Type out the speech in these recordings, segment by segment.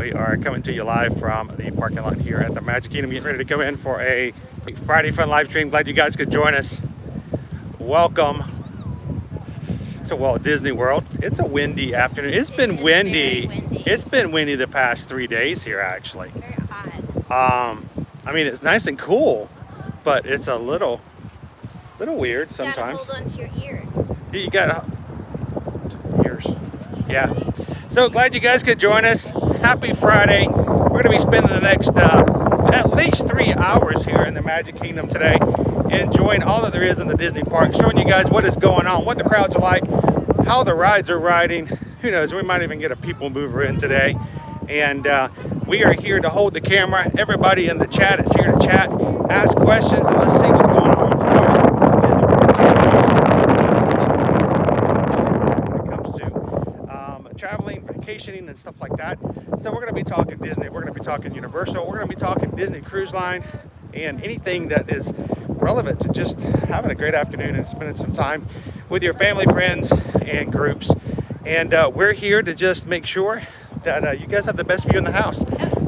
We are coming to you live from the parking lot here at the Magic Kingdom, getting ready to go in for a Friday Fun live stream. Glad you guys could join us. Welcome to Walt Disney World. It's a windy afternoon. It's been windy. It's been windy the past 3 days here, actually. Very hot. I mean, it's nice and cool, but it's a little weird sometimes. You gotta hold on to your ears. You gotta ears. Yeah. So glad you guys could join us. Happy Friday. We're gonna be spending the next at least 3 hours here in the Magic Kingdom today, enjoying all that there is in the Disney park, showing you guys what is going on, what the crowds are like, how the rides are riding. Who knows, we might even get a PeopleMover in today. And we are here to hold the camera. Everybody in the chat is here to chat, ask questions, and let's see what's going on here. When it comes to traveling, vacationing, and stuff like that. So we're going to be talking Disney, we're going to be talking Universal, we're going to be talking Disney Cruise Line, and anything that is relevant to just having a great afternoon and spending some time with your family, friends, and groups. And we're here to just make sure that you guys have the best view in the house.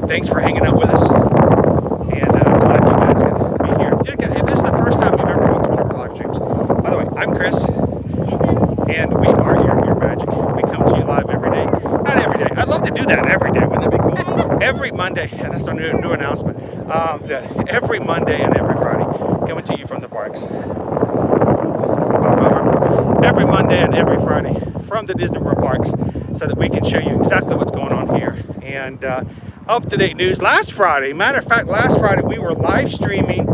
Thanks for hanging out with us. And I'm glad you guys can be here. If this is the first time you've ever watched one of our live streams, by the way, I'm Chris. Susan. And we are your Magic. We come to you live every day. Not every day. I'd love to do that every day. Wouldn't that be cool? Every Monday. That's our new announcement. That every Monday and every Friday, coming to you from the parks. Every Monday and every Friday from the Disney World parks, so that we can show you exactly what's going on here and up-to-date news. Last Friday, matter of fact, we were live streaming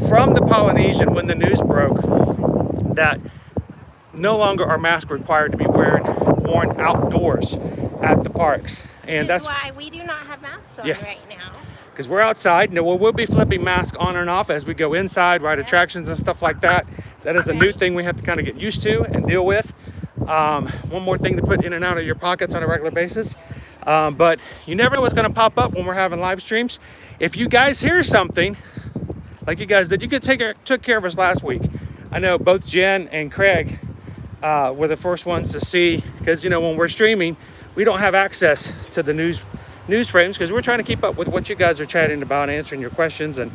from the Polynesian when the news broke that no longer are masks required to be worn outdoors at the parks. And that's why we do not have masks on right now. Because we're outside. No, we'll be flipping masks on and off as we go inside, ride attractions and stuff like that. That is a new thing we have to kind of get used to and deal with. One more thing to put in and out of your pockets on a regular basis. But you never know what's going to pop up when we're having live streams. If you guys hear something, like you guys did, you took care of us last week. I know both Jen and Craig were the first ones to see, because, you know, when we're streaming, we don't have access to the news frames because we're trying to keep up with what you guys are chatting about, answering your questions, and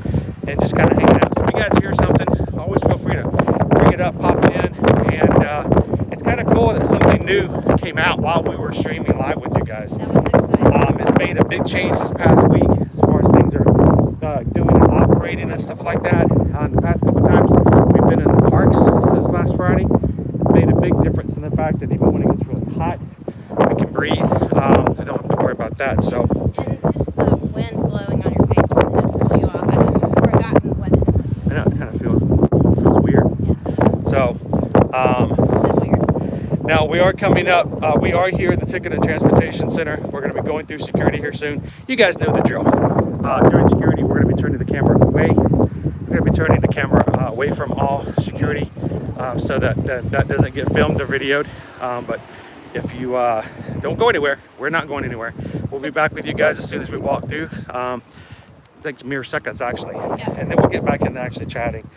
just kind of hanging out. So if you guys hear something, always feel free to bring it up, pop it in. And it's kind of cool that something new came out while we were streaming live with you guys. That was exciting. It's made a big change this past week as far as things are doing and operating and stuff like that. The past couple of times we've been in the parks since last Friday. It made a big difference in the fact that even when it gets really hot, we can breathe. I don't have to worry about that. So. And just the wind blowing on your face when it does cool you off. I've forgotten what it is. I know, it kind of feels weird. Yeah. So. Weird. Now we are coming up. We are here at the Ticket and Transportation Center. We're going to be going through security here soon. You guys know the drill. During security, we're going to be turning the camera away. We're going to be turning the camera away from all security, so that doesn't get filmed or videoed. But if you don't go anywhere, we're not going anywhere. We'll be back with you guys as soon as we walk through. It takes mere seconds actually, and then we'll get back into actually chatting.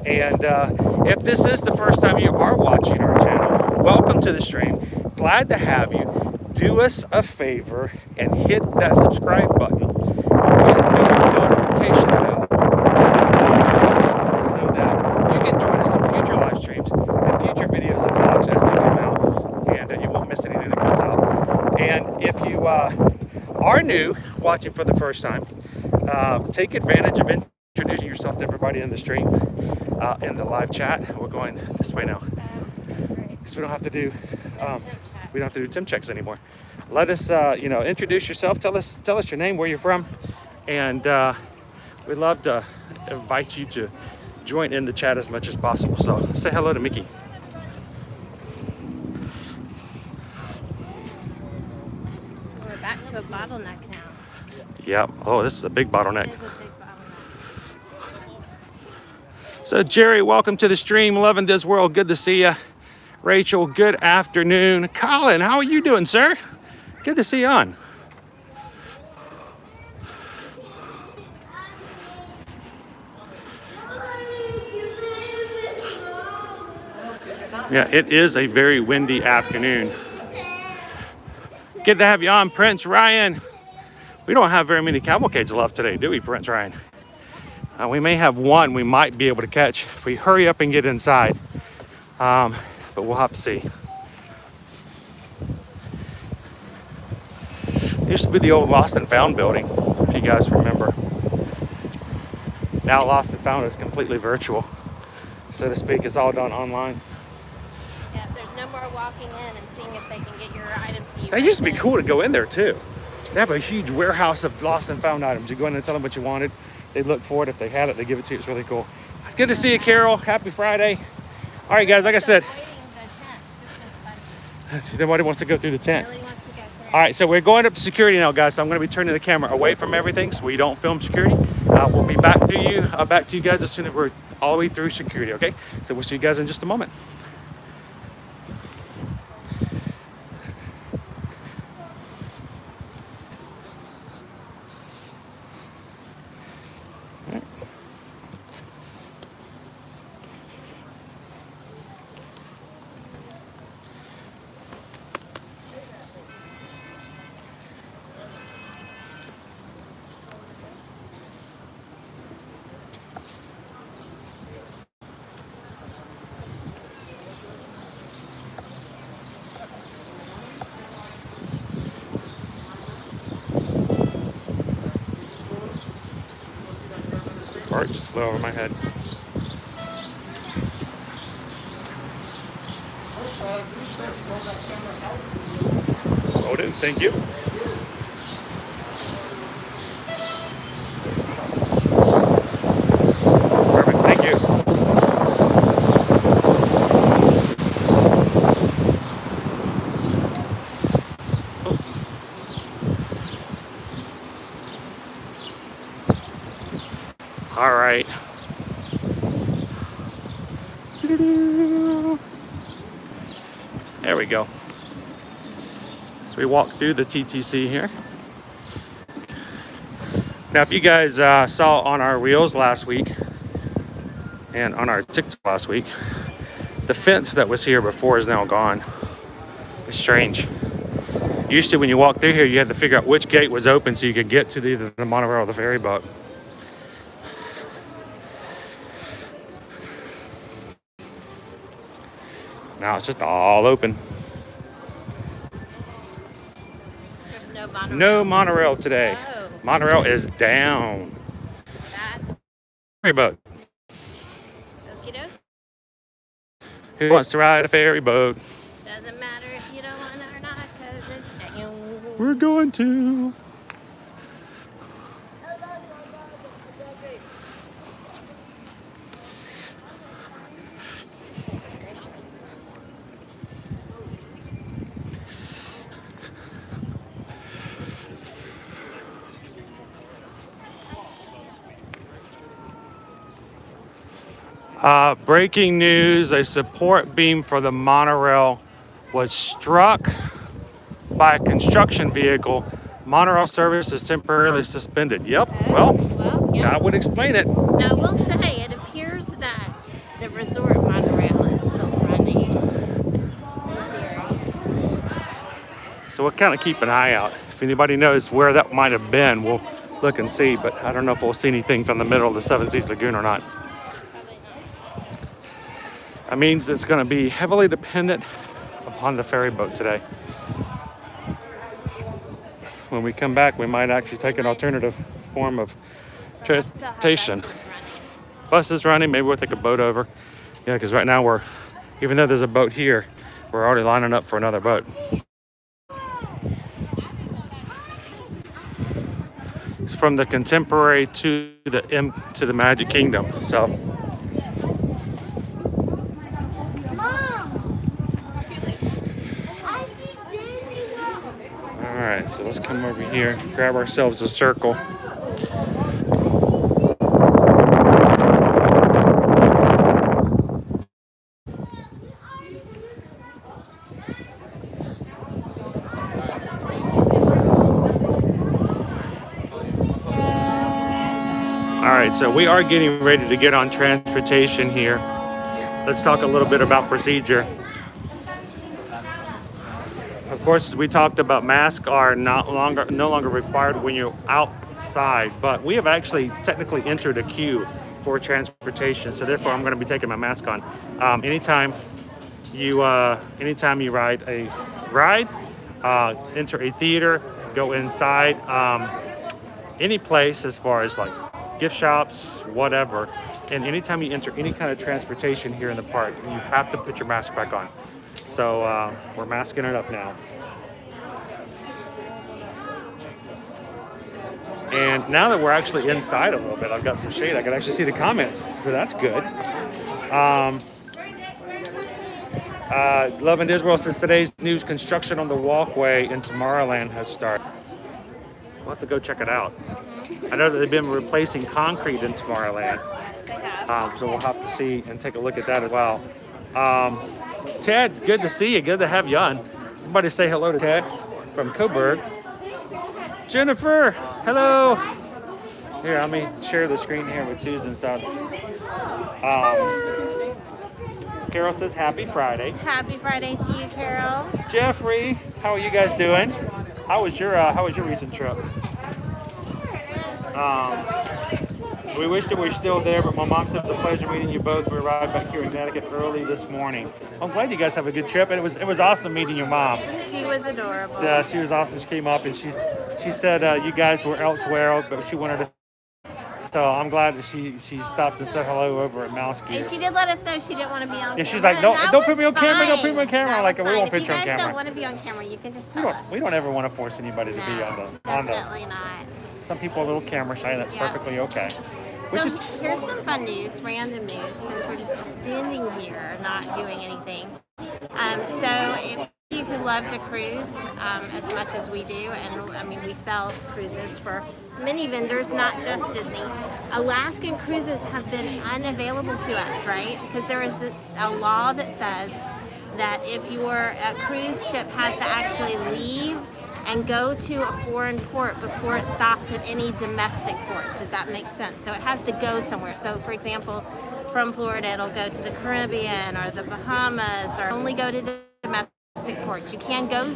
If this is the first time you are watching our channel, welcome to the stream. Glad to have you. Do us a favor and hit that subscribe button. Hit the notification bell so that you can join us in future live streams and future videos and vlogs as they come out, and you won't miss anything that comes out. And if you are new, watching for the first time, take advantage of introducing yourself to everybody in the stream, in the live chat. We're going this way now, because we don't have to do temp checks anymore. Let us, introduce yourself. Tell us your name, where you're from, and we'd love to invite you to join in the chat as much as possible. So say hello to Mickey. We're back to a bottleneck now. Yep. Oh, this is a big bottleneck. It is a big bottleneck. So Jerry, welcome to the stream. Loving this world. Good to see you. Rachel, good afternoon. Colin, how are you doing, sir? Good to see you on. Yeah, it is a very windy afternoon. Good to have you on, Prince Ryan. We don't have very many cavalcades left today, do we, Prince Ryan? We may have one we might be able to catch if we hurry up and get inside. But we'll have to see. It used to be the old Lost and Found building, if you guys remember. Now Lost and Found is completely virtual, so to speak. It's all done online. Yeah, there's no more walking in and seeing if they can get your item to you. That used to be cool to go in there too. They have a huge warehouse of Lost and Found items. You go in there and tell them what you wanted. They look for it. If they had it, they give it to you. It's really cool. It's good to see you, Carol. Happy Friday. All right, guys, like I said, nobody wants to go through the tent. All right, so we're going up to security now, guys. So I'm going to be turning the camera away from everything so we don't film security. We'll be back to you guys as soon as we're all the way through security, okay? So we'll see you guys in just a moment. Art just flew over my head. Oh, dude, thank you. Perfect, thank you. All right. There we go. So we walk through the TTC here. Now, if you guys saw on our reels last week and on our TikTok last week, the fence that was here before is now gone. It's strange. Used to, when you walk through here, you had to figure out which gate was open so you could get to either the monorail or the ferry boat. Now it's just all open. There's no monorail. No monorail today. Oh. Monorail is down. That's Ferry boat. okie doke. Who wants to ride a ferry boat? Doesn't matter if you don't want it or not, because it's down. We're going to. Gracious. Breaking news, a support beam for the monorail was struck by a construction vehicle. Monorail service is temporarily suspended. Yep, well, Yeah. that would explain it. Now, I will say, it appears that the resort monorail is still running. In theory. So we'll kind of keep an eye out. If anybody knows where that might have been, we'll look and see, but I don't know if we'll see anything from the middle of the Seven Seas Lagoon or not. Probably not. That means it's going to be heavily dependent upon the ferry boat today. When we come back, we might actually take an alternative form of transportation. Bus is running, maybe we'll take a boat over. Yeah, because right now even though there's a boat here, we're already lining up for another boat. It's from the Contemporary to the Magic Kingdom. So all right, so let's come over here, grab ourselves a circle. All right, so we are getting ready to get on transportation here. Let's talk a little bit about procedure. course, as we talked about, masks are no longer required when you're outside, but we have actually technically entered a queue for transportation, so therefore I'm going to be taking my mask on. Anytime you ride a ride, enter a theater, go inside, any place as far as like gift shops, whatever, and anytime you enter any kind of transportation here in the park, you have to put your mask back on. So we're masking it up now. And now that we're actually inside a little bit, I've got some shade, I can actually see the comments, so that's good. Love and Disney World says today's news, construction on the walkway in Tomorrowland has started. We'll have to go check it out. I know that they've been replacing concrete in Tomorrowland. So we'll have to see and take a look at that as well. Ted, good to see you. Good to have you on. Everybody say hello to Ted from Coburg. Jennifer, hello. Here, let me share the screen here with Susan. So, Carol says happy Friday. Happy Friday to you, Carol. Jeffrey, how are you guys doing? How was your recent trip? We wish that we were still there, but my mom said it was a pleasure meeting you both. We arrived back here in Connecticut early this morning. I'm glad you guys have a good trip, and it was awesome meeting your mom. She was adorable. She was awesome. She came up and she said you guys were elsewhere, but she wanted to. So I'm glad that she stopped and said hello over at Mouse Gear. And she did let us know she didn't want to be on camera. Yeah, she's like, don't put me on camera. Don't put me on camera. Like, we won't put you on If you guys camera. don't want to be on camera, you can just tell us. We don't ever want to force anybody to be on the. Definitely not. Some people are a little camera shy, and that's perfectly okay. So here's some fun news, random news, since we're just standing here not doing anything. So if you who love to cruise as much as we do, and I mean we sell cruises for many vendors, not just Disney. Alaskan cruises have been unavailable to us, right? Because there is a law that says that if your cruise ship has to actually leave and go to a foreign port before it stops at any domestic ports, if that makes sense. So it has to go somewhere. So for example, from Florida, it'll go to the Caribbean or the Bahamas, or only go to domestic ports. You can go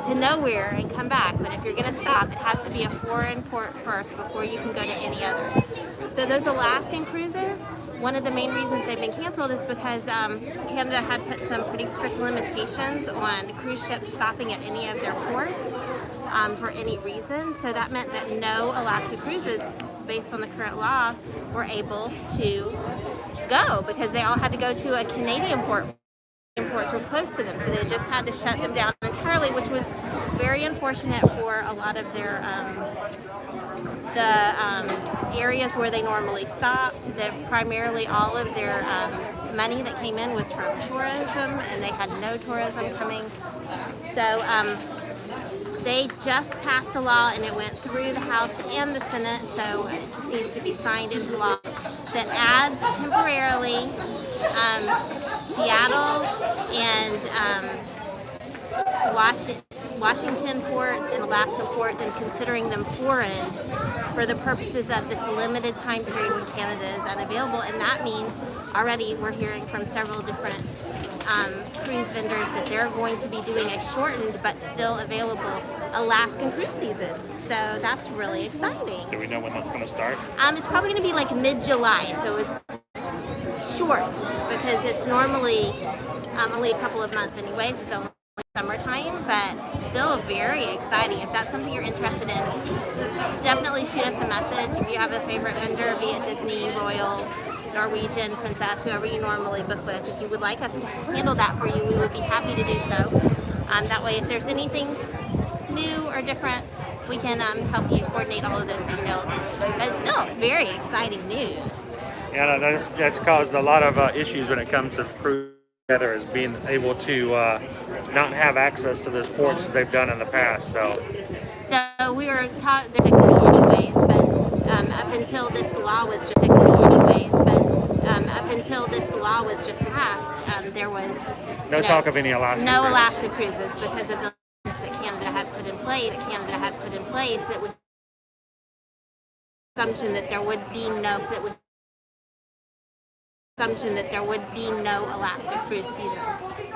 to nowhere and come back, but if you're gonna stop, it has to be a foreign port first before you can go to any others. So those Alaskan cruises, one of the main reasons they've been canceled is because Canada had put some pretty strict limitations on cruise ships stopping at any of their ports for any reason. So that meant that no Alaska cruises, based on the current law, were able to go because they all had to go to a Canadian port. Ports were close to them, so they just had to shut them down entirely, which was very unfortunate for a lot of their areas where they normally stopped. Primarily all of their money that came in was from tourism, and they had no tourism coming. So they just passed a law, and it went through the House and the Senate, so it just needs to be signed into law, that adds temporarily Seattle and Washington ports and Alaska ports, and considering them foreign for the purposes of this limited time period when Canada is unavailable. And that means already we're hearing from several different cruise vendors that they're going to be doing a shortened but still available Alaskan cruise season. So that's really exciting. Do we know when that's going to start? It's probably going to be like mid-July, so it's short because it's normally only a couple of months anyways. It's only summertime, but still very exciting. If that's something you're interested in, definitely shoot us a message. If you have a favorite vendor, be it Disney, Royal, Norwegian, Princess, whoever you normally book with, if you would like us to handle that for you, we would be happy to do so. That way, if there's anything new or different, we can help you coordinate all of those details. But it's still very exciting news. Yeah, that's caused a lot of issues when it comes to cruise together, as being able to not have access to those ports as they've done in the past. So we were taught technically anyways, but up until this law was just passed, there was no talk of any Alaska cruises. Alaska cruises because of the that Canada had put in place. That was assumption that there would be no Alaska cruise season.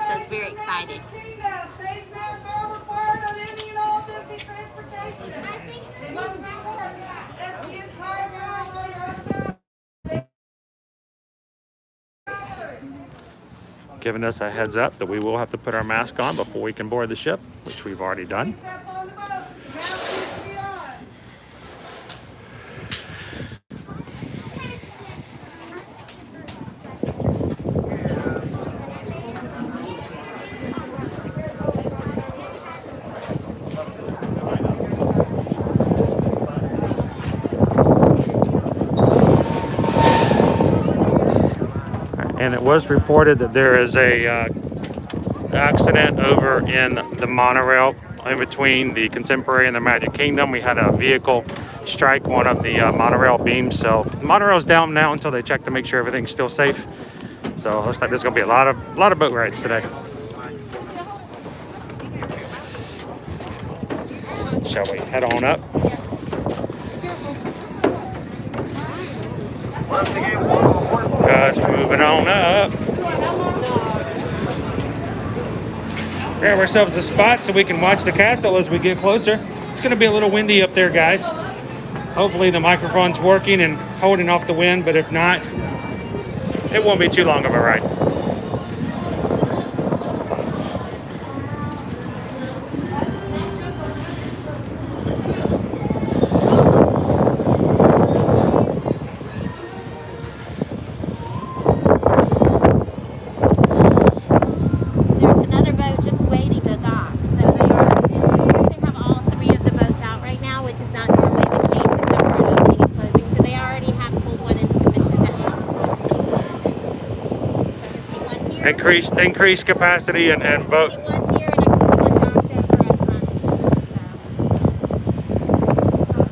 So it's very exciting. giving us a heads up that we will have to put our mask on before we can board the ship, which we've already done. And it was reported that there is a accident over in the monorail in between the Contemporary and the Magic Kingdom. We had a vehicle strike one of the monorail beams. So the monorail's down now until they check to make sure everything's still safe. So it looks like there's gonna be a lot of boat rides today. Shall we head on up? Guys, we're moving on up. Grab ourselves a spot so we can watch the castle as we get closer. It's going to be a little windy up there, guys. Hopefully the microphone's working and holding off the wind, but if not, it won't be too long of a ride. Increased capacity and boat.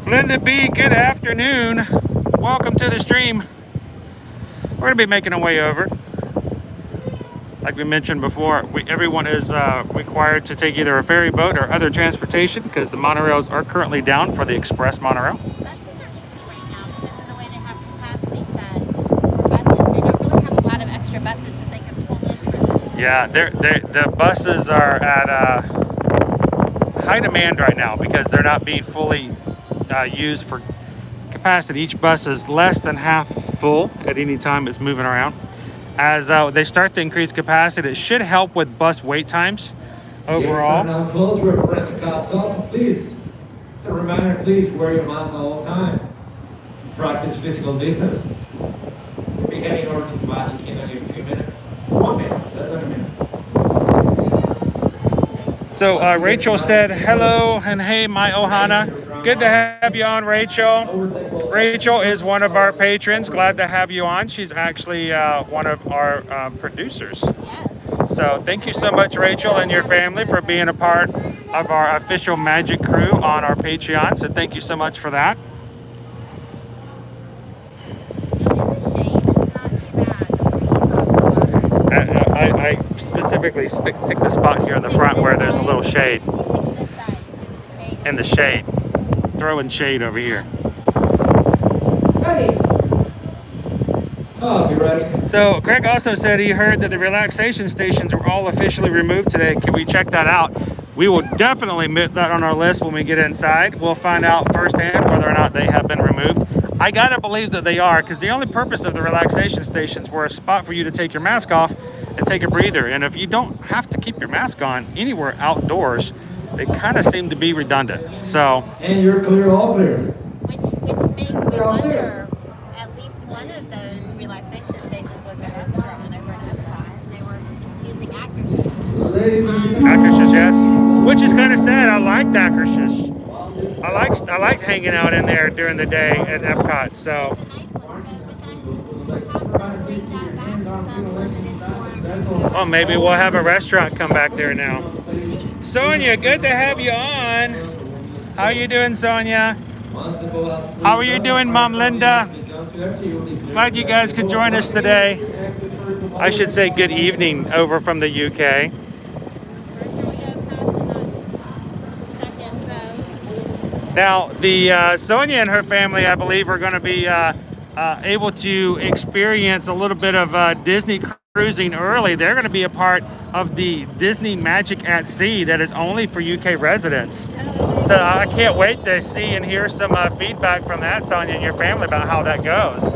Linda B, good afternoon. Welcome to the stream. We're going to be making our way over. Like we mentioned before, everyone is required to take either a ferry boat or other transportation because the monorails are currently down for the express monorail. Yeah, the buses are at high demand right now because they're not being fully used for capacity. Each bus is less than half full at any time it's moving around. As they start to increase capacity, it should help with bus wait times overall. Yes, now close referring to castle. Please, just a reminder, please wear your mask all the time. Practice physical distance. We'll be heading over to the Magic Kingdom in a few minutes. 1 minute, less than a minute. So Rachel said hello and hey, my Ohana. Good to have you on, Rachel. Rachel is one of our patrons. Glad to have you on. She's actually one of our producers. So thank you so much, Rachel, and your family for being a part of our official Magic crew on our Patreon. So thank you so much for that. I specifically picked the spot here in the front where there's a little shade. In the shade. Throwing shade over here. Ready. Oh, be ready. So Greg also said he heard that the relaxation stations were all officially removed today. Can we check that out? We will definitely put that on our list when we get inside. We'll find out firsthand whether or not they have been removed. I gotta believe that they are, because the only purpose of the relaxation stations were a spot for you to take your mask off and take a breather. And if you don't have to keep your mask on anywhere outdoors, they kind of seem to be redundant. So. And you're clear, all clear. Which makes me wonder, at least one of those relaxation stations was a restaurant over at Epcot, and they were using actresses. Actresses, yes. Which is kind of sad. I liked actresses. I liked hanging out in there during the day at Epcot. So. Oh, maybe we'll have a restaurant come back there now. Sonia, good to have you on. How are you doing, Sonia? How are you doing, Mom Linda? Glad you guys could join us today. I should say good evening over from the UK. Now, the Sonia and her family, I believe, are going to be able to experience a little bit of Disney cruising early. They're going to be a part of the Disney Magic at Sea that is only for UK residents. So I can't wait to see and hear some feedback from that, Sonia, and your family about how that goes.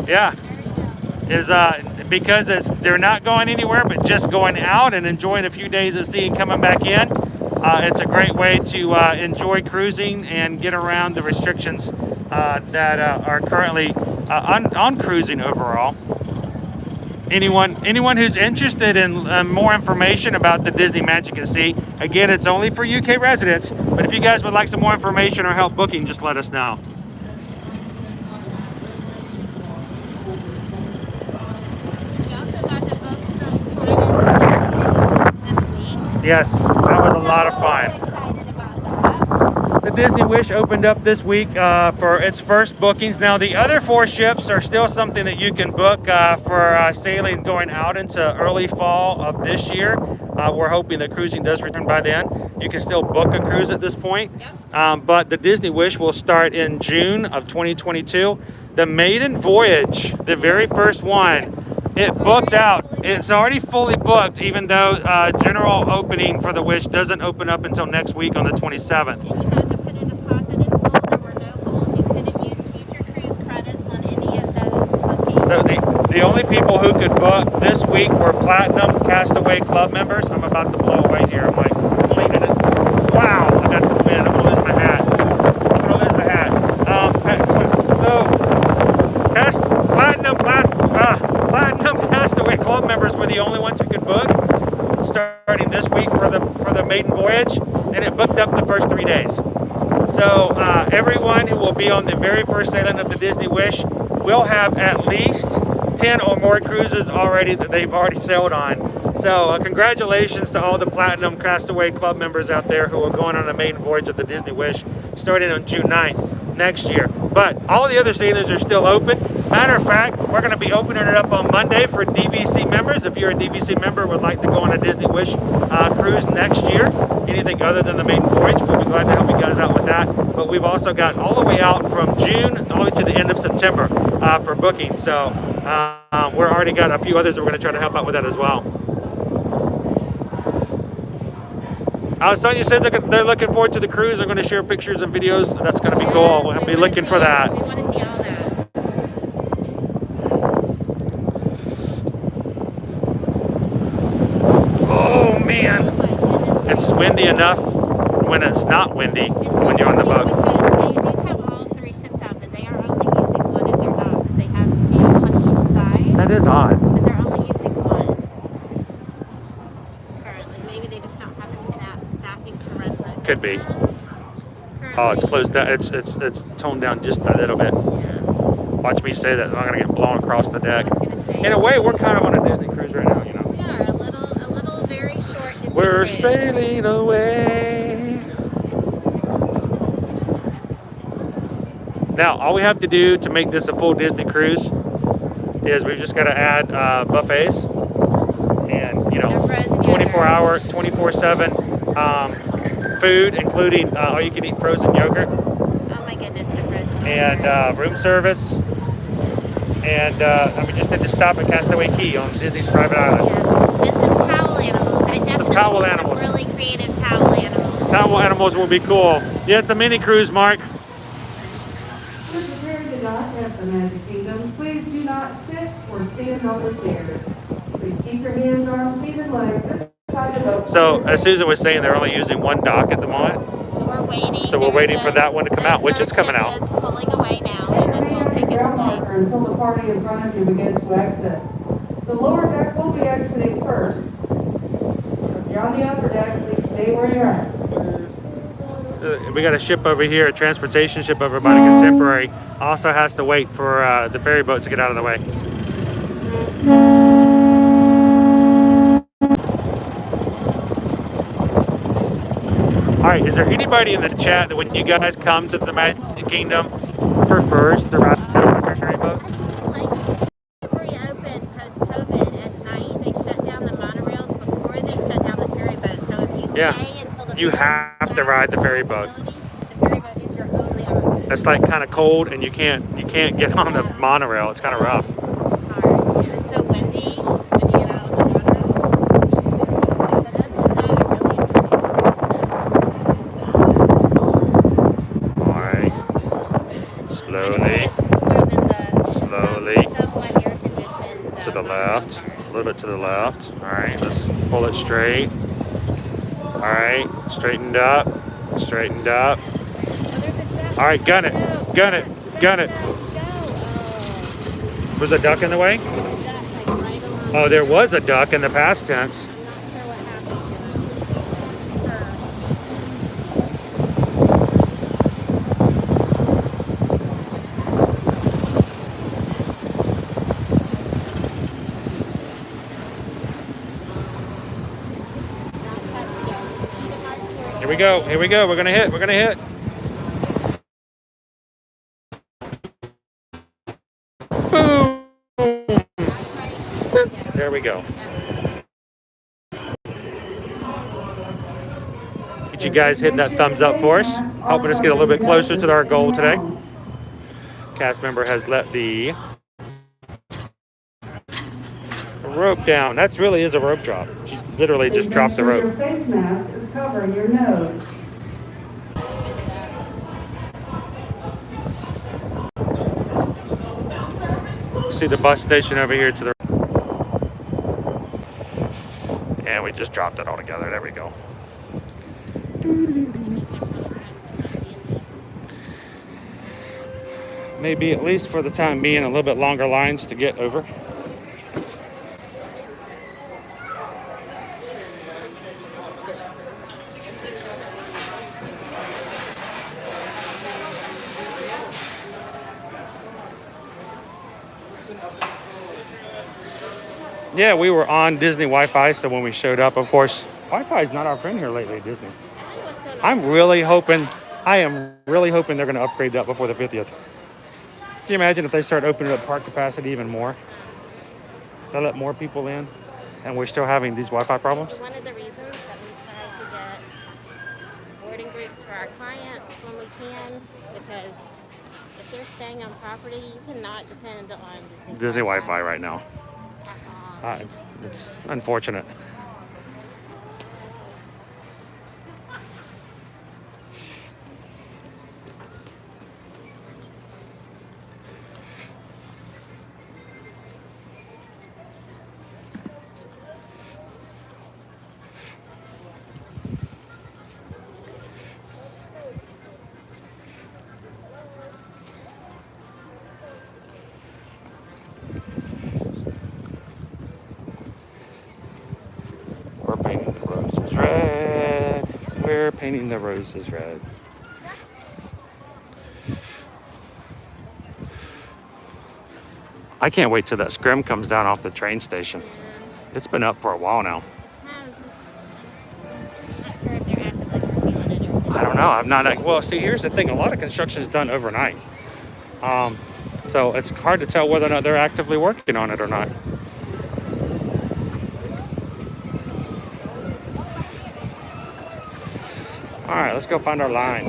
Yeah. because they're not going anywhere, but just going out and enjoying a few days at sea and coming back in. It's a great way to enjoy cruising and get around the restrictions that are currently on cruising overall. Anyone who's interested in more information about the Disney Magic at Sea, again, it's only for UK residents, but if you guys would like some more information or help booking, just let us know. We also got to book some clients this week. Yes, that was a lot of fun. Excited about that. The Disney Wish opened up this week for its first bookings. Now, the other 4 ships are still something that you can book for sailing going out into early fall of this year. We're hoping that cruising does return by then. You can still book a cruise at this point. Yep. But the Disney Wish will start in June of 2022. The maiden voyage, the very first one, it booked out. It's already fully booked, even though general opening for the Wish doesn't open up until next week on the 27th. And you had to put a deposit in full. There were no holds. You couldn't use future cruise credits on any of those bookings. So the only people who could book this week were Platinum Castaway Club members. I'm about to blow away here. I'm like leaning it. Wow, I got some wind. I'm gonna lose my hat. I'm gonna lose the hat. Platinum Castaway Club members were the only ones who could book, starting this week for the maiden voyage, and it booked up the first 3 days. So everyone who will be on the very first sailing of the Disney Wish will have at least 10 or more cruises already that they've already sailed on. So congratulations to all the Platinum Castaway Club members out there who are going on the maiden voyage of the Disney Wish starting on June 9th next year. But all the other sailors are still open. Matter of fact, we're going to be opening it up on Monday for DVC members. If you're a DVC member and would like to go on a Disney Wish cruise next year, anything other than the maiden voyage, we'll be glad to help you guys out with that. But we've also got all the way out from June all the way to the end of September for booking. So we're already got a few others that we're going to try to help out with that as well. Sonia said they're looking forward to the cruise. They're going to share pictures and videos. That's going to be cool. We'll be looking for that. We want to see all that. Oh man, it's windy enough when it's not windy when you're on the boat. Because they do have all 3 ships out, but they are only using one of their docks. They have 2 on each side, That is odd. but they're only using one currently. Maybe they just don't have the staffing to run both. Could be. Currently, Oh, it's closed down. It's toned down just a little bit. Yeah. Watch me say that. I'm not gonna get blown across the deck. I was gonna say, In a way, we're kind of on a Disney cruise right now. You know. we are a little very short Disney We're cruise. sailing away. Now, all we have to do to make this a full Disney cruise is we've just got to add buffets and, you know, No frozen 24-hour, 24/7 food, including all-you-can-eat frozen yogurt Oh my goodness, the frozen. and room service. And we just need to stop at Castaway Key on Disney's private island. Yeah. And some towel animals. I definitely towel need animals. Some really creative towel animals. Towel animals will be cool. Yeah, it's a mini cruise, Mark. When preparing to dock at the Magic Kingdom, please do not sit or stand on the stairs. Please keep your hands, arms, feet, and legs inside the boat. So, as Susan was saying, they're only using one dock at the moment. So we're waiting. So we're waiting for that one to come out, which is coming Third out. ship is pulling away now, and then we'll take its Ground marker place. until the party in front of you begins to exit. The lower deck will be exiting first. So if you're on the upper deck, please stay where you are. We got a ship over here, a transportation ship over by the Contemporary. Also has to wait for the ferry boat to get out of the way. All right, is there anybody in the chat that when you guys come to the Magic Kingdom prefers to ride on a ferry boat? Like, reopened post-COVID at night, they shut down the monorails before they shut down the ferry boat. So if you Yeah. stay until the You very have to ride the ferry boat. facility, the ferry boat is your only option. It's like kind of cold, and you can't get on the monorail. It's kind of rough. It's hard, and it's so windy when you get out on the monorail. But other than that, I really enjoy it. All right, Honestly, slowly it's cooler than the Slowly. somewhat air-conditioned to the the left, a little bit to the left. All right, let's pull it straight. All right, straightened up, straightened up. All right, gun it, gun it, gun it. Was a duck in the way? Oh, there was a duck in the past tense. Here we go, here we go. We're gonna hit, we're gonna hit. Boom! There we go. Get you guys hitting that thumbs up for us, helping us get a little bit closer to our goal today. Cast member has let the rope down. That really is a rope drop. She literally just dropped the rope. Your face mask is covering your nose. See the bus station over here to the... And we just dropped it all together. There we go. Maybe at least for the time being, a little bit longer lines to get over. Yeah, we were on Disney Wi-Fi, so when we showed up, of course, Wi-Fi is not our friend here lately at Disney. I am really hoping they're going to upgrade that before the 50th. Can you imagine if they start opening up park capacity even more? They'll let more people in, and we're still having these Wi-Fi problems? One of the reasons that we try to get boarding groups for our clients when we can, because if they're staying on property, you cannot depend on Disney Wi-Fi right now. It's unfortunate. We're painting the roses red. I can't wait till that scrim comes down off the train station. It's been up for a while now. I'm not sure if they're actively working on it or not. I don't know. I'm not. Well, see, here's the thing. A lot of construction is done overnight. So it's hard to tell whether or not they're actively working on it or not. All right, let's go find our line.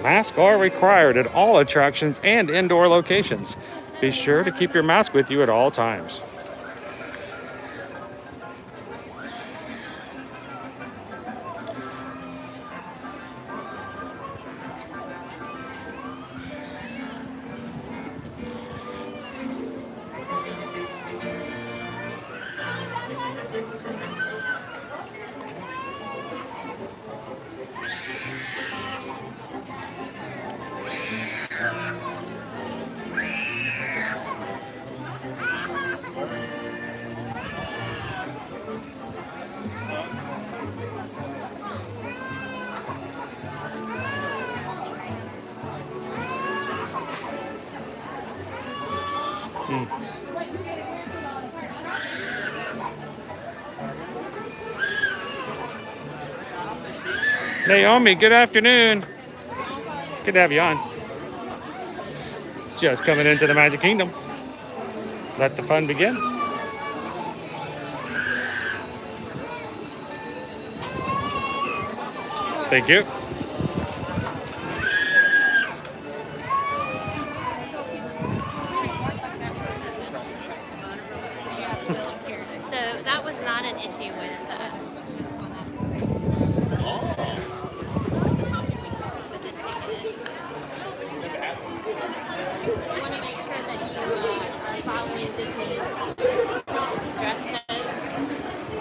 Masks are required at all attractions and indoor locations. Be sure to keep your mask with you at all times. Naomi, good afternoon. Good to have you on. Just coming into the Magic Kingdom. Let the fun begin. Thank you. So that was not an issue with the ticket.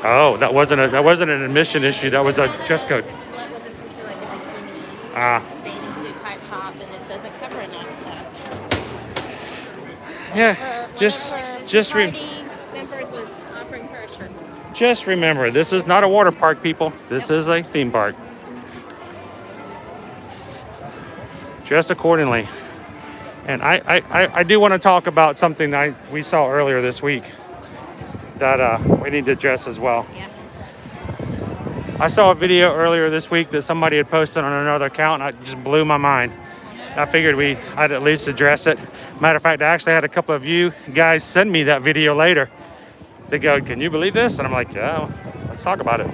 Oh, that wasn't an admission issue. That was a dress code. What was essentially like a bikini Ah, bathing suit type top, and it doesn't cover enough. So yeah. her, Just one of her just party members was offering her a shirt. just remember, this is not a water park, people. This is a theme park. Dress accordingly. And I do want to talk about something we saw earlier this week that we need to address as well. Yeah. I saw a video earlier this week that somebody had posted on another account, and it just blew my mind. I figured I'd at least address it. Matter of fact, I actually had a couple of you guys send me that video later. They go, "Can you believe this?" And I'm like, "Yeah, well, let's talk about it."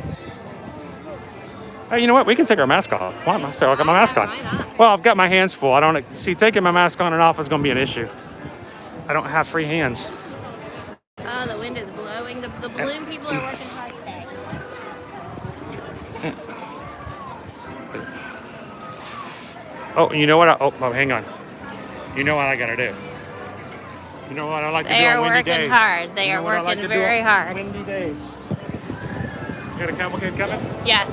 Hey, you know what? We can take our mask off. Why am I still? I got my mask on. Why not? Well, I've got my hands full. I don't see taking my mask on and off is going to be an issue. I don't have free hands. Oh, the wind is blowing. The balloon people are working hard today. Oh, you know what? Oh, hang on. You know what I got to do? You know what I like to They do are on windy working days? hard. They You are know what I like working to do very on hard. Windy days. You got a cavalcade coming? Yes.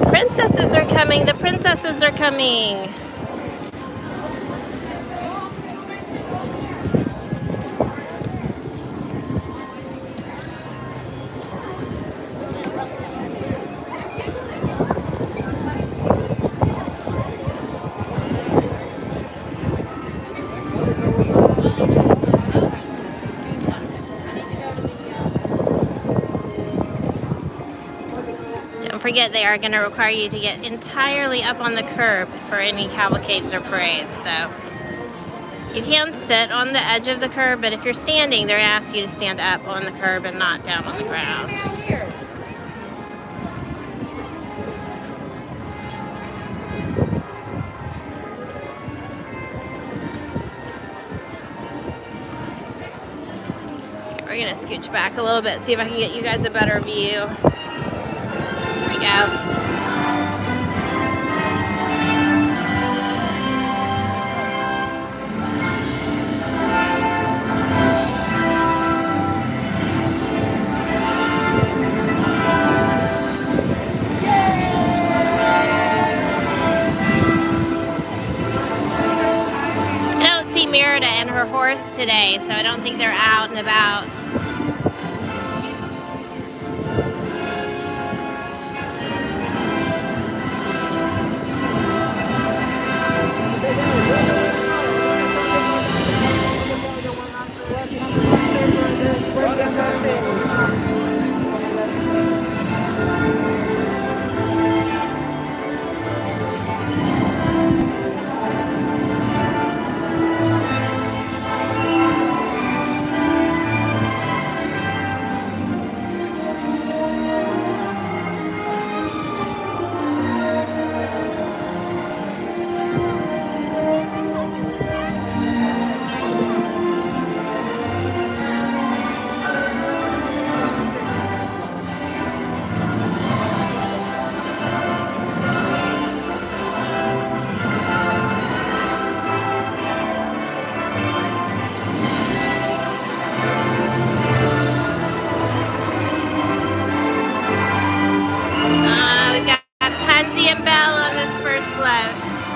Princesses are coming. The princesses are coming. Don't forget, they are going to require you to get entirely up on the curb for any cavalcades or parades. So you can sit on the edge of the curb, but if you're standing, they're going to ask you to stand up on the curb and not down on the ground. We're going to scooch back a little bit, see if I can get you guys a better view. There we go. I don't see Merida and her horse today, so I don't think they're out and about. We've got Pansy and Belle on this first float.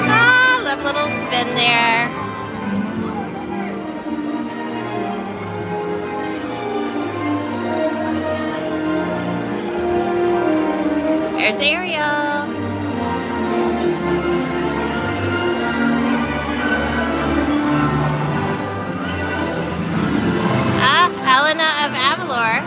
Ah, love little spin there. There's Ariel. Elena of Avalor.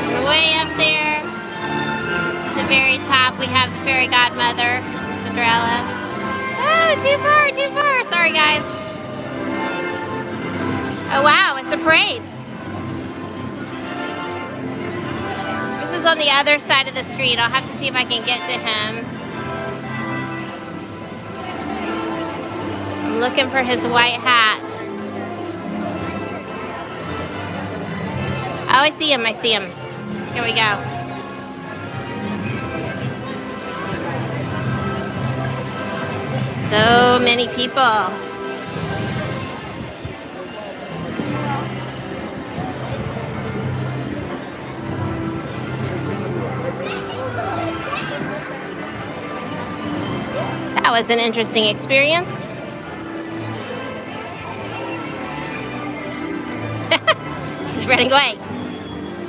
We're way up there. At the very top, we have the fairy godmother, Cinderella. Ah! too far, too far. Sorry, guys. Oh, wow, it's a parade. This is on the other side of the street. I'll have to see if I can get to him. I'm looking for his white hat. Oh, I see him, I see him. Here we go. So many people. That was an interesting experience. He's running away. I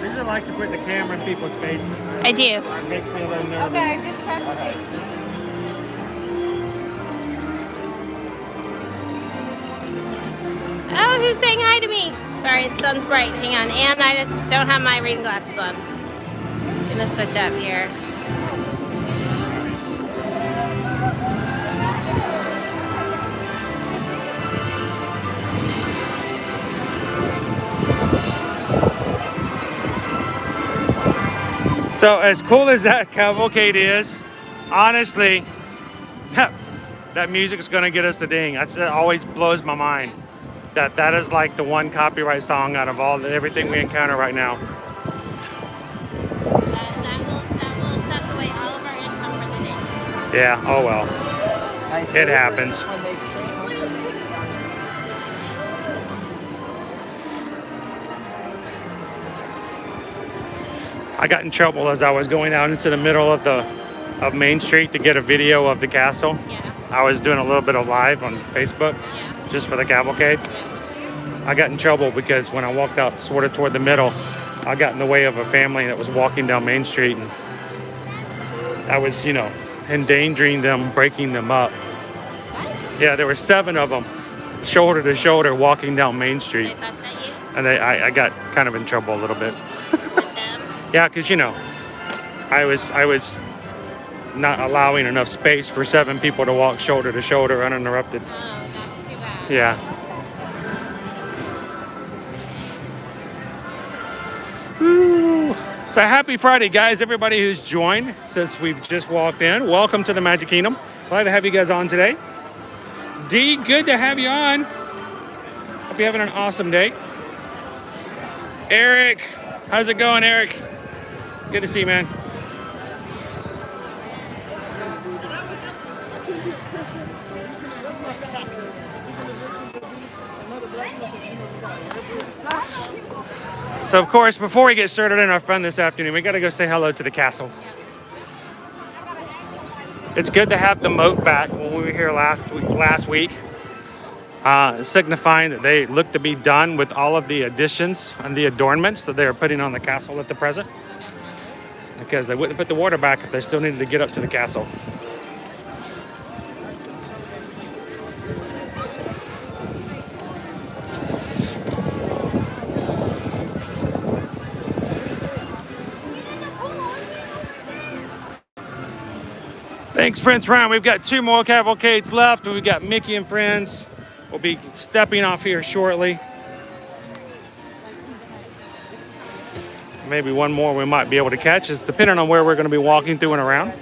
usually like to put the camera in people's faces. I do. It makes me a little nervous. Okay, just cut it. Oh, who's saying hi to me? Sorry, the sun's bright. Hang on. And I don't have my reading glasses on. I'm gonna switch up here. So as cool as that cavalcade is, honestly, that music is gonna get us the ding. That always blows my mind. That is like the one copyright song out of everything we encounter right now. That will suck away all of our income for the day. Yeah, oh well. It happens. I got in trouble as I was going out into the middle of Main Street to get a video of the castle. Yeah. I was doing a little bit of live on Facebook just for the cavalcade. I got in trouble because when I walked out sort of toward the middle, I got in the way of a family that was walking down Main Street, and I was, you know, endangering them, breaking them up. What? Yeah, there were 7 of them, shoulder to shoulder, walking down Main Street. They fussed at you? And I got kind of in trouble a little bit. With them? Yeah, because, you know, I was not allowing enough space for 7 people to walk shoulder to shoulder uninterrupted. Oh, that's too bad. Yeah. Woo. So happy Friday, guys. Everybody who's joined since we've just walked in. Welcome to the Magic Kingdom. Glad to have you guys on today. Dee, good to have you on. Hope you're having an awesome day. Eric, how's it going, Eric? Good to see you, man. So, of course, before we get started in our fun this afternoon, we got to go say hello to the castle. It's good to have the moat back when we were here last week, signifying that they look to be done with all of the additions and the adornments that they are putting on the castle at the present. Because they wouldn't put the water back if they still needed to get up to the castle. Thanks, Prince Ryan. We've got 2 more cavalcades left. We've got Mickey and Friends. We'll be stepping off here shortly. Maybe one more we might be able to catch, is depending on where we're going to be walking through and around.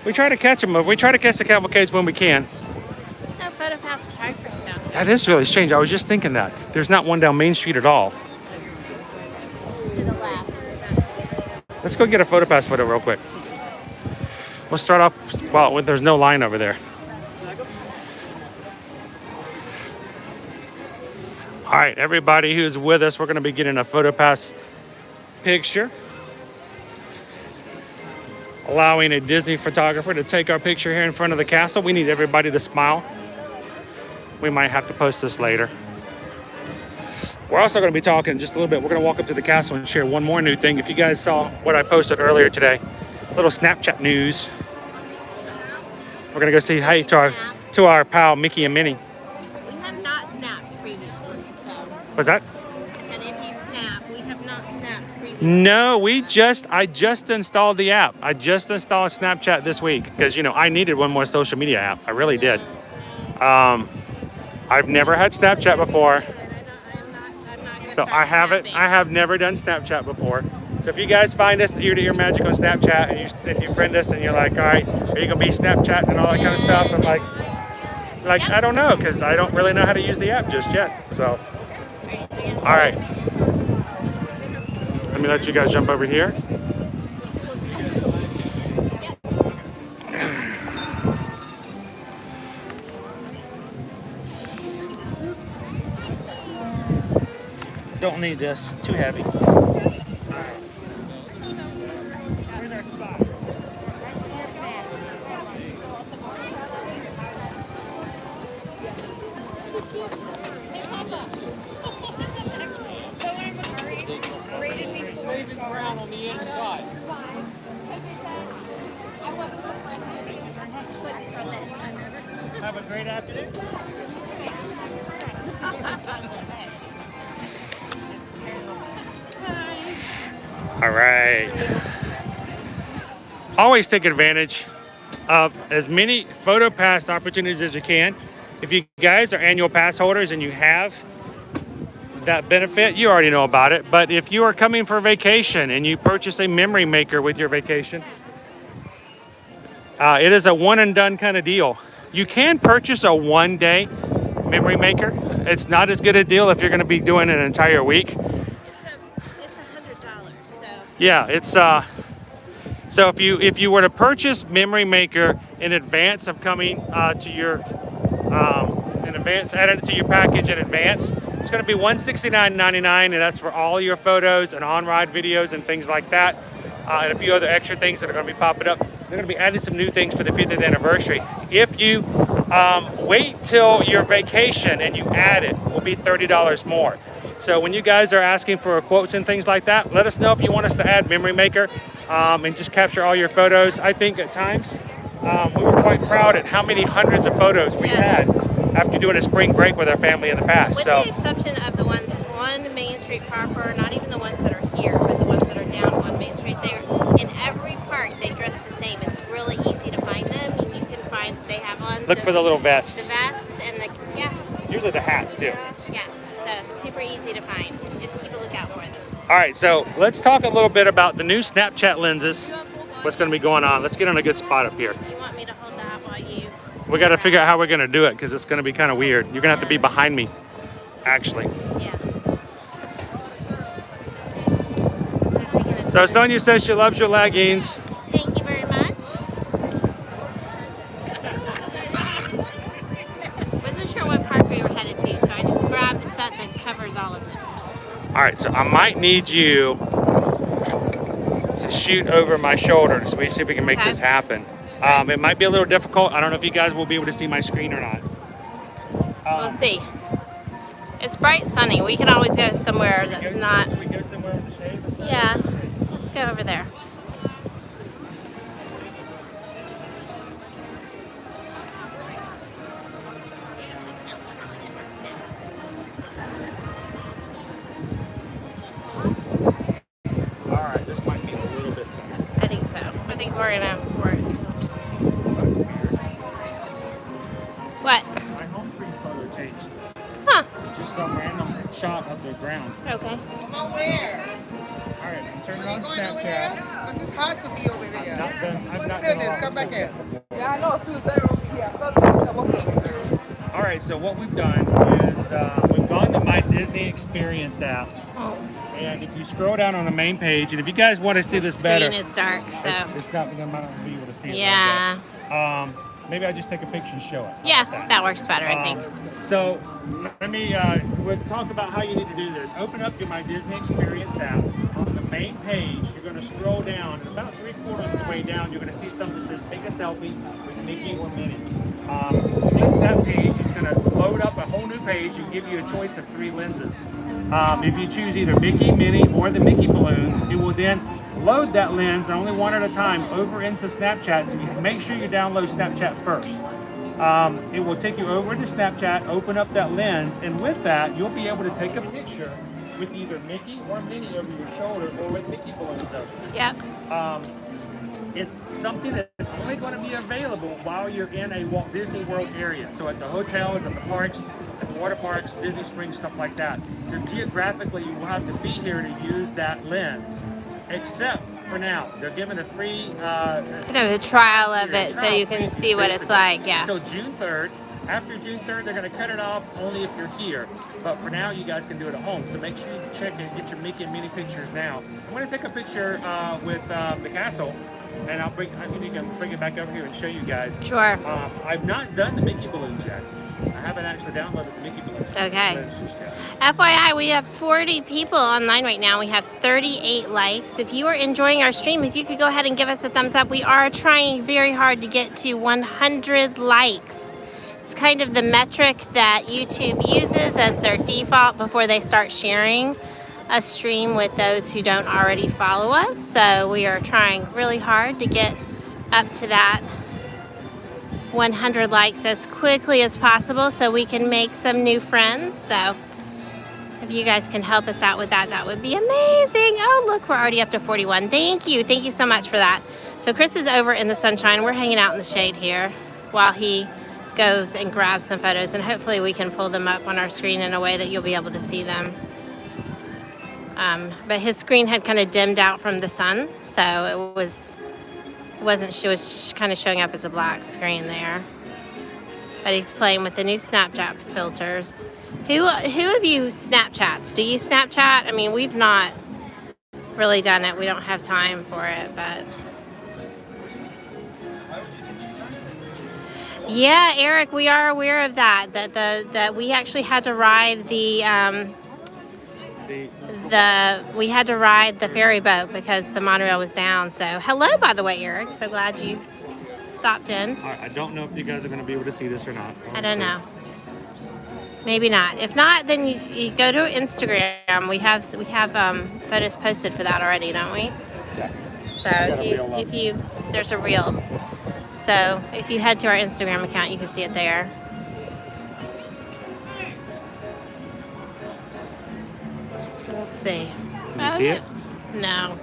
We try to catch them. We try to catch the cavalcades when we can. No PhotoPass photographers down here. That is really strange. I was just thinking that. There's not one down Main Street at all. To the left. Let's go get a PhotoPass photo real quick. We'll start off, well, there's no line over there. All right, everybody who's with us, we're going to be getting a PhotoPass picture. Allowing a Disney photographer to take our picture here in front of the castle. We need everybody to smile. We might have to post this later. We're also going to be talking just a little bit. We're going to walk up to the castle and share one more new thing. If you guys saw what I posted earlier today, little Snapchat news. We're going to go say hi to our pal Mickey and Minnie. We have not snapped previously, so. What's that? I said if you snap, we have not snapped previously. No, I just installed the app. I just installed Snapchat this week because, you know, I needed one more social media app. I really did. I've never had Snapchat before. So I have never done Snapchat before. So if you guys find us ear-to-ear magic on Snapchat and you friend us and you're like, all right, are you gonna be Snapchatting and all that kind of stuff? I'm like I don't know, because I don't really know how to use the app just yet. So, all right. Let me let you guys jump over here. Don't need this, too heavy. Where's our spot? Around on the inside. Have a great afternoon. All right. Always take advantage of as many PhotoPass opportunities as you can. If you guys are annual pass holders and you have that benefit, you already know about it. But if you are coming for a vacation and you purchase a memory maker with your vacation, it is a one and done kind of deal. You can purchase a one-day memory maker. It's not as good a deal if you're going to be doing an entire week. It's $100. So Yeah, it's so if you were to purchase memory maker in advance of coming to your add it to your package in advance, it's going to be $169.99, and that's for all your photos and on-ride videos and things like that, and a few other extra things that are going to be popping up. They're going to be adding some new things for the 50th anniversary. If you wait till your vacation and you add it, will be $30 more. So when you guys are asking for quotes and things like that, let us know if you want us to add memory maker and just capture all your photos. I think at times we were quite proud at how many hundreds of photos we had after doing a spring break with our family in the past. with the exception of the ones on Main Street proper, not even the ones that are here, but the ones that are down on Main Street there, in every park they dress the same. It's really easy to find them. You can find, they have on Look for the little vests. The vests and the, Usually the hats too. yes, so super easy to find. Just keep a lookout for them. All right, so let's talk a little bit about the new Snapchat lenses. What's going to be going on? Let's get on a good spot up here. Do you want me to hold that while you... We got to figure out how we're going to do it because it's going to be kind of weird. You're going to have to be behind me, actually. Yeah. So Sonia says she loves your leggings. Thank you very much. Wasn't sure what park we were headed to, so I just grabbed a set that covers all of them. All right, so I might need you to shoot over my shoulder so we see if we can make this happen. It might be a little difficult. I don't know if you guys will be able to see my screen or not. We'll see. It's bright sunny. We can always go somewhere that's not... Should we go somewhere with the shade? Yeah, let's go over there. All right, this might be a little bit better. I think so. I think we're gonna... What? My home screen photo changed. Huh. Just some random shot of the ground. Okay. Come on, where? All right, I'm turning Are you on going over Snapchat. there? Because it's hot to be over there. I've not Feel done this, a lot come of back stuff in. yet. Yeah, I know it feels better over here. I felt like come over here. All right, so what we've done is we've gone to my Disney Experience app. And if you scroll down on the main page, and if you guys want to see this better, Screen is dark, so... it's not going to be able to see it. Yeah. Like this. Maybe I'll just take a picture and show it. Yeah, that works better, I think. So let me we'll talk about how you need to do this. Open up your My Disney Experience app. On the main page, you're going to scroll down, and about 3/4 of the way down, you're going to see something that says "Take a selfie with Mickey or Minnie." Click that page. It's going to load up a whole new page and give you a choice of 3 lenses. If you choose either Mickey, Minnie, or the Mickey balloons, it will then load that lens only one at a time over into Snapchat. So you make sure you download Snapchat first. It will take you over to Snapchat, open up that lens, and with that, you'll be able to take a picture with either Mickey or Minnie over your shoulder or with Mickey balloons over. Yep. It's something that's only going to be available while you're in a Walt Disney World area. So at the hotels, at the parks, at the water parks, Disney Springs, stuff like that. So geographically, you will have to be here to use that lens. Except for now, they're giving a free Kind of a trial of it so you can see what it's like, yeah. Until June 3rd. After June 3rd, they're going to cut it off only if you're here. But for now, you guys can do it at home. So make sure you check and get your Mickey and Minnie pictures now. I'm going to take a picture with the castle, and I can bring it back over here and show you guys. Sure. I've not done the Mickey balloons yet. I haven't actually downloaded the Mickey balloons. Okay. FYI, we have 40 people online right now. We have 38 likes. If you are enjoying our stream, if you could go ahead and give us a thumbs up. We are trying very hard to get to 100 likes. It's kind of the metric that YouTube uses as their default before they start sharing a stream with those who don't already follow us. So we are trying really hard to get up to that 100 likes as quickly as possible so we can make some new friends. So if you guys can help us out with that, that would be amazing. Oh, look, we're already up to 41. Thank you. Thank you so much for that. So Chris is over in the sunshine. We're hanging out in the shade here while he goes and grabs some photos, and hopefully we can pull them up on our screen in a way that you'll be able to see them. But his screen had kind of dimmed out from the sun, so she was kind of showing up as a black screen there. But he's playing with the new Snapchat filters. Who of you Snapchats? Do you Snapchat? I mean, we've not really done it. We don't have time for it, but yeah, Eric, we are aware of that. That we actually had to ride the ferry boat because the monorail was down. So hello, by the way, Eric. So glad you stopped in. I don't know if you guys are going to be able to see this or not. I don't know. Maybe not. If not, then you go to Instagram. We have photos posted for that already, don't we? Yeah. So if you there's a reel. So if you head to our Instagram account, you can see it there. Let's see. Can you see it? No.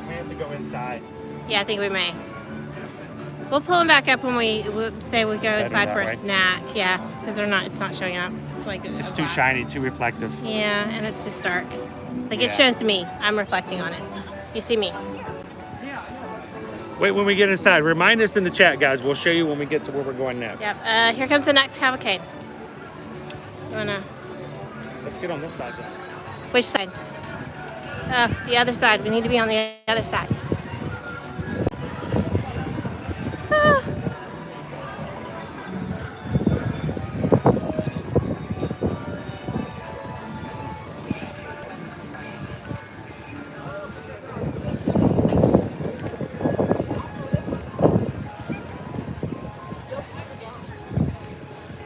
We have to go inside. Yeah, I think we may. We'll pull them back up when we say we go inside for a snack. Yeah, because it's not showing up. It's like it's too shiny, too reflective. Yeah, and it's just dark. Like it shows me. I'm reflecting on it. You see me. Wait, when we get inside, remind us in the chat, guys. We'll show you when we get to where we're going next. Yep. Here comes the next cavalcade. You wanna? Let's get on this side then. Which side? The other side. We need to be on the other side. Ah.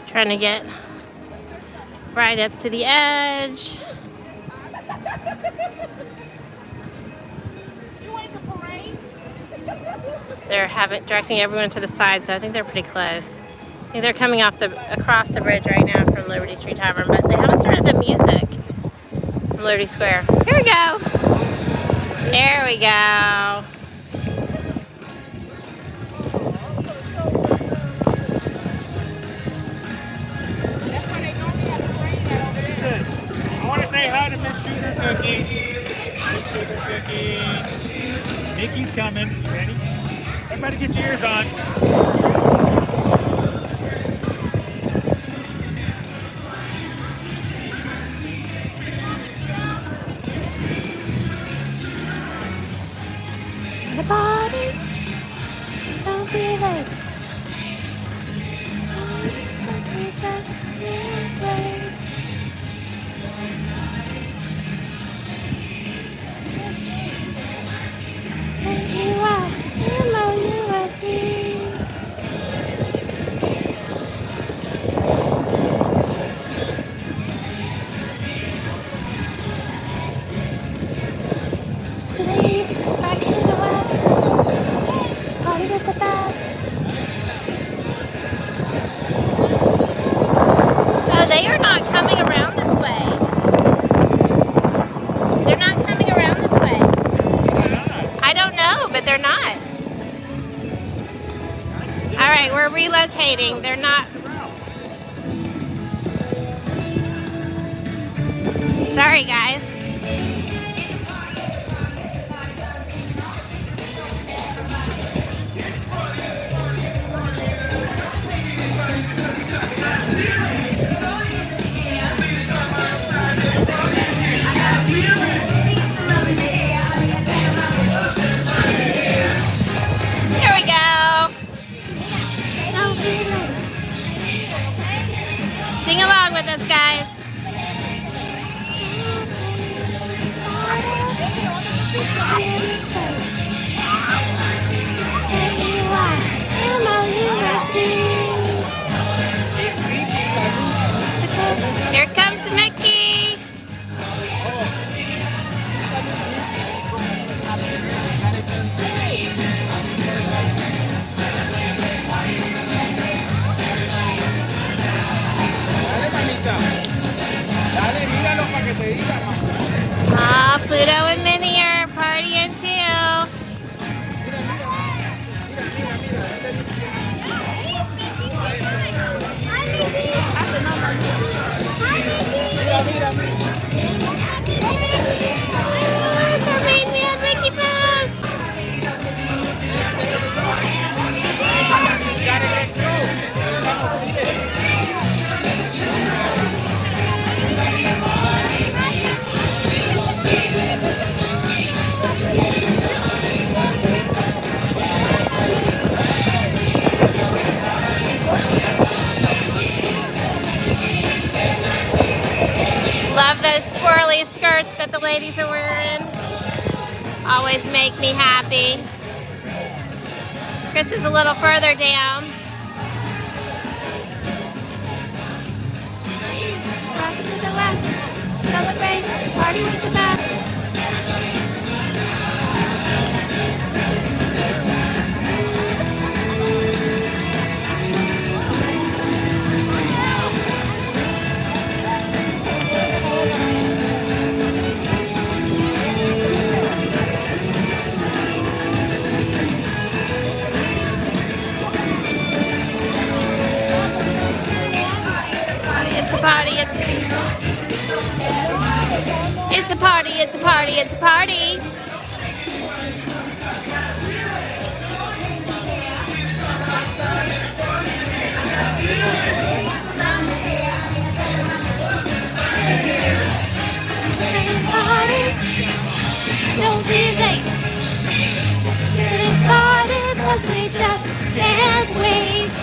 Trying to get right up to the edge. They're directing everyone to the side, so I think they're pretty close. I think they're coming across the bridge right now from Liberty Street Tavern, but they haven't started the music from Liberty Square. Here we go. There we go. I want to say hi to Miss Sugar Cookie. Miss Sugar Cookie. Mickey's coming. You ready? Everybody get your ears on. The body, don't be late. Because we just can't wait. And you are M-O-U-S-E. Oh, they are not coming around this way. They're not coming around this way. I don't know, but they're not. All right, we're relocating. They're not. Sorry, guys. Here we go. No feelings. Sing along with us, guys. Here comes Mickey. Ah, Pluto and Minnie are partying too. Mermaid Man, Mickey Mouse. Love those twirly skirts that the ladies are wearing. Always make me happy. Chris is a little further down. Rock to the west. Celebrate, party with the best. Party, it's a party, it's a party, it's a party. Don't be late. Get excited, 'cause we just can't wait.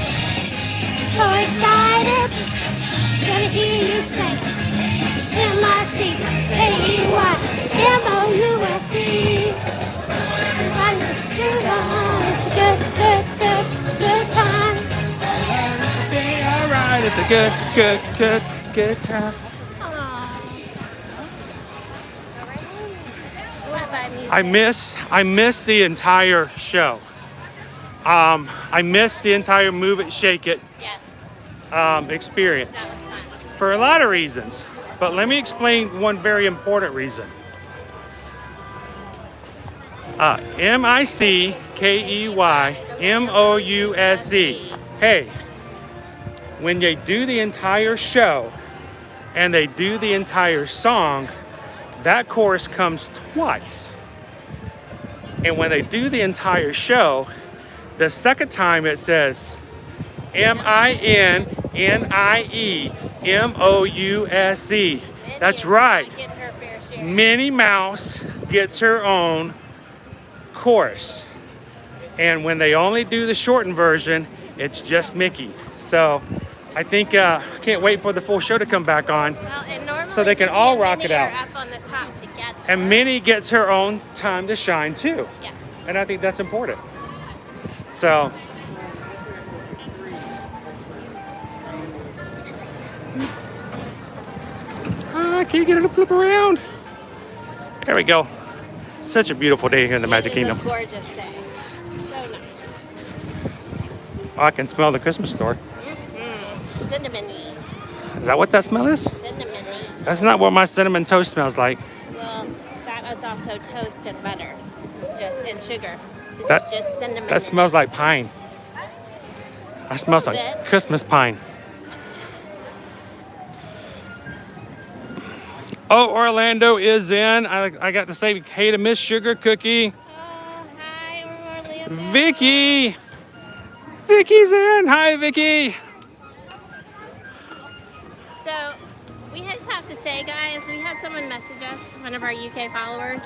So excited. Gonna hear you say M-I-C, K-E-Y, M-O-U-S-E. It's a good time. Alright, it's a good time. I miss the entire show. I miss the entire Move It, Shake It experience. That was fun. For a lot of reasons, but let me explain one very important reason. M-I-C-K-E-Y-M-O-U-S-E. Hey, when they do the entire show and they do the entire song, that chorus comes twice. And when they do the entire show, the second time it says M-I-N-N-I-E-M-O-U-S-E. That's right. Minnie Mouse gets her own chorus. And when they only do the shortened version, it's just Mickey. So I think can't wait for the full show to come back on. Well, and normally so they can all rock it out. Up on the top together. And Minnie gets her own time to shine too. Yeah. And I think that's important. So can't you get it to flip around? There we go. Such a beautiful day here in the Magic Kingdom. It is a gorgeous day. So nice. Oh, I can smell the Christmas store. Cinnamony. Is that what that smell is? Cinnamon. That's not what my cinnamon toast smells like. Well, that is also toast and butter. This is just and sugar. This That- is just cinnamon. That smells like pine. That smells like bit. Christmas pine. Oh, Orlando is in. I got to say hey to Miss Sugar Cookie. Oh, hi, Orlando. Vicky. Vicky's in. Hi, Vicky. So, we just have to say, guys, we had someone message us, one of our UK followers.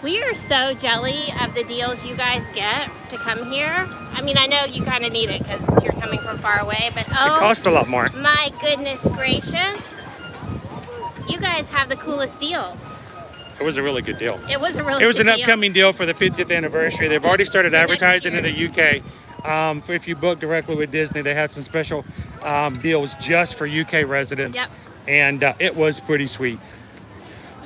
We are so jelly of the deals you guys get to come here. I mean, I know you kind of need it because you're coming from far away, but It oh costs a lot more. my goodness gracious. You guys have the coolest deals. It was a really good deal. It was a really It was good an deal. upcoming deal for the 50th anniversary. They've already started advertising in year. the UK. If you book directly with Disney, they had some special deals just for UK residents. Yep. And it was pretty sweet.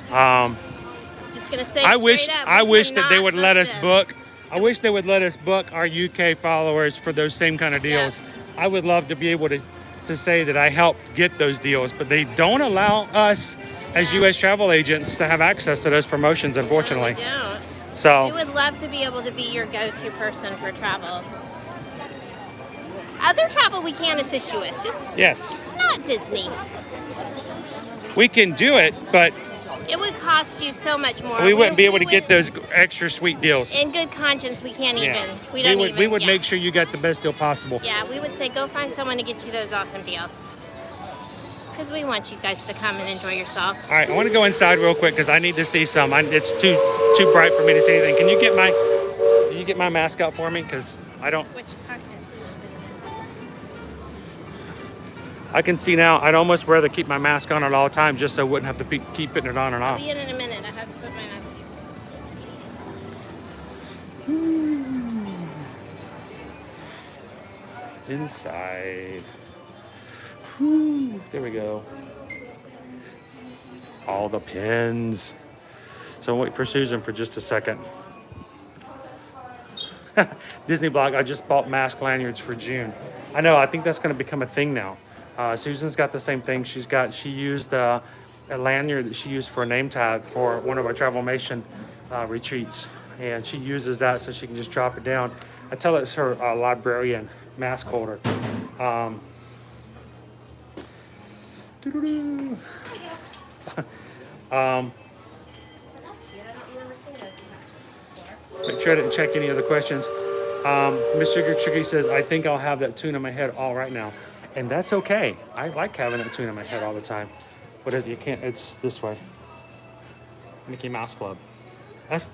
Just gonna say I wish straight up, I we wish that they cannot would let us them. book. I wish they would let us book our UK followers for those same kind of deals. Yeah. I would love to be able to say that I helped get those deals, but they don't allow us as Yeah. US travel agents to have access to those promotions, unfortunately. No, we don't. So We would love to be able to be your go-to person for travel. Other travel we can assist you with, just yes, not Disney. we can do it, but It would cost you so much more. we wouldn't be able to would- get those extra sweet deals. In good conscience, we can't Yeah. even. We don't even. we would yeah. make sure you got the best deal possible. Yeah, we would say go find someone to get you those awesome deals. Because we want you guys to come and enjoy yourself. All right, I want to go inside real quick because I need to see some. It's too bright for me to see anything. Can you get my mask out for me? Because I don't. Which pocket did you put it I can see now. I'd almost rather keep my mask on at all times just so I wouldn't have to keep putting it on and in? I'll off. be in a minute. I have to put my mask in. Inside. Whew, there we go. All the pins. So I'll wait for Susan for just a second. Disney blog, I just bought mask lanyards for June. I know, I think that's going to become a thing now. Susan's got the same thing. She used a lanyard that she used for a name tag for one of our Travelmation retreats. And she uses that so she can just drop it down. I tell her it's her librarian mask holder. Doo-doo-doo. Make sure I didn't check any other questions. Miss Sugar says, I think I'll have that tune in my head all right now. And that's okay. I like having that tune in my head all the time. But you can't, it's this way. Mickey Mouse Club. That's,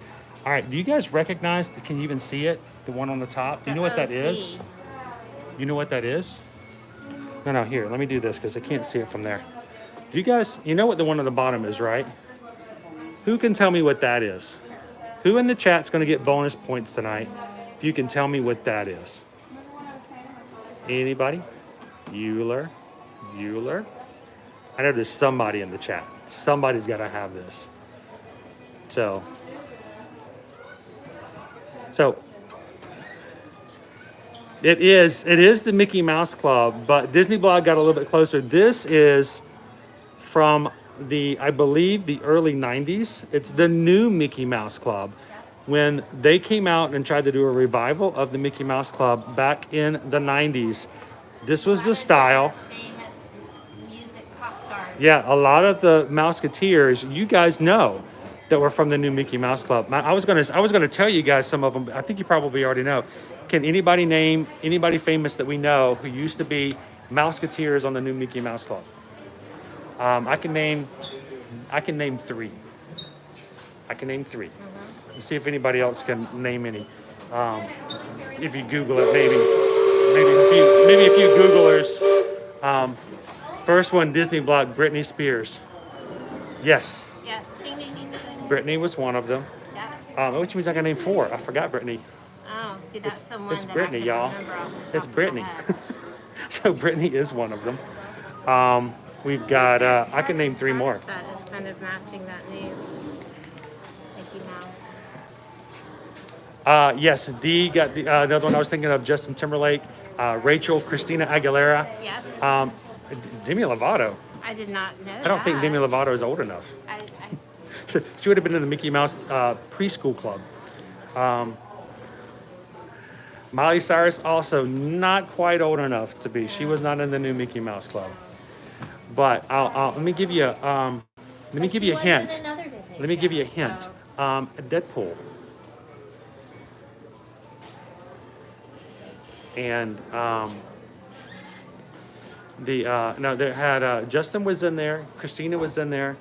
all right, do you guys recognize, can you even see it? The one on the top? Do you know what that is? You know what that is? No, here, let me do this because I can't see it from there. Do you guys, you know what the one on the bottom is, right? Who can tell me what that is? Who in the chat's going to get bonus points tonight if you can tell me what that is? Anybody? Euler? I know there's somebody in the chat. Somebody's got to have this. So it is the Mickey Mouse Club, but Disney Blog got a little bit closer. This is from I believe the early 90s. It's the new Mickey Mouse Club. When they came out and tried to do a revival of the Mickey Mouse Club back in the 90s, this was the style. Famous music pop stars. Yeah, a lot of the Mouseketeers, you guys know that were from the new Mickey Mouse Club. I was gonna tell you guys some of them. I think you probably already know. Can anybody name anybody famous that we know who used to be Mouseketeers on the new Mickey Mouse Club? I can name three. Let's see if anybody else can name any. If you Google it, maybe a few Googlers. First one, Disney blog, Britney Spears. Yes, Yes. Ding, ding, ding, ding. Britney was one of them. Yeah. Which means I can name four. I forgot Britney. Oh, see, that's the one It's that I Britney, can y'all. remember off the top It's of my Britney. head. So Britney is one of them. We've got, I can name three more. That is kind of matching that new Mickey Mouse. Yes, D got the another one I was thinking of, Justin Timberlake, Rachel, Christina Aguilera. Yes. Demi Lovato. I did not know I don't think Demi Lovato is old enough. She would have been in the Mickey Mouse preschool club. Miley Cyrus also not quite old enough to be. She was not in the new Mickey Mouse club. But let me give you a hint. Let me give you a hint. Deadpool. And they had Justin was in there, Christina was in there,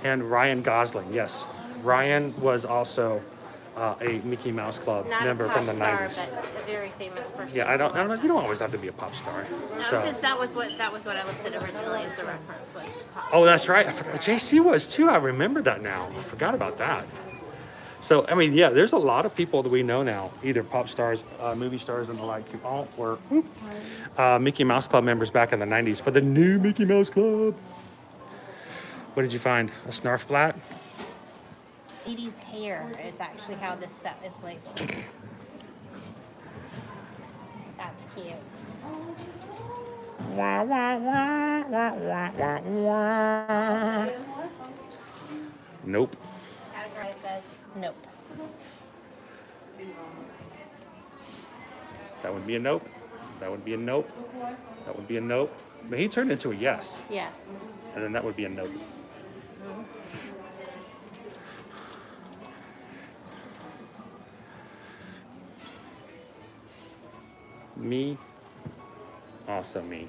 and Ryan Gosling. Yes, Ryan was also a Mickey Mouse Club member from the '90s. But a very famous person. Yeah, I don't. You don't always have to be a pop star. No, So. just that was what I listed originally as the reference was. Pop Oh, that's right. I forgot. JC was too. I remember that now. I forgot about that. So, I mean, yeah, there's a lot of people that we know now, either pop stars, movie stars, and the like, who all were Mickey Mouse Club members back in the '90s for the new Mickey Mouse Club. What did you find? A snarf flat? Lady's hair is actually how this set is labeled. That's cute. Nope. Category says nope. That would be a nope. That would be a nope. That would be a nope. But he turned into a yes. Yes. And then that would be a nope. Me. Also me.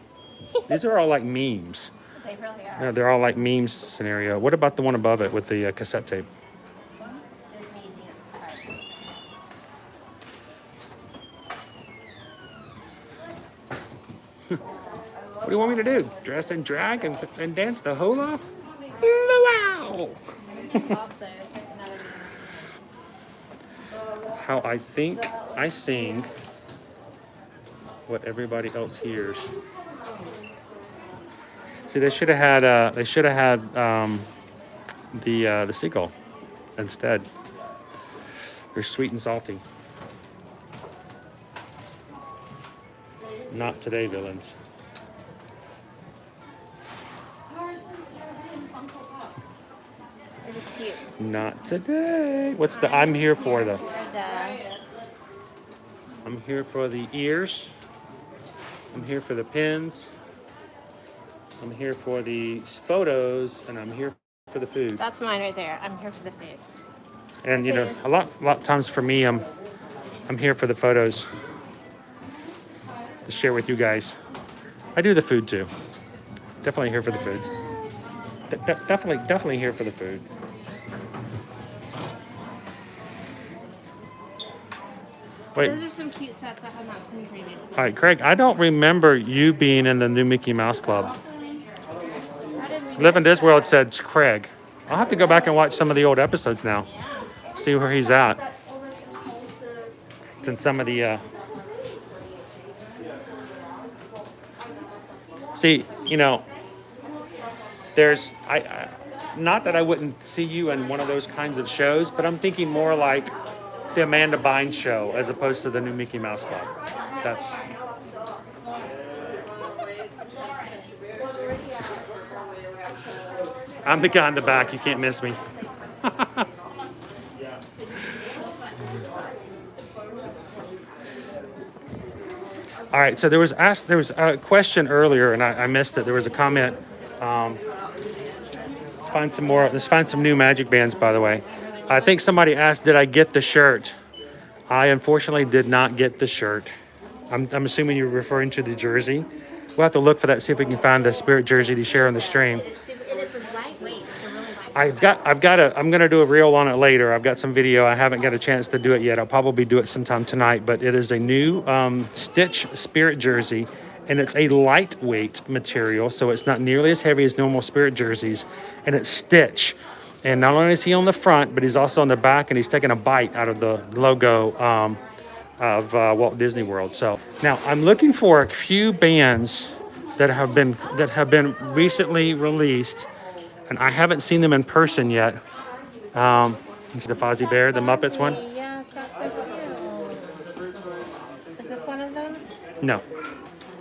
These are all like memes. They really are. Yeah, they're all like memes scenario. What about the one above it with the cassette tape? Disney dance card. What do you want me to do? Dress and drag and dance the hula? Wow! Also, How I think I sing what everybody else hears. See, they should have had the seagull instead. They're sweet and salty. Not today, villains. it is cute. Not today. What's the? I'm here for the. The I'm here for the ears. I'm here for the pins. I'm here for the photos, and I'm here for the food. That's mine right there. I'm here for the food. And you know, a lot of times for me, I'm here for the photos to share with you guys. I do the food too. Definitely here for the food. Definitely here for the food. Wait. Those are some cute sets I have not seen previously. All right, Craig, I don't remember you being in the new Mickey Mouse Club. Live in Disney World said Craig. I'll have to go back and watch some of the old episodes now. See where he's at. Then some of the... See, you know, there's... not that I wouldn't see you in one of those kinds of shows, but I'm thinking more like the Amanda Bynes show as opposed to the new Mickey Mouse Club. That's... I'm the guy in the back. You can't miss me. All right. So there was a question earlier, and I missed it. There was a comment. Let's find some more. Let's find some new magic bands. By the way, I think somebody asked, "Did I get the shirt?" I unfortunately did not get the shirt. I'm assuming you're referring to the jersey. We'll have to look for that. See if we can find the Spirit jersey to share on the stream. It's a lightweight. It's a really light. I'm gonna do a reel on it later. I've got some video. I haven't got a chance to do it yet. I'll probably do it sometime tonight, but it is a new Stitch Spirit jersey, and it's a lightweight material, so it's not nearly as heavy as normal Spirit jerseys, and it's Stitch. And not only is he on the front, but he's also on the back, and he's taking a bite out of the logo of Walt Disney World. So now I'm looking for a few bands that have been recently released, and I haven't seen them in person yet. This is the Fozzie Bear, the Muppets one. Yes, that's so cute. Is this one of them? No,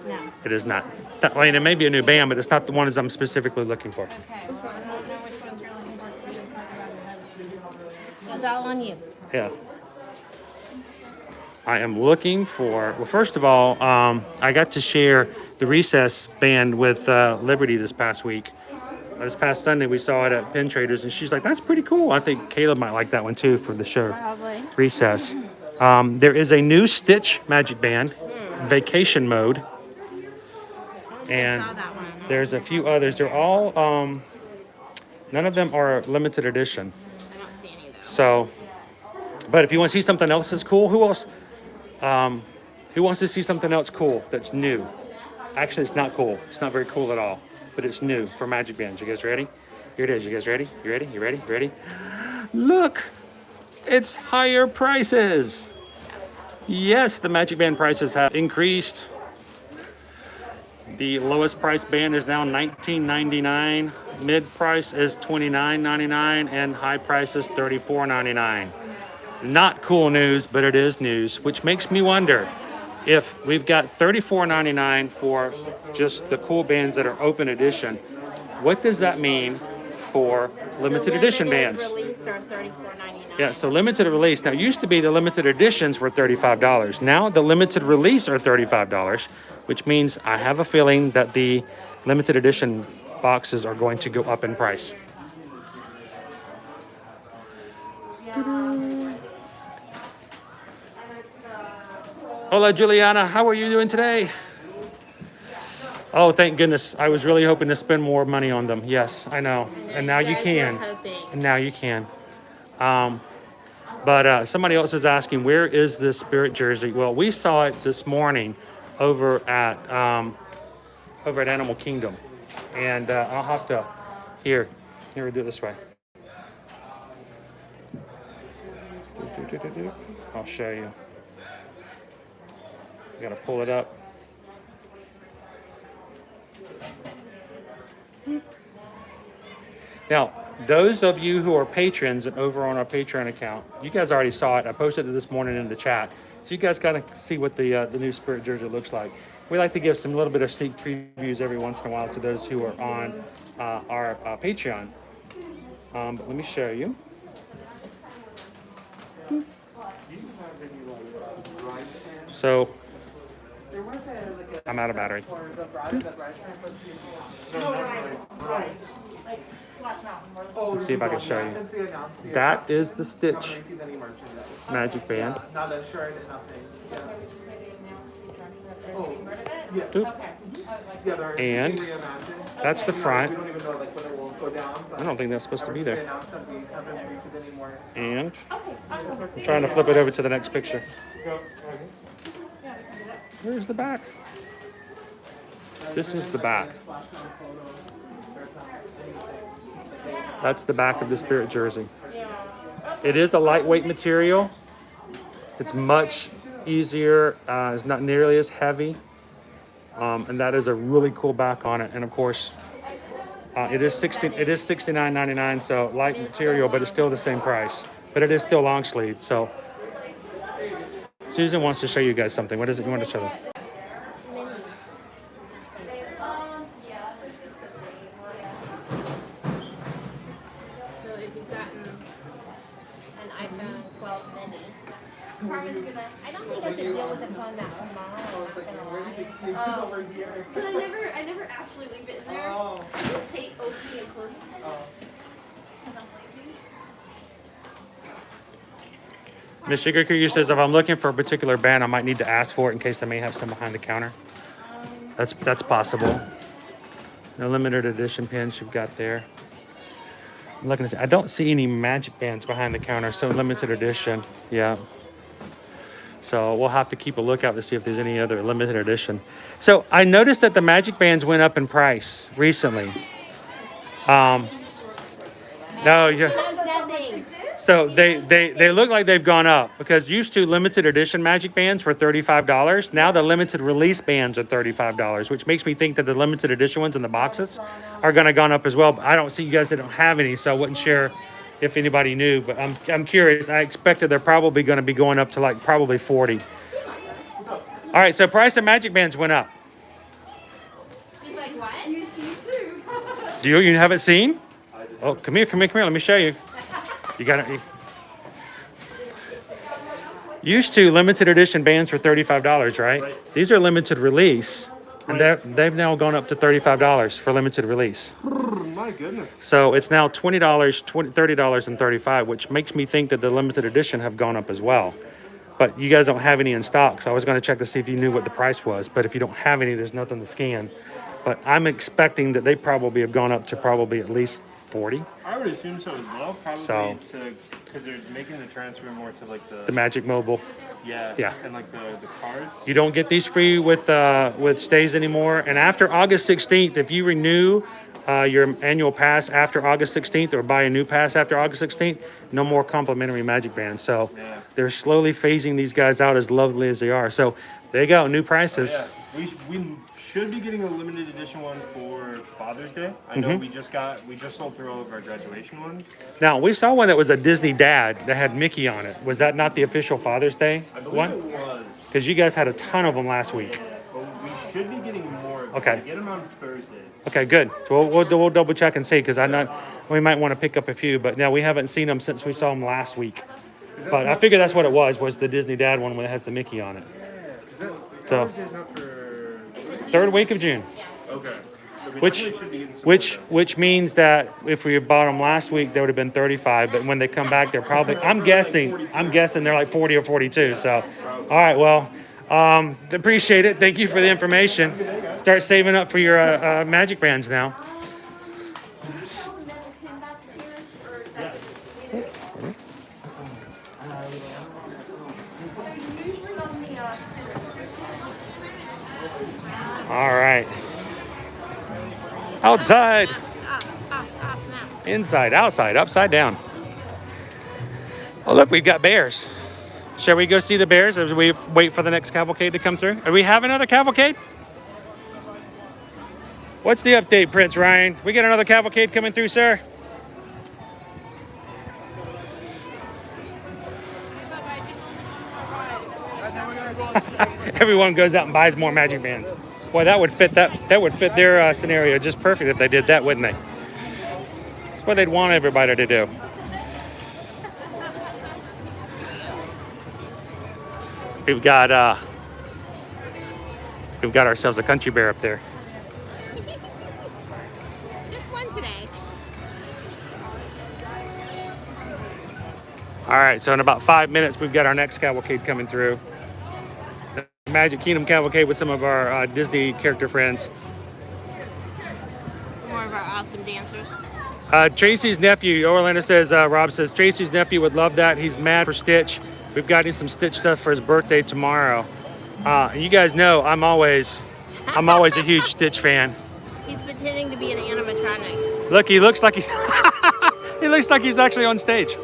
No. It is not. I mean, it may be a new band, but it's not the ones I'm specifically looking for. Okay, so I don't know which ones you're looking for. So you can talk about it. So it's all on you. Yeah. I am looking for, well, first of all, I got to share the Recess band with Liberty this past week. This past Sunday, we saw it at Pin Traders, and she's like, that's pretty cool. I think Caleb might like that one too for the show. Probably. Recess. There is a new Stitch Magic Band, Vacation Mode. And I saw that one. there's a few others. They're all, none of them are limited edition. I don't see any of those. So, but if you want to see something else that's cool, who else? Who wants to see something else cool that's new? Actually, it's not cool. It's not very cool at all, but it's new for Magic Bands. You guys ready? Here it is. You guys ready? You ready? You ready? You ready? Look, it's higher prices. Yes, the Magic Band prices have increased. The lowest price band is now $19.99. Mid price is $29.99, and high price is $34.99. Not cool news, but it is news, which makes me wonder if we've got $34.99 for just the cool bands that are open edition. What does that mean for limited edition bands? Release are $34.99. Yeah, so limited release. Now, it used to be the limited editions were $35. Now the limited release are $35, which means I have a feeling that the limited edition boxes are going to go up in price. Hola, Juliana. How are you doing today? Oh, thank goodness. I was really hoping to spend more money on them. Yes, I know. And now you can. And now you can. But somebody else was asking, where is this Spirit jersey? Well, we saw it this morning over at Animal Kingdom. And I'll have to, here we do it this way. I'll show you. You gotta pull it up. Now, those of you who are patrons and over on our Patreon account, you guys already saw it. I posted it this morning in the chat. So you guys gotta see what the new Spirit jersey looks like. We like to give some little bit of sneak previews every once in a while to those who are on our Patreon. But let me show you. So, I'm out of battery. Let's see if I can show you. That is the Stitch Magic Band. Oop. And that's the front. I don't think that's supposed to be there. And I'm trying to flip it over to the next picture. Where's the back? This is the back. That's the back of the Spirit jersey. It is a lightweight material. It's much easier. It's not nearly as heavy. And that is a really cool back on it. And of course, it is $69.99, so light material, but it's still the same price. But it is still long sleeve. So Susan wants to show you guys something. What is it you want to show them? So if you've gotten an iPhone 12 mini, Carmen's gonna, I don't think I can deal with a phone that small, I'm not gonna lie. Because I never actually leave it in there. I just hate opening and closing it. Miss Sugarcookie says if I'm looking for a particular band, I might need to ask for it in case they may have some behind the counter. That's possible. No limited edition pins you've got there. I'm looking to see. I don't see any Magic Bands behind the counter, so limited edition. Yeah. So we'll have to keep a lookout to see if there's any other limited edition. So I noticed that the Magic Bands went up in price recently. No, yeah. So they look like they've gone up because used to limited edition Magic Bands were $35. Now the limited release bands are $35, which makes me think that the limited edition ones in the boxes are going to gone up as well. But I don't see you guys that don't have any, so I wasn't sure if anybody knew. But I'm curious. I expected they're probably going to be going up to like probably 40. All right, so price of Magic Bands went up. Do you haven't seen? Oh, come here. Let me show you. You got it. Used to limited edition bands for $35, right? These are limited release, and they've now gone up to $35 for limited release. My goodness. So it's now $20, $30.35, which makes me think that the limited edition have gone up as well. But you guys don't have any in stock, so I was going to check to see if you knew what the price was. But if you don't have any, there's nothing to scan. But I'm expecting that they probably have gone up to probably at least 40. I would assume so as well. Probably because they're making the transfer more to like The Magic Mobile. yeah, and like the cards. You don't get these free with stays anymore. And after August 16th, if you renew your annual pass after August 16th or buy a new pass after August 16th, no more complimentary Magic Bands. So they're slowly phasing these guys out, as lovely as they are. So there you go, new prices. We should be getting a limited edition one for Father's Day. I know we just sold through all of our graduation ones. Now, we saw one that was a Disney Dad that had Mickey on it. Was that not the official Father's Day I believe one? it was. Because you guys had a ton of them last week. But we should be getting more. Okay. We get them on Thursdays. Okay, good. So we'll double check and see, because we might want to pick up a few, but now we haven't seen them since we saw them last week. But I figured that's what it was the Disney Dad one that has the Mickey on it. So, third week of June. Okay. So we Which definitely should be getting some which means that if we bought them last week, they would have been 35. But when they come back, they're probably I'm guessing they're like 40 or 42. So, all right, well, appreciate it. Thank you for the information. Start saving up for your Magic Bands now. All right. Outside. Mask. Inside, outside, upside down. Oh, look, we've got bears. Shall we go see the bears as we wait for the next cavalcade to come through? Are we having another cavalcade? What's the update, Prince Ryan? We got another cavalcade coming through, sir? Everyone goes out and buys more Magic Bands. Boy, that would fit their scenario just perfect if they did that, wouldn't they? That's what they'd want everybody to do. We've got ourselves a country bear up there. Just one today. All right, so in about 5 minutes, we've got our next cavalcade coming through. The Magic Kingdom cavalcade with some of our Disney character friends. More of our awesome dancers. Tracy's nephew, Orlando says, Rob says, Tracy's nephew would love that. He's mad for Stitch. We've got him some Stitch stuff for his birthday tomorrow. You guys know I'm always a huge Stitch fan. He's pretending to be an animatronic. Look, he looks like he's he looks like he's actually on stage.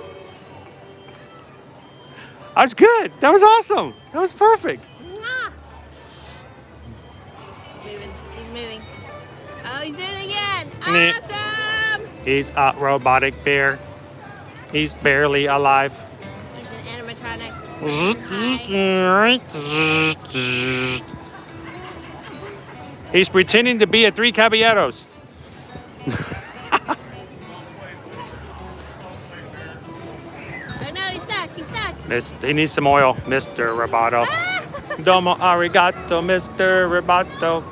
That's good. That was awesome. That was perfect. Mwah. He's moving. Oh, he's doing it again. Meh. Awesome. He's a robotic bear. He's barely alive. He's an animatronic. Hi. He's pretending to be a Three Caballeros. Oh no, he's stuck. He's stuck. He needs some oil, Mr. Roboto. Domo arigato, Mr. Roboto.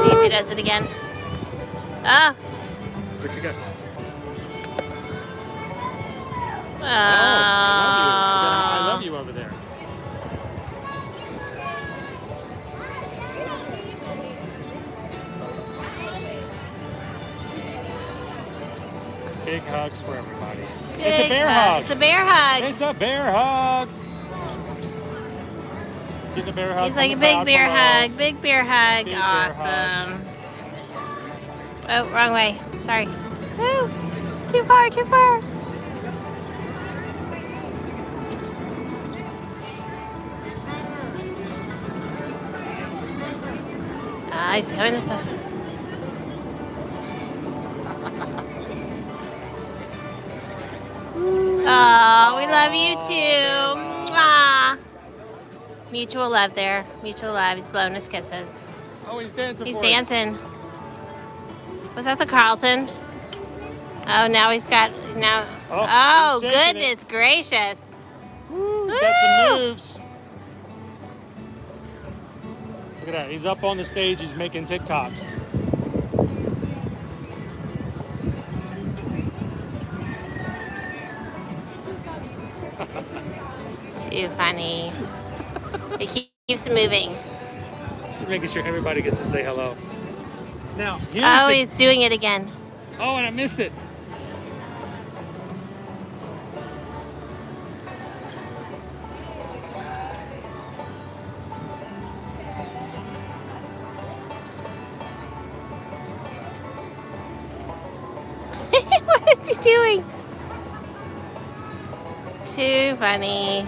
See if he does it again. Oh. What you got? Oh. I love you over there. Big hugs for everybody. It's a bear hug. It's a bear hug. It's a bear hug. Get the bear hug. He's like a from the big crowd bear below. hug. Big bear hug. Big bear Awesome. Oh, wrong way. Sorry. Woo. Too far, too far. He's coming this way. Oh, we love you too. Mwah. Mutual love there. Mutual love. He's blowing his kisses. Oh, he's dancing. He's for us. dancing. Was that the Carlton? Oh, now he's got now. Oh, he's shaking goodness gracious! Woo, he's got some moves. Look at that. He's up on the stage. He's making TikToks. Too funny. He keeps moving. He's making sure everybody gets to say hello. Now, here's Oh, the... he's doing it again. Oh, and I missed it. What is he doing? Too funny.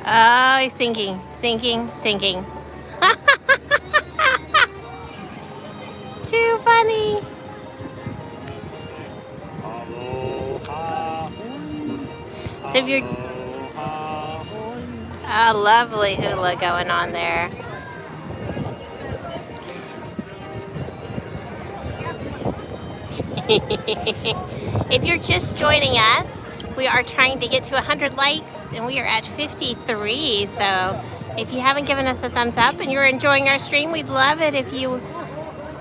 Oh, he's sinking, sinking, sinking. Too funny. So if you're a lovely hula going on there. If you're just joining us, we are trying to get to 100 likes and we are at 53. So if you haven't given us a thumbs up and you're enjoying our stream, we'd love it if you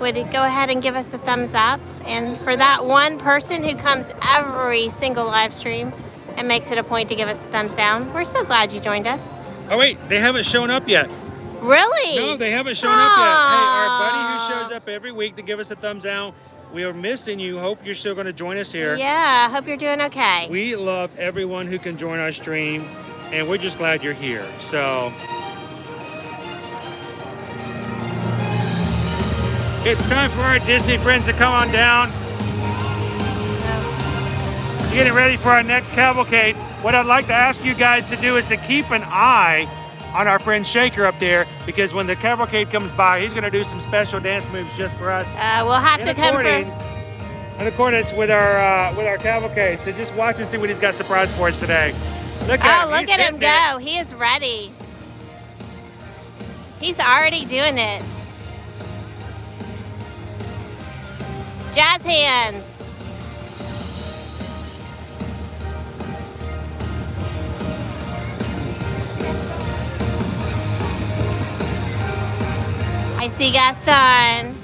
would go ahead and give us a thumbs up. And for that one person who comes every single live stream and makes it a point to give us a thumbs down, we're so glad you joined us. Oh, wait. They haven't shown up yet. Really? No, they haven't shown up yet. Hey, our buddy who shows up every week to give us a thumbs down, we are missing you. Hope you're still going to join us here. Yeah, hope you're doing okay. We love everyone who can join our stream, and we're just glad you're here. So it's time for our Disney friends to come on down. Getting ready for our next cavalcade. What I'd like to ask you guys to do is to keep an eye on our friend Shaker up there, because when the cavalcade comes by, he's going to do some special dance moves just for us. We'll have to come for... In accordance with our cavalcade. So just watch and see what he's got surprised for us today. Look at him. Look at him go. He is ready. He's already doing it. Jazz hands. I see Gaston.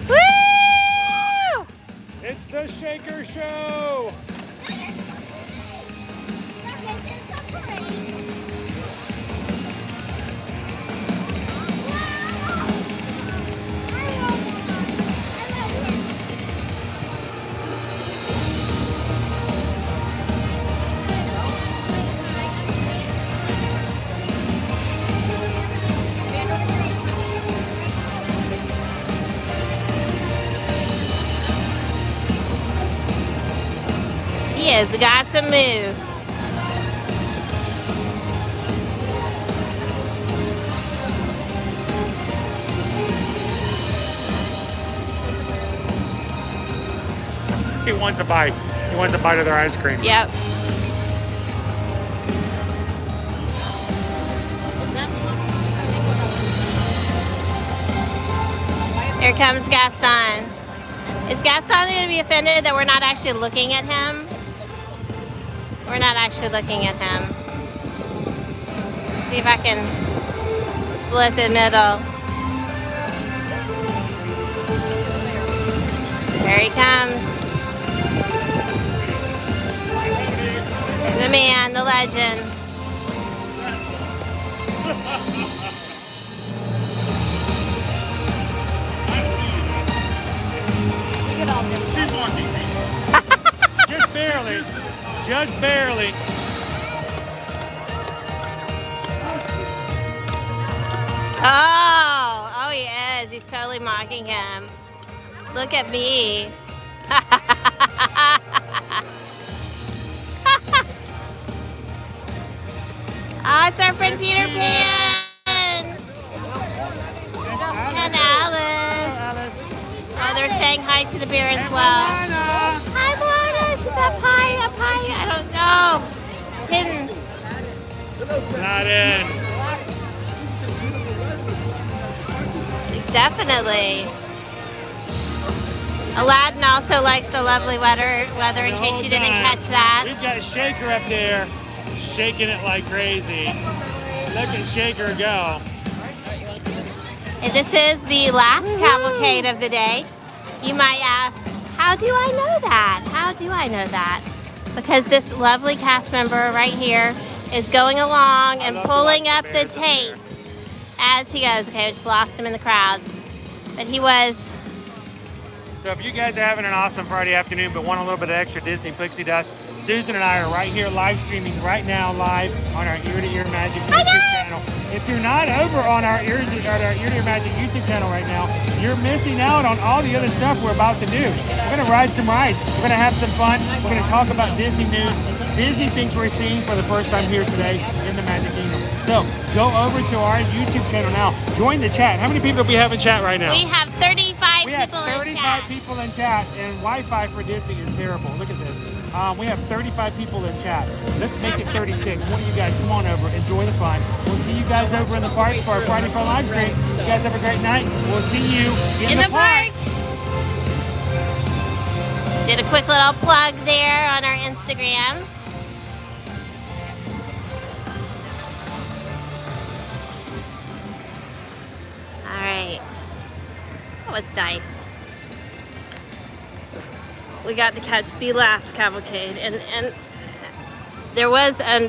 Woo! It's the Shaker Show. He has got some moves. He wants a bite. He wants a bite of their ice cream. Yep. Here comes Gaston. Is Gaston going to be offended that we're not actually looking at him? We're not actually looking at him. Let's see if I can split the middle. There he comes. The man, the legend. Just barely. Just barely. Oh, he is. He's totally mocking him. Look at me. Oh, it's our friend Peter Pan. And Alice. Oh, they're saying hi to the bear as well. Hi, Moana. She's up high, I don't know. Hidden. Not in. Definitely. Aladdin also likes the lovely weather in case you didn't catch that. We've got Shaker up there shaking it like crazy. Look at Shaker go. And this is the last cavalcade of the day. You might ask, how do I know that? How do I know that? Because this lovely cast member right here is going along and pulling up the tape as he goes. Okay, I just lost him in the crowds. But he was... So if you guys are having an awesome Friday afternoon but want a little bit of extra Disney Pixie dust, Susan and I are right here live streaming right now live on our Ear to Ear Magic YouTube channel. If you're not over on our Ear to Ear Magic YouTube channel right now, you're missing out on all the other stuff we're about to do. We're going to ride some rides. We're going to have some fun. We're going to talk about Disney news, Disney things we're seeing for the first time here today in the Magic Kingdom. So go over to our YouTube channel now. Join the chat. How many people do we have in chat right now? We have 35 We have people in 35 chat. people in chat, and Wi-Fi for Disney is terrible. Look at this. We have 35 people in chat. Let's make it 36. One of you guys, come on over, enjoy the fun. We'll see you guys over in the parks for our Friday Fun live stream. You guys have a great night. We'll see you in the parks. Did a quick little plug there on our Instagram. All right. That was nice. We got to catch the last cavalcade, and there was a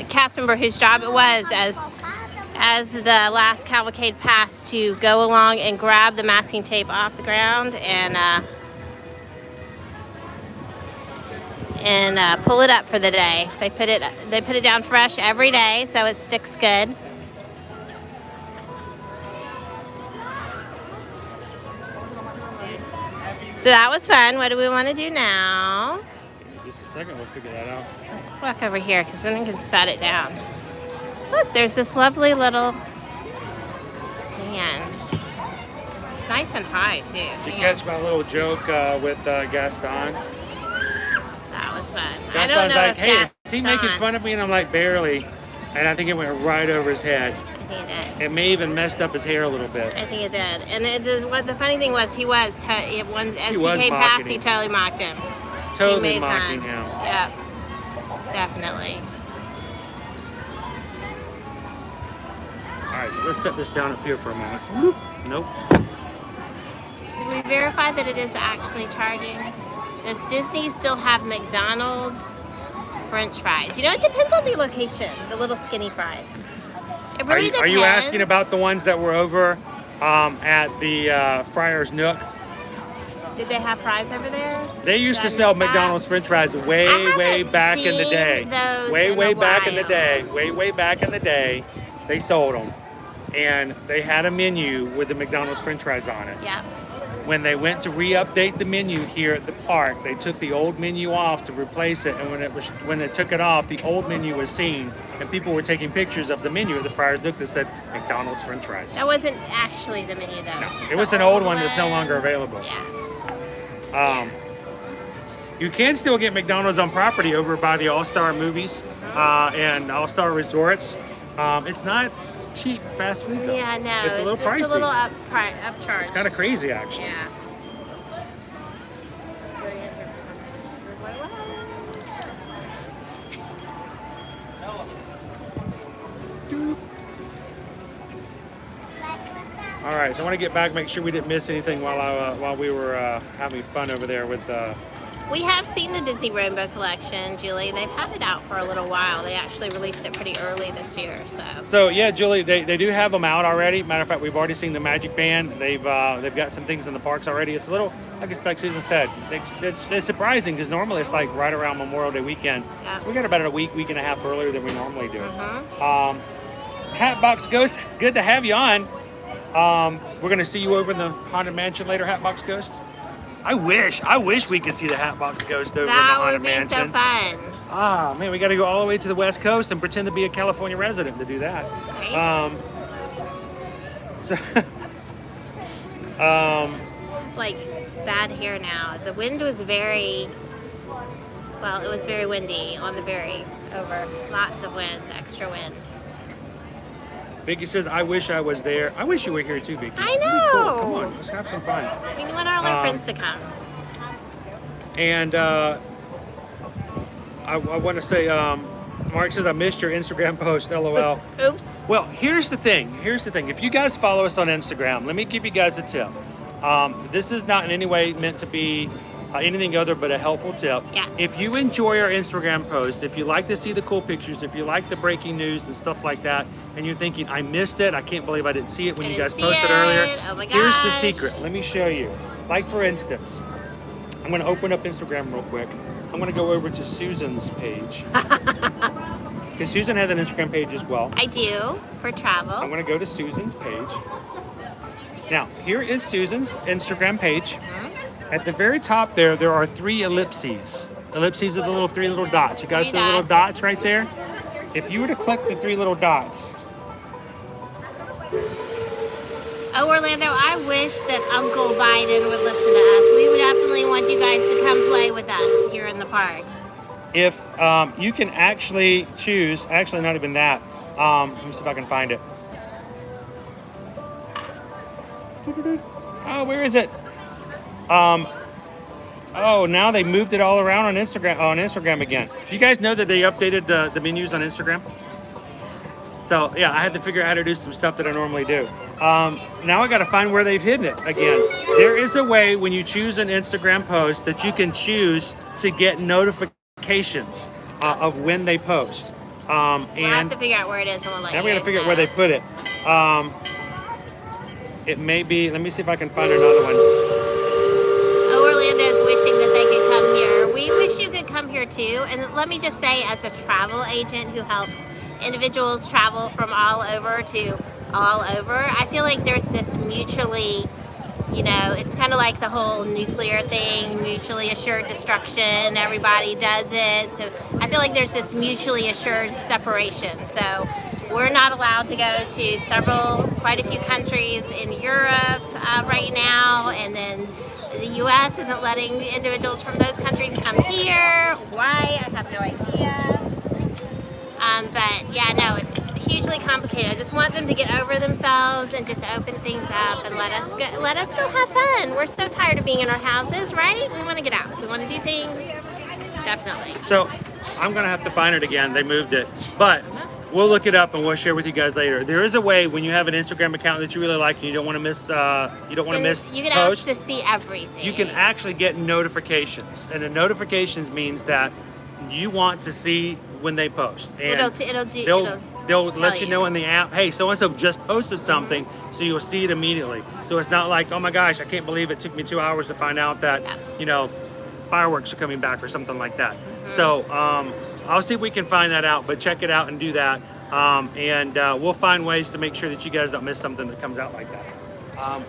cast member whose job it was as the last cavalcade passed to go along and grab the masking tape off the ground and pull it up for the day. They put it down fresh every day so it sticks good. So that was fun. What do we want to do now? Just a second, we'll figure that out. Let's walk over here because then we can set it down. Look, there's this lovely little stand. It's nice and high too. Did you catch my little joke with Gaston? That was fun. I don't Gaston's know like, if hey, that's is he making fun of me? And I'm like, barely. And I think it went right over his head. I think it did. It may even messed up his hair a little bit. I think it did. And what the funny thing was, as he came past, mocking he him. totally mocked him. Totally He made mocking fun. him. Yep. Definitely. All right, so let's set this down up here for a moment. Nope. Did we verify that it is actually charging? Does Disney still have McDonald's French fries? You know, it depends on the location, the little skinny fries. It really depends. Are you asking about the ones that were over at the Friar's Nook? Did they have fries over there? They used to Did I sell miss that? McDonald's French fries way haven't back in the seen day. those Way in a back in the while. day. Way back in the day, they sold them. And they had a menu with the McDonald's French fries on it. Yeah. When they went to re-update the menu here at the park, they took the old menu off to replace it, and when they took it off, the old menu was seen, and people were taking pictures of the menu at the Friar's Nook that said McDonald's French fries. That wasn't actually the menu though. No, It's just it was the an old one that's no one. longer available. Yes. Um, You can still get McDonald's on property over by the All-Star Movies and All-Star Resorts. It's not cheap fast food though. Yeah, no. It's a little pricey. It's a little upcharged. It's kind of crazy actually. Yeah. All right, so I want to get back, make sure we didn't miss anything while we were having fun over there with. We have seen the Disney Rainbow Collection, Julie. They've had it out for a little while. They actually released it pretty early this year, so. So yeah, Julie, they do have them out already. Matter of fact, we've already seen the Magic Band. They've got some things in the parks already. It's a little, I guess, like Susan said, it's surprising because normally it's like right around Memorial Day weekend. Yeah. So we got about a week and a half earlier than we normally do. Hatbox Ghost, good to have you on. We're gonna see you over in the Haunted Mansion later, Hatbox Ghost. I wish we could see the Hatbox Ghost over in the That Haunted would be Mansion. so fun. Ah, man, we got to go all the way to the West Coast and pretend to be a California resident to do that. Right? So, Like bad hair now. The wind was very, well, it was very windy on the Ferry over. Lots of wind, extra wind. Vicky says, I wish I was there. I wish you were here too, Vicky. I It'd be cool. know. Come on, let's have some fun. We want all our friends to come. And I want to say, Mark says, I missed your Instagram post, LOL. Oops. Well, here's the thing. If you guys follow us on Instagram, let me give you guys a tip. This is not in any way meant to be anything other but a helpful tip. Yes. If you enjoy our Instagram post, if you like to see the cool pictures, if you like the breaking news and stuff like that, and you're thinking, I missed it, I can't believe I didn't see it when you guys posted earlier. Oh my Here's the gosh. secret. Let me show you. Like for instance, I'm going to open up Instagram real quick. I'm going to go over to Susan's page. Because Susan has an Instagram page as well. I do, for travel. I'm going to go to Susan's page. Now, here is Susan's Instagram page. At the very top there are 3 ellipses. Ellipses are the little 3 little dots. You guys see the little dots right there? If you were to click the 3 little dots. Oh, Orlando, I wish that Uncle Biden would listen to us. We would definitely want you guys to come play with us here in the parks. If you can actually choose, actually not even that. Let me see if I can find it. Oh, where is it? Oh, now they moved it all around on Instagram again. You guys know that they updated the menus on Instagram? So yeah, I had to figure out how to do some stuff that I normally do. Now I got to find where they've hidden it again. There is a way when you choose an Instagram post that you can choose to get notifications of when they post. We'll have to figure out where it is and we'll let now you we got to guys figure out know. where they put it. It may be, let me see if I can find another one. Oh, Orlando is wishing that they could come here. We wish you could come here too. And let me just say, as a travel agent who helps individuals travel from all over to all over, I feel like there's this mutually, you know, it's kind of like the whole nuclear thing, mutually assured destruction, everybody does it. So I feel like there's this mutually assured separation. So we're not allowed to go to quite a few countries in Europe right now, and then the U.S. isn't letting individuals from those countries come here. Why? I have no idea. But yeah, no, it's hugely complicated. I just want them to get over themselves and just open things up and let us go have fun. We're so tired of being in our houses, right? We want to get out. We want to do things. Definitely. So I'm gonna have to find it again. They moved it, but we'll look it up and we'll share with you guys later. There is a way when you have an Instagram account that you really like and you don't want to miss. You can posts, ask to see everything. you can actually get notifications, and the notifications means that you want to see when they post, and they'll let you know in the app, hey, so and so just posted something, so you'll see it immediately. So it's not like, oh my gosh, I can't believe it took me 2 hours to find out that fireworks are coming back or something like that. So I'll see if we can find that out, but check it out and do that, and we'll find ways to make sure that you guys don't miss something that comes out like that.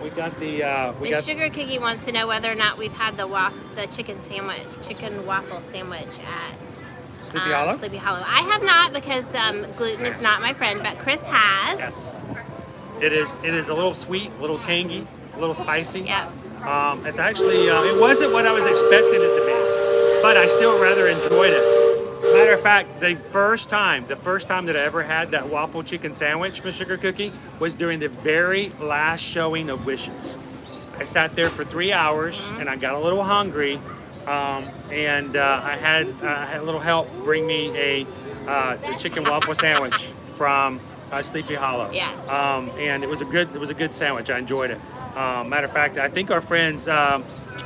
We got the Miss Sugar Cookie wants to know whether or not we've had the chicken waffle sandwich at Sleepy Hollow. Sleepy Hollow. I have not, because gluten is not my friend, but Chris has. Yes. It is a little sweet, a little tangy, a little spicy. Yeah. It's actually it wasn't what I was expecting it to be, but I still rather enjoyed it. Matter of fact, the first time that I ever had that waffle chicken sandwich, Miss Sugar Cookie, was during the very last showing of Wishes. I sat there for 3 hours and I got a little hungry, and I had a little help bring me a chicken waffle sandwich from Sleepy Hollow. Yes. And it was a good sandwich. I enjoyed it. Matter of fact, I think our friends,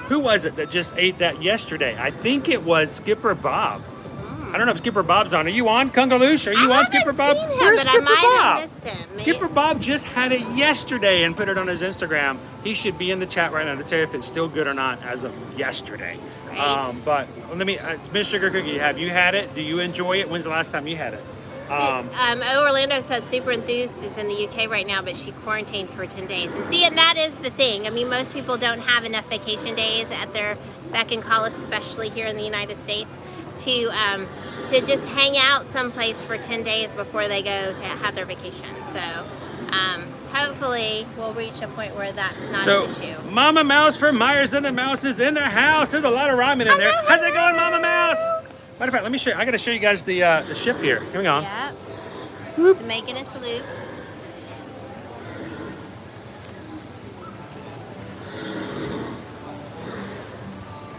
who was it that just ate that yesterday? I think it was Skipper Bob. I don't know if Skipper Bob's on. Are you on, Kungaloosh? Are you on, Skipper Bob? Seen him, Where's but Skipper I might Bob? have missed him. Skipper Bob just had it yesterday and put it on his Instagram. He should be in the chat right now to tell you if it's still good or not as of yesterday. Right. But let me, Miss Sugar Cookie, have you had it? Do you enjoy it? When's the last time you had it? Orlando says Super Enthused is in the UK right now, but she quarantined for 10 days. And see, and that is the thing. I mean, most people don't have enough vacation days at their beck and call, especially here in the United States, to just hang out someplace for 10 days before they go to have their vacation. So hopefully we'll reach a point where that's not an issue. Mama Mouse from Myers and the Mouse is in the house. There's a lot of rhyming in there. How's it going, Mama Mouse? Matter of fact, let me show you. I got to show you guys the ship here. Hang on. Yep. It's making its loop.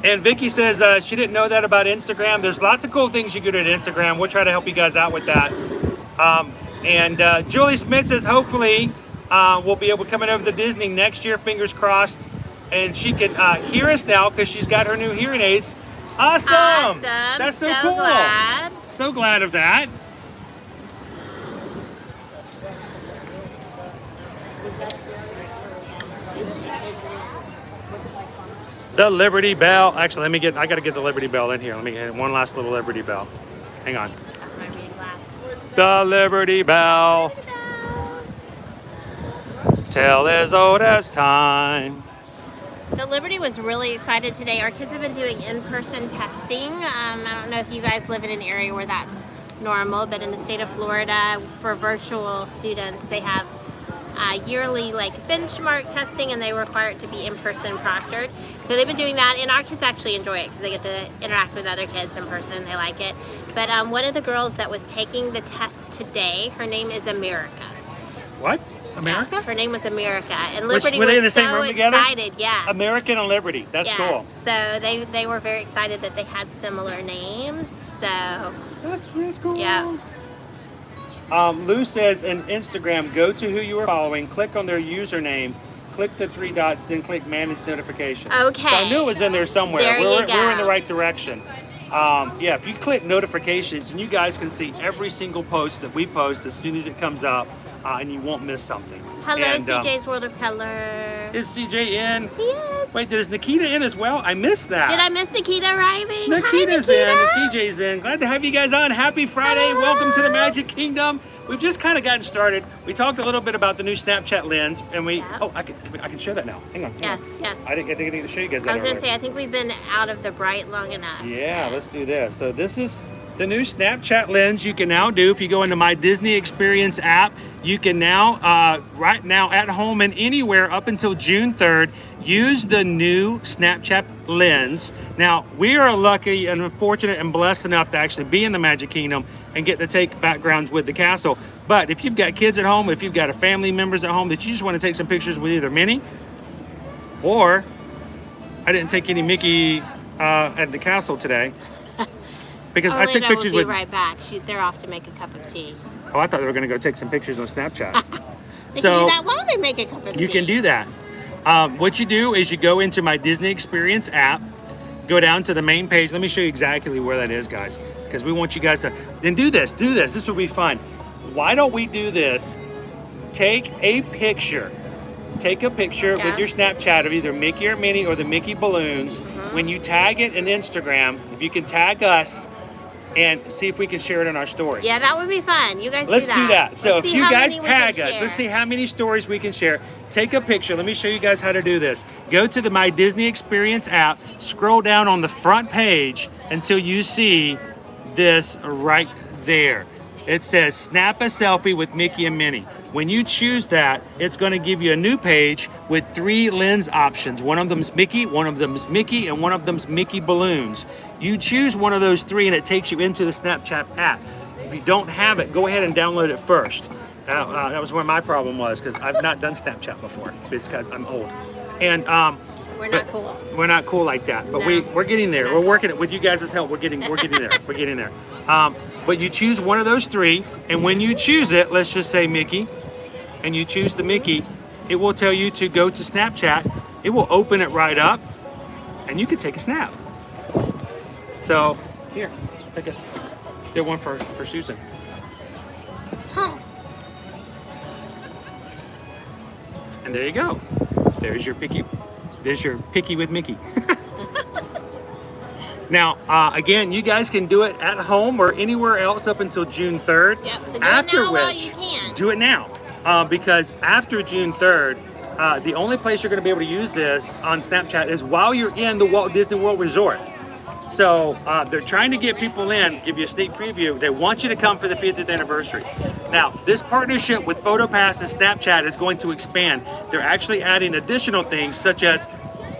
And Vicky says she didn't know that about Instagram. There's lots of cool things you can do at Instagram. We'll try to help you guys out with that. And Julie Smith says hopefully we'll be able to come over to Disney next year, fingers crossed. And she can hear us now because she's got her new hearing aids. Awesome! That's so cool. Glad. So glad of that. The Liberty Bell. Actually, I gotta get the Liberty Bell in here. Let me get one last little Liberty Bell. Hang on. My reading glasses. The Liberty Bell. Tale as old as time. So Liberty was really excited today. Our kids have been doing in-person testing. I don't know if you guys live in an area where that's normal, but in the state of Florida, for virtual students, they have yearly benchmark testing, and they require it to be in-person proctored. So they've been doing that, and our kids actually enjoy it because they get to interact with other kids in person. They like it. But one of the girls that was taking the test today, her name is America. What? America? Yes, her name was America, and Liberty were they was in the same so room together? excited. Yes. American and Liberty. That's cool. So they were very excited that they had similar names. So That's cool. yeah. Lou says in Instagram, go to who you are following, click on their username, click the three dots, then click manage notifications. Okay. So I knew it was in there somewhere. There you We're go. in the right direction. Yeah, if you click notifications, and you guys can see every single post that we post as soon as it comes up, and you won't miss something. Hello, And, CJ's World of Color. Is CJ in? Yes. Wait, is Nikita in as well? I missed that. Did I miss Nikita arriving? Nikita's Hi, in, Nikita. and CJ's in. Glad to have you guys on. Happy Friday. Hello. Welcome to the Magic Kingdom. We've just kind of gotten started. We talked a little bit about the new Snapchat lens, and I can show that now. Hang on. Yes, yes. I didn't get to show you guys that I was going to earlier. say, I think we've been out of the bright long enough. Yeah, let's do this. So this is the new Snapchat lens you can now do. If you go into my Disney Experience app, you can now, right now at home and anywhere up until June 3rd, use the new Snapchat lens. Now, we are lucky and fortunate and blessed enough to actually be in the Magic Kingdom and get to take backgrounds with the castle. But if you've got kids at home, if you've got a family members at home that you just want to take some pictures with either Minnie or I didn't take any Mickey at the castle today. Because I took pictures will with. be right back. They're off to make a cup of tea. Oh, I thought they were going to go take some pictures on Snapchat. They can do that while they make a cup of tea. You can do that. What you do is you go into my Disney Experience app, go down to the main page. Let me show you exactly where that is, guys, because we want you guys to. Then do this. This will be fun. Why don't we do this? Take a picture. Take a picture with your Snapchat of either Mickey or Minnie or the Mickey balloons. When you tag it in Instagram, if you can tag us, and see if we can share it in our stories. Yeah, that would be fun. You guys Let's do that. So Let's if see you how guys many we tag can us, share. let's see how many stories we can share. Take a picture. Let me show you guys how to do this. Go to the My Disney Experience app, scroll down on the front page until you see this right there. It says snap a selfie with Mickey and Minnie. When you choose that, it's going to give you a new page with 3 lens options. One of them's Mickey, one of them's Mickey, and one of them's Mickey balloons. You choose one of those 3 and it takes you into the Snapchat app. If you don't have it, go ahead and download it first. That was where my problem was because I've not done Snapchat before because I'm old. And we're not cool. We're not cool like that, but No. we're getting there. We're working it with you guys' help. We're getting there. We're getting there. But you choose one of those 3, and when you choose it, let's just say Mickey, and you choose the Mickey, it will tell you to go to Snapchat. It will open it right up, and you can take a snap. So here, take a. Did one for Susan. And there you go. There's your picky with Mickey. Now, again, you guys can do it at home or anywhere else up until June 3rd. Yep, so do After it now while which, you can. do it now. Because after June 3rd, the only place you're going to be able to use this on Snapchat is while you're in the Walt Disney World Resort. So they're trying to get people in, give you a sneak preview. They want you to come for the 50th anniversary. Now, this partnership with PhotoPass and Snapchat is going to expand. They're actually adding additional things such as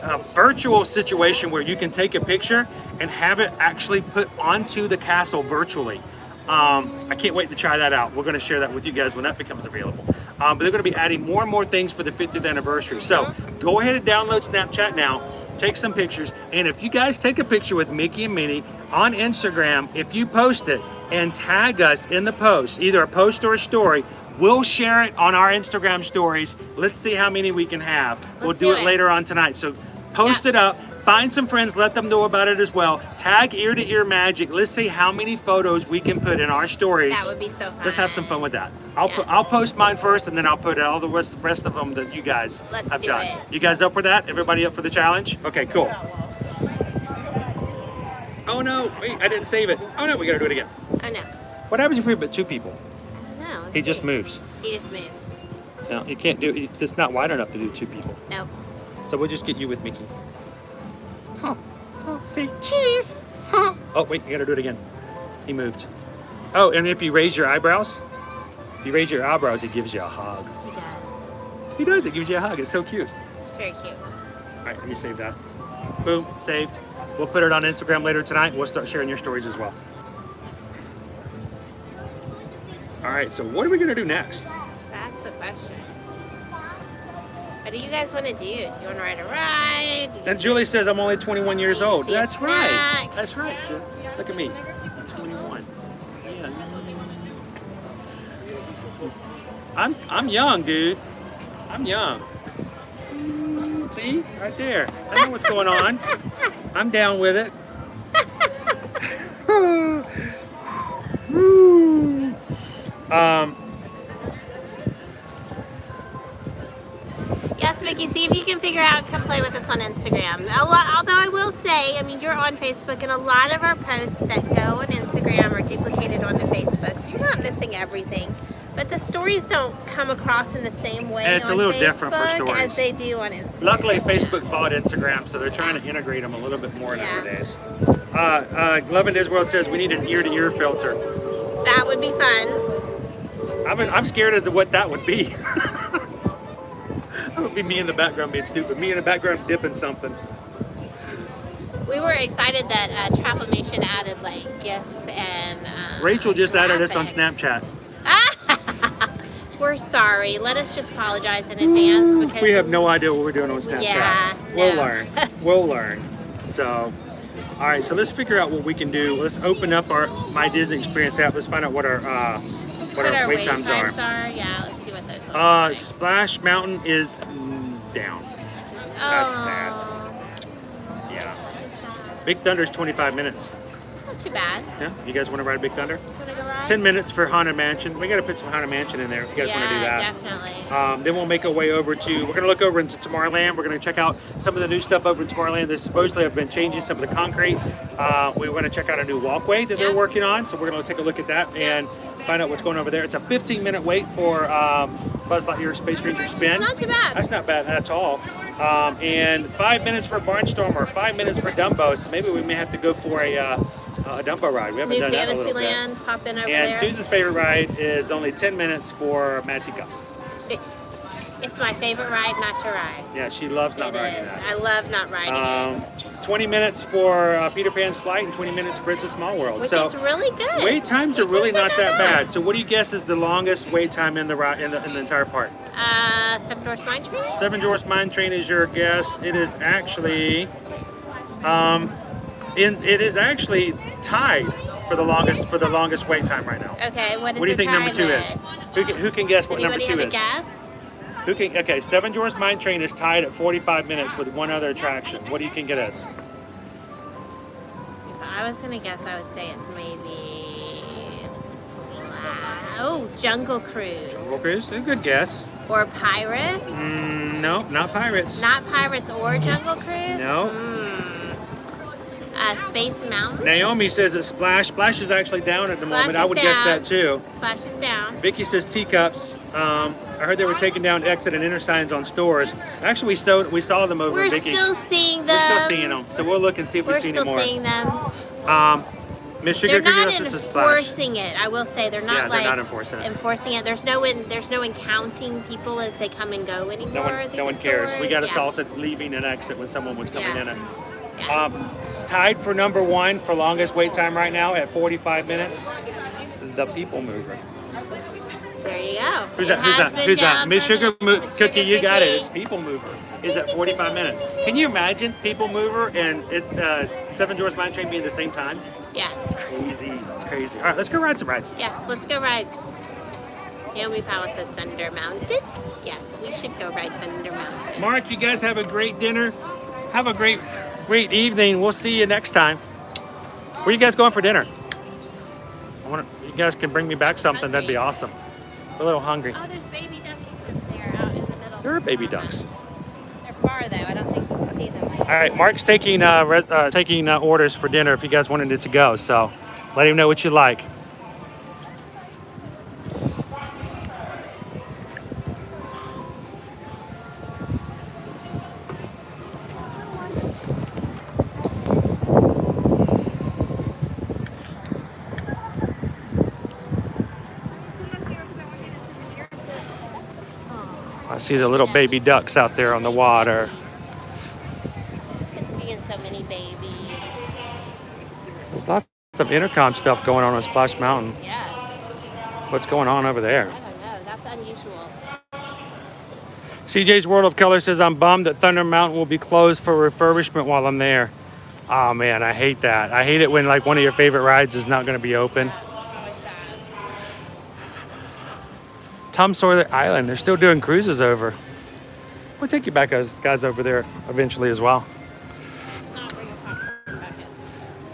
a virtual situation where you can take a picture and have it actually put onto the castle virtually. I can't wait to try that out. We're going to share that with you guys when that becomes available. But they're going to be adding more and more things for the 50th anniversary. So go ahead and download Snapchat now, take some pictures, and if you guys take a picture with Mickey and Minnie on Instagram, if you post it and tag us in the post, either a post or a story, we'll share it on our Instagram stories. Let's see how many we can have. We'll Let's do do it it. later on tonight. So post it up. Find some friends, let them know about it as well. Tag Ear to Ear Magic. Let's see how many photos we can put in our stories. That would be so fun. Let's have some fun with that. Yes. I'll post mine first, and then I'll put all the rest of them that you guys Let's have do done. it. You guys up for that? Everybody up for the challenge? Okay, cool. Oh no, wait, I didn't save it. Oh no, we gotta do it again. Oh no. What happens if we put two people? I don't know. Let's He just see. moves. He just moves. No, you can't do it. It's not wide enough to do two people. Nope. So we'll just get you with Mickey. Say cheese. Oh, wait, you gotta do it again. He moved. Oh, and if you raise your eyebrows, he gives you a hug. He does. He does, it gives you a hug. It's so cute. It's very cute. All right, let me save that. Boom, saved. We'll put it on Instagram later tonight. We'll start sharing your stories as well. All right, so what are we gonna do next? That's the question. What do you guys want to do? You want to ride a ride? And Julie says I'm only 21 years old. See a That's right. snack. That's right. Julie. Look at me. I'm 21. Yeah. I'm young, dude. I'm young. See? Right there. I know what's going on. I'm down with it. Yes, Mickey, see if you can figure out, come play with us on Instagram. Although I will say, I mean, you're on Facebook, and a lot of our posts that go on Instagram are duplicated onto Facebook, so you're not missing everything. But the stories don't come across in the same way And it's a on little Facebook different for stories. as they do on Instagram. Luckily, Facebook bought Instagram, so they're trying to integrate them a little bit more Yeah. nowadays. Love in Disney World says we need an ear-to-ear filter. That would be fun. I'm scared as to what that would be. That would be me in the background being stupid. Me in the background dipping something. We were excited that Travelmation added like gifts and Rachel just added us on graphics. Snapchat. We're sorry. Let us just apologize in advance because We have no idea what we're doing on Snapchat. Yeah, We'll no. learn. We'll learn. So, all right. So let's figure out what we can do. Let's open up our My Disney Experience app. Let's find out what our what our wait times are. Yeah, let's see what those are. Splash Mountain is down. That's sad. Oh, Yeah. Big Thunder's 25 minutes. it's not too bad. Yeah. You guys want to ride Big Thunder? Wanna go ride? 10 minutes for Haunted Mansion. We got to put some Haunted Mansion in there if you guys want to do that. Definitely. Then we'll make our way over to, we're going to look over into Tomorrowland. We're going to check out some of the new stuff over in Tomorrowland. They supposedly have been changing some of the concrete. We want to check out a new walkway that they're Yeah. working on. So we're going to take a look at that and find out what's going over there. It's a 15-minute wait for Buzz Lightyear Space Ranger Spin. It's not too bad. That's not bad at all. And 5 minutes for Barnstormer, 5 minutes for Dumbo. So maybe we may have to go for a Dumbo ride. We haven't New done that in a little bit. Fantasyland, pop in over And there. Susan's favorite ride is only 10 minutes for Mad Teacups. It's my favorite ride not to ride. Yeah, she loves not It riding is. that. I love not riding it. 20 minutes for Peter Pan's Flight and 20 minutes for It's a Small World. Which so is really good. wait times are Wait really times not that bad. So what do you guess is the longest wait time in the ride in the entire park? Seven Dwarfs Mine Train? Seven Dwarfs Mine Train is your guess. It is actually it is actually tied for the longest wait time right now. Okay, what is What do you it think number tied 2 with? is? Who can guess what number Anybody 2 have a is? guess? Who can? Okay, Seven Dwarfs Mine Train is tied at 45 minutes with one other attraction. What do you can get us? If I was gonna guess, I would say it's maybe Jungle Cruise Jungle Cruise? A good guess. or Pirates. No, not Pirates. Not Pirates or Jungle Cruise. No. Space Mountain. Naomi says it's Splash. Splash is actually down at the moment. Splash I is would guess down. that too. Splash is down. Vicky says Teacups. I heard they were taking down exit and enter signs on stores. Actually, we saw them over We're Vicky. still seeing them. We're still seeing them. So we'll look and see if We're we've seen it still more. seeing them. Miss Sugar They're not Cookie says it's Splash. enforcing it. I will say they're not Yeah, they're like not enforcing it. There's no one counting people as they come and go anymore. No one cares. We got Yeah. assaulted leaving an exit when someone was coming in. Yeah. Tied for number 1 for longest wait time right now at 45 minutes. The PeopleMover. There you go. Who's It that? Who's has that? been Who's that? down Miss for a Sugar minute. Miss Cookie, Sugar you got it. Cookie. It's PeopleMover. Is at 45 minutes. Can you imagine PeopleMover and Seven Dwarfs Mine Train being the same time? Yes. Crazy. It's crazy. All right, let's go ride some rides. Yes, let's go ride. Naomi Powell says Thunder Mountain. Yes, we should go ride Thunder Mountain. Mark, you guys have a great dinner. Have a great evening. We'll see you next time. Where are you guys going for dinner? You guys can bring me back something. That'd be awesome. We're a little hungry. Oh, there's baby duckies up there out in the middle. There are baby ducks. They're far though. I don't think you can see them. All right, Mark's taking orders for dinner if you guys wanted it to go. So let him know what you like. I see the little baby ducks out there on the water. Been seeing so many babies. There's lots of intercom stuff going on Splash Mountain. Yes. What's going on over there? I don't know. That's unusual. CJ's World of Color says, I'm bummed that Thunder Mountain will be closed for refurbishment while I'm there. Oh man, I hate that. I hate it when like one of your favorite rides is not going to be open. Tom Sawyer Island, they're still doing cruises over. We'll take you back guys over there eventually as well.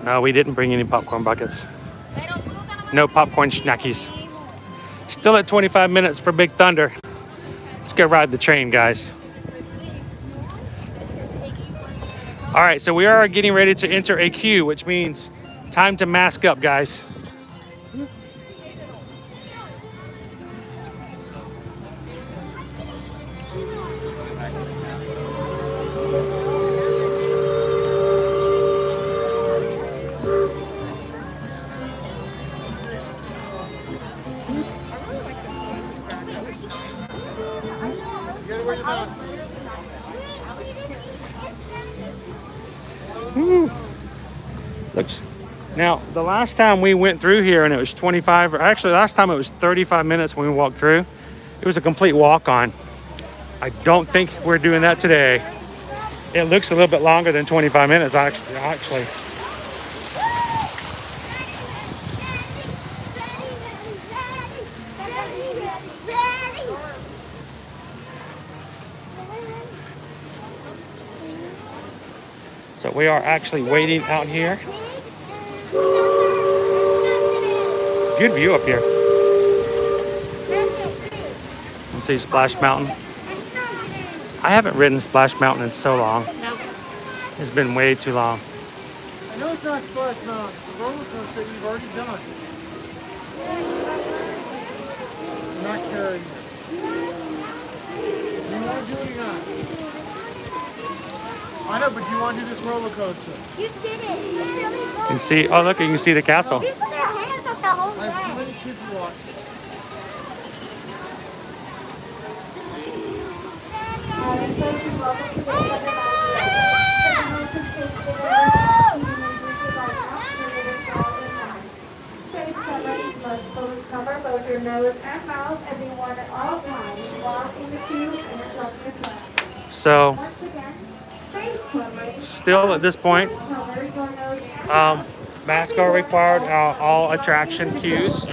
No, we didn't bring any popcorn buckets. No popcorn snackies. Still at 25 minutes for Big Thunder. Let's go ride the train, guys. All right, so we are getting ready to enter a queue, which means time to mask up, guys. Looks. Now, the last time we went through here and it was 25, or actually last time it was 35 minutes when we walked through, it was a complete walk-on. I don't think we're doing that today. It looks a little bit longer than 25 minutes actually. So we are actually waiting out here. Good view up here. You can see Splash Mountain. I haven't ridden Splash Mountain in so long. Nope. It's been way too long. I know it's not Splash Mountain. It's a roller coaster you've already done. I'm not carrying it. Do you want to do it or not? I know, but do you want to do this roller coaster? You did it. You really You can see, oh look, you can see the castle. You put your hands up the whole I have too way. many kids to watch. Face coverings must cover both your nose and mouth and be worn at all times while in the queue and adjust your classes. So, Once again, face coverings still at this point, cover your nose and masks are required on all attraction queues.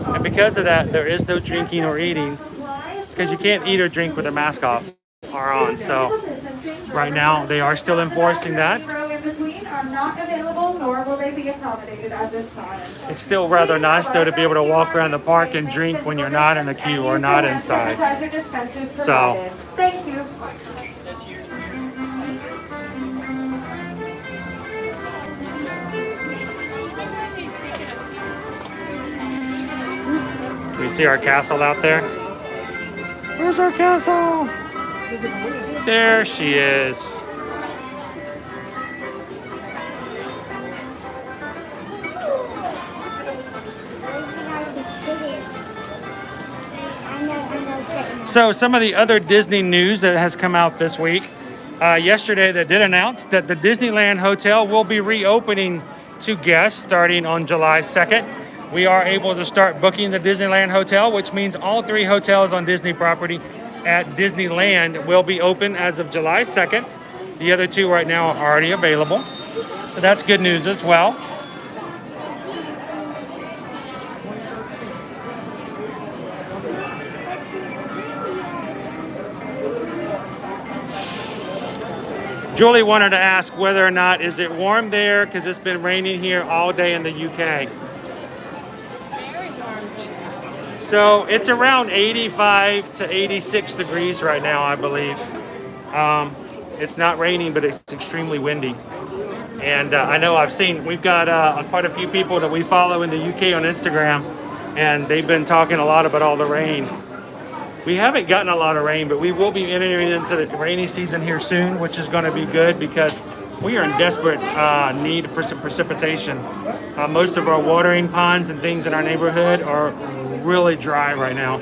And because of that, there is no drinking or eating because you can't eat or drink with a mask off or on. So right now, they are still enforcing that. row in between are not available, nor will they be accommodated at this time. It's still rather nice though to be able to walk around the park and drink when you're not in a queue or not inside. Sanitizer dispensers So- provided. Thank you. can see our castle out there. Where's our castle? There she is. So some of the other Disney news that has come out this week. Yesterday they did announce that the Disneyland Hotel will be reopening to guests starting on July 2nd. We are able to start booking the Disneyland Hotel, which means all 3 hotels on Disney property at Disneyland will be open as of July 2nd. The other 2 right now are already available. So that's good news as well. Julie wanted to ask whether or not, is it warm there? Because it's been raining here all day in the UK. Very warm here. So it's around 85 to 86 degrees right now, I believe. It's not raining, but it's extremely windy. And I know we've got quite a few people that we follow in the UK on Instagram, and they've been talking a lot about all the rain. We haven't gotten a lot of rain, but we will be entering into the rainy season here soon, which is going to be good because we are in desperate need for some precipitation. Most of our watering ponds and things in our neighborhood are really dry right now,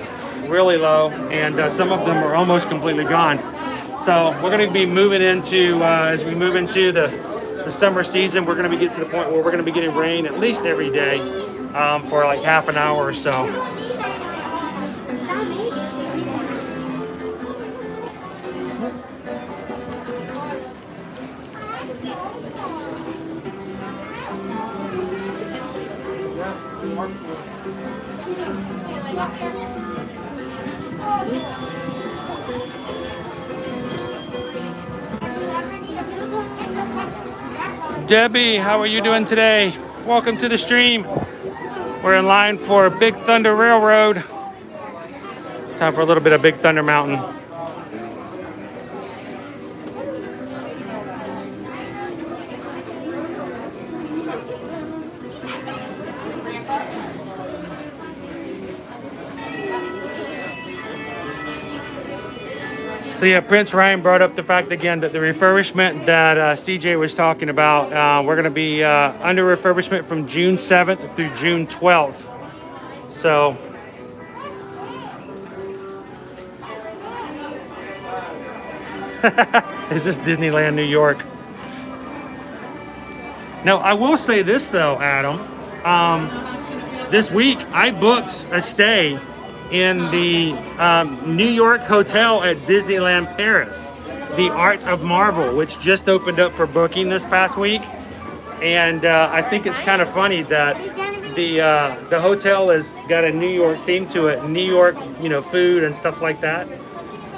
really low, and some of them are almost completely gone. So we're going to be moving into, as we move into the summer season, we're going to be getting to the point where we're going to be getting rain at least every day for like half an hour or so. Debbie, how are you doing today? Welcome to the stream. We're in line for Big Thunder Railroad. Time for a little bit of Big Thunder Mountain. So yeah, Prince Ryan brought up the fact again that the refurbishment that CJ was talking about, we're going to be under refurbishment from June 7th through June 12th. So is this Disneyland New York? Now, I will say this though, Adam. This week I booked a stay in the New York hotel at Disneyland Paris, the Art of Marvel, which just opened up for booking this past week. And I think it's kind of funny that the hotel has got a New York theme to it, New York, food and stuff like that.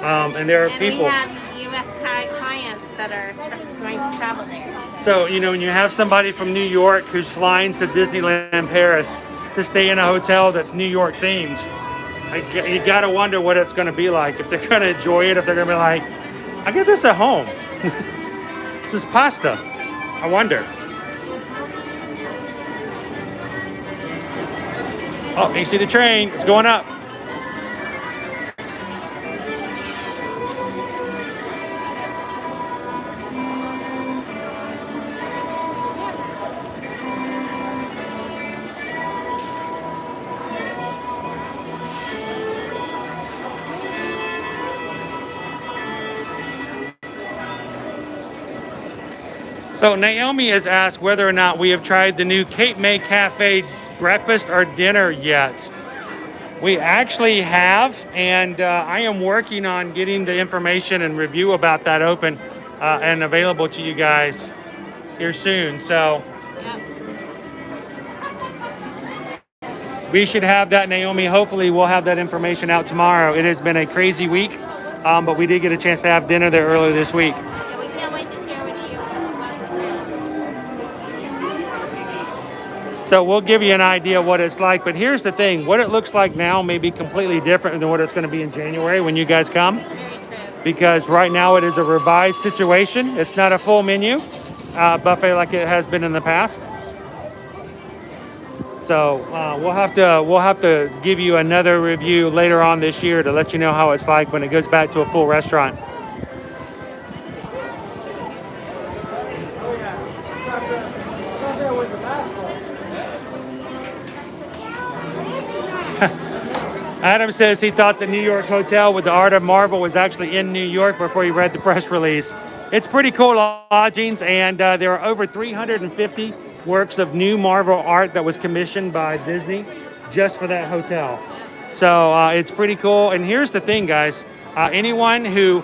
And there are people. We have U.S. clients that are going to travel there. So, when you have somebody from New York who's flying to Disneyland Paris to stay in a hotel that's New York themed, you gotta wonder what it's gonna be like, if they're gonna enjoy it, if they're gonna be like, I get this at home. This is pasta. I wonder. Oh, you see the train, it's going up. So Naomi has asked whether or not we have tried the new Cape May Cafe breakfast or dinner yet. We actually have, and I am working on getting the information and review about that open and available to you guys here soon. So we should have that, Naomi. Hopefully we'll have that information out tomorrow. It has been a crazy week, but we did get a chance to have dinner there earlier this week. We can't wait to share with you. So we'll give you an idea what it's like, but here's the thing, what it looks like now may be completely different than what it's going to be in January when you guys come. Very true. Because right now it is a revised situation. It's not a full menu buffet like it has been in the past. So we'll have to give you another review later on this year to let you know how it's like when it goes back to a full restaurant. Not there with the mask on. Adam says he thought the New York hotel with the Art of Marvel was actually in New York before he read the press release. It's pretty cool lodgings, and there are over 350 works of new Marvel art that was commissioned by Disney just for that hotel. So it's pretty cool. And here's the thing, guys. Anyone who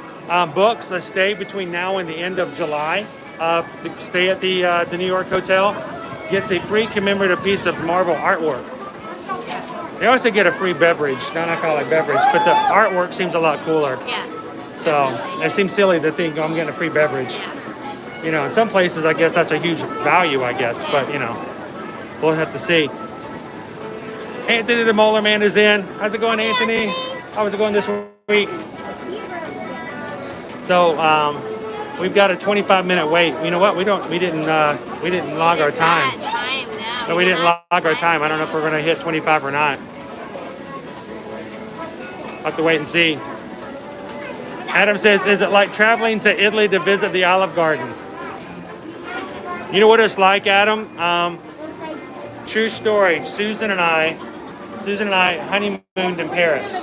books a stay between now and the end of July, to stay at the New York hotel, gets a free commemorative piece of Marvel artwork. They also get a free beverage. Not I call it beverage, but the artwork seems a lot cooler. Yes. So it seems silly to think, oh, I'm getting a free beverage. You know, in some places, I guess that's a huge value, I guess. But, you know, we'll have to see. Anthony the Molar Man is in. How's it going, Anthony? How's it going this week? So we've got a 25-minute wait. You know what? We didn't log our time. No, we didn't log our time. I don't know if we're going to hit 25 or not. I'll have to wait and see. Adam says, is it like traveling to Italy to visit the Olive Garden? You know what it's like, Adam? True story. Susan and I honeymooned in Paris.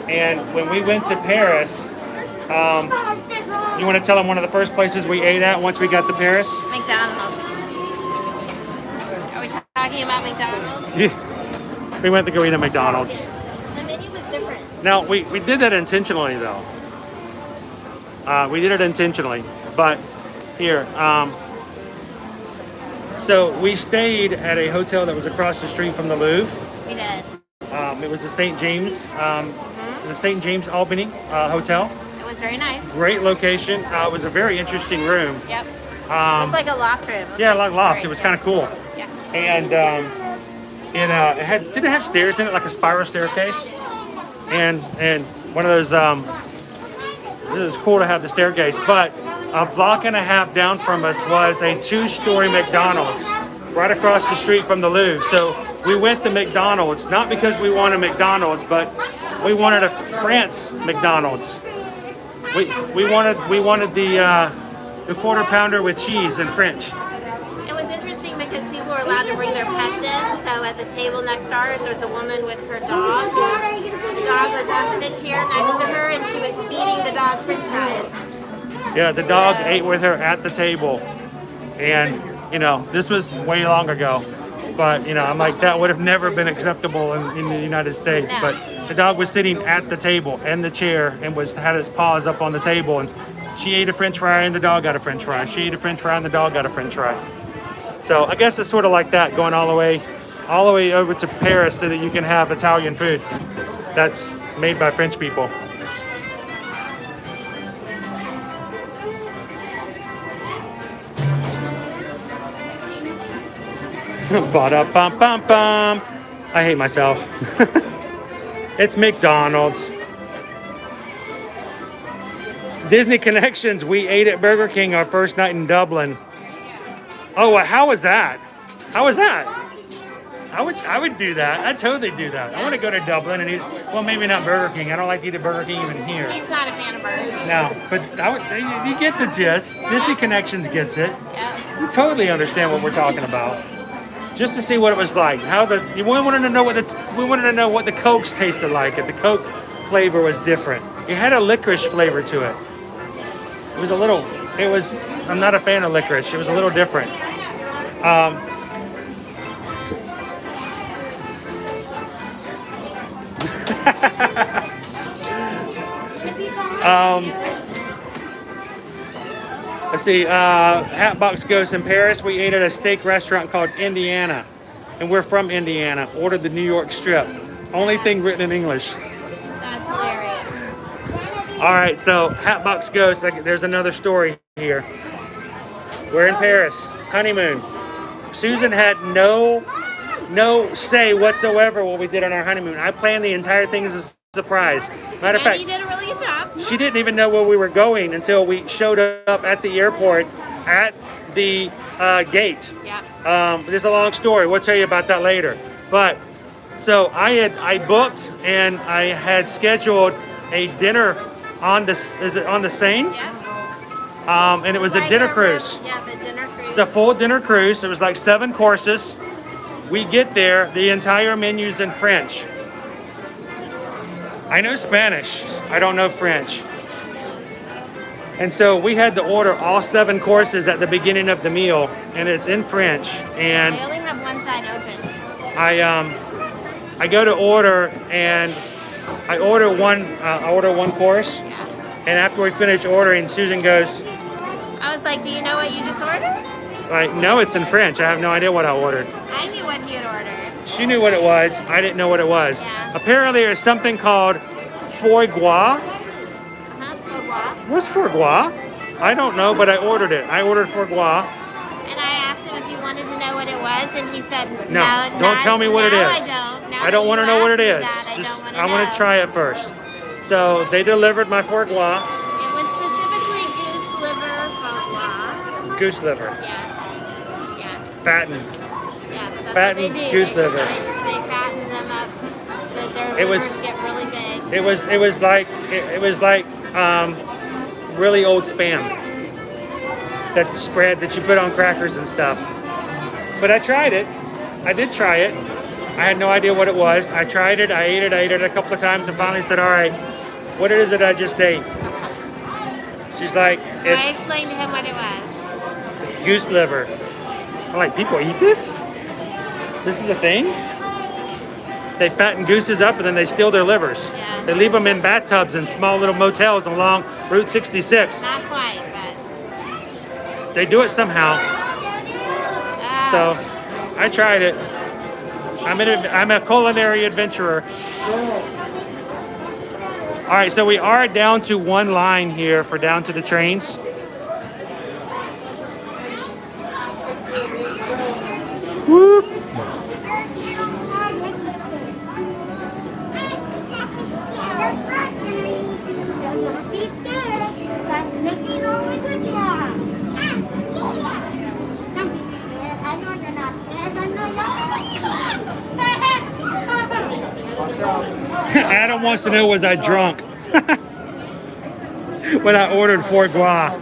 And when we went to Paris, you want to tell them one of the first places we ate at once we got to Paris? McDonald's. Are we talking about McDonald's? Yeah. We went to go eat at McDonald's. The menu was different. Now, we did that intentionally, though. We did it intentionally. But here, so we stayed at a hotel that was across the street from the Louvre. We did. It was the St. James, the St. James Albany Hotel. It was very nice. Great location. It was a very interesting room. Yep. It was like a loft room. Yeah, like loft. It was kind of cool. Yeah. And did it have stairs in it, like a spiral staircase? And one of those. It was cool to have the staircase, but a block and a half down from us was a 2-story McDonald's right across the street from the Louvre. So we went to McDonald's, not because we wanted McDonald's, but we wanted a France McDonald's. We wanted the quarter pounder with cheese and French. It was interesting because people were allowed to bring their pets in. So at the table next to ours, there was a woman with her dog. The dog was up in a chair next to her, and she was feeding the dog French fries. Yeah, the dog ate with her at the table. And, you know, this was way long ago. But, you know, I'm like, that would have never been acceptable in the United States. No. But the dog was sitting at the table in the chair and had his paws up on the table. And she ate a French fry and the dog got a French fry. She ate a French fry and the dog got a French fry. So I guess it's sort of like that, going all the way over to Paris so that you can have Italian food that's made by French people. Ba-da-bum-bum-bum. I hate myself. It's McDonald's. Disney Connections, we ate at Burger King our first night in Dublin. Oh, well, how was that? How was that? I would do that. I'd totally do that. I want to go to Dublin and eat, well, maybe not Burger King. I don't like to eat at Burger King even here. He's not a fan of Burger King. No, but you get the gist. Disney Connections gets it. Yep. You totally understand what we're talking about. Just to see what it was like. We wanted to know what the Cokes tasted like. If the Coke flavor was different. It had a licorice flavor to it. I'm not a fan of licorice. It was a little different. Let's see, Hatbox Ghost in Paris. We ate at a steak restaurant called Indiana. And we're from Indiana. Ordered the New York strip. Only thing written in English. That's hilarious. All right, so Hatbox Ghost, there's another story here. We're in Paris, honeymoon. Susan had no say whatsoever what we did on our honeymoon. I planned the entire thing as a surprise. Matter of fact, you did a really good job. she didn't even know where we were going until we showed up at the airport at the gate. Yep. There's a long story. We'll tell you about that later. But so I booked and I had scheduled a dinner on the Seine? Yep. And it was a dinner cruise. Yeah, the dinner cruise. It's a full dinner cruise. It was like 7 courses. We get there, the entire menu's in French. I know Spanish. I don't know French. And so we had to order all 7 courses at the beginning of the meal, and it's in French. And They only have one side open. I go to order, and I order one course. Yeah. And after we finish ordering, Susan goes, I was like, do you know what you just ordered? like, no, it's in French. I have no idea what I ordered. I knew what he had ordered. She knew what it was. I didn't know what it was. Yeah. Apparently, there's something called foie gras. Foie gras. What's foie gras? I don't know, but I ordered it. I ordered foie gras. And I asked him if he wanted to know what it was, and he said, No, don't tell me what it is. I don't. Now I don't that want to you know what it asked is. me that, Just, I want to try it first. So they delivered my foie gras. It was specifically goose liver foie gras. Goose liver. Yes. Yes. Fattened. Yes. That's Fattened what they do. goose liver. They fatten them up so their It was- livers get really big. It was like really old spam. That spread that you put on crackers and stuff. But I tried it. I did try it. I had no idea what it was. I tried it. I ate it a couple of times and finally said, all right, what is it I just ate? She's like, So I explained to him what it was. it's goose liver. I'm like, people eat this? This is a thing? They fatten gooses up and then they steal their livers. Yeah. They leave them in bathtubs in small little motels along Route 66. Not quite, but. They do it somehow. So I tried it. I'm a culinary adventurer. All right, so we are down to one line here for down to the trains. Whoop. Adam wants to know, was I drunk when I ordered foie gras?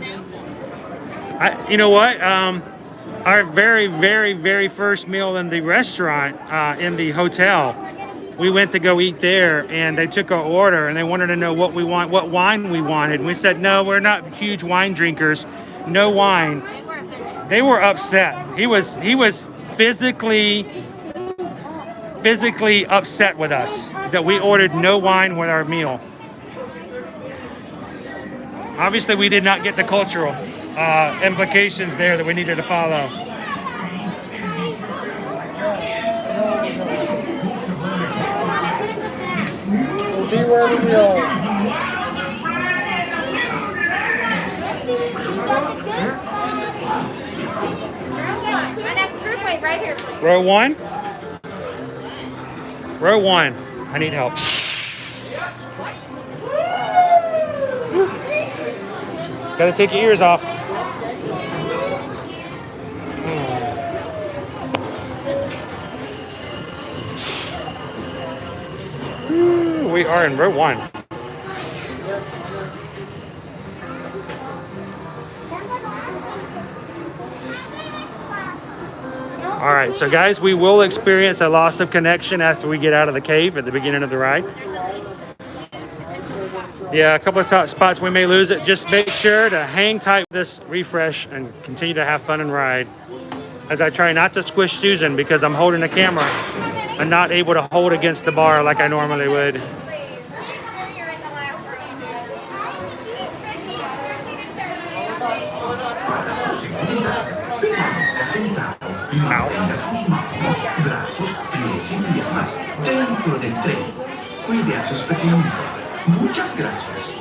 You know what? Our very first meal in the restaurant, in the hotel, we went to go eat there, and they took our order, and they wanted to know what wine we wanted. And we said, no, we're not huge wine drinkers. No wine. They were upset. He was physically upset with us that we ordered no wine with our meal. Obviously, we did not get the cultural implications there that we needed to follow. We'll be where we are. My next group, wait, right here, please. Row 1? Row 1. I need help. Gotta take your ears off. We are in row 1. All right, so guys, we will experience a loss of connection after we get out of the cave at the beginning of the ride. Yeah, a couple of top spots we may lose it. Just make sure to hang tight with this refresh and continue to have fun and ride. As I try not to squish Susan because I'm holding the camera and not able to hold against the bar like I normally would. Y mantenga sus manos, brazos, pies y piernas dentro del tren. Cuide a sus pequeñitos. Muchas gracias.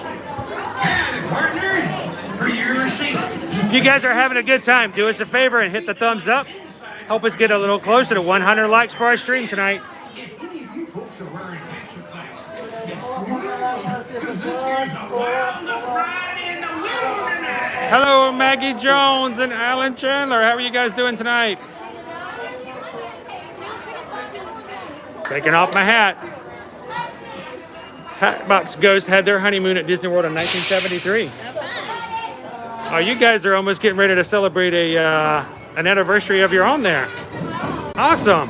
If you guys are having a good time, do us a favor and hit the thumbs up. Help us get a little closer to 100 likes for our stream tonight. If any of you folks are wearing pants or pants, Vamos a ver si empezó. Hello, Maggie Jones and Alan Chandler. How are you guys doing tonight? Taking off my hat. Hatbox Ghost had their honeymoon at Disney World in 1973. Oh, you guys are almost getting ready to celebrate an anniversary of your own there. Awesome.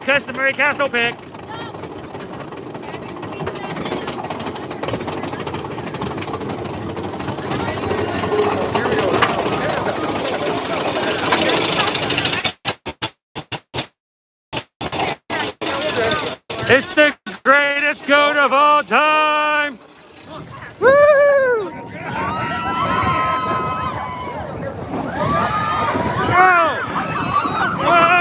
Customary castle pick. It's the greatest goat of all time. Woo! Whoa! Whoa!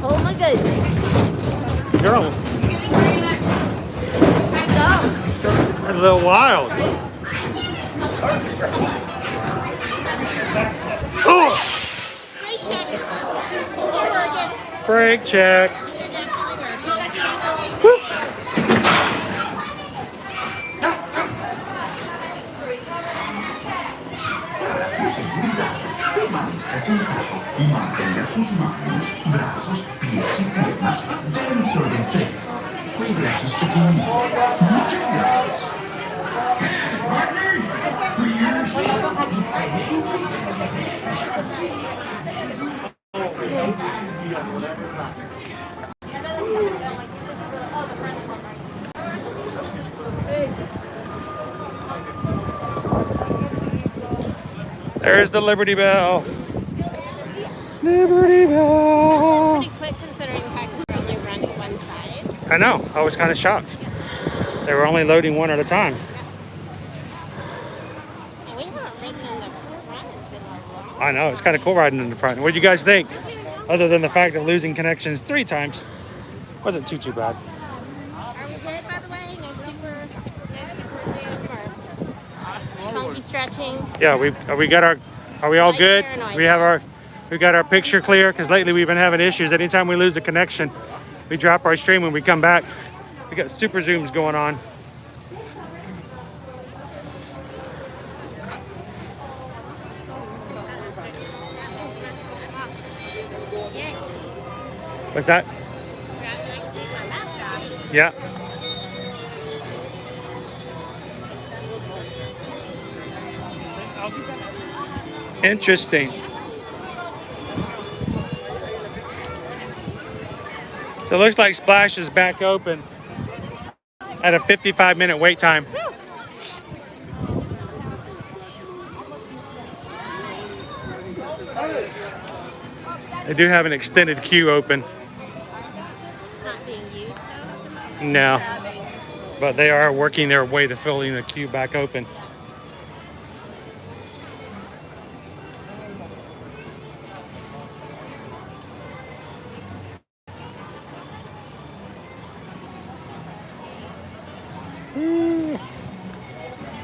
Oh my goodness. Girl. That's a little wild. Oh! Brake check. Over again. Brake check. Para su seguridad, permanezca sentado y mantenga sus manos, brazos, pies y piernas dentro del tren. Cuide a sus pequeñitos. Muchas gracias. There's the Liberty Bell. Liberty Bell. Pretty quick considering the fact that we're only running one side. I know. I was kind of shocked. They were only loading one at a time. And we haven't ridden in the front in so long. I know. It's kind of cool riding in the front. What do you guys think? Other than the fact of losing connections 3 times. Wasn't too bad. Are we good, by the way? No super zoom or funky stretching? Yeah, are we all good? We got our picture clear, because lately we've been having issues. Anytime we lose a connection, we drop our stream when we come back. We got super zooms going on. What's that? Yeah. Interesting. So it looks like Splash is back open at a 55-minute wait time. They do have an extended queue open. Not being used though? No. But they are working their way to filling the queue back open.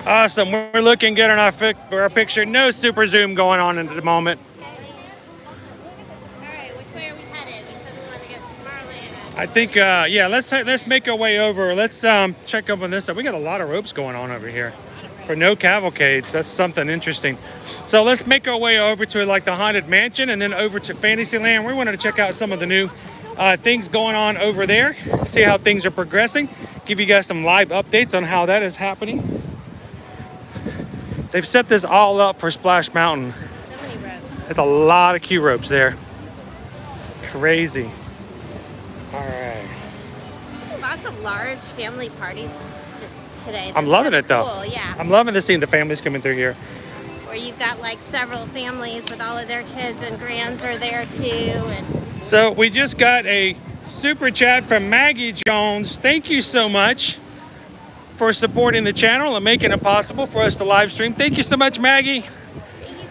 Awesome. We're looking good on our picture. No super zoom going on at the moment. Alright, which way are we headed? We said we wanted to get to Tomorrowland. I think, yeah, let's make our way over. Let's check up on this. We got a lot of ropes going on over here for no cavalcades. That's something interesting. So let's make our way over to like the Haunted Mansion and then over to Fantasyland. We wanted to check out some of the new things going on over there, see how things are progressing, give you guys some live updates on how that is happening. They've set this all up for Splash Mountain. So many ropes. It's a lot of queue ropes there. Crazy. All right. Lots of large family parties today. I'm That's loving really it though. cool, yeah. I'm loving to see the families coming through here. Where you've got like several families with all of their kids and grands are there too. And So we just got a super chat from Maggie Jones. Thank you so much for supporting the channel and making it possible for us to live stream. Thank you so much, Maggie.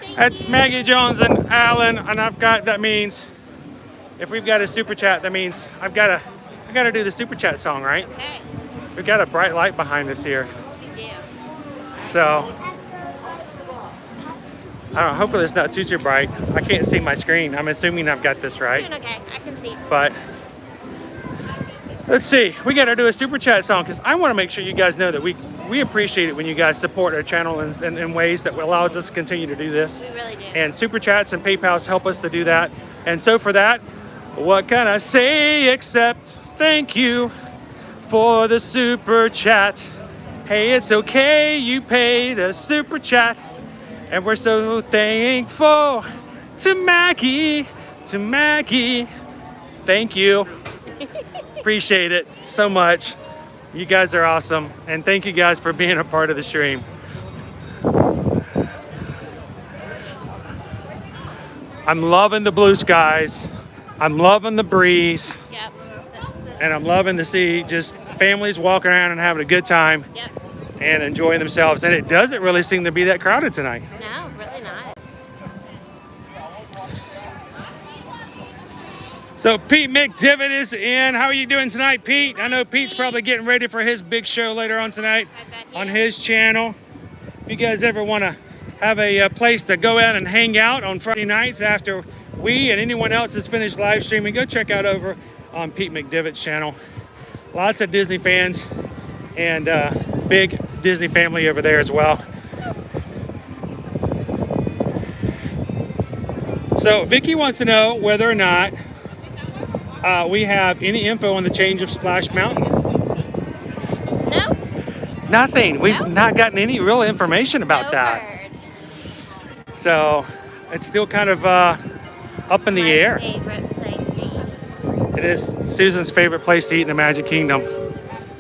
thank That's you. Maggie Jones and Alan, and that means if we've got a super chat, that means I gotta do the super chat song, right? Okay, We've got a bright light behind us here. we do. So I don't know, hopefully it's not too bright. I can't see my screen. I'm assuming I've got this right. Doing okay, I can see. But let's see, we got to do a super chat song because I want to make sure you guys know that we appreciate it when you guys support our channel in ways that allows us to continue to do this. We really do. And super chats and PayPals help us to do that. And so for that, what can I say except thank you for the super chat. Hey, it's okay, you paid a super chat. And we're so thankful to Maggie. Thank you. Appreciate it so much. You guys are awesome. And thank you guys for being a part of the stream. I'm loving the blue skies. I'm loving the breeze. Yep. And I'm loving to see just families walking around and having a good time Yep. and enjoying themselves. And it doesn't really seem to be that crowded tonight. No, really not. So Pete McDivitt is in. How are you doing tonight, Pete? I know Pete's probably getting ready for his big show later on tonight I bet he on is. his channel. If you guys ever want to have a place to go out and hang out on Friday nights after we and anyone else has finished live streaming, go check out over on Pete McDivitt's channel. Lots of Disney fans and big Disney family over there as well. So Vicky wants to know whether or not we have any info on the change of Splash Mountain. No. Nothing. We've No? not gotten any real information about No that. word. So it's still kind of up in the My air. favorite place to eat. It is Susan's favorite place to eat in the Magic Kingdom,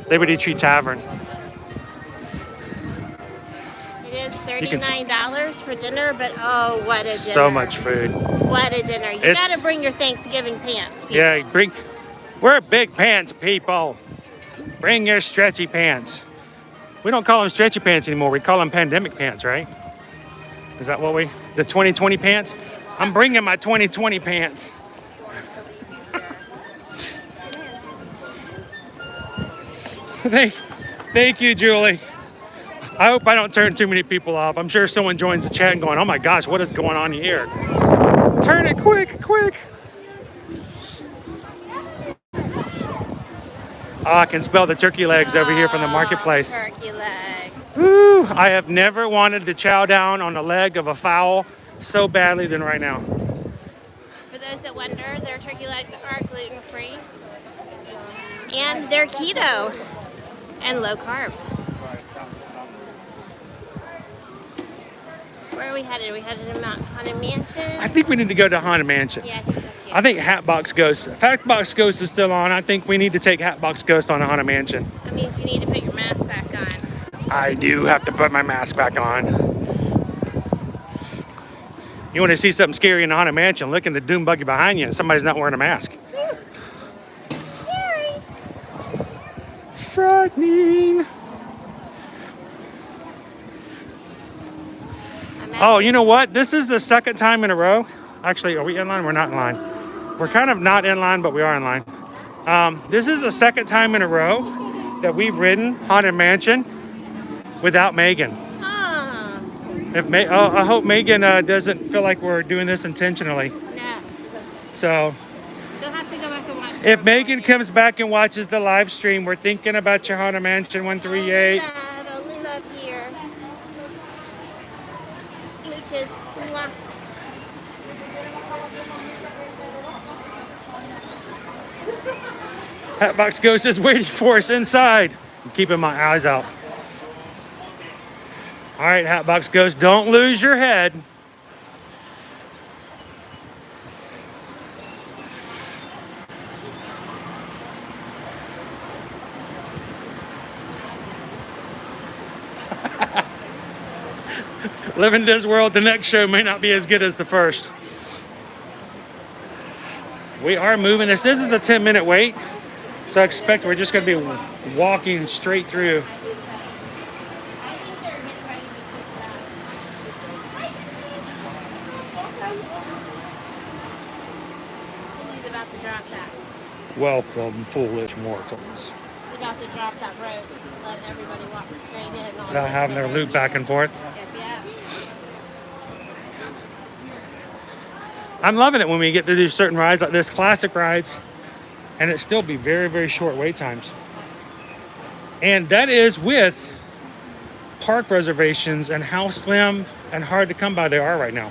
Liberty Tree Tavern. It is You can $39 for dinner, but oh, what a dinner. So much food. What a dinner. You It's- gotta bring your Thanksgiving pants, people. Yeah, we're big pants people. Bring your stretchy pants. We don't call them stretchy pants anymore. We call them pandemic pants, right? Is that what the 2020 pants? I'm bringing my 2020 pants. Thank you, Julie. I hope I don't turn too many people off. I'm sure someone joins the chat and going, oh my gosh, what is going on here? Turn it quick. Oh, I can smell the turkey legs over here from the marketplace. Turkey legs. Woo, I have never wanted to chow down on the leg of a fowl so badly than right now. For those that wonder, their turkey legs are gluten-free. And they're keto and low carb. Where are we headed? Are we headed to Haunted Mansion? I think we need to go to Haunted Mansion. Yeah, I think so too. I think Hatbox Ghost. If Hatbox Ghost is still on, I think we need to take Hatbox Ghost on a Haunted Mansion. That means you need to put your mask back on. I do have to put my mask back on. You want to see something scary in the Haunted Mansion, look in the doom buggy behind you and somebody's not wearing a mask. Scary. Frightening. Oh, you know what? This is the second time in a row. Actually, are we in line? We're not in line. We're kind of not in line, but we are in line. This is the second time in a row that we've ridden Haunted Mansion without Megan. Oh, I hope Megan doesn't feel like we're doing this intentionally. no. So She'll have to to go back and watch. If Megan comes back and watches the live stream, we're thinking about your Haunted Mansion 138. Only love here. Smooches. Mwah. Hatbox Ghost is waiting for us inside. I'm keeping my eyes out. All right, Hatbox Ghost, don't lose your head. Living Disney World, the next show may not be as good as the first. We are moving. This is a 10-minute wait. So I expect we're just going to be walking straight through. I think they're getting ready to He's about to drop that. Welcome, foolish mortals. He's about to drop that rope. Let everybody walk straight in. Without having their loop back and forth. Yeah. I'm loving it when we get to do certain rides like this, classic rides, and it still be very, very short wait times. And that is with park reservations and how slim and hard to come by they are right now.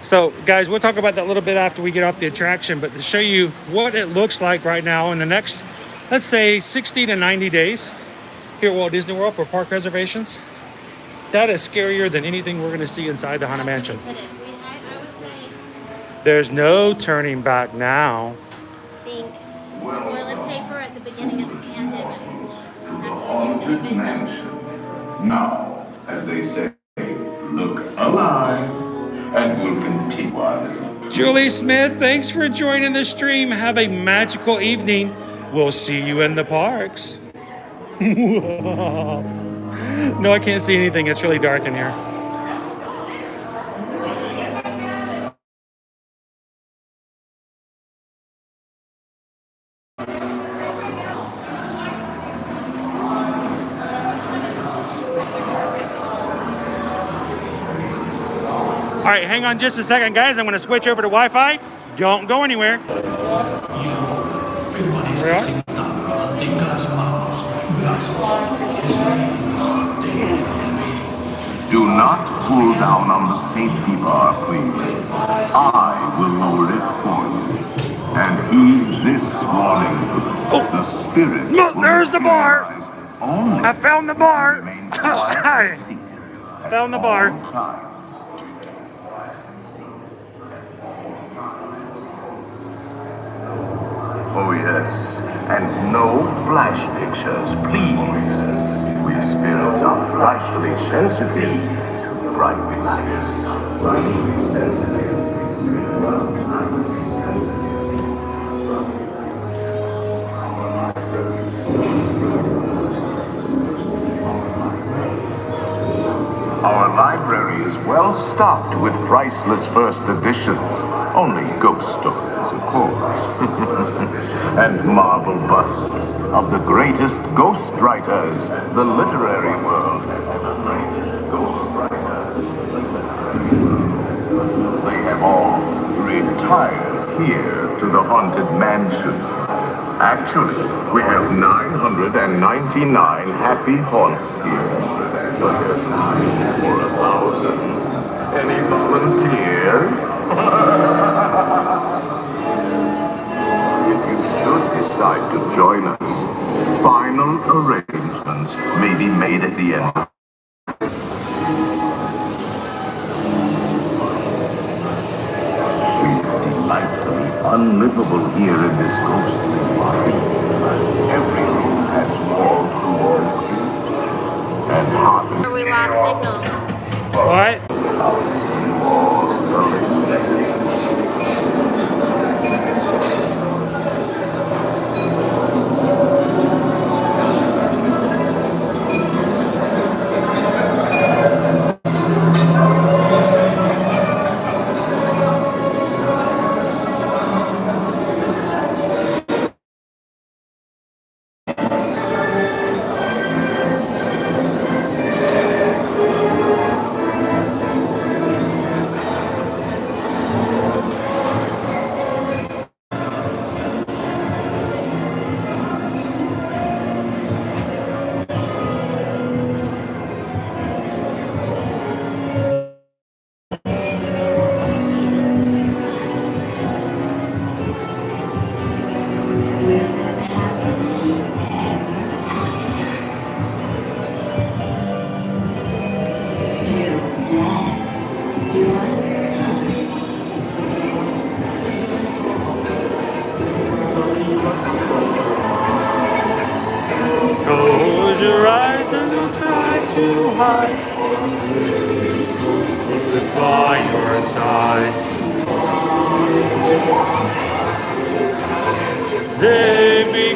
So guys, we'll talk about that a little bit after we get off the attraction, but to show you what it looks like right now in the next, let's say 60 to 90 days here at Walt Disney World for park reservations, that is scarier than anything we're gonna see inside the Haunted Mansion. I would say There's no turning back now. think toilet paper at the beginning of the pandemic. To the haunted mansion. Now, as they say, look alive, and we'll continue on. Julie Smith, thanks for joining the stream. Have a magical evening. We'll see you in the parks. No, I can't see anything. It's really dark in here. All right, hang on just a second, guys. I'm going to switch over to Wi-Fi. Don't go anywhere. Do not pull down on the safety bar, please. I will lower it for you. And heed this warning. The spirits Look, will there's the bar. materialize only I found the bar. remain quiet and seated at Found the bar. all times. Oh yes, and no flash pictures, please. We spirits are frightfully sensitive to bright lights. Frightfully sensitive. Our library is well stocked with priceless first editions. Only ghost stories, of course. And marble busts of the greatest ghost writers the literary world has ever greatest ghost writers. They have all retired here to the haunted mansion. Actually, we have 999 happy haunts here. But there's 9 for 1,000. Any volunteers? If you should decide to join us, final arrangements may be made at the end. We've delightfully unlivable here in this ghostly wild. Every room has wall to wall and hot and We lost signal. What? I'll see you all later.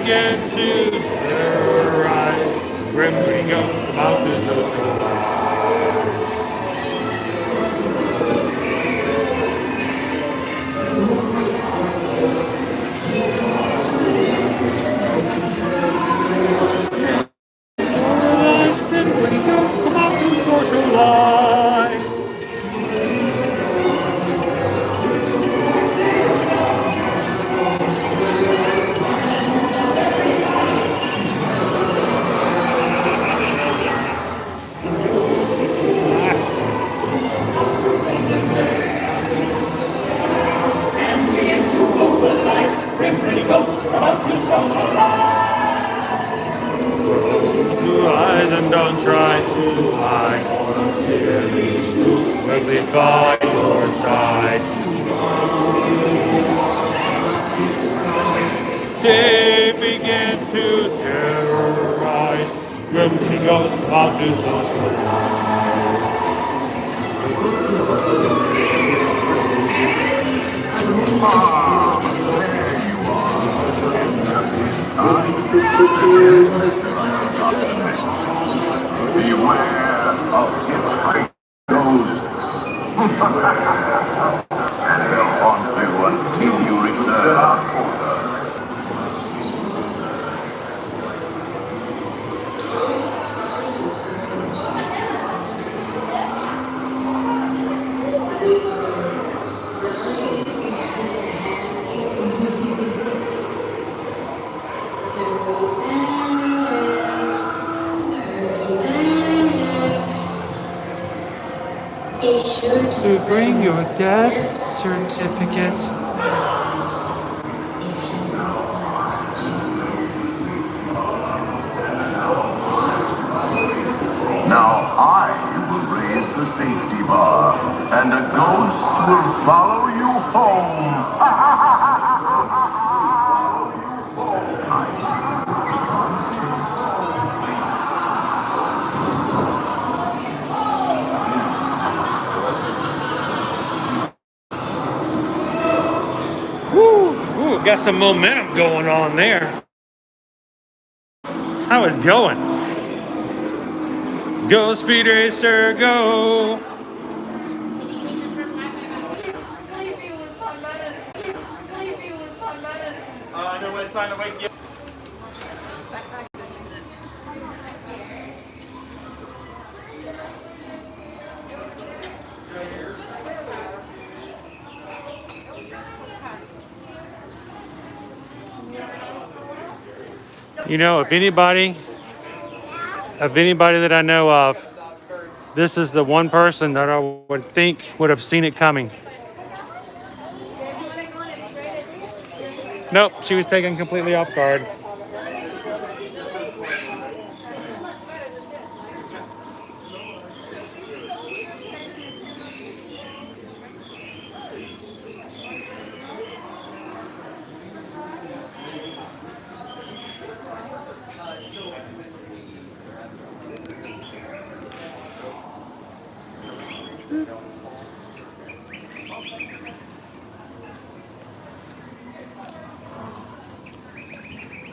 begin to terrorize. Grim green ghosts about to socialize. Grim green ghosts come out to socialize. Rise and don't try to hide. A silly spook will be by your side. They begin to terrorize. Grim ghosts about to socialize. Beware of hitchhiking ghosts. And they'll haunt you until you return. Be sure To bring your death certificate. Now I will raise the safety bar, and a ghost will follow you home. Ooh, got some momentum going on there. How is it going? Go, Speed Racer, go! Sleepy with my medicine. Sleepy with my medicine. I know when it's time to wake you up. You know, if anybody that I know of, this is the one person that I would think would have seen it coming. Nope, she was taken completely off guard.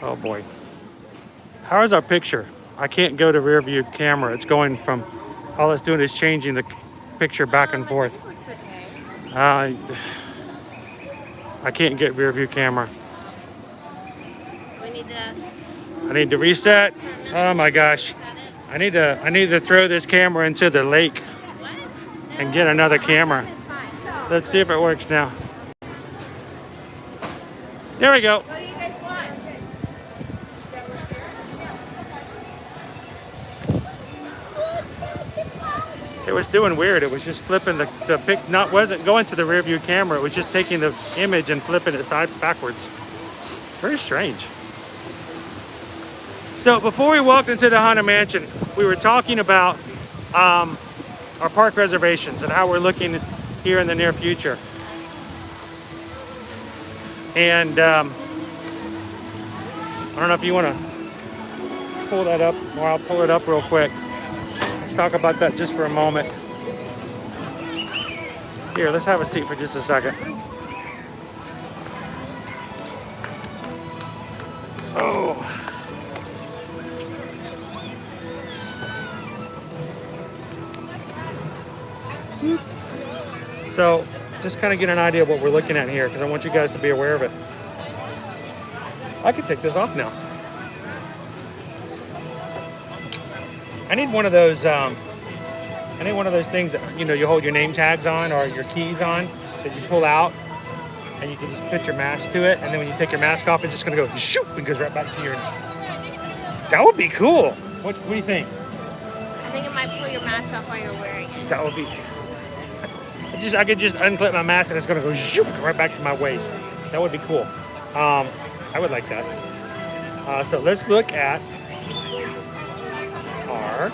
Oh boy. How is our picture? I can't go to rear view camera. It's going from, all it's doing is changing the picture back and forth. I can't get rear view camera. We need to. I need to reset. Oh my gosh. I need to throw this camera into the lake and get another camera. Let's see if it works now. There we go. What do you guys want? It was doing weird. It was just flipping the pic. Wasn't going to the rear view camera. It was just taking the image and flipping it backwards. Very strange. So before we walked into the Haunted Mansion, we were talking about our park reservations and how we're looking here in the near future. And I don't know if you want to pull that up, or I'll pull it up real quick. Let's talk about that just for a moment. Here, let's have a seat for just a second. Oh. So, just kind of get an idea of what we're looking at here, because I want you guys to be aware of it. I can take this off now. I need one of those. I need one of those things that you hold your name tags on or your keys on that you pull out, and you can just put your mask to it, and then when you take your mask off, it's just gonna go shoop and goes right back to your. That would be cool. What do you think? I think it might pull your mask off while you're wearing it. That would be. I could just unclip my mask and it's gonna go zoop right back to my waist. That would be cool. I would like that. So let's look at our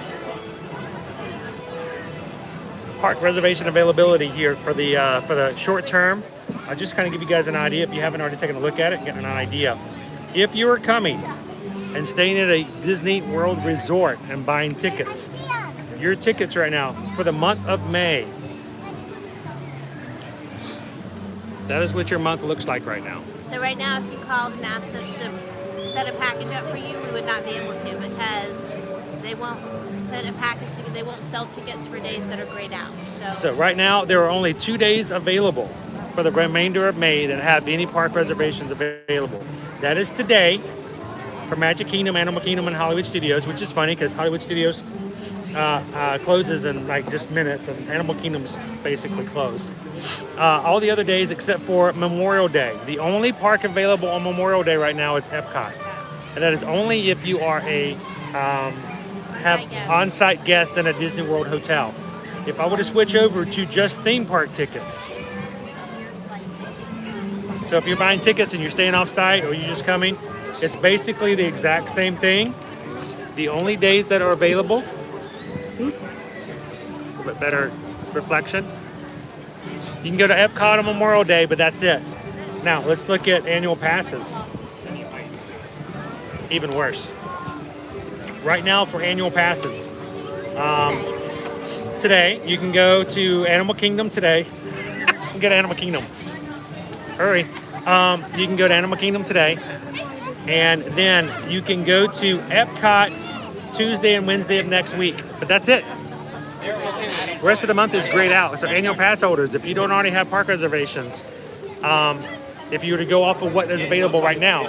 park reservation availability here for the short term. I'll just kind of give you guys an idea if you haven't already taken a look at it, getting an idea. If you are coming and staying at a Disney World resort and buying tickets, your tickets right now for the month of May. That is what your month looks like right now. So right now, if you called and asked us to set a package up for you, we would not be able to because they won't put a package together. They won't sell tickets for days that are grayed out. So right now, there are only 2 days available for the remainder of May that have any park reservations available. That is today for Magic Kingdom, Animal Kingdom, and Hollywood Studios, which is funny because Hollywood Studios closes in like just minutes, and Animal Kingdom's basically closed. All the other days except for Memorial Day. The only park available on Memorial Day right now is Epcot, and that is only if you are a have on-site guest in a Disney World hotel. If I were to switch over to just theme park tickets, so if you're buying tickets and you're staying off-site or you're just coming, it's basically the exact same thing. The only days that are available, a little bit better reflection. You can go to Epcot on Memorial Day, but that's it. Now, let's look at annual passes. Even worse. Right now for annual passes, today, you can go to Animal Kingdom today. Get Animal Kingdom. Hurry. You can go to Animal Kingdom today. And then you can go to Epcot Tuesday and Wednesday of next week. But that's it. The rest of the month is grayed out. So annual pass holders, if you don't already have park reservations, if you were to go off of what is available right now,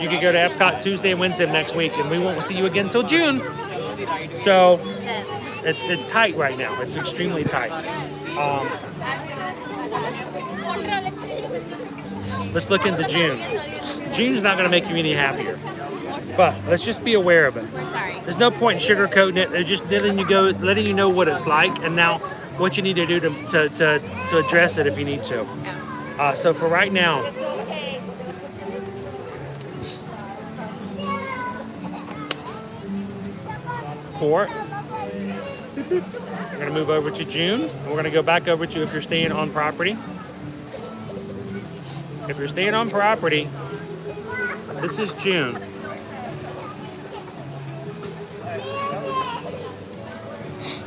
you could go to Epcot Tuesday and Wednesday of next week, and we won't see you again until June. So it's tight right now. It's extremely tight. Let's look into June. June's not going to make you any happier, but let's just be aware of it. There's no point in sugarcoating it. They're just letting you know what it's like, and now what you need to do to address it if you need to. So for right now, we're going to move over to June, and we're going to go back over to if you're staying on property. If you're staying on property, this is June.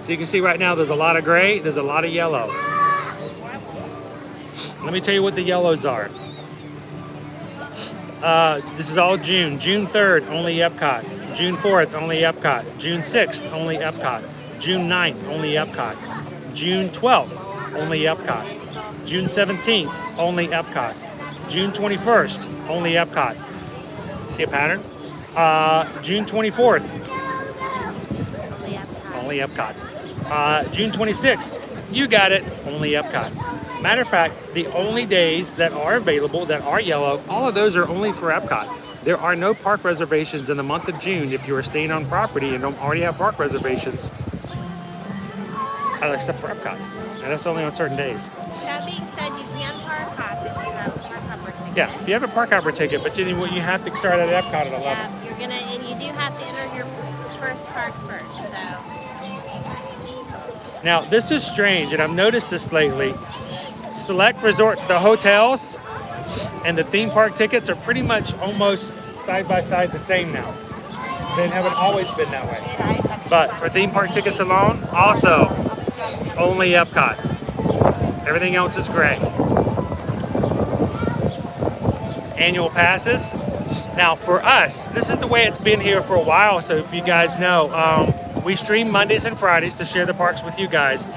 So you can see right now there's a lot of gray, there's a lot of yellow. Let me tell you what the yellows are. This is all June. June 3rd, only Epcot. June 4th, only Epcot. June 6th, only Epcot. June 9th, only Epcot. June 12th, only Epcot. June 17th, only Epcot. June 21st, only Epcot. See a pattern? June 24th, only Epcot. June 26th, you got it, only Epcot. Matter of fact, the only days that are available that are yellow, all of those are only for Epcot. There are no park reservations in the month of June if you are staying on property and don't already have park reservations, except for Epcot. And that's only on certain days. That being said, you can park hop if you have a park hopper ticket. Yeah, if you have a park hopper ticket, but then you have to start at Epcot at 11. Yeah, and you do have to enter your first park first, so. Now, this is strange, and I've noticed this lately. Select resort, the hotels and the theme park tickets are pretty much almost side by side the same now. They haven't always been that way. But for theme park tickets alone, also only Epcot. Everything else is gray. Annual passes, Now for us, this is the way it's been here for a while. So if you guys know, we stream Mondays and Fridays to share the parks with you guys.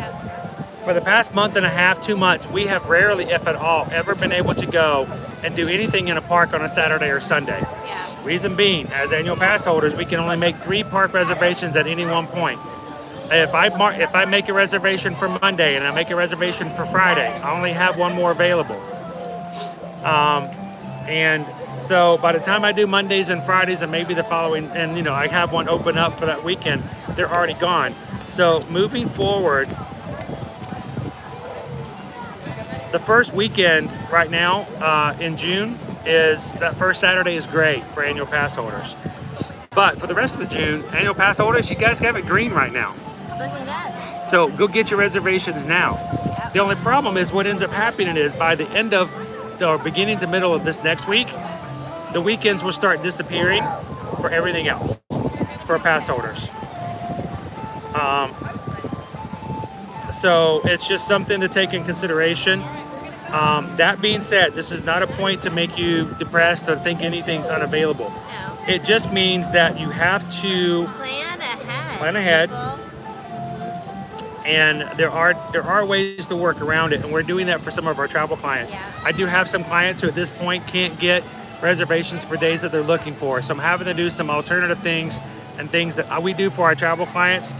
For the past month and a half, 2 months, we have rarely, if at all, ever been able to go and do anything in a park on a Saturday or Sunday. Yeah. Reason being, as annual pass holders, we can only make 3 park reservations at any one point. If I make a reservation for Monday and I make a reservation for Friday, I only have 1 more available. And so by the time I do Mondays and Fridays and maybe the following, and you know, I have one open up for that weekend, they're already gone. So moving forward, the first weekend right now in June is that first Saturday is great for annual pass holders. But for the rest of the June, annual pass holders, you guys have it green right now. It's looking good. So go get your reservations now. The only problem is what ends up happening is by the end of, or beginning to middle of this next week, the weekends will start disappearing for everything else, for pass holders. So it's just something to take in consideration. That being said, this is not a point to make you depressed or think anything's unavailable. No. It just means that you have to Plan ahead. Plan ahead. people. and there are ways to work around it, and we're doing that for some of our travel clients. Yeah. I do have some clients who at this point can't get reservations for days that they're looking for, so I'm having to do some alternative things and things that we do for our travel clients.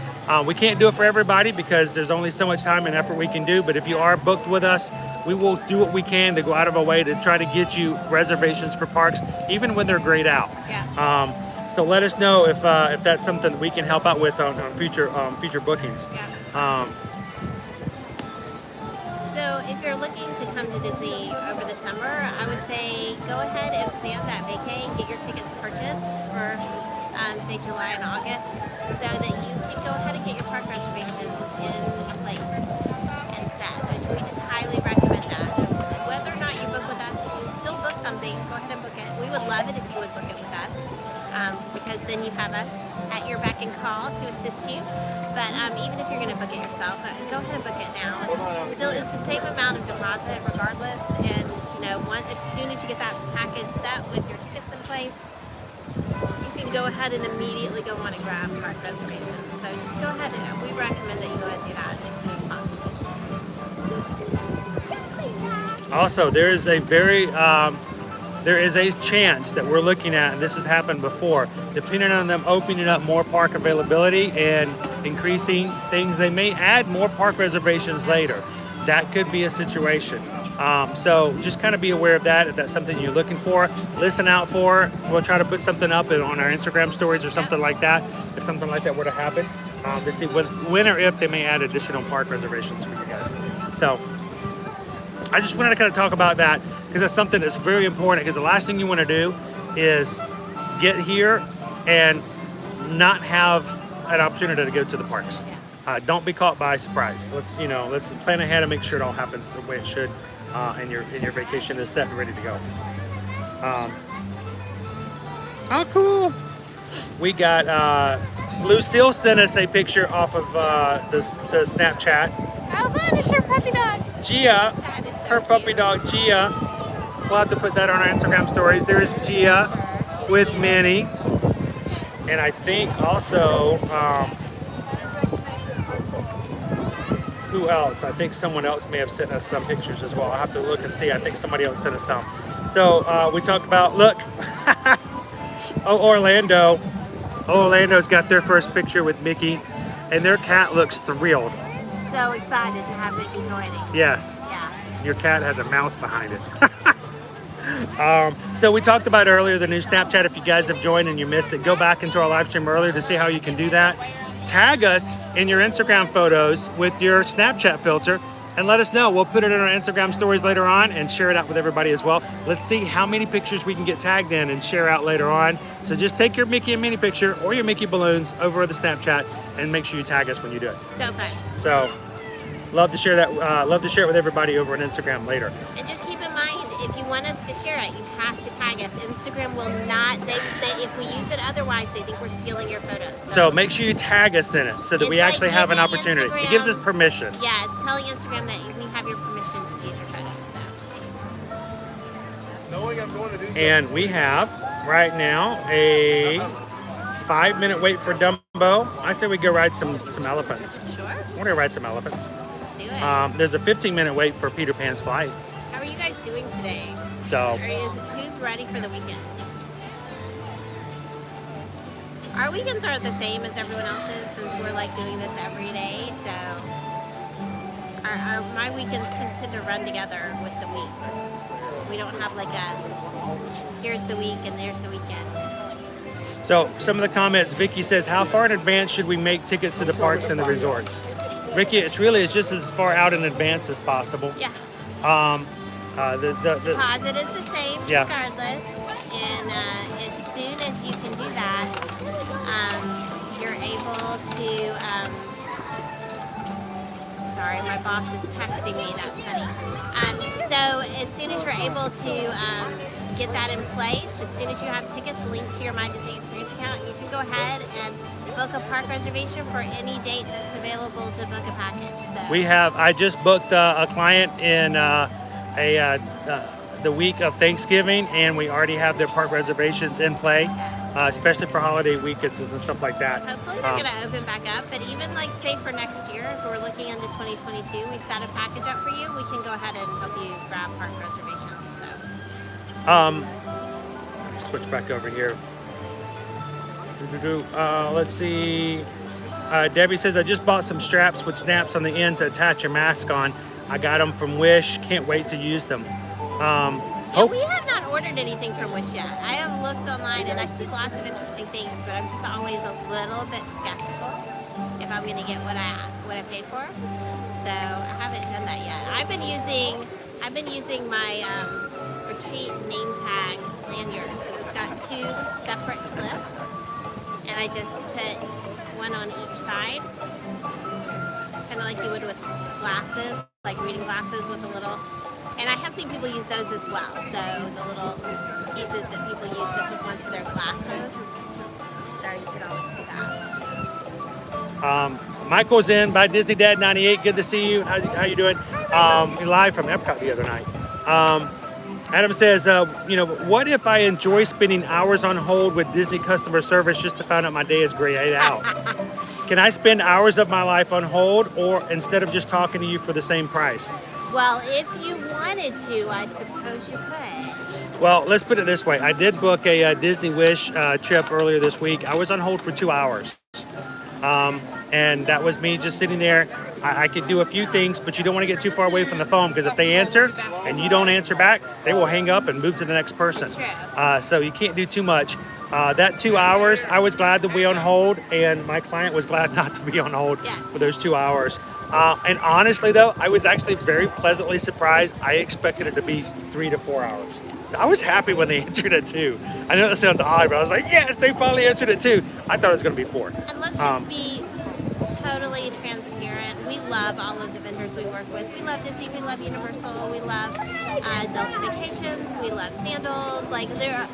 We can't do it for everybody because there's only so much time and effort we can do, but if you are booked with us, we will do what we can to go out of our way to try to get you reservations for parks, even when they're grayed out. Yeah. So let us know if that's something that we can help out with on future bookings. Yeah. Um, So if you're looking to come to Disney over the summer, I would say go ahead and plan that vacay, get your tickets purchased for say July and August, so that you can go ahead and get your park reservations in place and set. We just highly recommend that. Whether or not you book with us, still book something, go ahead and book it. We would love it if you would book it with us, because then you have us at your beck and call to assist you. But even if you're going to book it yourself, go ahead and book it now. It's the same amount of deposit regardless, and as soon as you get that package set with your tickets in place, you can go ahead and immediately go on and grab park reservations. So just go ahead and we recommend that you go ahead and do that as soon as possible. Also, there is a chance that we're looking at, and this has happened before, depending on them opening up more park availability and increasing things, they may add more park reservations later. That could be a situation. So just kind of be aware of that if that's something you're looking for. Listen out for. We'll try to put something up on our Instagram stories or something like that if something like that were to happen, to see when or if they may add additional park reservations for you guys. So I just wanted to kind of talk about that because that's something that's very important, because the last thing you want to do is get here and not have an opportunity to go to the parks. Don't be caught by surprise. Let's plan ahead and make sure it all happens the way it should, and your vacation is set and ready to go. How cool! We got Lucille sent us a picture off of the Snapchat. Oh, look, it's your puppy dog. Gia, That is so her puppy cute. dog Gia. We'll have to put that on our Instagram stories. There's Gia with Minnie, and I think also who else? I think someone else may have sent us some pictures as well. I'll have to look and see. I think somebody else sent us some. So we talked about, look, Orlando. Orlando's got their first picture with Mickey, and their cat looks thrilled. So excited to have Mickey joining. Yes. Yeah. Your cat has a mouse behind it. So we talked about earlier the new Snapchat. If you guys have joined and you missed it, go back into our live stream earlier to see how you can do that. Tag us in your Instagram photos with your Snapchat filter and let us know. We'll put it in our Instagram stories later on and share it out with everybody as well. Let's see how many pictures we can get tagged in and share out later on. So just take your Mickey and Minnie picture or your Mickey balloons over the Snapchat and make sure you tag us when you do it. So fun. So love to share that. Love to share it with everybody over on Instagram later. And just keep in mind, if you want us to share it, you have to tag us. Instagram will not, they if we use it otherwise, they think we're stealing your photos. So make sure you tag us in it so that It's we like actually have an giving opportunity. Instagram- It gives us permission. Yeah, it's telling Instagram that we have your permission to use your photos. So Knowing I'm going to do something. And we have right now a 5-minute wait for Dumbo. I say we go ride some elephants. Sure. I want to ride some elephants. Let's do it. There's a 15-minute wait for Peter Pan's flight. How are you guys doing today? So Who's ready for the weekend? Our weekends aren't the same as everyone else's since we're like doing this every day. So my weekends tend to run together with the week. We don't have like a here's the week and there's the weekend. So some of the comments, Vicky says, how far in advance should we make tickets to the parks and the resorts? Vicky, it's just as far out in advance as possible. Yeah. The Deposit is the same Yeah. regardless, and as soon as you can do that, you're able to. Sorry, my boss is texting me. That's funny. So as soon as you're able to get that in place, as soon as you have tickets linked to your My Disney Experience account, you can go ahead and book a park reservation for any date that's available to book a package. So I just booked a client in the week of Thanksgiving, and we already have their park reservations in play, especially for holiday weekends and stuff like that. hopefully they're going to open back up, but even like say for next year, if we're looking into 2022, we set a package up for you, we can go ahead and help you grab park reservations. Switch back over here. Let's see. Debbie says, I just bought some straps with snaps on the end to attach your mask on. I got them from Wish. Can't wait to use them. We have not ordered anything from Wish yet. I have looked online and I see lots of interesting things, but I'm just always a little bit skeptical if I'm going to get what I paid for. So I haven't done that yet. I've been using my retreat name tag lanyard. It's got 2 separate clips, and I just put one on each side, kind of like you would with glasses, like reading glasses with a little. And I have seen people use those as well. So the little pieces that people use to hook onto their glasses. So you could always do that. Michael's in by Disney Dad 98. Good to see you. How you doing? You're live from Epcot the other night. Adam says, what if I enjoy spending hours on hold with Disney customer service just to find out my day is grayed out? Can I spend hours of my life on hold, or instead of just talking to you for the same price? Well, if you wanted to, I suppose you could. Well, let's put it this way. I did book a Disney Wish trip earlier this week. I was on hold for 2 hours. And that was me just sitting there. I could do a few things, but you don't want to get too far away from the phone, because if they answer and you don't answer back, they will hang up and move to the next person. So you can't do too much. That 2 hours, I was glad to be on hold, and my client was glad not to be on hold for those 2 hours. And honestly, though, I was actually very pleasantly surprised. I expected it to be 3 to 4 hours. So I was happy when they answered it too. I know that sounds odd, but I was like, yes, they finally answered it too. I thought it was going to be 4. And let's just be totally transparent. We love all of the vendors we work with. We love Disney, we love Universal, we love Delta Vacations, we love Sandals. Like, they're,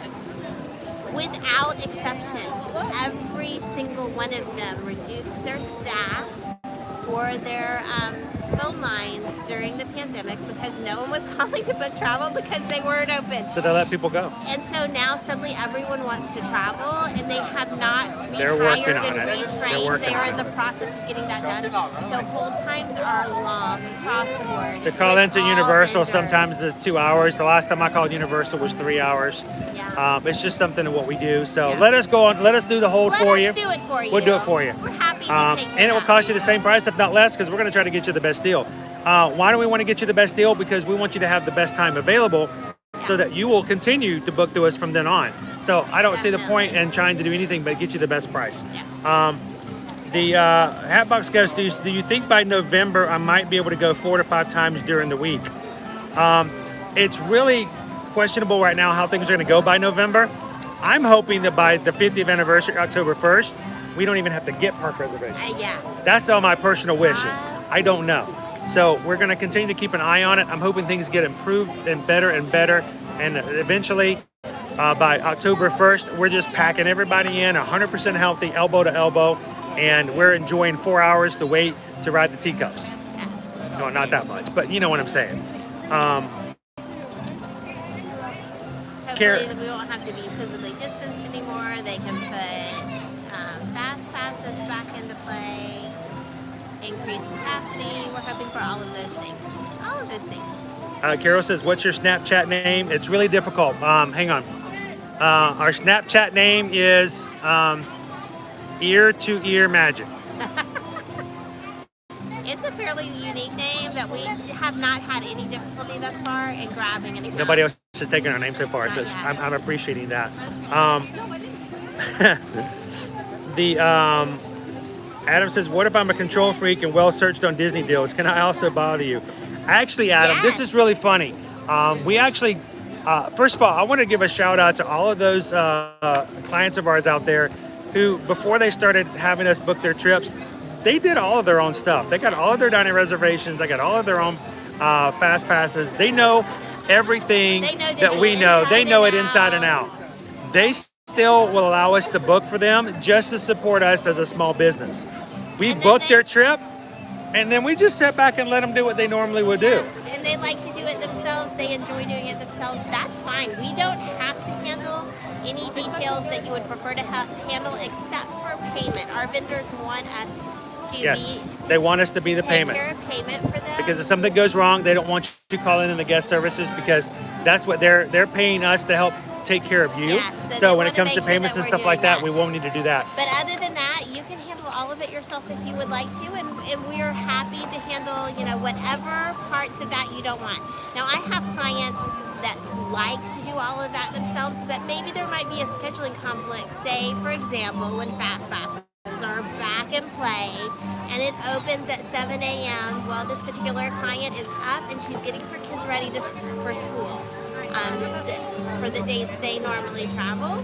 without exception, every single one of them reduced their staff for their phone lines during the pandemic because no one was calling to book travel because they weren't open. So they let people go. And so now suddenly everyone wants to travel, and they have not They're working rehired on and it. retrained. They are in the process of getting that done. So hold times are long across the board. To call with into all Universal vendors. sometimes is 2 hours. The last time I called Universal was 3 hours. Yeah. It's just something of what we do. So let us go on. Let us do the hold for you. Let us do it for you. We'll do it for you. We're happy to take care and it will of cost you the same price, if not less, because we're going to try to get you the best deal. Why do we want to get you the best deal? Because we want you to have the best time available so that you will continue to book through us from then on. So I don't see the point in trying to do anything but get you the best price. Yeah. The Hatbox Ghost, do you think by November I might be able to go 4 to 5 times during the week? It's really questionable right now how things are going to go by November. I'm hoping that by the 50th anniversary, October 1st, we don't even have to get park reservations. Yeah. That's all my personal wishes. I don't know. So we're going to continue to keep an eye on it. I'm hoping things get improved and better. And eventually, by October 1st, we're just packing everybody in 100% healthy, elbow to elbow. And we're enjoying 4 hours to wait to ride the teacups. No, not that much, but you know what I'm saying. Care- we won't have to be physically distanced anymore. They can put fast passes back into play, increase capacity. We're hoping for all of those things. All of those things. Carol says, what's your Snapchat name? It's really difficult. Hang on. Our Snapchat name is Ear to Ear Magic. It's a fairly unique name that we have not had any difficulty thus far in grabbing an account. Nobody else has taken our name so far, so Not yet. I'm appreciating that. Adam says, what if I'm a control freak and well searched on Disney deals? Can I also bother you? Actually, Adam, this is really funny. We actually, first of all, I want to give a shout out to all of those clients of ours out there who, before they started having us book their trips, they did all of their own stuff. They got all of their dining reservations. They got all of their own fast passes. They know everything that we know. They know it inside and out. They still will allow us to book for them just to support us as a small business. We book their trip, and then we just sit back and let them do what they normally would do. And they like to do it themselves. They enjoy doing it themselves. That's fine. We don't have to handle any details that you would prefer to handle except for payment. Our vendors want us to they want us to be the take payment. care of payment for them. Because if something goes wrong, they don't want you calling in the guest services because that's what they're paying us to help take care of you. Yes, so when it wanna comes to make sure payments that and we're stuff like doing that, we won't need to do that. But other than that, you can handle all of it yourself if you would like to, and we are happy to handle, whatever parts of that you don't want. Now, I have clients that like to do all of that themselves, but maybe there might be a scheduling conflict. Say, for example, when Fast Passes are back in play and it opens at 7 a.m. Well, this particular client is up and she's getting her kids ready for school for the dates they normally travel.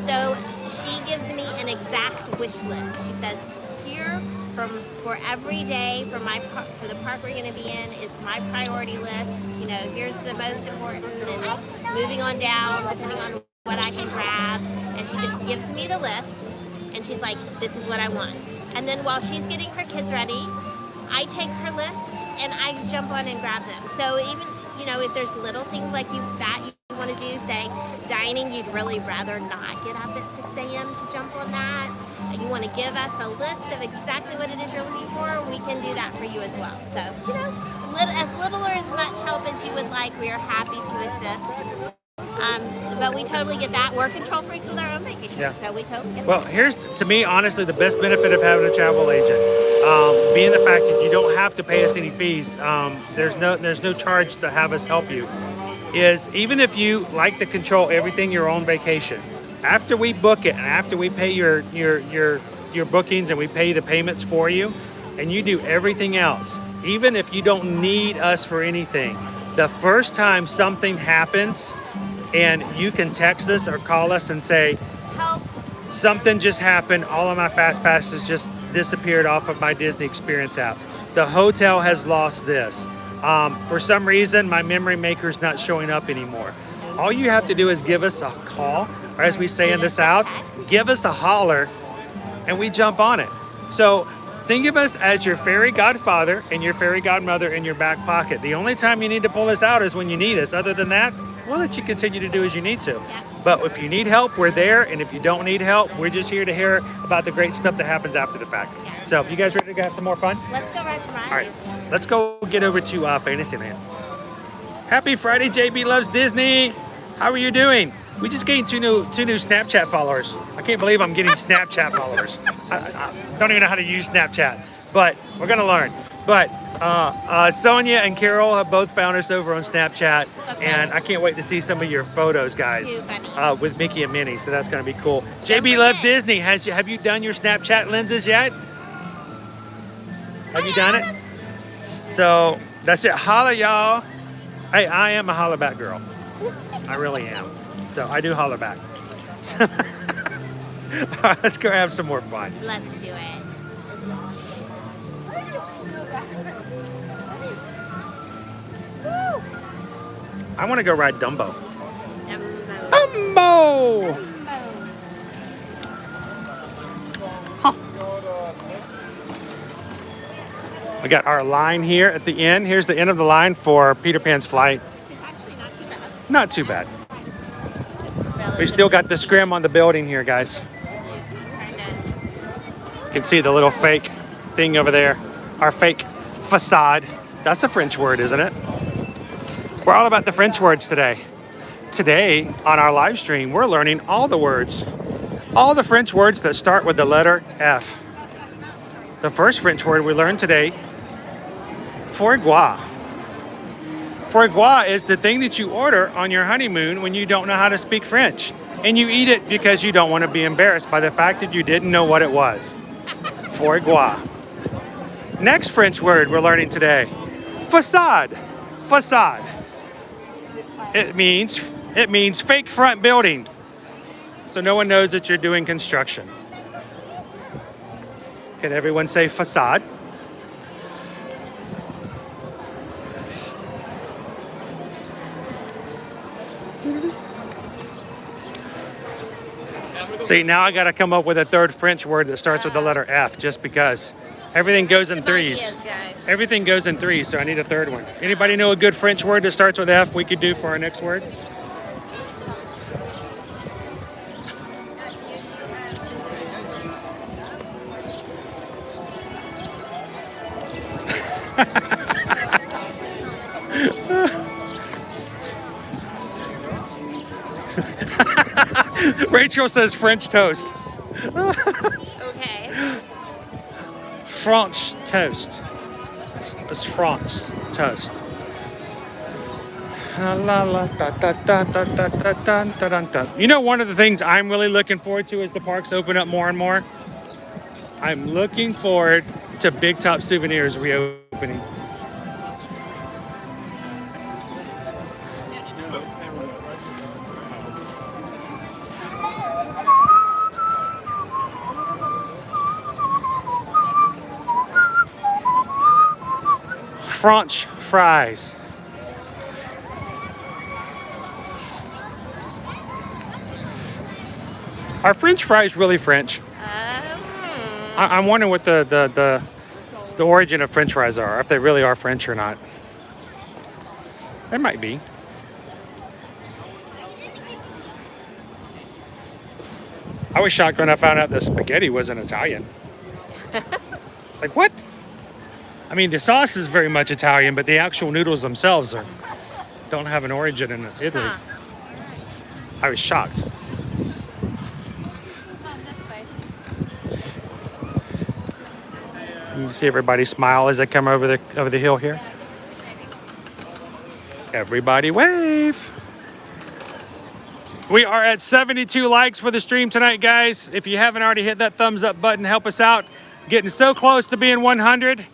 So she gives me an exact wish list. She says, here for every day for the park we're going to be in is my priority list. Here's the most important, and moving on down depending on what I can grab. And she just gives me the list, and she's like, this is what I want. And then while she's getting her kids ready, I take her list and I jump on and grab them. So even if there's little things like you want to do, say dining, you'd really rather not get up at 6 a.m. to jump on that. You want to give us a list of exactly what it is you're looking for, we can do that for you as well. So, as little or as much help as you would like, we are happy to assist. But we totally get that. We're control freaks with our own vacation, so we totally get that. Well, here's, to me, honestly, the best benefit of having a travel agent, being the fact that you don't have to pay us any fees. There's no charge to have us help you. Is even if you like to control everything your own vacation, after we book it and after we pay your bookings and we pay the payments for you, and you do everything else, even if you don't need us for anything, the first time something happens and you can text us or call us and say, help, something just happened, all of my fast passes just disappeared off of my Disney Experience app. The hotel has lost this. For some reason, my memory maker's not showing up anymore. All you have to do is give us a call, or as we say in the South, give us a holler, and we jump on it. So think of us as your fairy godfather and your fairy godmother in your back pocket. The only time you need to pull us out is when you need us. Other than that, we'll let you continue to do as you need to. Yeah. But if you need help, we're there. And if you don't need help, we're just here to hear about the great stuff that happens after the fact. Yes. So you guys ready to have some more fun? Let's go right to my All right, let's go get over to Fantasyland. Happy Friday, JB Loves Disney. How are you doing? We just gained two new Snapchat followers. I can't believe I'm getting Snapchat followers. I don't even know how to use Snapchat, but we're gonna learn. But Sonia and Carol have both found us over on Snapchat, and I can't wait to see some of your photos, guys, Too funny. with Mickey and Minnie. So that's gonna be cool. JB Loves Disney. Have you done your Snapchat lenses yet? Have you done it? So that's it. Holla, y'all. Hey, I am a holla back girl. I really am. So I do holler back. All right, let's go have some more fun. Let's do it. I want to go ride Dumbo. Dumbo. Dumbo! Huh. We got our line here at the end. Here's the end of the line for Peter Pan's flight. It's actually not too bad. Not too bad. We still got the scrim on the building here, guys. You can see the little fake thing over there. Our fake facade. That's a French word, isn't it? We're all about the French words today. Today, on our live stream, we're learning all the words. All the French words that start with the letter F. The first French word we learned today, foie gras. Foie gras is the thing that you order on your honeymoon when you don't know how to speak French. And you eat it because you don't want to be embarrassed by the fact that you didn't know what it was. Foie gras. Next French word we're learning today, facade. Facade. It means fake front building. So no one knows that you're doing construction. Can everyone say facade? See, now I got to come up with a third French word that starts with the letter F, just because everything goes in threes. Everything goes in threes, so I need a third one. Anybody know a good French word that starts with F we could do for our next word? Rachel says French toast. Okay. French toast. It's French toast. You know, one of the things I'm really looking forward to as the parks open up more and more, I'm looking forward to Big Top Souvenirs reopening. French fries. Are French fries really French? I'm wondering what the origin of French fries are, if they really are French or not. They might be. I was shocked when I found out that spaghetti wasn't Italian. Like, what? I mean, the sauce is very much Italian, but the actual noodles themselves don't have an origin in Italy. I was shocked. You see everybody smile as they come over the hill here. Everybody wave. We are at 72 likes for the stream tonight, guys. If you haven't already hit that thumbs up button, help us out. Getting so close to being 100.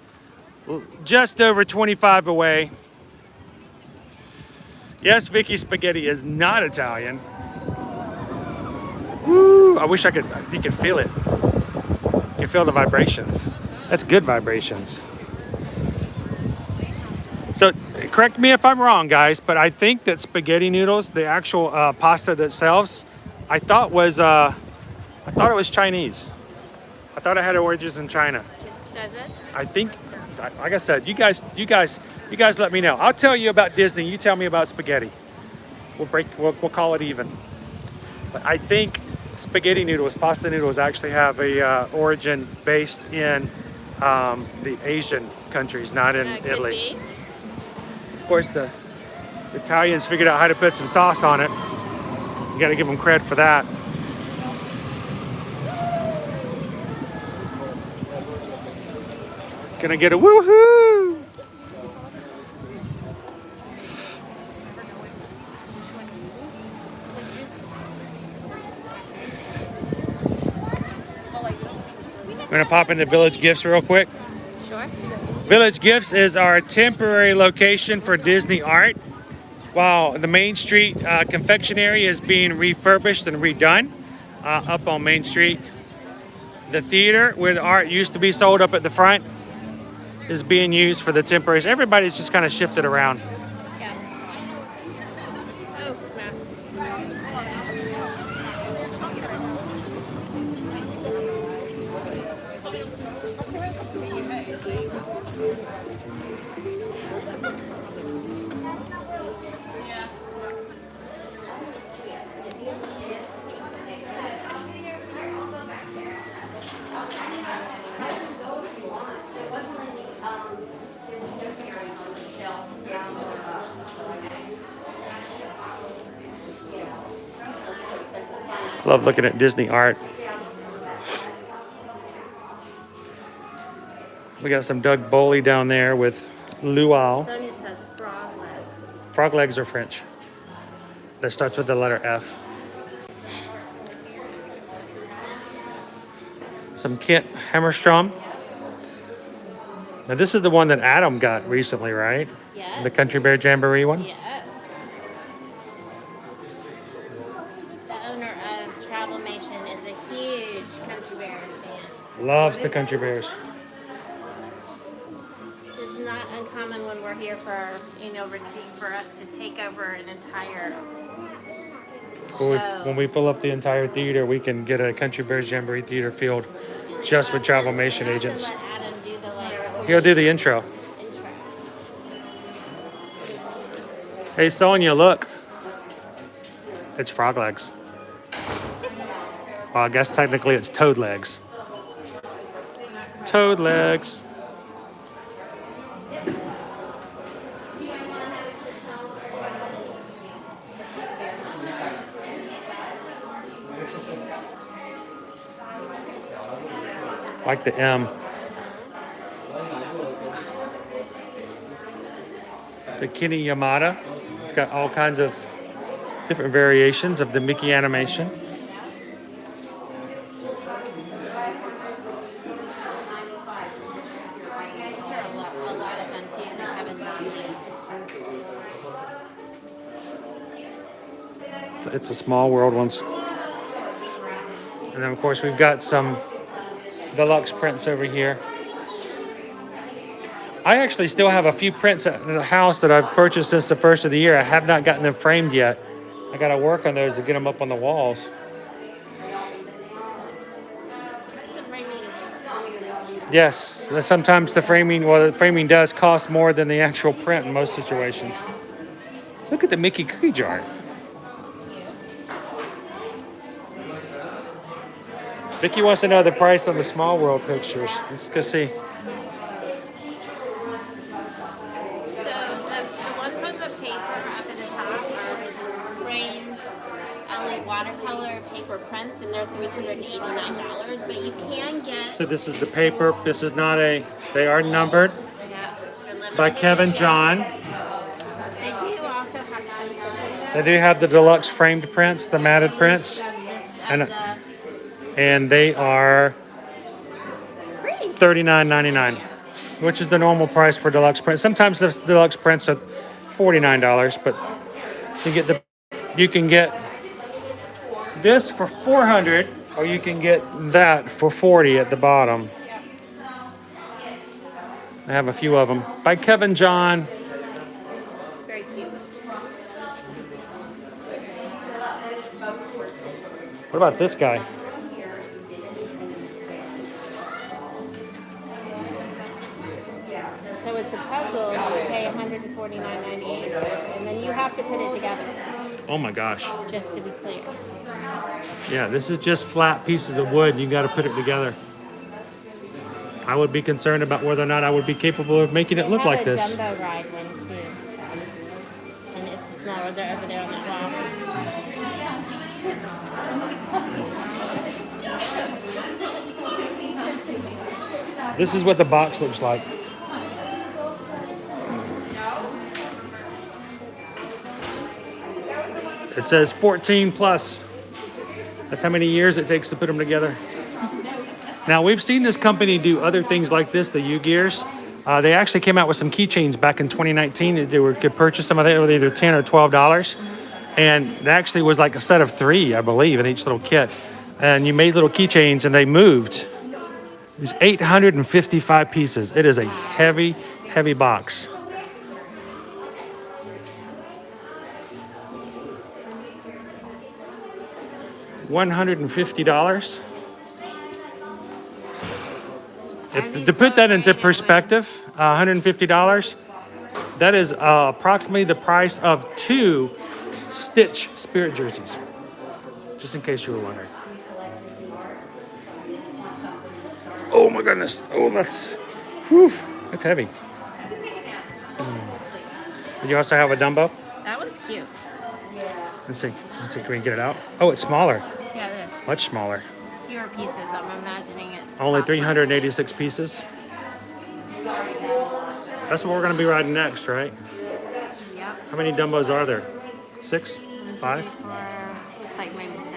Just over 25 away. Yes, Vicky, spaghetti is not Italian. Woo, I wish you could feel it. You can feel the vibrations. That's good vibrations. So, correct me if I'm wrong, guys, but I think that spaghetti noodles, the actual pasta themselves, I thought it was Chinese. I thought it had origins in China. Does it? I think, like I said, you guys let me know. I'll tell you about Disney. You tell me about spaghetti. We'll call it even. But I think spaghetti noodles, pasta noodles, actually have a origin based in the Asian countries, not in Italy. Of course, the Italians figured out how to put some sauce on it. You got to give them credit for that. Can I get a woohoo? I'm gonna pop into Village Gifts real quick. Sure. Village Gifts is our temporary location for Disney art, while the Main Street confectionery is being refurbished and redone up on Main Street. The theater where the art used to be sold up at the front is being used for the temporaries. Everybody's just kind of shifted around. Yeah. Oh, mask. Love looking at Disney art. We got some Doug Boley down there with luau. Sonia says frog legs. Frog legs are French. That starts with the letter F. Some Kent Hammerstrom. Now this is the one that Adam got recently, right? Yes. The Country Bear Jamboree one? Yes. The owner of Travelmation is a huge Country Bears fan. Loves the Country Bears. It's not uncommon when we're here for retreat for us to take over an entire show. When we fill up the entire theater, we can get a Country Bears Jamboree theater filled just with Travelmation agents. Let Adam do the He'll do the intro. intro. Hey Sonia, look. It's frog legs. Well, I guess technically it's toad legs. Toad legs. Like the M. The Kenny Yamada. It's got all kinds of different variations of the Mickey animation. These are a lot of fun too. They haven't done these. It's the Small World ones. And then of course we've got some deluxe prints over here. I actually still have a few prints at the house that I've purchased since the first of the year. I have not gotten them framed yet. I gotta work on those to get them up on the walls. Yes, sometimes the framing does cost more than the actual print in most situations. Look at the Mickey cookie jar. Vicky wants to know the price on the Small World pictures. Let's go see. So the ones on the paper up at the top are framed LA watercolor paper prints, and they're $389. But you can get. So this is the paper. This is not a. They are numbered Yeah, by Kevin John. They do also have pencil. They do have the deluxe framed prints, the matted prints, and they are $39.99, which is the normal price for deluxe prints. Sometimes the deluxe prints are $49, but you can get this for $400, or you can get that for $40 at the bottom. I have a few of them by Kevin John. Very cute. What about this guy? So it's a puzzle. You pay $149.98 for, and then you have to put it together. Oh my gosh. Just to be clear. Yeah, this is just flat pieces of wood. You got to put it together. I would be concerned about whether or not I would be capable of making it look like this. They have a Dumbo ride one too, and it's smaller. They're over there on the wall. This is what the box looks like. It says 14 plus. That's how many years it takes to put them together. Now, we've seen this company do other things like this, the U-Gears. They actually came out with some keychains back in 2019 that you could purchase some of them with either $10 or $12. And it actually was like a set of 3, I believe, in each little kit. And you made little keychains and they moved. There's 855 pieces. It is a heavy, heavy box. $150. To put that into perspective, $150, that is approximately the price of 2 Stitch Spirit jerseys. Just in case you were wondering. Oh my goodness. Oh, that's heavy. You also have a Dumbo? That one's cute. Let's see. Can we get it out? Oh, it's smaller. Yeah, it Much smaller. Fewer pieces. I'm imagining it. Only costs less. 386 pieces. That's what we're gonna be riding next, right? Yep. How many Dumbos are there? 6? 5? Looks like maybe 6.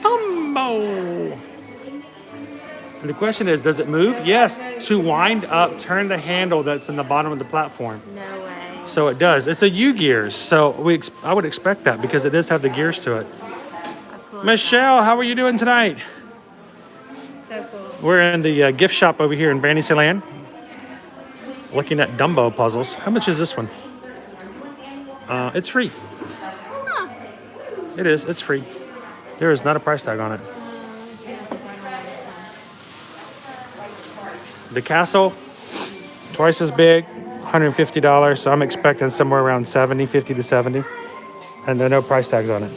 Dumbo! And the question is, does it move? Yes, to wind up, turn the handle that's in the bottom of the platform. No way. So it does. It's a U-gears, so I would expect that because it does have the gears to it. Cool. Michelle, how are you doing tonight? So cool. We're in the gift shop over here in Fantasyland, looking at Dumbo puzzles. How much is this one? It's free. Huh. It is. It's free. There is not a price tag on it. The castle, twice as big, $150. So I'm expecting somewhere around 50 to 70. And there are no price tags on it.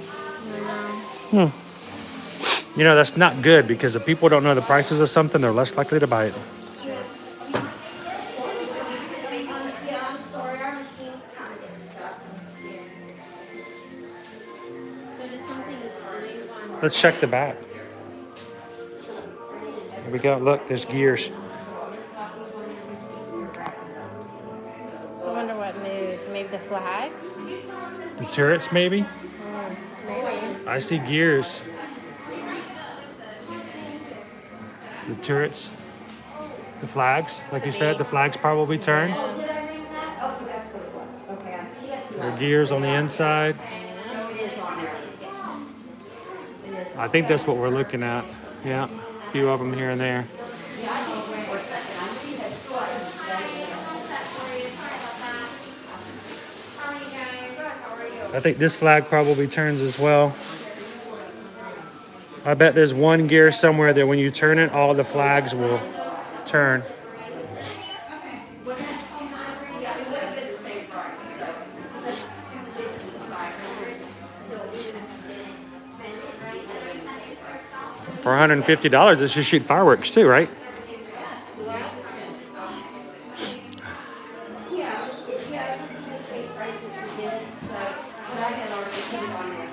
You know, that's not good because if people don't know the prices of something, they're less likely to buy it. Let's check the back. Here we go. Look, there's gears. So I wonder what moves. Maybe the flags? The turrets, maybe? Maybe. I see gears. The turrets. The flags. Like you said, the flags probably turn. There are gears on the inside. I think that's what we're looking at. Yeah, a few of them here and there. I think this flag probably turns as well. I bet there's one gear somewhere that when you turn it, all the flags will turn. For $150, this should shoot fireworks too, right?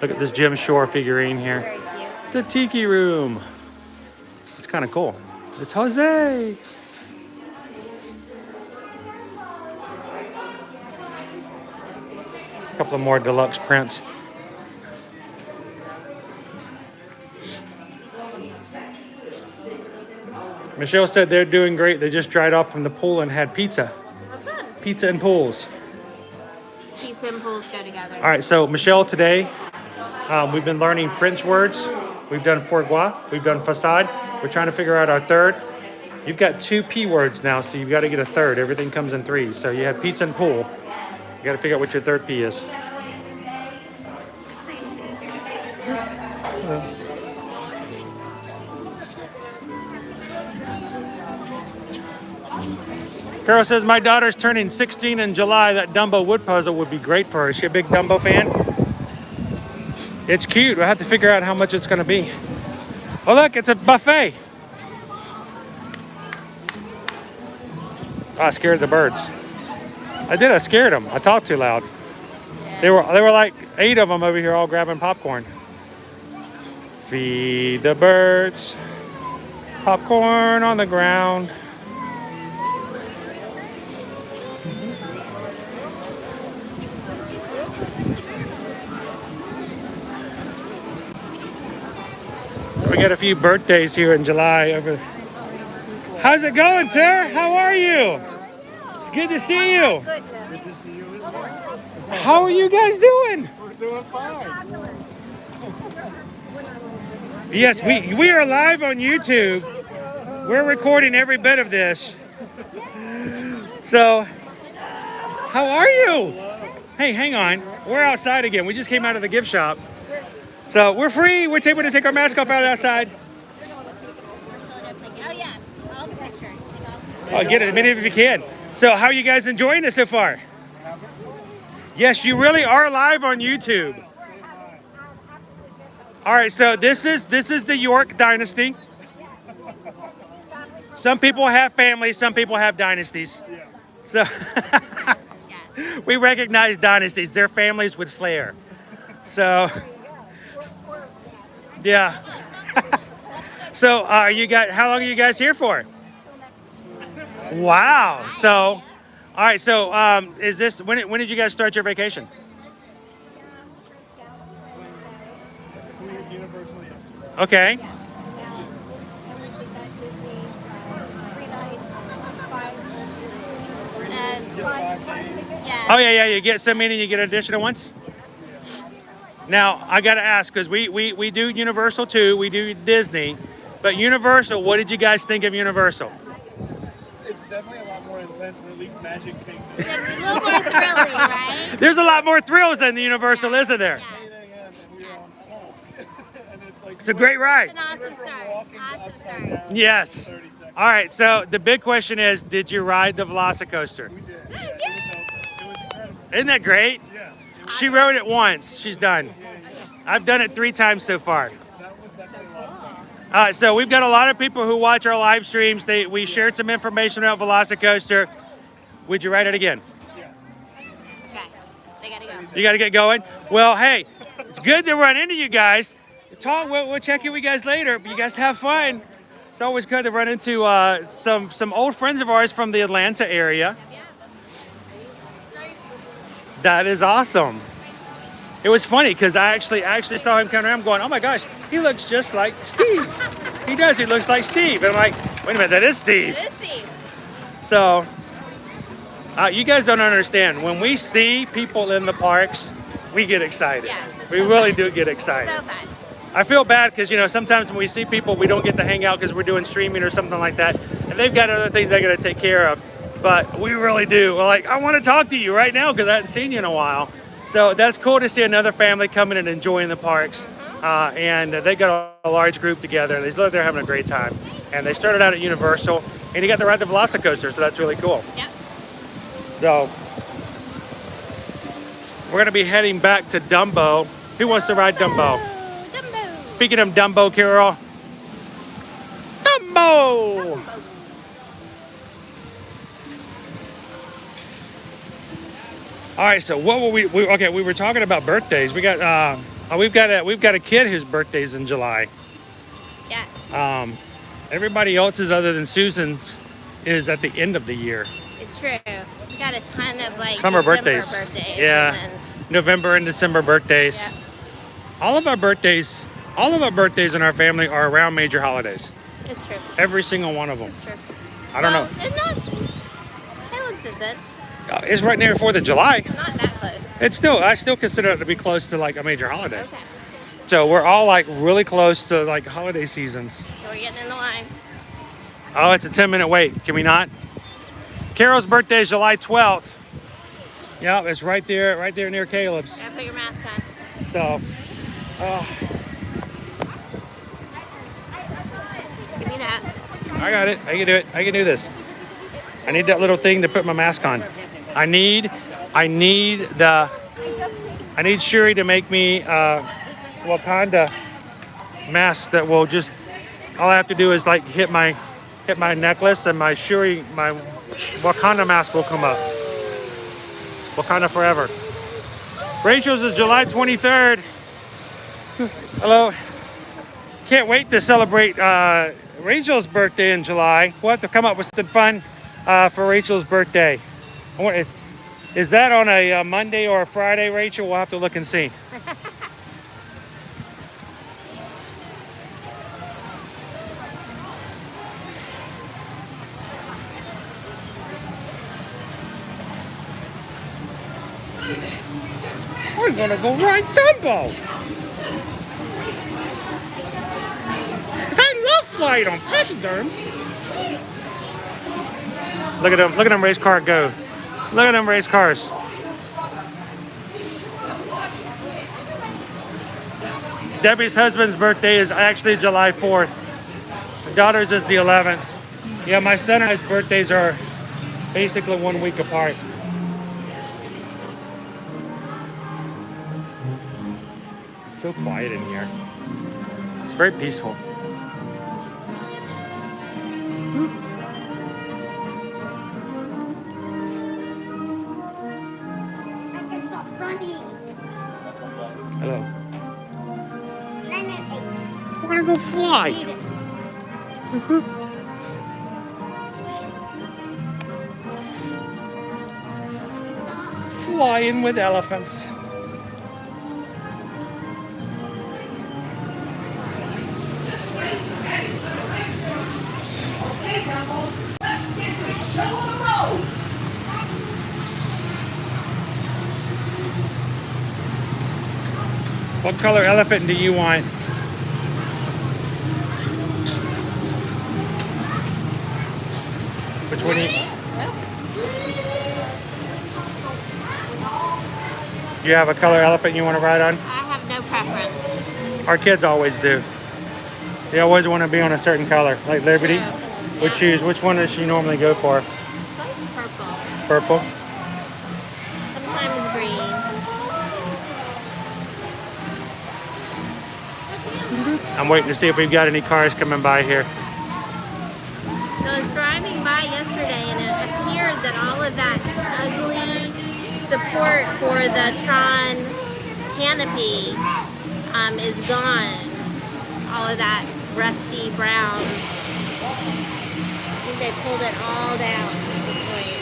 Look at this Jim Shore figurine here. Very cute. The Tiki Room. It's kind of cool. It's Jose. A couple of more deluxe prints. Michelle said they're doing great. They just dried off from the pool and had pizza. Oh, good. Pizza and pools. Pizza and pools go together. All right, so Michelle, today we've been learning French words. We've done fourgois. We've done facade. We're trying to figure out our third. You've got 2 P words now, so you've got to get a third. Everything comes in 3. So you have pizza and pool. You got to figure out what your third P is. Carol says, my daughter's turning 16 in July. That Dumbo wood puzzle would be great for her. Is she a big Dumbo fan? It's cute. We'll have to figure out how much it's going to be. Oh, look, it's a buffet. Oh, I scared the birds. I did. I scared them. I talked too loud. They were like 8 of them over here all grabbing popcorn. Feed the birds. Popcorn on the ground. We got a few birthdays here in July. How's it going, sir? How are you? It's good to see you. How are you guys doing? We're doing fine. Yes, we are live on YouTube. We're recording every bit of this. So, how are you? Hey, hang on. We're outside again. We just came out of the gift shop. So we're free. We're able to take our mask off out outside. Oh, yeah. All the pictures. Oh, get it, as many of you can. So how are you guys enjoying it so far? Yes, you really are live on YouTube. All right, so this is the York dynasty. Some people have families, some people have dynasties. So we recognize dynasties. They're families with flair. So Yeah. So, how long are you guys here for? Wow. So, all right. So, when did you guys start your vacation? So we had Universal yesterday. Okay. And we did that Disney 3 nights, 5 tickets. Yeah. Oh yeah. You get some in and you get additional ones. Now I got to ask because we do Universal too. We do Disney, but Universal. What did you guys think of Universal? It's definitely a lot more intense than at least Magic Kingdom. It's a little more thrilling, right? There's a lot more thrills than the Universal, isn't there? Yeah. And it's like It's a great ride. It's an awesome start. Awesome start. down Yes. 30 seconds. All right. So the big question is, did you ride the Velocicoaster? We did. Yeah, it was incredible. Isn't that great? Yeah. She rode it once. She's done. I've done it 3 times so far. That was definitely a lot of fun. So we've got a lot of people who watch our live streams. We shared some information about Velocicoaster. Would you ride it again? Yeah. Okay. They gotta go. You got to get going. Well, hey, it's good to run into you guys. Tom, we'll check in with you guys later. But you guys have fun. It's always good to run into some old friends of ours from the Atlanta area. That is awesome. It was funny because I actually saw him coming around. I'm going, oh my gosh, he looks just like Steve. He does. He looks like Steve. And I'm like, wait a minute, that is Steve. It is Steve. So, you guys don't understand. When we see people in the parks, we get excited. Yes, it's we so really fun. do get excited. So fun. I feel bad because, sometimes when we see people, we don't get to hang out because we're doing streaming or something like that. And they've got other things they got to take care of. But we really do. We're like, I want to talk to you right now because I haven't seen you in a while. So that's cool to see another family coming and enjoying the parks. And they got a large group together. They look, they're having a great time. And they started out at Universal. And you got to ride the Velocicoaster, so that's really cool. Yep. So we're going to be heading back to Dumbo. Who wants to ride Dumbo? Dumbo. Speaking of Dumbo, Carol. Dumbo! All right, so what were we were talking about birthdays. We've got a kid whose birthday's in July. Yes. Everybody else's other than Susan's is at the end of the year. It's true. We got a ton of Summer December birthdays. Yeah. Yeah. November and December birthdays. Yep. All of our birthdays in our family are around major holidays. It's true. Every single one of them. It's true. I don't know. It's not. Caleb's isn't. It's right near 4th of July. Not that close. I still consider it to be close to like a major holiday. Okay. So we're all like really close to like holiday seasons. So we're getting in the line. Oh, it's a 10-minute wait. Can we not? Carol's birthday is July 12th. Yeah, it's right there near Caleb's. Gotta put your mask on. So, Give me that. I got it. I can do it. I can do this. I need that little thing to put my mask on. I need Shuri to make me a Wakanda mask that will just, all I have to do is like hit my necklace and my Wakanda mask will come up. Wakanda forever. Rachel's is July 23rd. Hello. Can't wait to celebrate Rachel's birthday in July. We'll have to come up with something fun for Rachel's birthday. Is that on a Monday or a Friday, Rachel? We'll have to look and see. We're gonna go ride Dumbo. 'Cause I love flying on pachyderms. Look at them race car go. Look at them race cars. Debbie's husband's birthday is actually July 4th. My daughter's is the 11th. Yeah, my son and his birthdays are basically 1 week apart. It's so quiet in here. It's very peaceful. I can stop running. Hello. 9 and 8. want to go fly. Eat it. Flying with elephants. Okay, Dumbo, let's get this show on the road. What color elephant do you want? Which one do you have a color elephant you want to ride on? I have no preference. Our kids always do. They always want to be on a certain color. Like Liberty True. would choose. Which one does she normally go for? It's purple. Purple? Sometimes green. I'm waiting to see if we've got any cars coming by here. So I was driving by yesterday and it appeared that all of that ugly support for the Tron canopy is gone. All of that rusty brown. I think they pulled it all down at this point.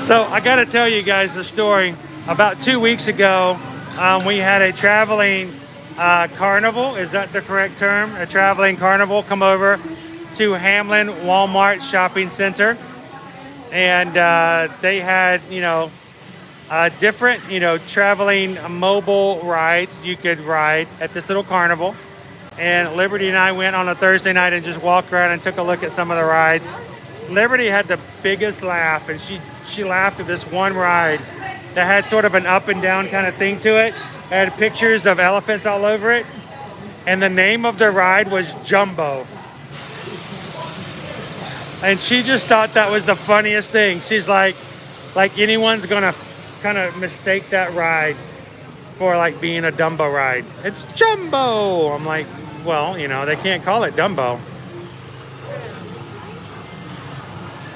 So I got to tell you guys the story. About 2 weeks ago, we had a traveling carnival. Is that the correct term? A traveling carnival come over to Hamlin Walmart Shopping Center, and they had, different, traveling mobile rides you could ride at this little carnival. And Liberty and I went on a Thursday night and just walked around and took a look at some of the rides. Liberty had the biggest laugh, and she laughed at this one ride that had sort of an up and down kind of thing to it. It had pictures of elephants all over it, and the name of the ride was Jumbo. And she just thought that was the funniest thing. She's like anyone's gonna kind of mistake that ride for like being a Dumbo ride. It's Jumbo. I'm like, well, they can't call it Dumbo.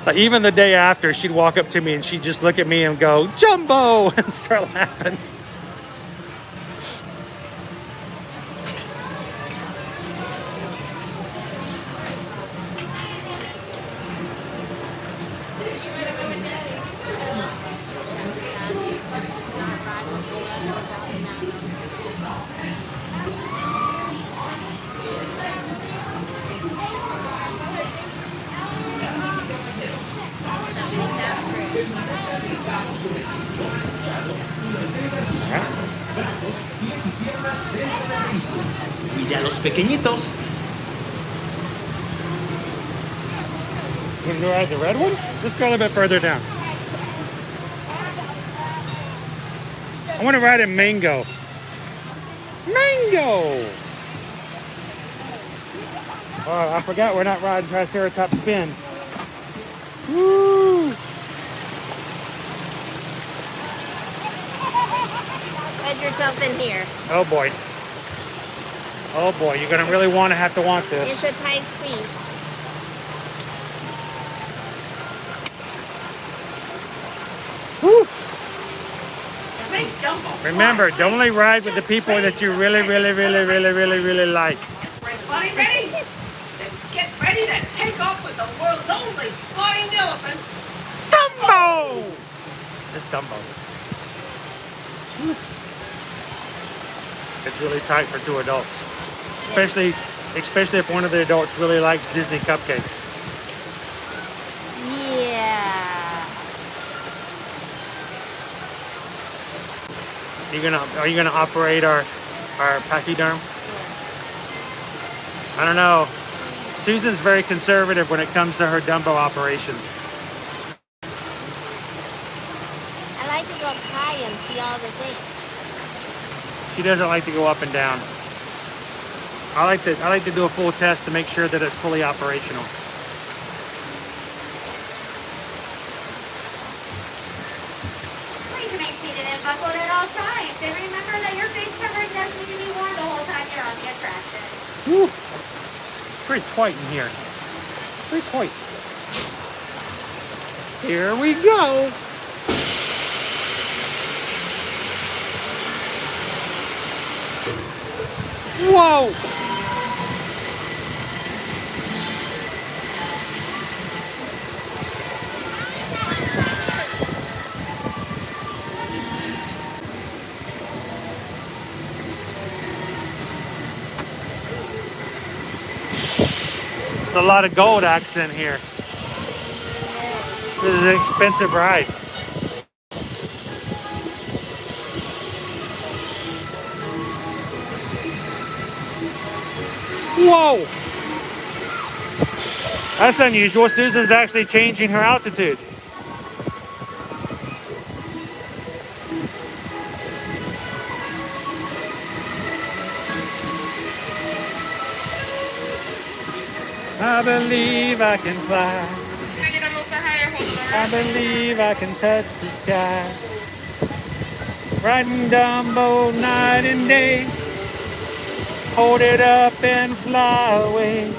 Like even the day after, she'd walk up to me and she'd just look at me and go, Jumbo, and start laughing. Mira a los pequeñitos. You want to ride the red one? Let's go a little bit further down. I want to ride a Mango. Mango! Oh, I forgot we're not riding Triceratops Spin. Woo! Wedge yourself in here. Oh boy. Oh boy, you're gonna really want this. It's a tight squeeze. Woo! Big Dumbo. Remember, don't only ride with the people that you really like. Everybody ready? Then get ready to take off with the world's only flying elephant. Dumbo! It's Dumbo. Woo. It's really tight for two adults. Especially if one of the adults really likes Disney cupcakes. Yeah. Are you gonna operate our pachyderm? I don't know. Susan's very conservative when it comes to her Dumbo operations. I like to go up high and see all the things. She doesn't like to go up and down. I like to do a full test to make sure that it's fully operational. Please remain seated and buckled at all times. And remember that your face covering does need to be worn the whole time you're on the attraction. Woo! Pretty tight in here. Pretty tight. Here we go. Whoa! There's a lot of gold accent here. This is an expensive ride. Whoa! That's unusual. Susan's actually changing her altitude. I believe I can fly. Can I get a little bit higher? Hold it I believe I can touch the sky. Riding Dumbo night and day. Hold it up and fly away.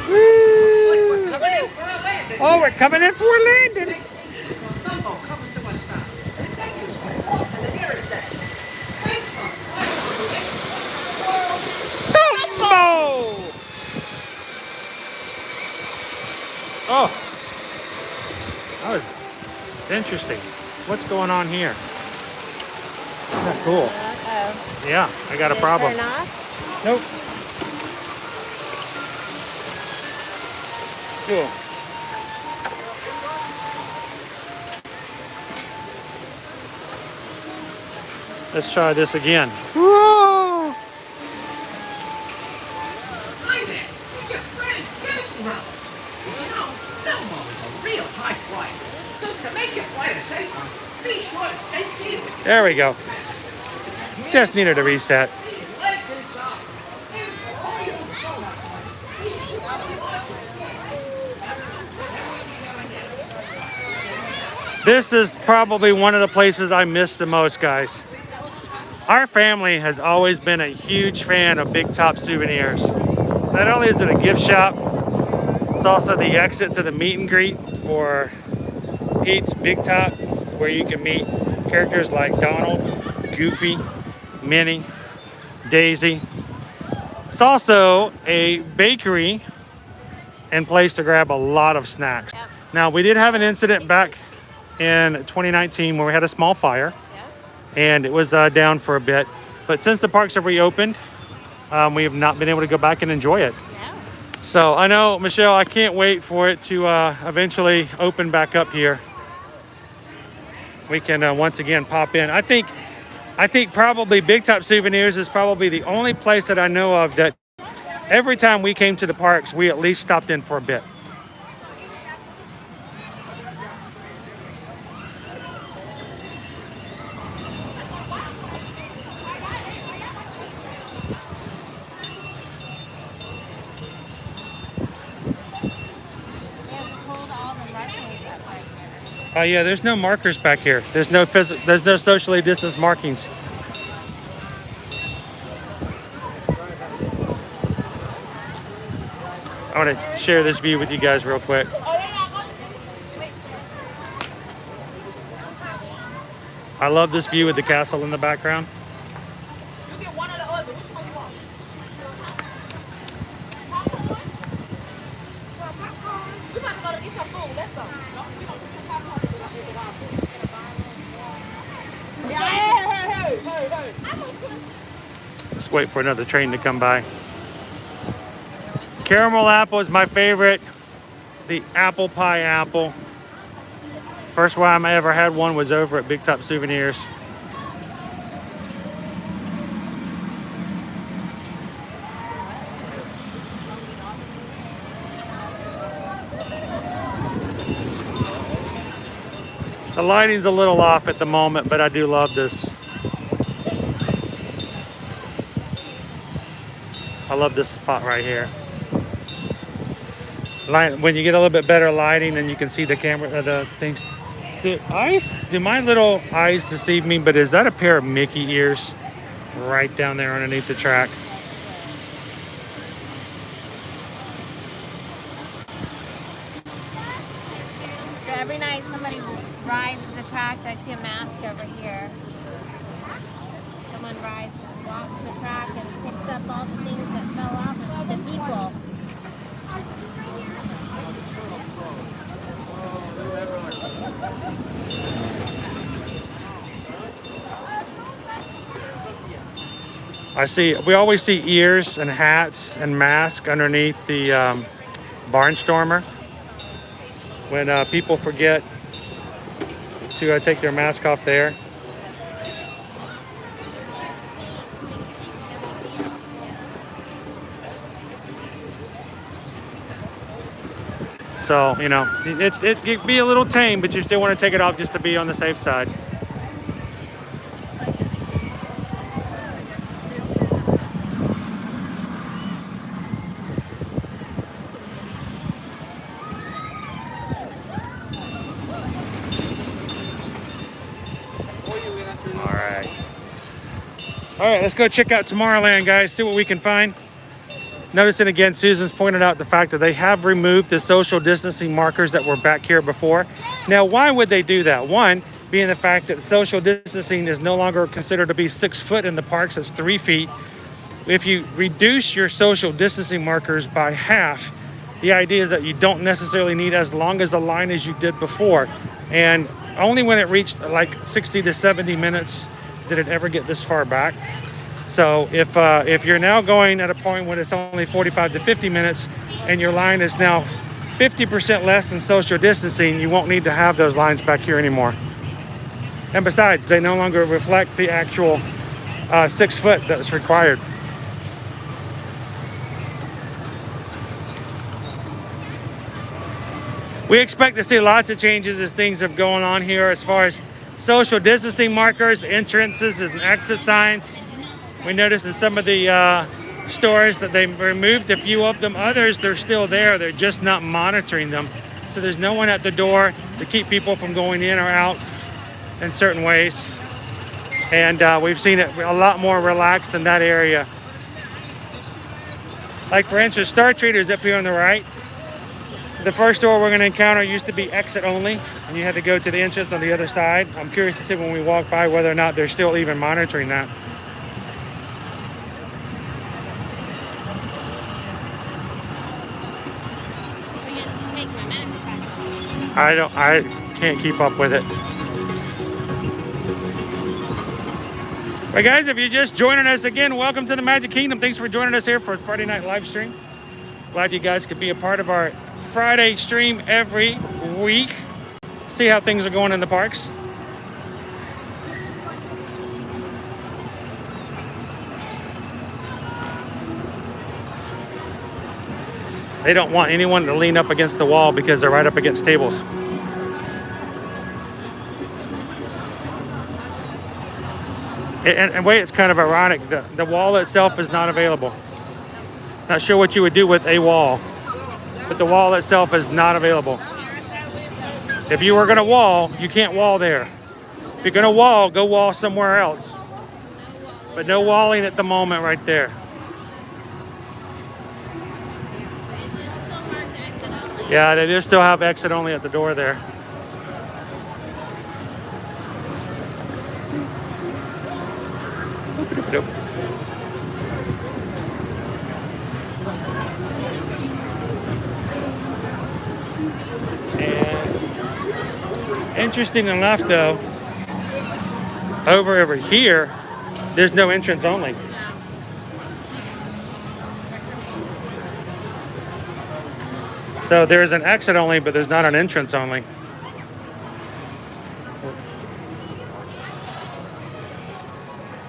Woo! We're coming in for a landing. Oh, we're coming in for a landing. Dumbo comes to us now. Thank you, sir. And the nearest exit. Thanks, Dumbo! Oh, that was interesting. What's going on here? Isn't that cool? Uh-oh. Yeah, I got a problem. Turn off? Nope. Cool. Let's try this again. Whoa! Hi there. It's your friend, Kevin Rose. You know, Dumbo is a real high flyer. So to make your flight a safe one, be sure to stay seated with your There we go. Just needed a reset. legs inside. And for all your soda, be sure to watch it. This is probably one of the places I miss the most, guys. Our family has always been a huge fan of Big Top Souvenirs. Not only is it a gift shop, it's also the exit to the meet and greet for Pete's Big Top, where you can meet characters like Donald, Goofy, Minnie, Daisy. It's also a bakery and place to grab a lot of snacks. Yep. Now, we did have an incident back in 2019 where we had a small fire. And it was down for a bit. But since the parks have reopened, we have not been able to go back and enjoy it. No. So I know, Michelle, I can't wait for it to eventually open back up here. We can once again pop in. I think probably Big Top Souvenirs is probably the only place that I know of that every time we came to the parks, we at least stopped in for a bit. Hold all the markings up right here. Oh yeah, there's no markers back here. There's no socially distanced markings. I want to share this view with you guys real quick. I love this view with the castle in the background. You get one or the other. Which one you want? We might go to eat some food. Let's go. We gonna do some popcorn. Hey. Let's wait for another train to come by. Caramel apple is my favorite. The apple pie apple. First time I ever had one was over at Big Top Souvenirs. The lighting's a little off at the moment, but I do love this. I love this spot right here. When you get a little bit better lighting, then you can see the camera, the things. Do my little eyes deceive me? But is that a pair of Mickey ears right down there underneath the track? So every night somebody rides the track. I see a mask over here. Someone walks the track and picks up all the things that fell off of the people. We always see ears and hats and masks underneath the barnstormer when people forget to take their mask off there. So, you know, it can be a little tame, but you still want to take it off just to be on the safe side. All right, let's go check out Tomorrowland, guys, see what we can find. Noticing again, Susan's pointed out the fact that they have removed the social distancing markers that were back here before. Now, why would they do that? One, being the fact that social distancing is no longer considered to be 6 foot in the parks, it's 3 feet. If you reduce your social distancing markers by half, the idea is that you don't necessarily need as long as a line as you did before. And only when it reached like 60 to 70 minutes did it ever get this far back. So if you're now going at a point when it's only 45 to 50 minutes and your line is now 50% less than social distancing, you won't need to have those lines back here anymore. And besides, they no longer reflect the actual 6 foot that's required. We expect to see lots of changes as things have going on here as far as social distancing markers, entrances and exit signs. We noticed in some of the stores that they removed a few of them. Others, they're still there. They're just not monitoring them. So there's no one at the door to keep people from going in or out in certain ways. And we've seen it a lot more relaxed in that area. Like for instance, Star Treader's up here on the right. The first door we're going to encounter used to be exit only, and you had to go to the entrance on the other side. I'm curious to see when we walk by whether or not they're still even monitoring that. I can't keep up with it. Right, guys, if you're just joining us again, welcome to the Magic Kingdom. Thanks for joining us here for Friday night live stream. Glad you guys could be a part of our Friday stream every week. See how things are going in the parks. They don't want anyone to lean up against the wall because they're right up against tables. And in a way, it's kind of ironic. The wall itself is not available. Not sure what you would do with a wall, but the wall itself is not available. If you were going to wall, you can't wall there. If you're going to wall, go wall somewhere else. But no walling at the moment right there. Yeah, they do still have exit only at the door there. Nope. And interesting enough though, over here, there's no entrance only. So there's an exit only, but there's not an entrance only.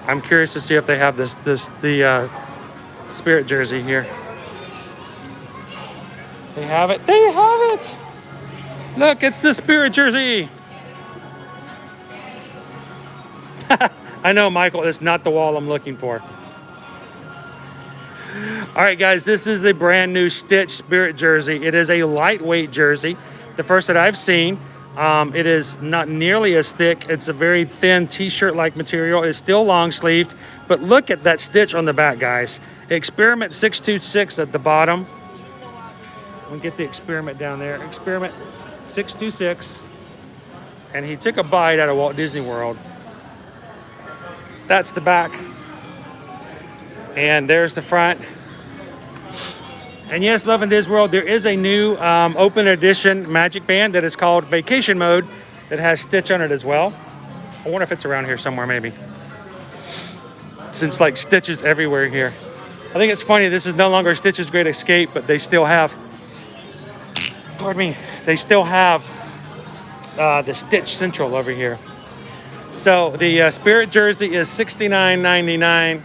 I'm curious to see if they have the Spirit jersey here. They have it. They have it. Look, it's the Spirit jersey. I know, Michael, it's not the wall I'm looking for. All right, guys, this is a brand new Stitch Spirit jersey. It is a lightweight jersey, the first that I've seen. It is not nearly as thick. It's a very thin t-shirt-like material. It's still long sleeved, but look at that stitch on the back, guys. Experiment 626 at the bottom. We'll get the experiment down there. Experiment 626. And he took a bite out of Walt Disney World. That's the back. And there's the front. And yes, Love in Disney World, there is a new open edition Magic Band that is called Vacation Mode that has Stitch on it as well. I wonder if it's around here somewhere, maybe. Since like Stitch is everywhere here. I think it's funny, this is no longer Stitch's Great Escape, but they still have, pardon me, they still have the Stitch Central over here. So the Spirit jersey is $69.99,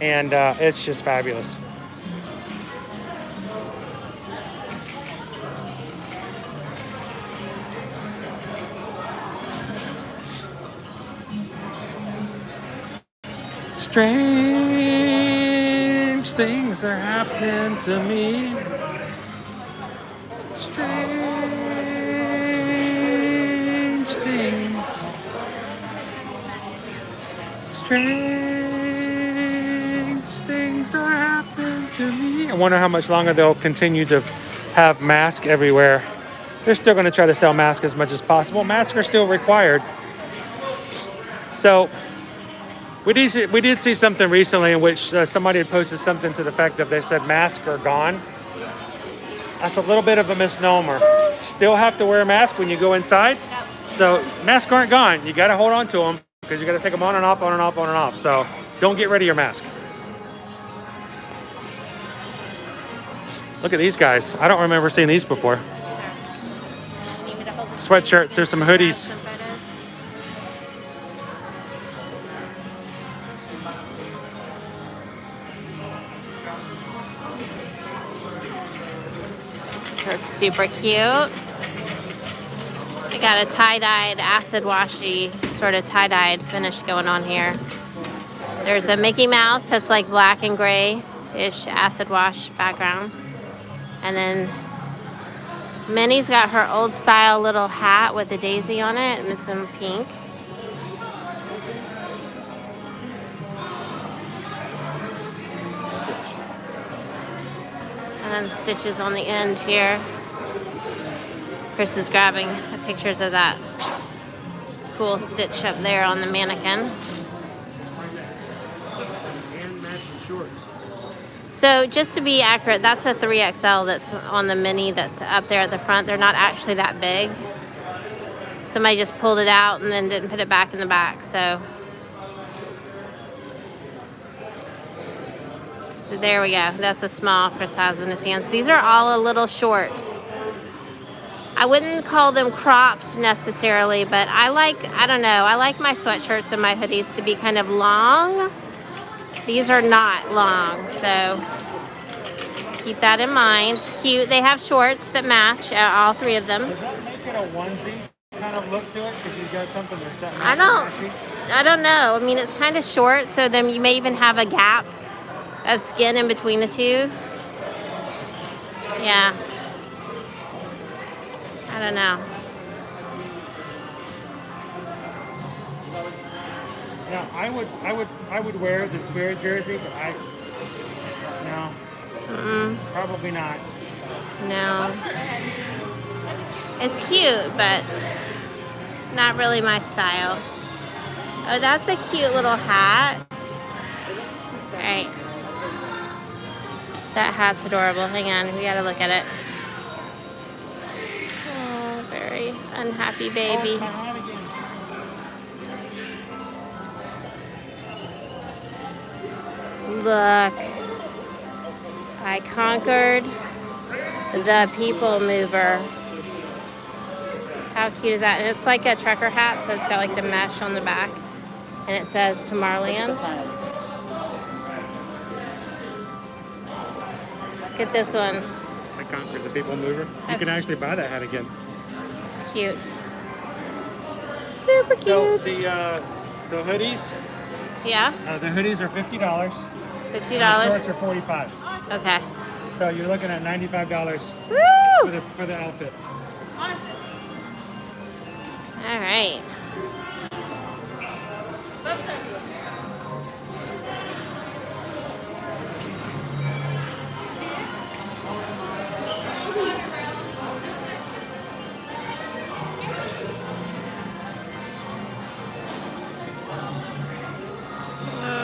and it's just fabulous. Strange things are happening to me. Strange things. Strange things are happening to me. I wonder how much longer they'll continue to have masks everywhere. They're still going to try to sell masks as much as possible. Masks are still required. So we did see something recently in which somebody had posted something to the fact that they said masks are gone. That's a little bit of a misnomer. Still have to wear a mask when you go inside. So masks aren't gone. You got to hold on to them because you got to take them on and off, on and off, on and off. So don't get rid of your mask. Look at these guys. I don't remember seeing these before. Sweatshirts. There's some hoodies. Looks super cute. I got a tie-dyed, acid washy, sort of tie-dyed finish going on here. There's a Mickey Mouse that's like black and gray-ish acid wash background. And then Minnie's got her old style little hat with a daisy on it and some pink. And then stitches on the end here. Chris is grabbing pictures of that cool stitch up there on the mannequin. So just to be accurate, that's a 3XL that's on the mini that's up there at the front. They're not actually that big. Somebody just pulled it out and then didn't put it back in the back. So there we go. That's a small Chris has in his hands. These are all a little short. I wouldn't call them cropped necessarily, but I like my sweatshirts and my hoodies to be kind of long. These are not long, so keep that in mind. It's cute. They have shorts that match, all three of them. Does that make it a onesie kind of look to it? Because you've got something that's that I don't know. I mean, it's kind of short, so then you may even have a gap of skin in between the two. Yeah. I don't know. Now, I would wear the Spirit jersey, but no, probably not. No. It's cute, but not really my style. Oh, that's a cute little hat. All right. That hat's adorable. Hang on, we gotta look at it. Oh, very unhappy baby. Look, I conquered the PeopleMover. How cute is that? And it's like a trucker hat, so it's got like the mesh on the back. And it says Tomorrowland. Look at this one. I conquered the PeopleMover. You can actually buy that hat again. It's cute. Super cute. So the hoodies. Yeah. The hoodies are $50. $50. Shorts are $45. Okay. So you're looking at $95 Woo! for the outfit. All right.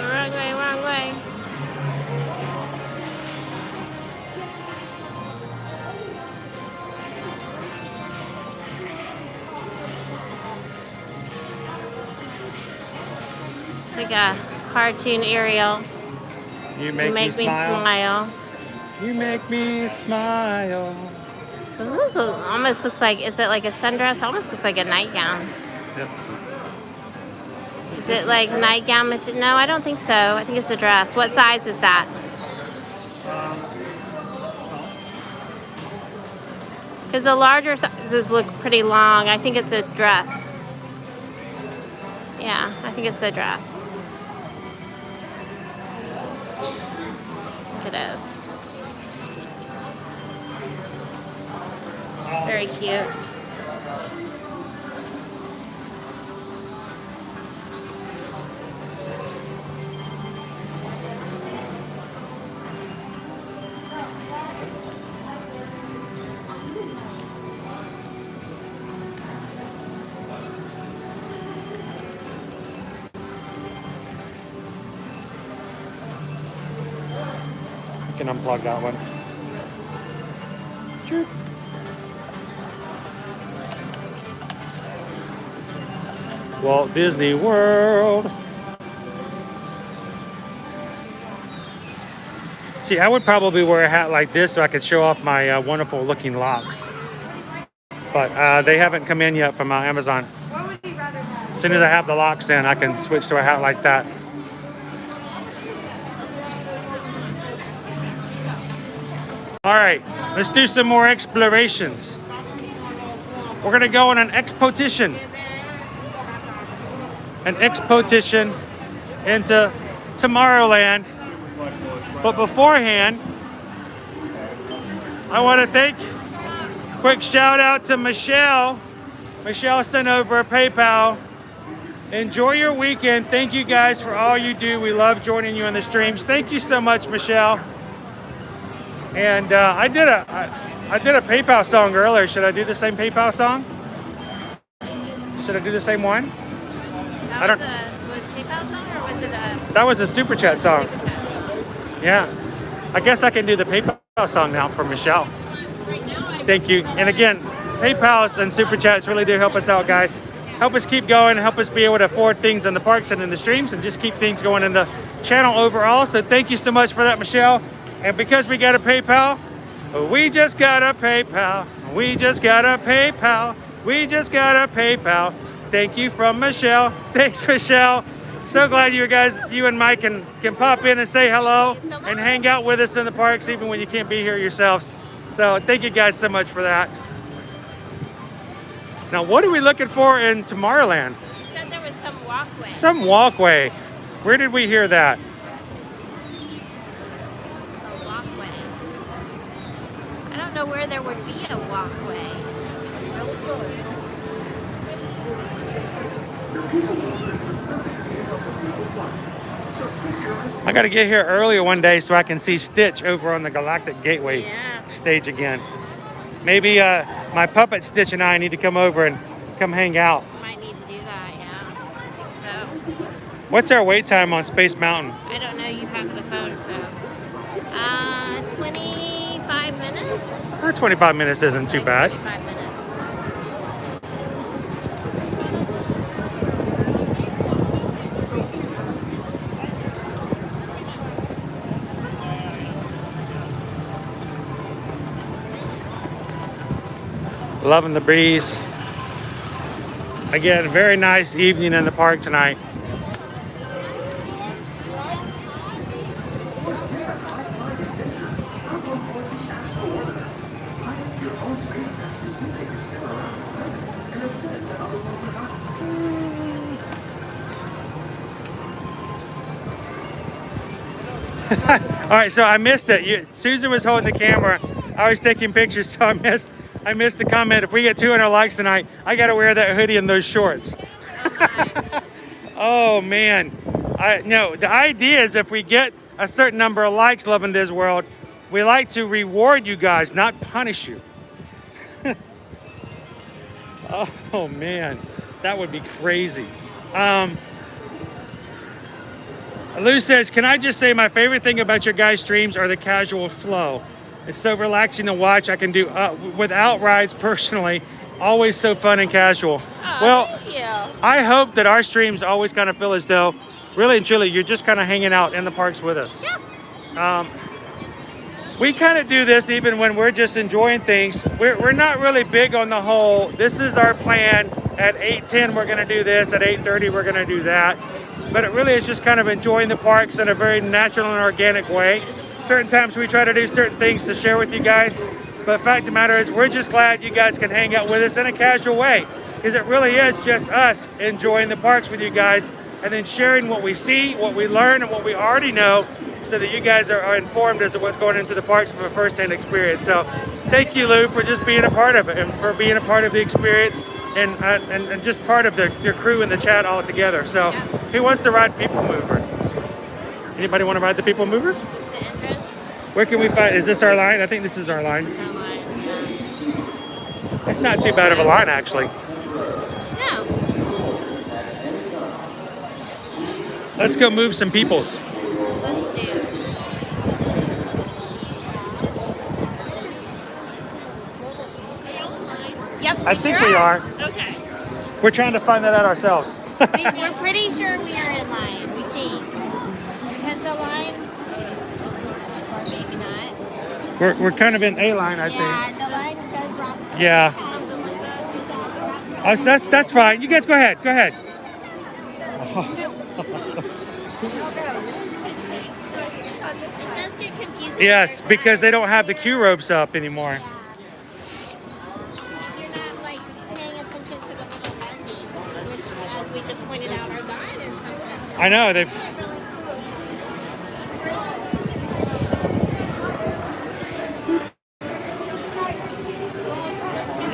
Wrong way, wrong way. It's like a cartoon Ariel. You You make, make me smile. smile. You make me smile. This also almost looks like, is it like a sundress? Almost looks like a nightgown. Yep. Is it like nightgown material? No, I don't think so. I think it's a dress. What size is that? Because the larger sizes look pretty long. I think it's a dress. Yeah, I think it's a dress. I think it is. Very cute. You can unplug that one. Chirp. Walt Disney World. See, I would probably wear a hat like this so I could show off my wonderful looking locks. But they haven't come in yet from Amazon. What would you rather have? As soon as I have the locks in, I can switch to a hat like that. All right, let's do some more explorations. We're gonna go on an expedition. An expedition into Tomorrowland. But beforehand, I want to thank, quick shout out to Michelle. Michelle sent over a PayPal. Enjoy your weekend. Thank you guys for all you do. We love joining you on the streams. Thank you so much, Michelle. And I did a PayPal song earlier. Should I do the same PayPal song? Should I do the same one? I don't. Was PayPal song or was it a That was a super chat song. super chat? Yeah. I guess I can do the PayPal song now for Michelle. Thank you. And again, PayPals and super chats really do help us out, guys. Help us keep going, help us be able to afford things in the parks and in the streams, and just keep things going in the channel overall. So thank you so much for that, Michelle. And because we got a PayPal, we just got a PayPal. We just got a PayPal. We just got a PayPal. Thank you from Michelle. Thanks, Michelle. So glad you guys, you and Mike can pop in and say hello and hang out with us in the parks, even when you can't be here yourselves. So thank you guys so much for that. Now, what are we looking for in Tomorrowland? You said there was some walkway. Some walkway. Where did we hear that? A walkway. I don't know where there would be a walkway. I got to get here earlier one day so I can see Stitch over on the Galactic Gateway stage again. Maybe my puppet Stitch and I need to come over and come hang out. Might need to do that, yeah. I think so. What's our wait time on Space Mountain? I don't know, you have the phone, so. 25 minutes? 25 minutes isn't too bad. 25 minutes. Loving the breeze. Again, very nice evening in the park tonight. All right, so I missed it. Susan was holding the camera. I was taking pictures, so I missed the comment. If we get 200 likes tonight, I got to wear that hoodie and those shorts. Oh man, no. The idea is if we get a certain number of likes, Love in Disney World, we like to reward you guys, not punish you. Oh man, that would be crazy. Lou says, can I just say my favorite thing about your guys' streams are the casual flow. It's so relaxing to watch. I can do without rides personally. Always so fun and casual. Oh, well, thank you. I hope that our streams always kind of feel as though, really and truly, you're just kind of hanging out in the parks with us. Yeah. We kind of do this even when we're just enjoying things. We're not really big on the whole, this is our plan. At 8:10, we're going to do this. At 8:30, we're going to do that. But it really is just kind of enjoying the parks in a very natural and organic way. Certain times we try to do certain things to share with you guys. But the fact of the matter is, we're just glad you guys can hang out with us in a casual way. Because it really is just us enjoying the parks with you guys and then sharing what we see, what we learn, and what we already know so that you guys are informed as to what's going into the parks from a first-hand experience. So thank you, Lou, for just being a part of it and for being a part of the experience and just part of your crew in the chat all together. So who wants to ride PeopleMover? Anybody want to ride the PeopleMover? Is this the entrance? Where can we find, is this our line? I think this is our line. Our line, yeah. It's not too bad of a line, actually. No. Let's go move some peoples. Let's do. Yep. I think we are. Okay. We're trying to find that out ourselves. We're pretty sure we are in line, we think. Because the line, or maybe not. We're kind of in A line, I think. Yeah, the line goes wrong. Yeah. Oh, so that's fine. You guys go ahead. Go ahead. It does get confusing. Yes, because they don't have the queue ropes up anymore. Yeah. You're not like paying attention to the little markings, which, as we just pointed out, are gone in some places. I know they've.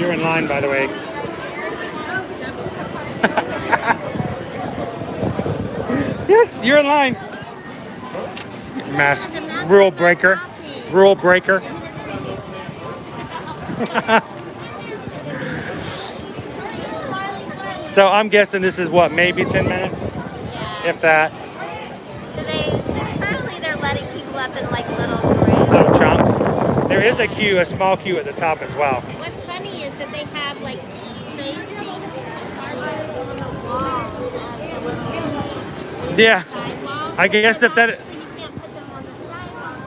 You're in line, by the way. Yes, you're in line. Mass rule breaker. Rule breaker. So I'm guessing this is what, maybe 10 minutes? Yeah. If that. So they're letting people up in like little groups. Little chunks. There is a queue, a small queue at the top as well. What's funny is that they have like spacing markers on the walls of the little Yeah. sidewalk. I guess if that. So you can't put them on the sidewalk.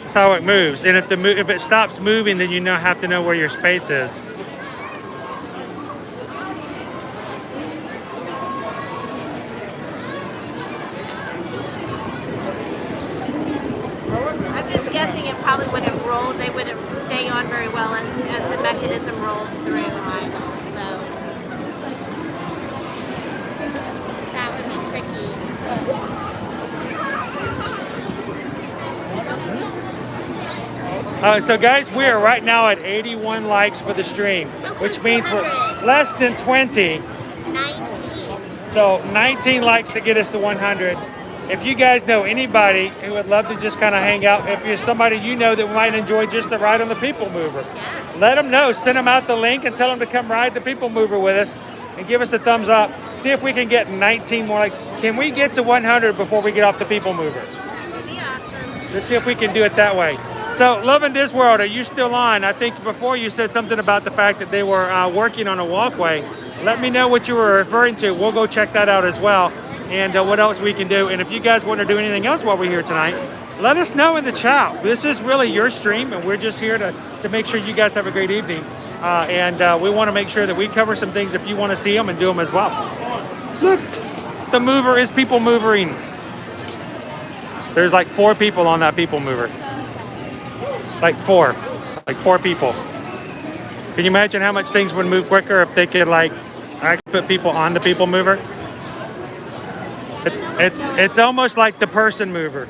That's how it moves. And if it stops moving, then you have to know where your space is. I'm just guessing it probably wouldn't roll. They wouldn't stay on very well as the mechanism rolls through either. So that would be tricky. So guys, we are right now at 81 likes for the stream, So which close means to we're 100. less than 20. 19. So 19 likes to get us to 100. If you guys know anybody who would love to just kind of hang out, if you're somebody you know that might enjoy just a ride on the PeopleMover, Yes. let them know. Send them out the link and tell them to come ride the PeopleMover with us and give us a thumbs up. See if we can get 19 more. Can we get to 100 before we get off the PeopleMover? That would be awesome. Let's see if we can do it that way. So, Love in Disney World, are you still on? I think before you said something about the fact that they were working on a walkway. Let me know what you were referring to. We'll go check that out as well. And what else we can do. And if you guys want to do anything else while we're here tonight, let us know in the chat. This is really your stream, and we're just here to make sure you guys have a great evening. And we want to make sure that we cover some things if you want to see them and do them as well. Look, the mover is PeopleMovering. There's like 4 people on that PeopleMover. Like four people. Can you imagine how much things would move quicker if they could like actually put people on the PeopleMover? It's almost like the person mover.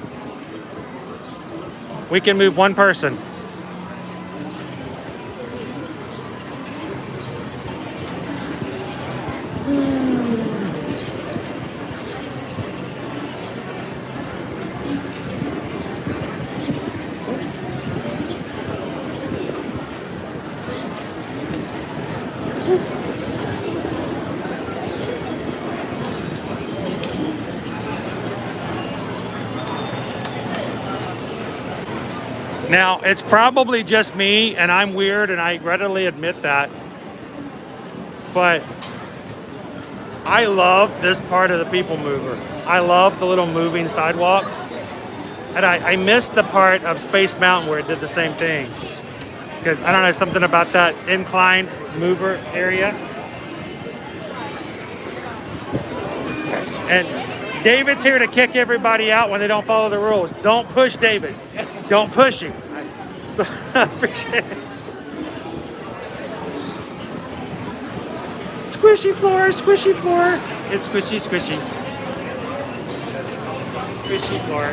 We can move one person. Now, it's probably just me, and I'm weird, and I readily admit that. But I love this part of the PeopleMover. I love the little moving sidewalk. And I missed the part of Space Mountain where it did the same thing. Because, I don't know, something about that inclined mover area. And David's here to kick everybody out when they don't follow the rules. Don't push David. Don't push him. So, I appreciate it. Squishy floor, squishy floor. It's squishy, squishy. Squishy floor.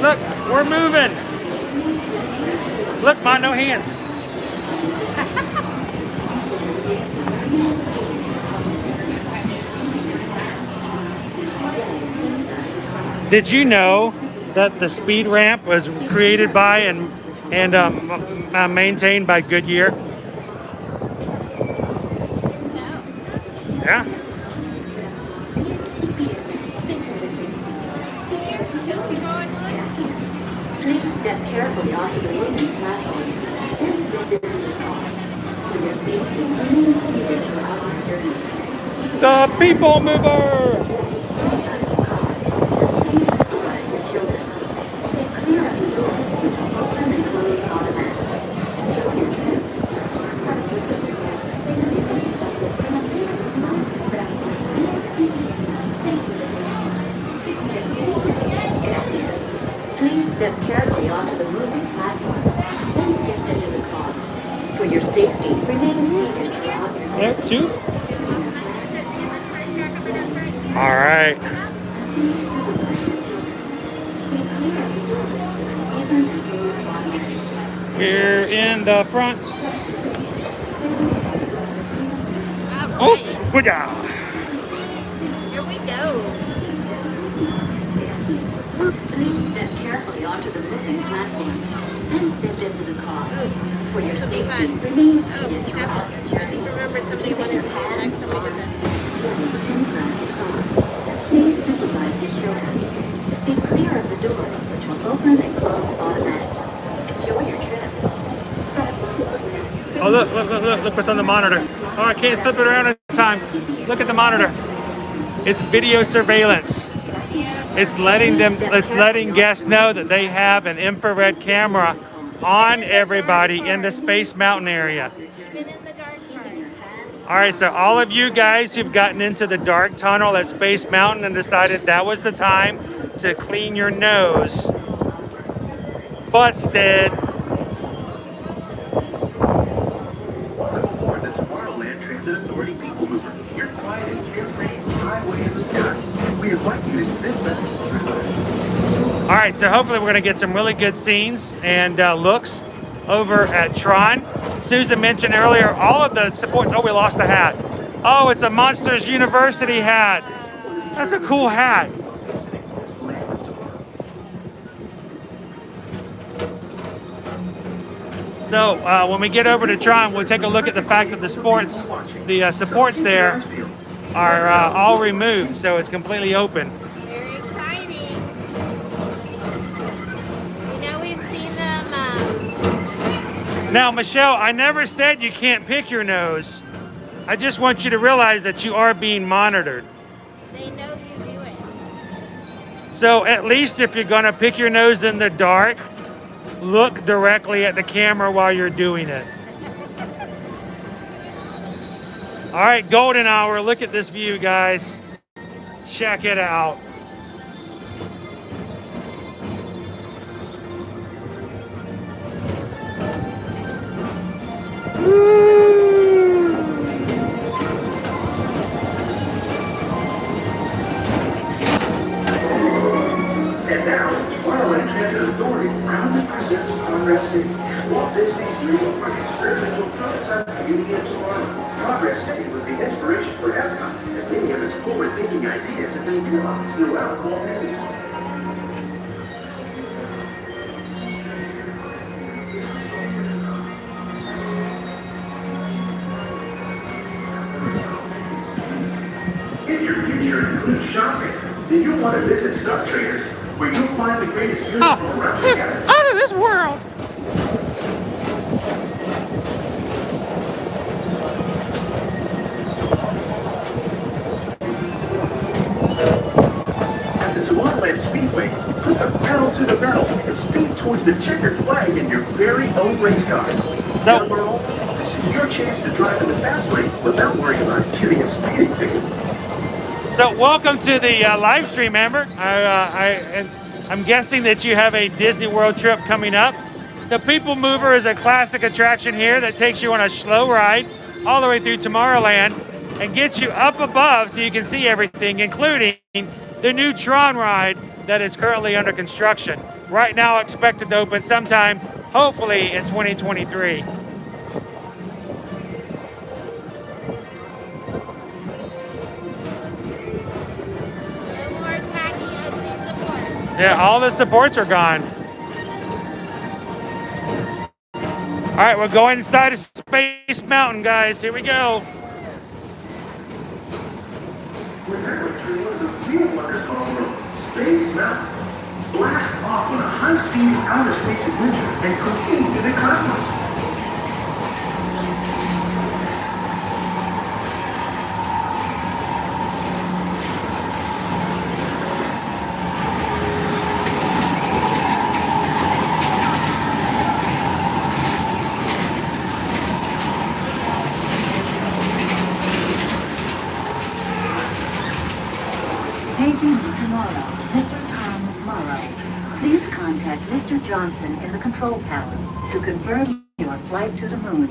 Look, we're moving. Look, Ma, no hands. Did you know that the speed ramp was created by and maintained by Goodyear? Yeah. Please step carefully onto the wooden platform and step into the car. For your safety, remain seated throughout your journey. The PeopleMover! Please supervise your children. Stay clear of the doors which will open and close automatically. Enjoy your trip. Para su seguridad, tengan cuidado, mantenga sus manos y brazos bien firmes. Gracias. Please step carefully onto the moving platform, then step into the car. For your safety, remain seated throughout your journey. There, two. All right. Here in the front. Oh, good job. Here we go. Please step carefully onto the moving platform, then step into the car. For your safety, remain seated throughout your journey. Remembered somebody wanted to do the next time we did this. Inside the car. Please supervise your children. Stay clear of the doors, which will open and close automatically. Enjoy your trip. Oh, look what's on the monitor. Oh, I can't flip it around in time. Look at the monitor. It's video surveillance. It's letting guests know that they have an infrared camera on everybody in the Space Mountain area. Even in the dark part. All right, so all of you guys who've gotten into the dark tunnel at Space Mountain and decided that was the time to clean your nose, busted. Welcome aboard the Tomorrowland Transit Authority PeopleMover. Your quiet and carefree highway in the sky. We invite you to sit back and relax. All right, so hopefully we're gonna get some really good scenes and looks over at Tron. Susan mentioned earlier all of the supports. Oh, we lost a hat. Oh, it's a Monsters University hat. That's a cool hat. So when we get over to Tron, we'll take a look at the fact that the supports there are all removed, so it's completely open. Very exciting. You know, we've seen them. Now, Michelle, I never said you can't pick your nose. I just want you to realize that you are being monitored. They know you do it. So at least if you're gonna pick your nose in the dark, look directly at the camera while you're doing it. All right, golden hour. Look at this view, guys. Check it out. And now, Progress City was the inspiration for Epcot, and many of its forward-thinking ideas have been realized throughout Walt Disney World. If your future includes shopping, then you'll want to visit Stock Traders, where you'll find the greatest goods from around the It's galaxy. out of this world. At the Tomorrowland Speedway, put the pedal to the metal and speed towards the checkered flag in your very own race car. So- Now, Earl, this is your chance to drive in the fast lane without worrying about getting a speeding ticket. So welcome to the live stream, Amber. I'm guessing that you have a Disney World trip coming up. The PeopleMover is a classic attraction here that takes you on a slow ride all the way through Tomorrowland and gets you up above so you can see everything, including the new Tron ride that is currently under construction. Right now expected to open sometime, hopefully in 2023. Yeah, all the supports are gone. All right, we're going inside of Space Mountain, guys. Here we go. We're now entering one of the real wonders of our world, Space Mountain. Blast off on a high-speed outer space adventure and compete in the cosmos. Paging Mr. Morrow, Mr. Tom Morrow. Please contact Mr. Johnson in the control tower to confirm your flight to the moon.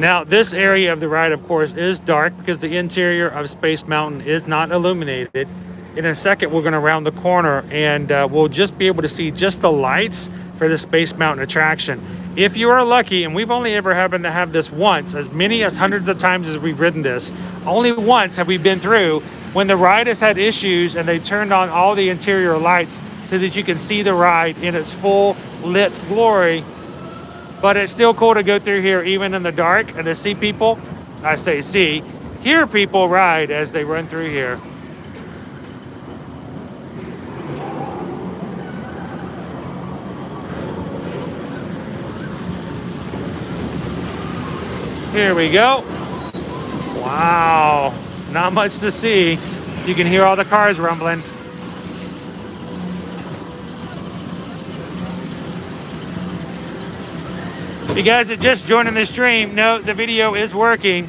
Now, this area of the ride, of course, is dark because the interior of Space Mountain is not illuminated. In a second, we're going to round the corner and we'll just be able to see just the lights for the Space Mountain attraction. If you are lucky, and we've only ever happened to have this once, as many as hundreds of times as we've ridden this, only once have we been through when the ride has had issues and they turned on all the interior lights so that you can see the ride in its full lit glory. But it's still cool to go through here even in the dark and to see people, I say see, hear people ride as they run through here. Here we go. Wow, not much to see. You can hear all the cars rumbling. If you guys are just joining the stream, no, the video is working.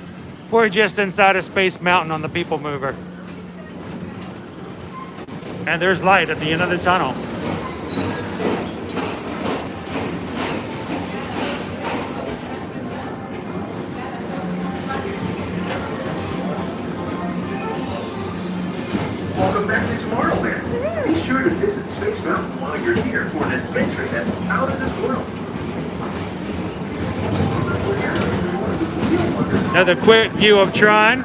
We're just inside of Space Mountain on the PeopleMover. And there's light at the end of the tunnel. Welcome back to Tomorrowland. Be sure to visit Space Mountain while you're here for an adventure that's out of this world. Another quick view of Tron.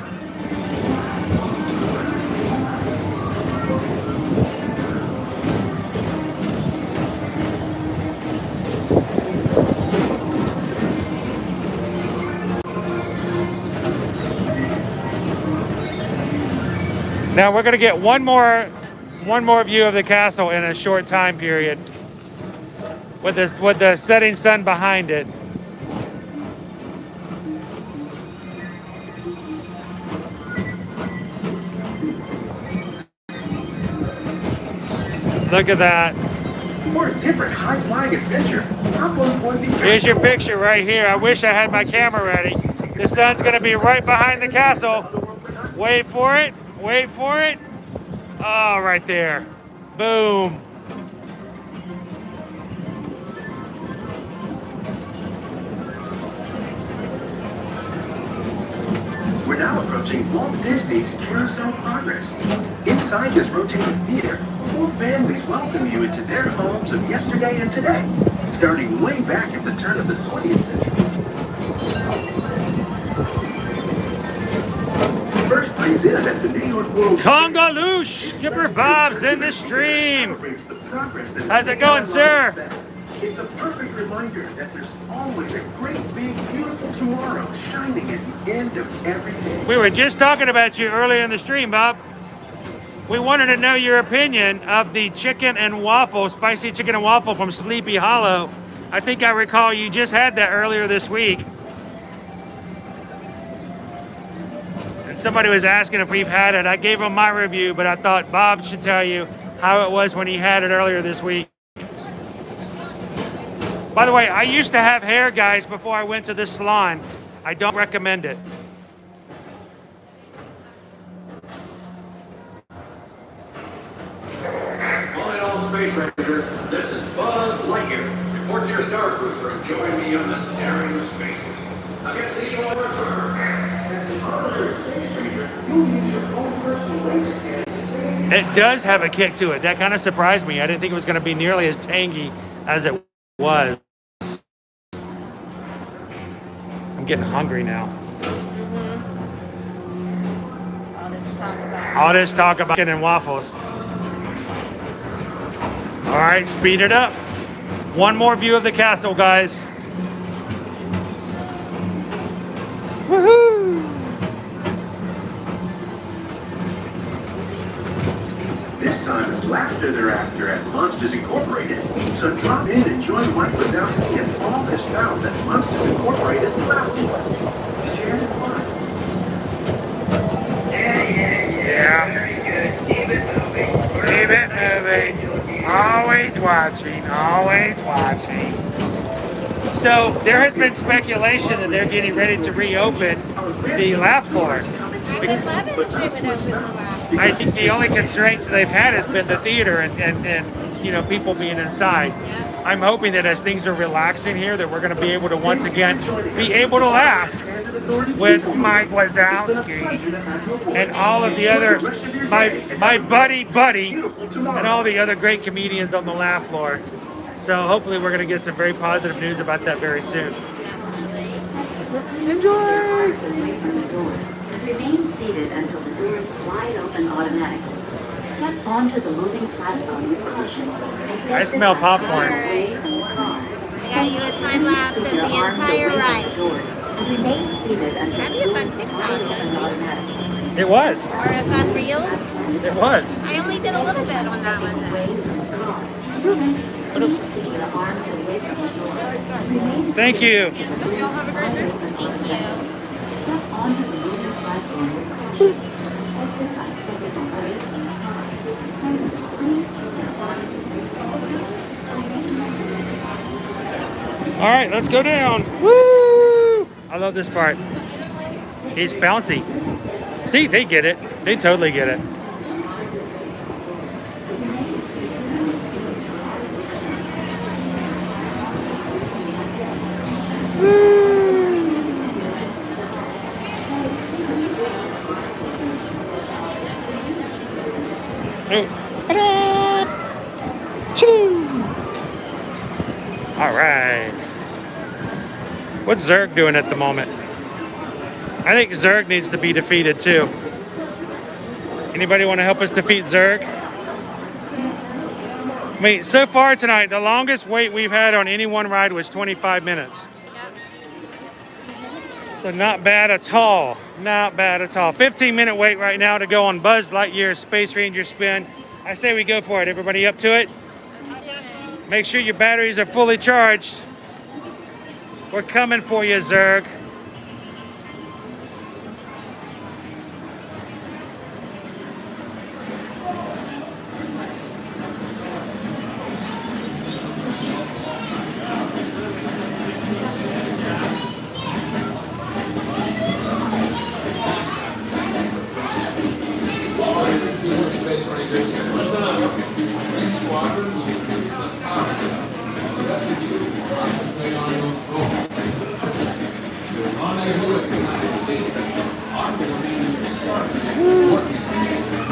Now we're going to get one more view of the castle in a short time period with the setting sun behind it. Look at that. For a different high-flying adventure, hop on board the Here's your picture right here. I wish I had my camera ready. The sun's going to be right behind the castle. Wait for it. Wait for it. Oh, right there. Boom. We're now approaching Walt Disney's Carousel of Progress. Inside this rotating theater, 4 families welcome you into their homes of yesterday and today, starting way back at the turn of the 20th century. Congaloosh! Skipper Bob's in the stream. How's it going, sir? It's a perfect reminder that there's always a great, big, beautiful tomorrow shining at the end of every day. We were just talking about you earlier in the stream, Bob. We wanted to know your opinion of the chicken and waffle, spicy chicken and waffle from Sleepy Hollow. I think I recall you just had that earlier this week. And somebody was asking if we've had it. I gave him my review, but I thought Bob should tell you how it was when he had it earlier this week. By the way, I used to have hair, guys, before I went to this salon. I don't recommend it. All in all, Space Rangers, this is Buzz Lightyear. Report to your Star Cruiser and join me on this daring space mission. I can see you on Earth. As an honorary Space Ranger, you'll use your own personal laser and save. It does have a kick to it. That kind of surprised me. I didn't think it was going to be nearly as tangy as it was. I'm getting hungry now. All this talk about chicken and waffles. All right, speed it up. One more view of the castle, guys. Woohoo! This time it's laughter thereafter at Monsters Incorporated. So drop in and join Mike Wazowski and all his pals at Monsters Incorporated Laugh Floor. Share the fun. Yeah. Very good. Keep it moving. Keep it moving. Always watching. Always watching. So there has been speculation that they're getting ready to reopen the Laugh Floor. I would love it if they would open the Laugh Floor. I think the only constraints they've had has been the theater and you know, people being inside. Yeah. I'm hoping that as things are relaxing here, that we're going to be able to once again be able to laugh with Mike Wazowski and all of the other, my buddy, and all the other great comedians on the Laugh Floor. So hopefully we're going to get some very positive news about that very soon. Enjoy! Remain seated until the doors slide open automatically. Step onto the moving platform with caution. I smell popcorn. Away from the car. I got you a time lapse of the entire ride. And remain seated until That'd the be a fun doors TikTok, slide open wouldn't it? automatically. It was. Or a fun reels. It was. I only did a little bit on that one though. Please keep your arms away from the doors. Remain Thank you. Thank you. Step onto the moving platform with caution. Exit by stepping away from the car. Please keep your arms away from the doors. All right, let's go down. Woo! I love this part. He's bouncy. See, they get it. They totally get it. All right. What's Zurg doing at the moment? I think Zurg needs to be defeated too. Anybody want to help us defeat Zurg? I mean, so far tonight, the longest wait we've had on any one ride was 25 minutes. So not bad at all. Not bad at all. 15-minute wait right now to go on Buzz Lightyear's Space Ranger spin. I say we go for it. Everybody up to it? Make sure your batteries are fully charged. We're coming for you, Zurg. Space Rangers here. Listen up. Green Squadron will be the power cell. The rest of you will concentrate on those robots. Your rendezvous at Planet C. I'm going to be in your start.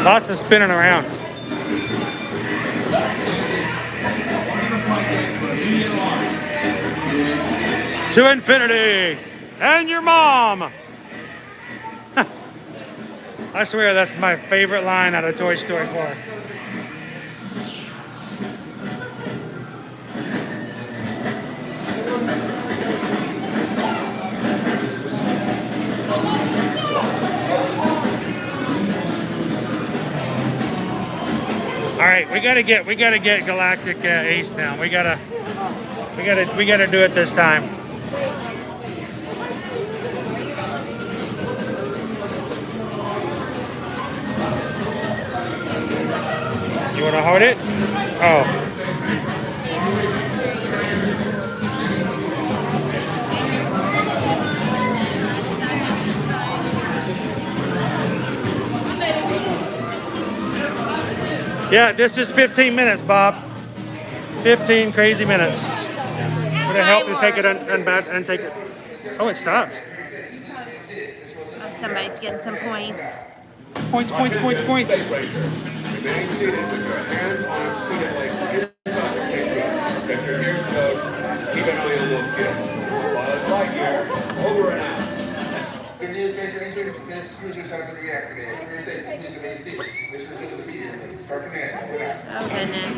Lots of spinning around. Stations. On the flight deck for immediate launch. To infinity and your mom. I swear that's my favorite line out of Toy Story 4. All right, we gotta get Galactic Ace now. We gotta do it this time. You wanna hold it? Oh. Yeah, this is 15 minutes, Bob. 15 crazy minutes. Would it help to take it and take it? Oh, it stopped. Oh, somebody's getting some points. Points. Remain seated with your hands, arms, feet, and legs inside the station. If your ears go, keep an eye on those kids. Buzz Lightyear, over and out. Good news, guys. Finished cruisers are going to reactivate. Please say, please remain seated. This resumes immediately. Start command. Over and out. Oh, goodness.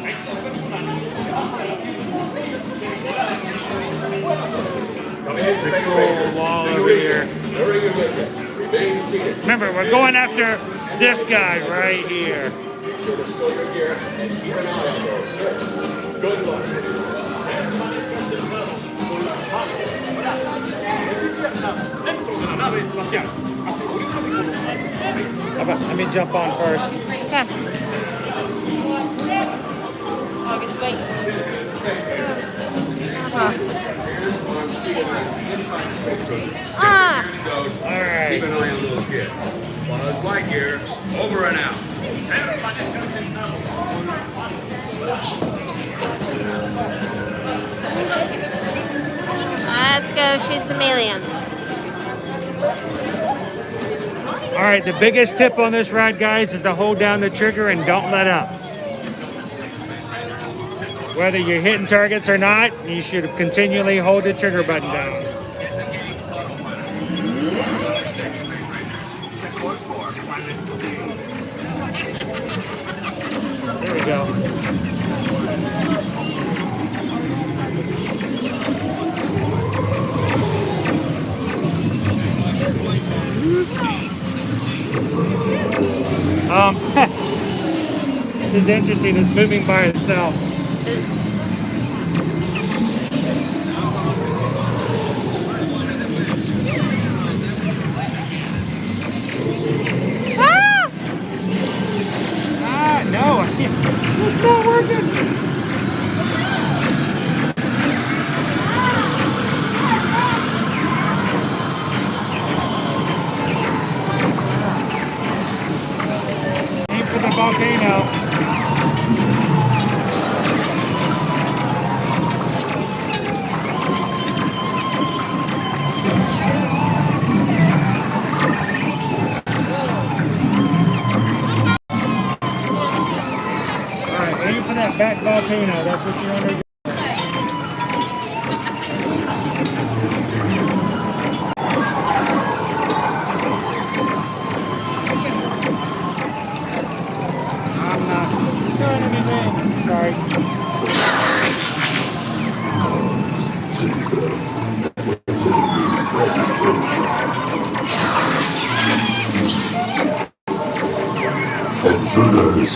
Pretty cool wall over here. Remain seated. Remember, we're going after this guy right here. Be sure to stow your gear and keep an eye on those kids. Good luck. Let me jump on first. Okay. August, wait. Ah! All right. Keep an eye on those kids. Buzz Lightyear, over and out. Let's go shoot some aliens. All right, the biggest tip on this ride, guys, is to hold down the trigger and don't let up. Whether you're hitting targets or not, you should continually hold the trigger button down. There we go. It's interesting, it's moving by itself. No, it's not working. Aim for the volcano. Aim for that back volcano. That's what you want to do. I'm not doing anything. Sorry. Intruders.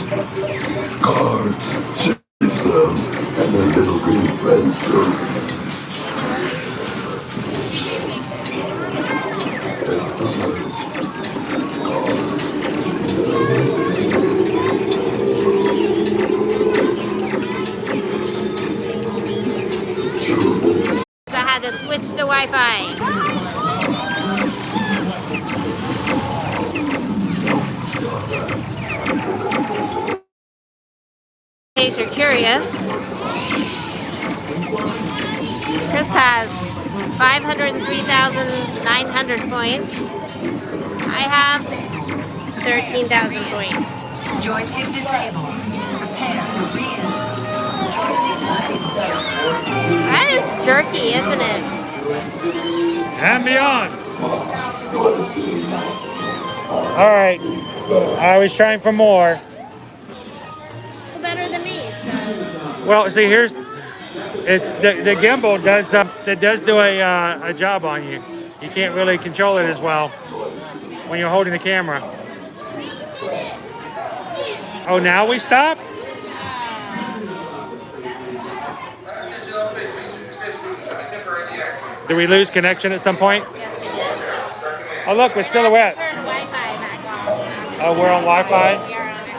Guards, seize them, and their little green friends too. I had to switch to Wi-Fi. In case you're curious, Chris has 503,900 points. I have 13,000 points. Joystick disabled. Prepare for real. That is jerky, isn't it? And beyond. You want to see me, Master? All right. I was trying for more. Well, better than me. So. Well, see, here's it's the gimbal does it does do a job on you. You can't really control it as well when you're holding the camera. Oh, now we stop? Do we lose connection at some point? Yes, we did. Oh, look, we're silhouette. Turn Wi-Fi back on. Oh, we're on Wi-Fi? We are on Wi-Fi.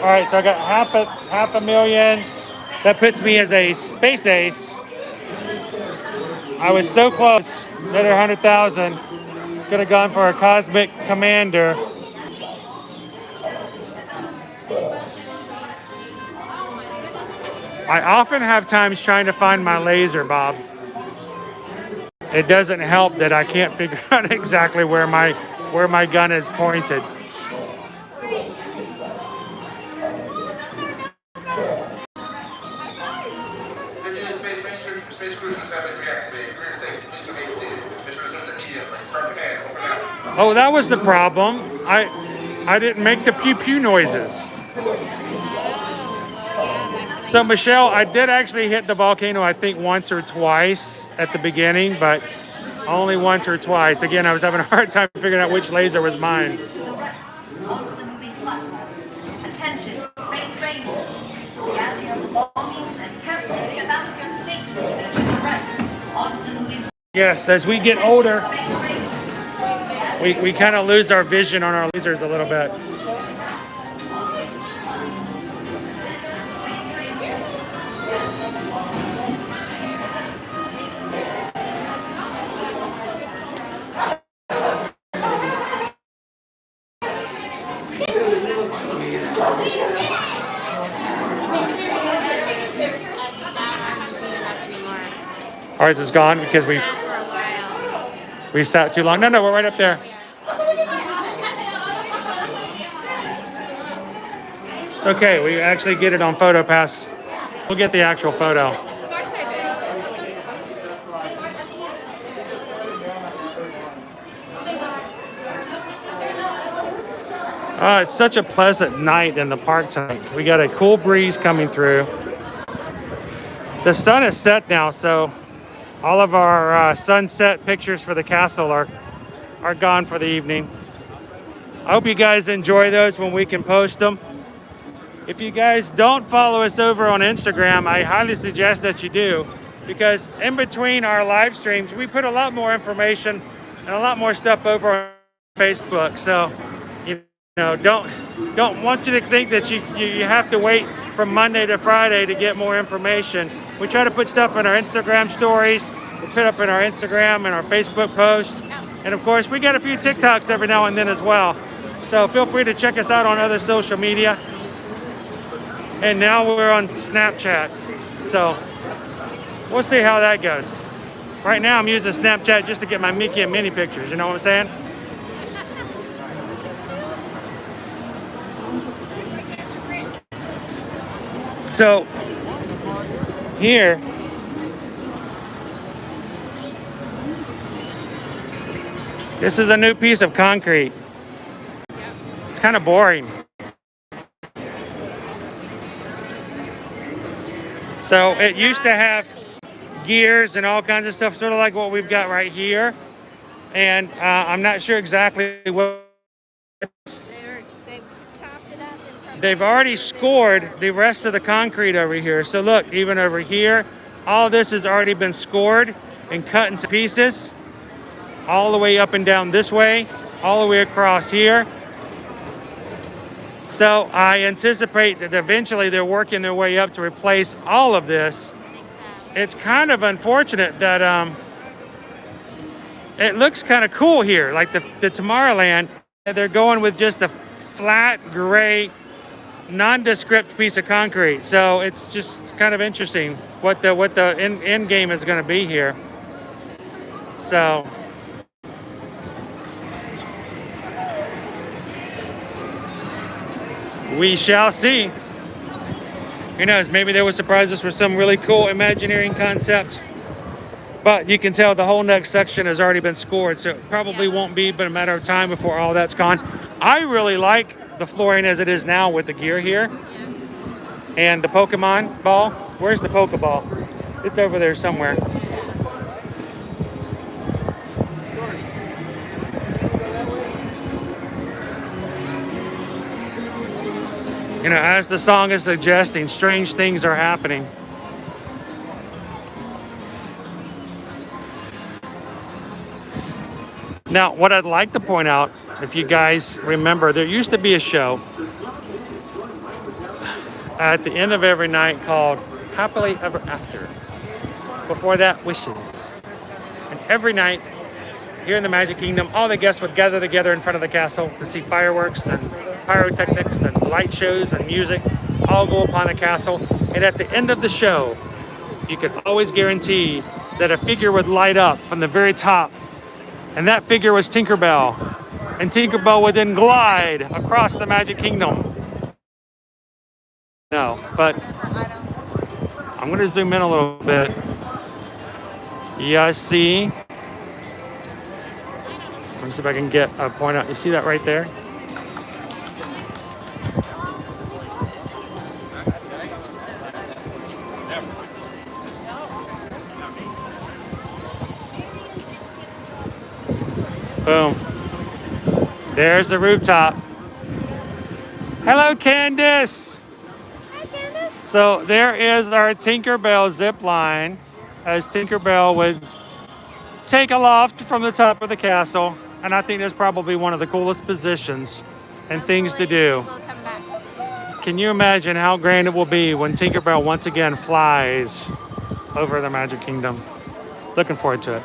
All right, so I got half a million. That puts me as a space ace. I was so close. Another 100,000. Could have gone for a cosmic commander. I often have times trying to find my laser, Bob. It doesn't help that I can't figure out exactly where my gun is pointed. Oh, that was the problem. I didn't make the pew pew noises. So Michelle, I did actually hit the volcano, I think once or twice at the beginning, but only once or twice. Again, I was having a hard time figuring out which laser was mine. Attention, Space Rangers. Gather your belongings and carefully about your space cruiser to the right. Onto the wind. Yes, as we get older, we kind of lose our vision on our lasers a little bit. Ours is gone because we sat too long. No, we're right up there. It's okay. We actually get it on PhotoPass. We'll get the actual photo. It's such a pleasant night in the park tonight. We got a cool breeze coming through. The sun is set now, so all of our sunset pictures for the castle are gone for the evening. I hope you guys enjoy those when we can post them. If you guys don't follow us over on Instagram, I highly suggest that you do, because in between our live streams, we put a lot more information and a lot more stuff over on Facebook. So, you know, don't want you to think that you have to wait from Monday to Friday to get more information. We try to put stuff in our Instagram stories, we put up in our Instagram and our Facebook posts. And of course, we got a few TikToks every now and then as well. So feel free to check us out on other social media. And now we're on Snapchat. So we'll see how that goes. Right now I'm using Snapchat just to get my Mickey and Minnie pictures, you know what I'm saying? So here, this is a new piece of concrete. It's kind of boring. So it used to have gears and all kinds of stuff, sort of like what we've got right here. And I'm not sure exactly what. They've already scored the rest of the concrete over here. So look, even over here, all this has already been scored and cut into pieces. All the way up and down this way, all the way across here. So I anticipate that eventually they're working their way up to replace all of this. It's kind of unfortunate that it looks kind of cool here, like the Tomorrowland. They're going with just a flat, gray, nondescript piece of concrete. So it's just kind of interesting what the end game is going to be here. So We shall see. Who knows, maybe they will surprise us with some really cool Imagineering concept. But you can tell the whole next section has already been scored, so it probably won't be but a matter of time before all that's gone. I really like the flooring as it is now with the gear here. And the Pokemon ball. Where's the Pokeball? It's over there somewhere. You know, as the song is suggesting, strange things are happening. Now, what I'd like to point out, if you guys remember, there used to be a show at the end of every night called Happily Ever After. Before that, Wishes. And every night, here in the Magic Kingdom, all the guests would gather together in front of the castle to see fireworks and pyrotechnics and light shows and music all go upon the castle. And at the end of the show, you could always guarantee that a figure would light up from the very top. And that figure was Tinkerbell. And Tinkerbell would then glide across the Magic Kingdom. No, but I'm going to zoom in a little bit. Yeah, see? Let me see if I can get a point out. You see that right there? Boom. There's the rooftop. Hello, Candace. Hi, Candace. So there is our Tinkerbell zip line as Tinkerbell would take aloft from the top of the castle. And I think that's probably one of the coolest positions and things to do. Can you imagine how grand it will be when Tinkerbell once again flies over the Magic Kingdom? Looking forward to it.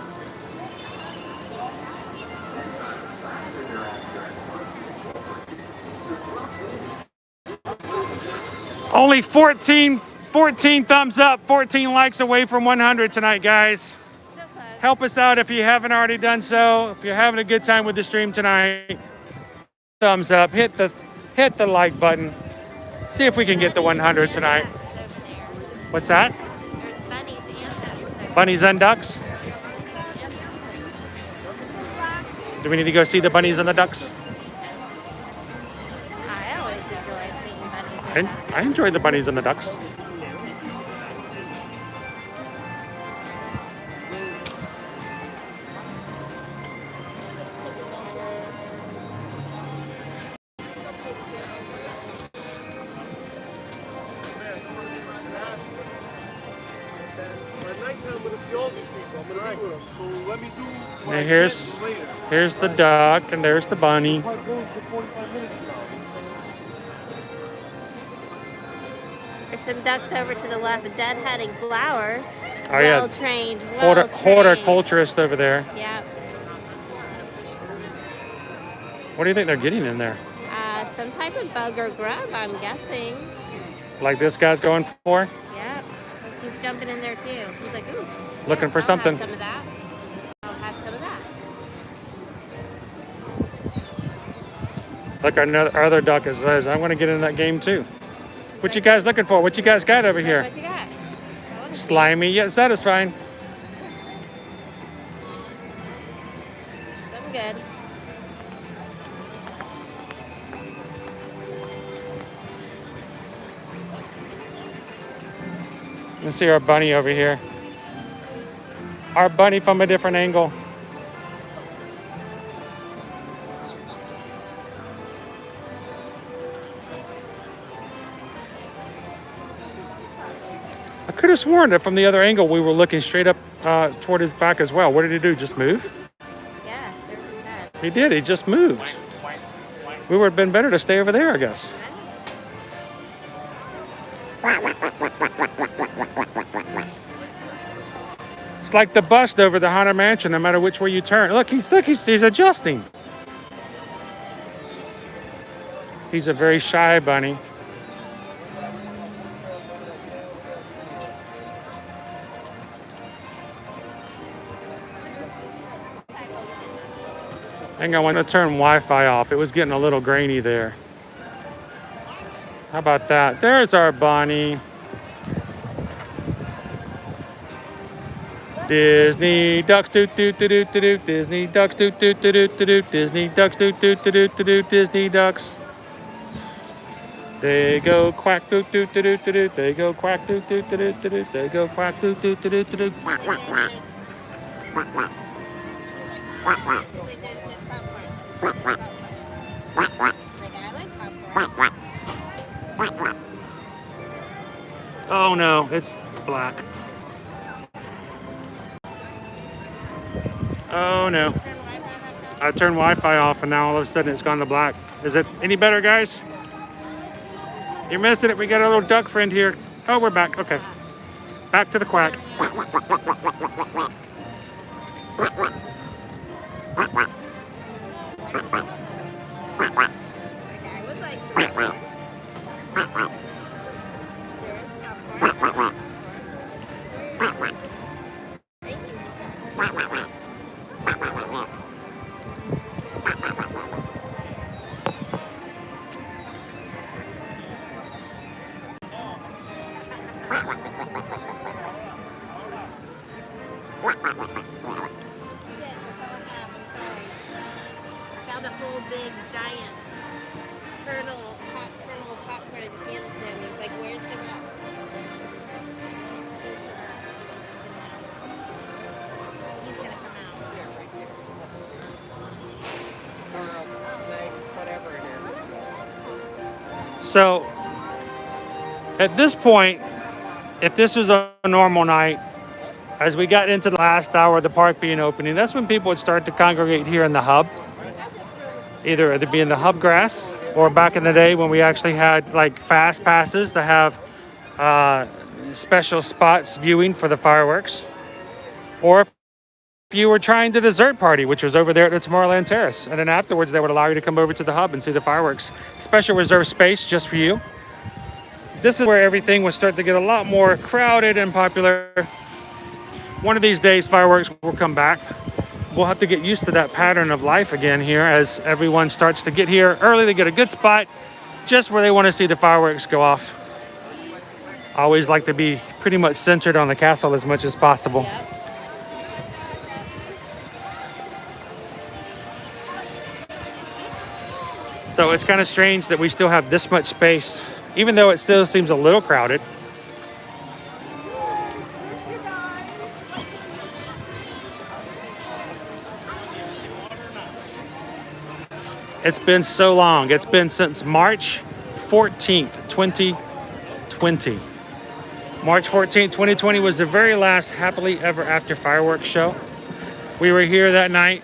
Only 14 thumbs up, 14 likes away from 100 tonight, guys. Help us out if you haven't already done so. If you're having a good time with the stream tonight, thumbs up, hit the like button. See if we can get the 100 tonight. What's that? Bunnies and ducks. Do we need to go see the bunnies and the ducks? I enjoy the bunnies and the ducks. And here's the duck, and there's the bunny. There's some ducks over to the left, deadheading flowers. Oh yeah, Well-trained. Horticulturist over there. Yep. What do you think they're getting in there? Some type of bug or grub, I'm guessing. Like this guy's going for? Yep. He's jumping in there too. He's like, ooh. Looking for I'll something. Have some of that. I'll have some of that. Look, our other duck says, I want to get in that game too. What you guys looking for? What you guys got over here? What you got? Slimy yet satisfying. Something good. Let's see our bunny over here. Our bunny from a different angle. I could have sworn that from the other angle we were looking straight up toward his back as well. What did he do? Just move? Yes, there's his head. He did. He just moved. We would have been better to stay over there, I guess. It's like the bust over the Haunted Mansion, no matter which way you turn. Look, he's adjusting. He's a very shy bunny. Hang on, I want to turn Wi-Fi off. It was getting a little grainy there. How about that? There's our Bonnie. Disney ducks do do do do do do. Disney ducks do do do do do do. Disney ducks do do do do do do. Disney ducks. They go quack do do do do do do. They go quack do do do do do do. They go quack do do do do do do. Quack quack quack. Quack quack. Quack quack. Quack quack. Quack quack. Quack quack. Quack quack. Oh no, it's black. Oh no. I turned Wi-Fi off and now all of a sudden it's gone to black. Is it any better, guys? You're missing it. We got a little duck friend here. Oh, we're back. Okay. Back to the quack. Found a whole big giant kernel of popcorn and just handed it to him. He's like, "Where's the rest?" He's gonna come out. Or snake, whatever it is. So at this point, if this was a normal night, as we got into the last hour of the park being opening, that's when people would start to congregate here in the hub. Either it'd be in the hub grass, or back in the day when we actually had like fast passes to have special spots viewing for the fireworks. Or if you were trying the dessert party, which was over there at the Tomorrowland Terrace. And then afterwards, they would allow you to come over to the hub and see the fireworks. Special reserved space just for you. This is where everything would start to get a lot more crowded and popular. One of these days, fireworks will come back. We'll have to get used to that pattern of life again here as everyone starts to get here early. They get a good spot just where they want to see the fireworks go off. I always like to be pretty much centered on the castle as much as possible. So it's kind of strange that we still have this much space, even though it still seems a little crowded. It's been so long. It's been since March 14th, 2020. March 14th, 2020 was the very last Happily Ever After fireworks show. We were here that night.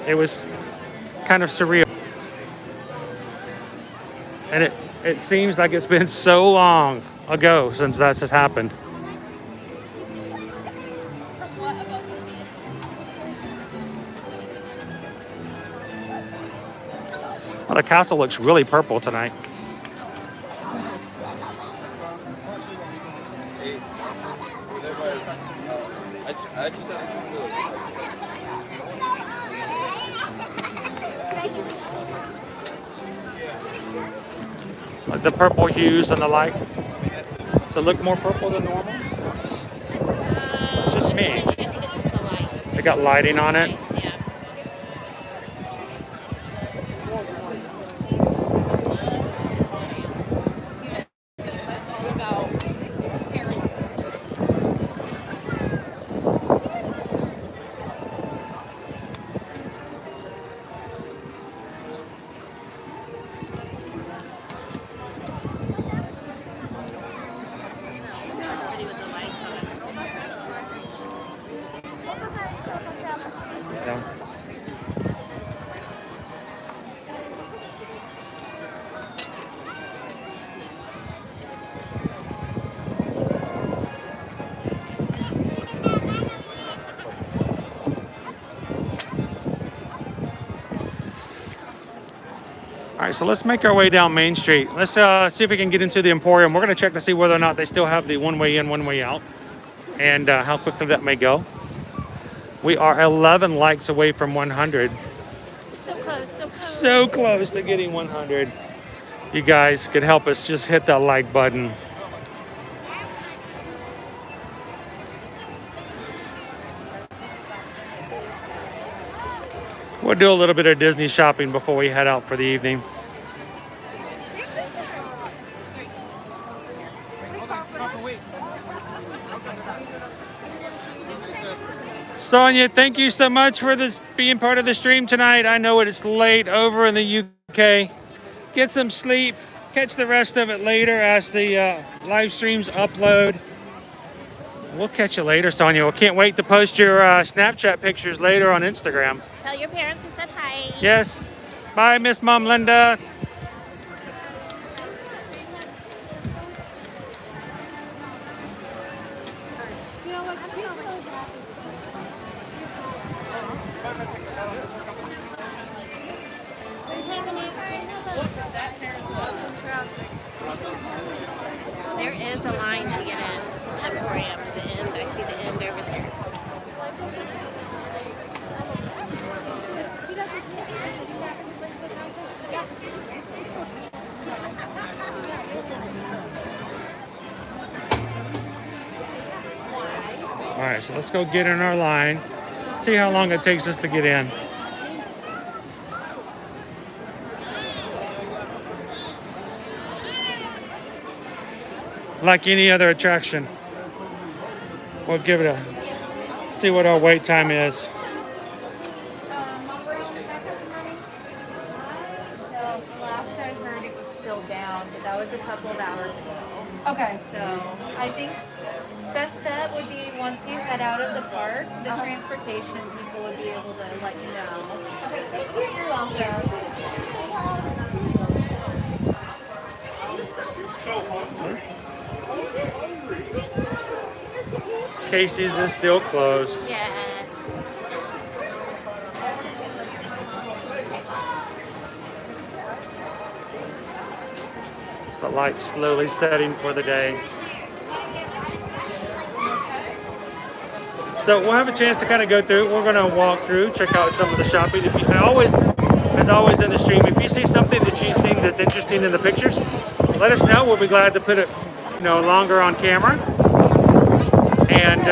It was kind of surreal. And it seems like it's been so long ago since that has happened. Well, the castle looks really purple tonight. Like the purple hues and the light. Does it look more purple than normal? It's just me. I think it's just the lights. They got lighting on it. Yeah. That's all about Everybody with the lights on. Yeah. All right, so let's make our way down Main Street. Let's see if we can get into the Emporium. We're going to check to see whether or not they still have the one-way in, one-way out, and how quickly that may go. We are 11 likes away from 100. So close, so close. So close to getting 100. you guys could help us, just hit that like button. We'll do a little bit of Disney shopping before we head out for the evening. Sonia, thank you so much for being part of the stream tonight. I know it's late over in the UK. Get some sleep. Catch the rest of it later as the live streams upload. We'll catch you later, Sonia. We can't wait to post your Snapchat pictures later on Instagram. Tell your parents we said hi. Yes. Bye, Miss Mom Linda. There is a line to get in to the aquarium at the end. I see the end over there. All right, so let's go get in our line. See how long it takes us to get in. Like any other attraction, we'll give it a, see what our wait time is. Monorail is back up and running? So last I heard it was still down, but that was a couple of hours ago. Okay. So I think best bet would be once you head out of the park, the transportation people would be able to let you know. Okay, thank you. You're welcome. Casey's is still closed. Yes. The light's slowly setting for the day. So we'll have a chance to kind of go through. We're going to walk through, check out some of the shopping. If you, as always in the stream, if you see something that you think that's interesting in the pictures, let us know. We'll be glad to put it, longer on camera. And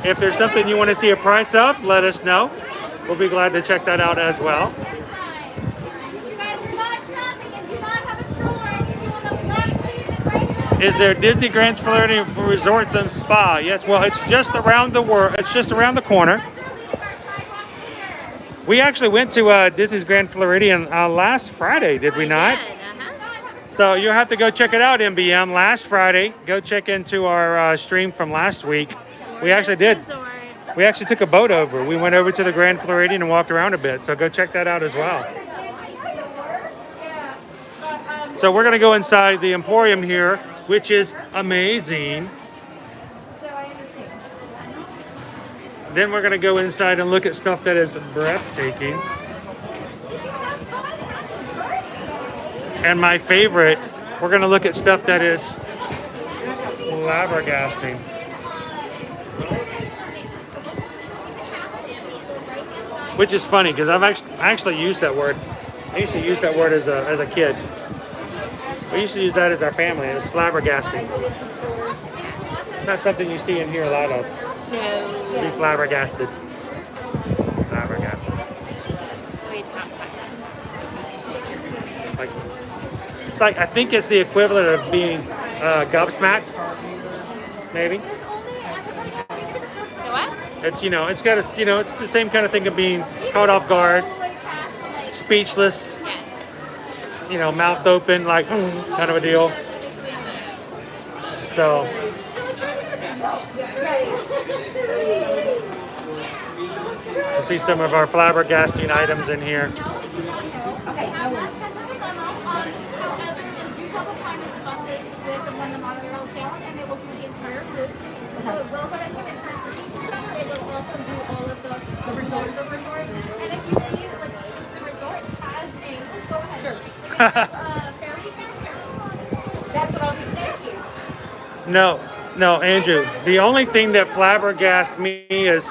if there's something you want to see a price of, let us know. We'll be glad to check that out as well. Is there Disney Grand Floridian Resorts and Spa? Yes, well, it's just around the world. It's just around the corner. We actually went to Disney's Grand Floridian last Friday, did we not? So you'll have to go check it out, MBM. Last Friday, go check into our stream from last week. We actually did. We actually took a boat over. We went over to the Grand Floridian and walked around a bit. So go check that out as well. So we're going to go inside the Emporium here, which is amazing. Then we're going to go inside and look at stuff that is breathtaking. And my favorite, we're going to look at stuff that is flabbergasting. Which is funny because I actually used that word. I used to use that word as a kid. We used to use that as our family. It was flabbergasting. Not something you see and hear a lot of. No. Be flabbergasted. Flabbergasted. It's like, I think it's the equivalent of being gobsmacked, maybe. What? It's, it's got it's the same kind of thing of being caught off guard, speechless, mouth open, like kind of a deal. So, you'll see some of our flabbergasting items in here. When the monorail is down, and they will do the entire loop. So it will go back to the transportation center. It will also do all of the resort. And if you leave, if the resort has a, go ahead. Sure. Ferry town. That's what I'll do. Thank you. No, Andrew. The only thing that flabbergasts me is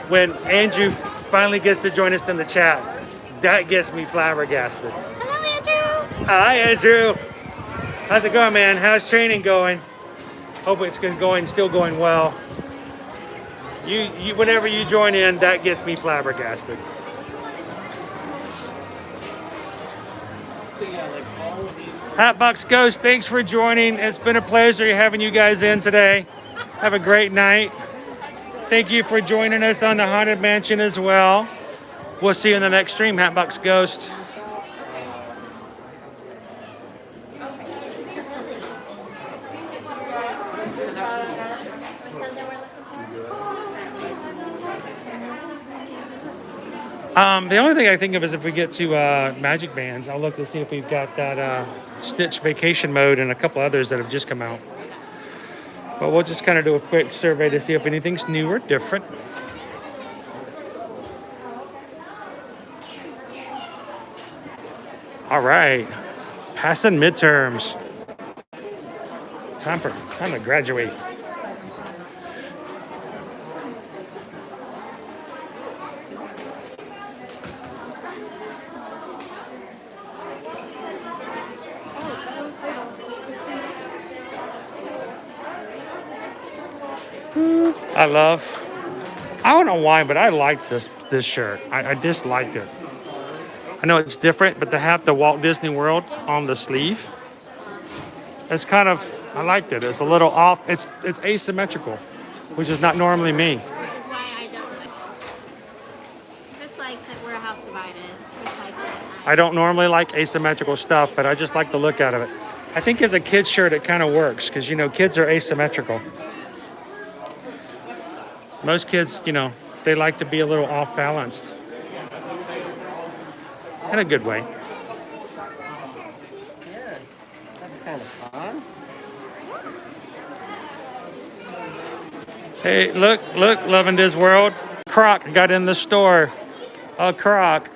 when Andrew finally gets to join us in the chat. That gets me flabbergasted. Hello, Andrew. Hi, Andrew. How's it going, man? How's training going? Hope it's still going well. Whenever you join in, that gets me flabbergasted. Hatbox Ghost, thanks for joining. It's been a pleasure having you guys in today. Have a great night. Thank you for joining us on the Haunted Mansion as well. We'll see you in the next stream, Hatbox Ghost. The only thing I think of is if we get to Magic Bands, I'll look to see if we've got that Stitch Vacation Mode and a couple others that have just come out. But we'll just kind of do a quick survey to see if anything's new or different. All right, passing midterms. Time to graduate. I don't know why, but I like this shirt. I just liked it. I know it's different, but to have the Walt Disney World on the sleeve, it's kind of, I liked it. It's a little off. It's asymmetrical, which is not normally me. Which is why I don't like it. Chris likes it. We're a house divided. Chris likes it. I don't normally like asymmetrical stuff, but I just like the look out of it. I think as a kid's shirt, it kind of works because, you know, kids are asymmetrical. Most kids, you know, they like to be a little off balanced. In a good way. Yeah, that's kind of fun. Hey, look, Loving This World. Croc got in the store. A croc.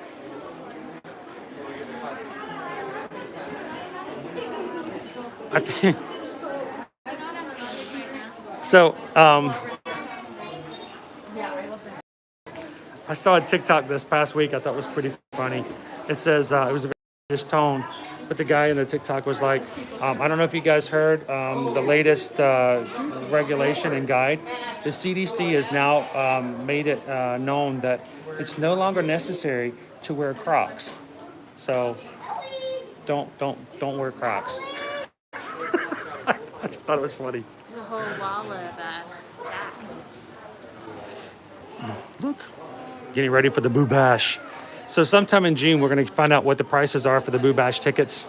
I think. So, I saw a TikTok this past week I thought was pretty funny. It says, it was a very tone, but the guy in the TikTok was like, I don't know if you guys heard the latest regulation and guide. The CDC has now made it known that it's no longer necessary to wear Crocs. So don't wear Crocs. I just thought it was funny. There's a whole wall of Jack. Look, getting ready for the Boo Bash. So sometime in June, we're going to find out what the prices are for the Boo Bash tickets.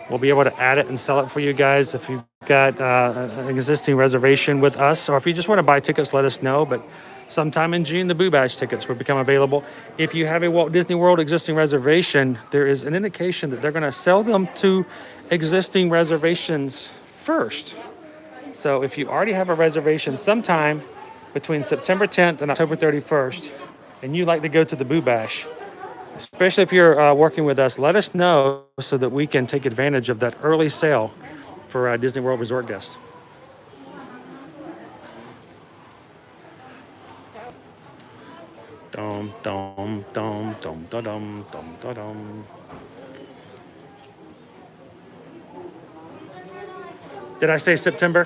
We'll be able to add it and sell it for you guys if you've got an existing reservation with us, or if you just want to buy tickets, let us know. But sometime in June, the Boo Bash tickets will become available. If you have a Walt Disney World existing reservation, there is an indication that they're going to sell them to existing reservations first. So if you already have a reservation sometime between September 10th and October 31st, and you like to go to the Boo Bash, especially if you're working with us, let us know so that we can take advantage of that early sale for Disney World Resort guests. Dum dum dum dum dum dum dum dum. Did I say September?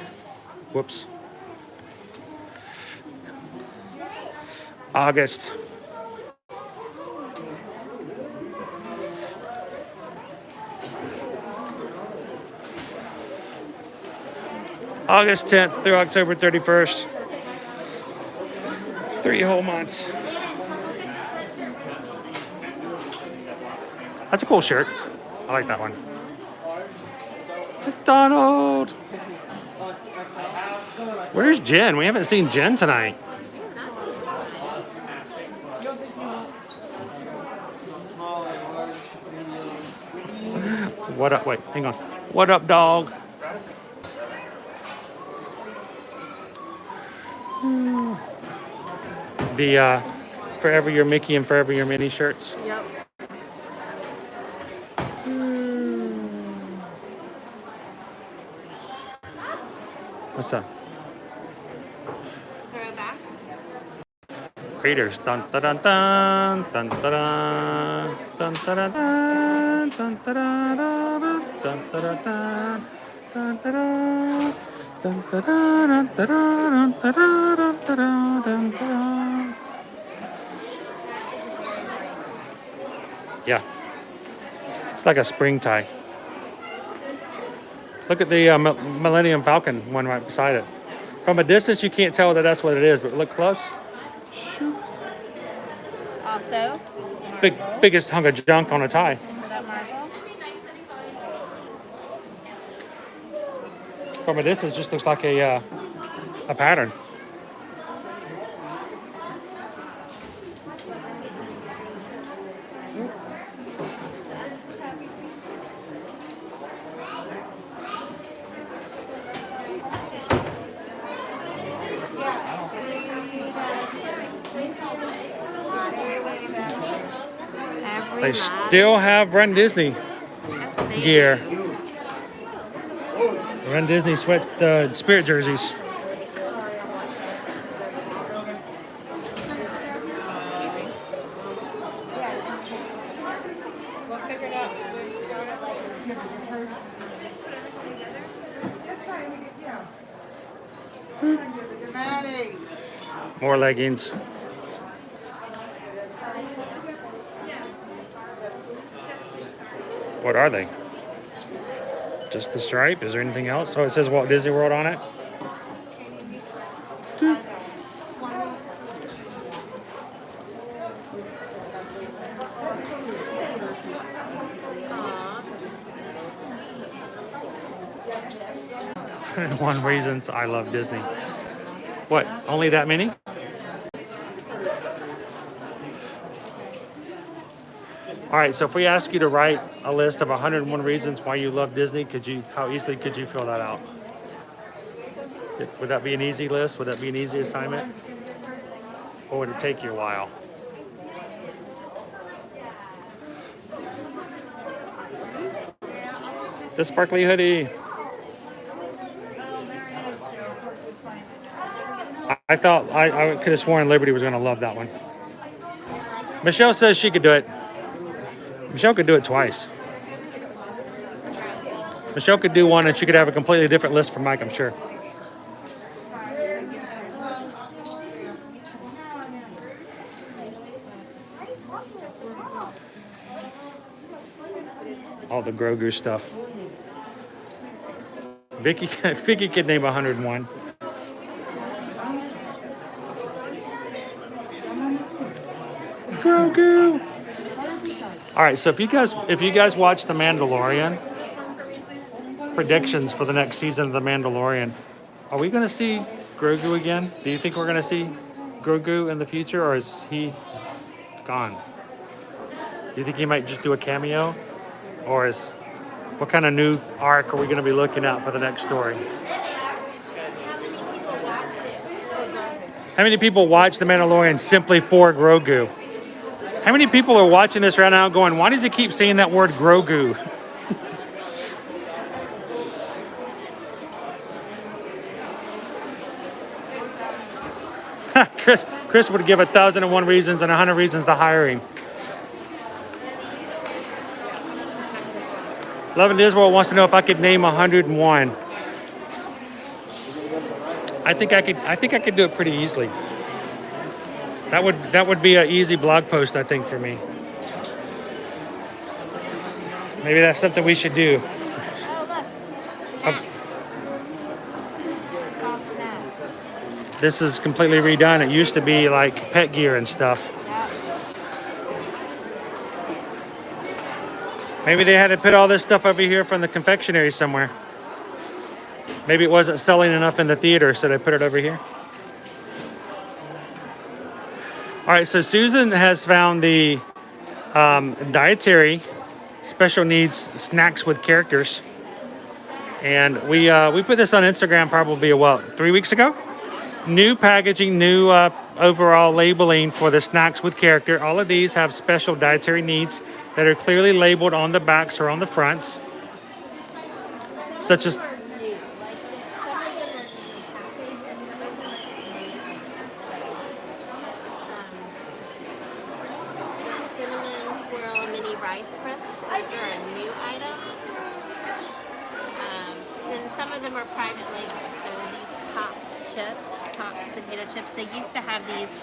Whoops. August. August 10th through October 31st. 3 whole months. That's a cool shirt. I like that one. McDonald. Where's Jen? We haven't seen Jen tonight. What up? Wait, hang on. What up, dog? The Forever Your Mickey and Forever Your Minnie shirts. Yep. What's up? Throwback. Raiders. Dun dun dun dun dun dun dun. Dun, da, da, da, dun, da, da, da, dun, da, da, da, dun, da, da, dun, da, da, dun, da, da, dun, da, da, dun, da, da, dun, da. Yeah, it's like a spring tie. Look at the Millennium Falcon one right beside it. From a distance, you can't tell that that's what it is, but look close. Also, Biggest hunk of junk on a tie. so that marble. From a distance, it just looks like a pattern. Every They night. still have Run Disney Yes, they gear. do. Run Disney sweat spirit jerseys. More leggings. What are they? Just the stripe? Is there anything else? Oh, it says Walt Disney World on it. One reasons I love Disney. What? Only that many? All right, so if we ask you to write a list of 101 reasons why you love Disney, how easily could you fill that out? Would that be an easy list? Would that be an easy assignment? Or would it take you a while? The sparkly hoodie. I thought I could have sworn Liberty was going to love that one. Michelle says she could do it. Michelle could do it twice. Michelle could do one and she could have a completely different list from Mike, I'm sure. All the Grogu stuff. Vicky could name 101. Grogu. All right, so if you guys watch The Mandalorian, predictions for the next season of The Mandalorian, are we going to see Grogu again? Do you think we're going to see Grogu in the future, or is he gone? Do you think he might just do a cameo, or what kind of new arc are we going to be looking at for the next story? How many people watch The Mandalorian simply for Grogu? How many people are watching this right now going, why does he keep saying that word Grogu? Chris would give 1,001 reasons and 100 reasons to hire him. Love in Disney World wants to know if I could name 101. I think I could do it pretty easily. That would be an easy blog post, I think, for me. Maybe that's something we should do. This is completely redone. It used to be like pet gear and stuff. Maybe they had to put all this stuff over here from the confectionery somewhere. Maybe it wasn't selling enough in the theater, so they put it over here. All right, so Susan has found the dietary special needs snacks with characters. And we put this on Instagram probably, 3 weeks ago? New packaging, new overall labeling for the snacks with character. All of these have special dietary needs that are clearly labeled on the backs or on the fronts, such as cinnamon swirl mini Rice Crisps. Those are a new item. Then some of them are private label. So these topped chips, topped potato chips, they used to have these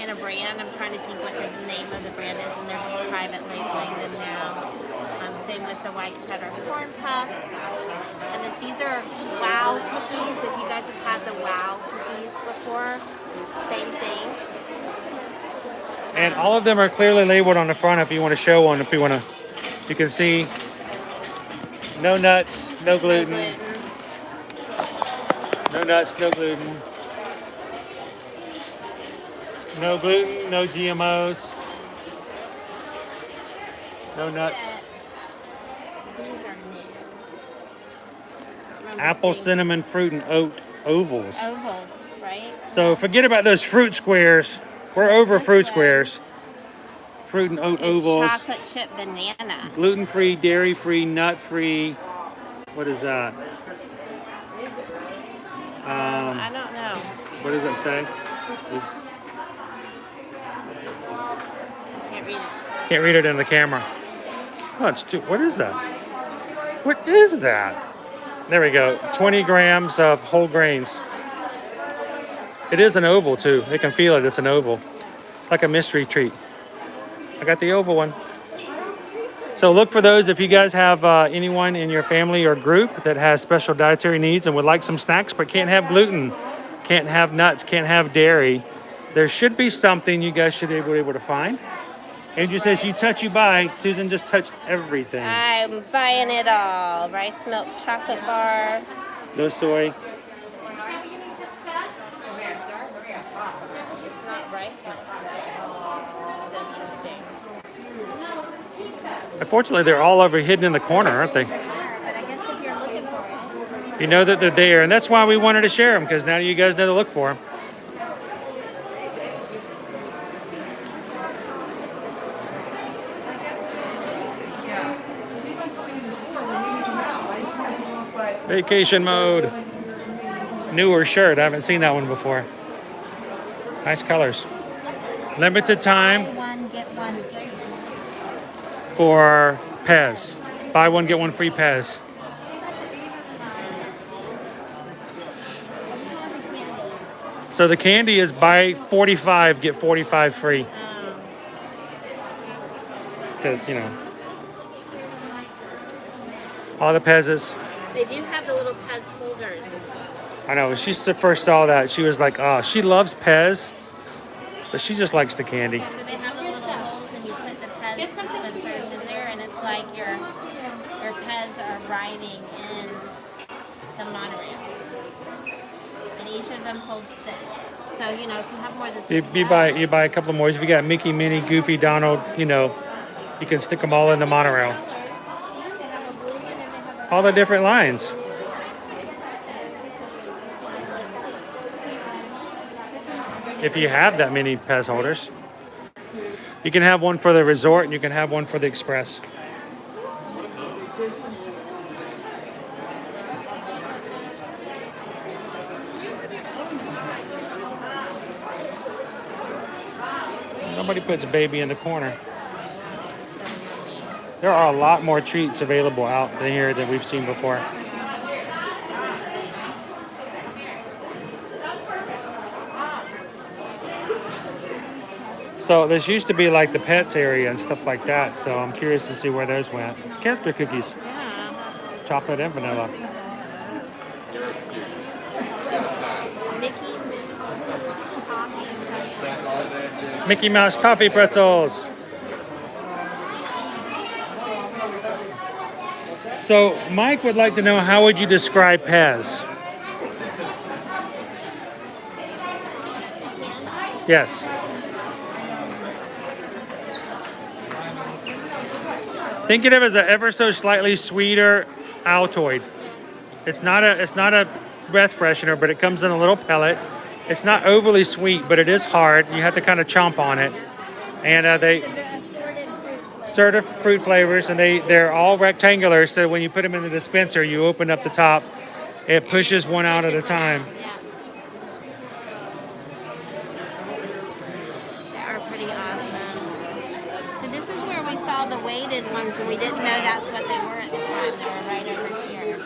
in a brand. I'm trying to think what the name of the brand is, and they're just private labeling them now. Same with the white cheddar corn puffs. And then these are Wow cookies. If you guys have had the Wow cookies before, same thing. And all of them are clearly labeled on the front if you want to show one. If you want to, you can see no nuts, no gluten. No nuts, no gluten. No gluten, no GMOs. No nuts. These are new. Apple, cinnamon, fruit, and oat ovals. Ovals, right? So forget about those fruit squares. We're over fruit squares. Fruit and oat It's ovals. chocolate chip banana. Gluten-free, dairy-free, nut-free. What is that? I don't know. What does it say? Can't read it. Can't read it in the camera. Oh, it's too. What is that? What is that? There we go. 20 grams of whole grains. It is an oval too. They can feel it. It's an oval. It's like a mystery treat. I got the oval one. So look for those if you guys have anyone in your family or group that has special dietary needs and would like some snacks but can't have gluten, can't have nuts, can't have dairy. There should be something you guys should be able to find. Andrew says, you touch, you buy. Susan just touched everything. I'm buying it all. Rice milk chocolate bar. No soy. It's not rice milk though. It's interesting. Unfortunately, they're all over hidden in the corner, aren't they? But I guess if you're looking for it. You know that they're there, and that's why we wanted to share them, because now you guys know to look for them. Vacation mode. Newer shirt. I haven't seen that one before. Nice colors. Limited time Buy one, get one free. for Pez. Buy one, get one free Pez. So the candy is buy 45, get 45 free. Because, you know, all the Pez's. They do have the little Pez holders as well. I know, when she first saw that, she was like, oh, she loves Pez, but she just likes the candy. So they have the little holes and you put the Pez dispensers in there and it's like your Pez are riding in the monorail. And each of them holds 6. So, you know, if you have more than 6 You buy a couple more. If you got Mickey, Minnie, Goofy, Donald, you know, you can stick them all in the monorail. They have a blue one and they have a All the different lines. If you have that many Pez holders. You can have one for the resort and you can have one for the express. Nobody puts a baby in the corner. There are a lot more treats available out there here than we've seen before. So this used to be like the pets area and stuff like that. So I'm curious to see where those went. Character cookies. Chocolate and vanilla. Mickey Mouse toffee pretzels. So Mike would like to know, how would you describe Pez? Yes. Think of it as an ever so slightly sweeter Altoid. It's not a breath freshener, but it comes in a little pellet. It's not overly sweet, but it is hard. You have to kind of chomp on it. And they assorted fruit flavors, and they're all rectangular. So when you put them in the dispenser, you open up the top. It pushes one out at a time. They are pretty awesome. So this is where we saw the weighted ones and we didn't know that's what they were at the time. They were right over here.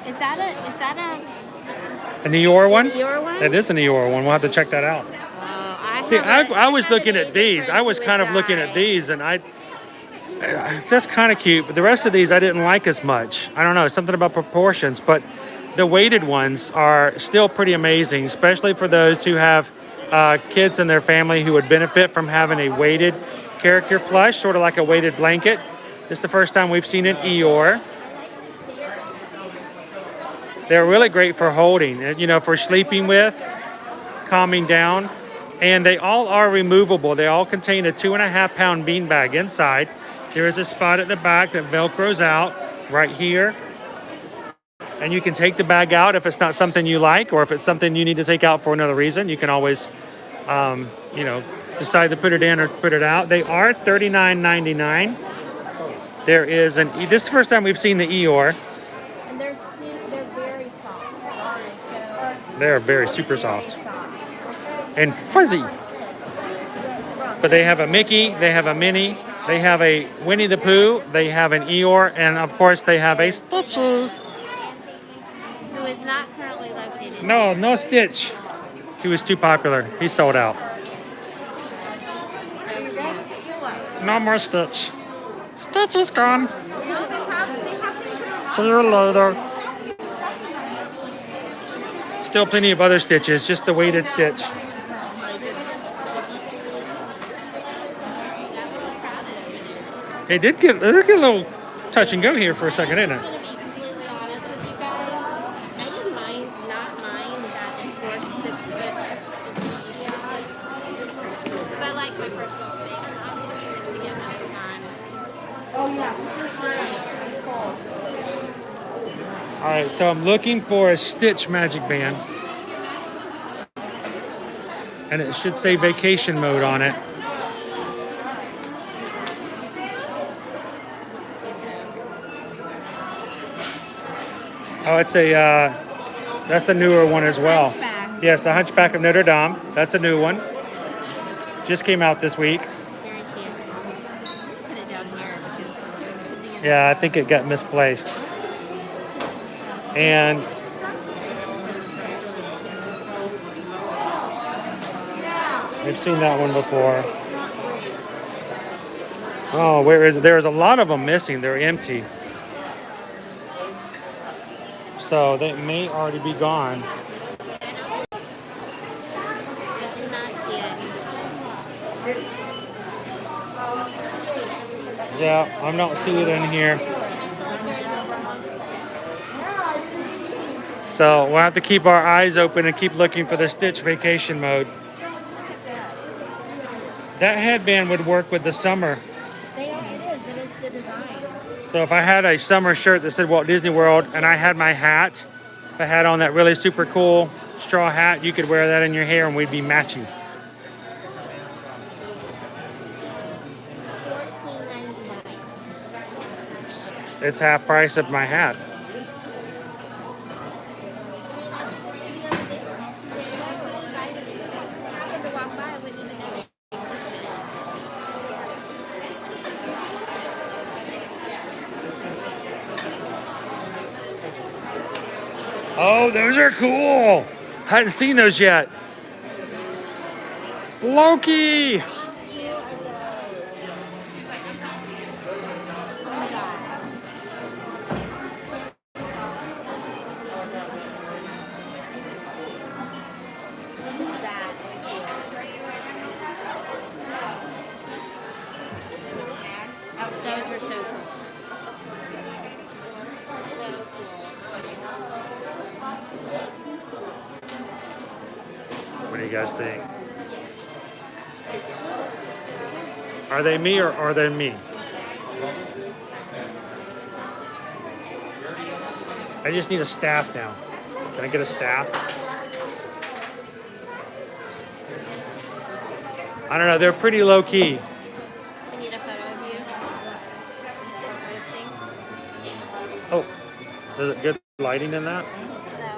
Is that An Eeyore one? Eeyore one? It is an Eeyore one. We'll have to check that out. See, I was looking at these. I was kind of looking at these, and that's kind of cute. But the rest of these I didn't like as much. I don't know, something about proportions. But the weighted ones are still pretty amazing, especially for those who have kids in their family who would benefit from having a weighted character plush, sort of like a weighted blanket. This is the first time we've seen an Eeyore. They're really great for holding, for sleeping with, calming down. And they all are removable. They all contain a 2.5 pound beanbag inside. There is a spot at the back that Velcros out right here. And you can take the bag out if it's not something you like, or if it's something you need to take out for another reason. You can always, decide to put it in or put it out. They are $39.99. There is this is the first time we've seen the Eeyore. And they're very soft. They're very super soft and fuzzy. But they have a Mickey, they have a Minnie, they have a Winnie the Pooh, they have an Eeyore, and of course they have a Stitchy. Who is not currently located. No Stitch. He was too popular. He sold out. No more Stitch. Stitch is gone. See you later. Still plenty of other Stitches, just the weighted Stitch. It did get a little touch and go here for a second, didn't it? I'm going to be completely honest with you guys. I didn't not mind that enforced 6 foot. Because I like my personal space. I'm doing this to get my time. Oh, yeah. All right, so I'm looking for a Stitch magic band. And it should say vacation mode on it. Oh, it's that's a newer one as well. Hunchback. Yes, the Hunchback of Notre Dame. That's a new one. Just came out this week. Very cute. Put it down here because it should be in Yeah, I think it got misplaced. And I've seen that one before. Oh, where is it? There's a lot of them missing. They're empty. So they may already be gone. I did not see it. Yeah, I'm not seeing it in here. So we'll have to keep our eyes open and keep looking for the Stitch vacation mode. That headband would work with the summer. It is the design. So if I had a summer shirt that said Walt Disney World and I had my hat, if I had on that really super cool straw hat, you could wear that in your hair and we'd be matching. $14.99. It's half price of my hat. Oh, those are cool. Hadn't seen those yet. Loki. Those are so cool. What do you guys think? Are they me or are they me? I just need a staff now. Can I get a staff? I don't know. They're pretty low key. We need a photo of you. Posting. Oh, is it good lighting in that? No,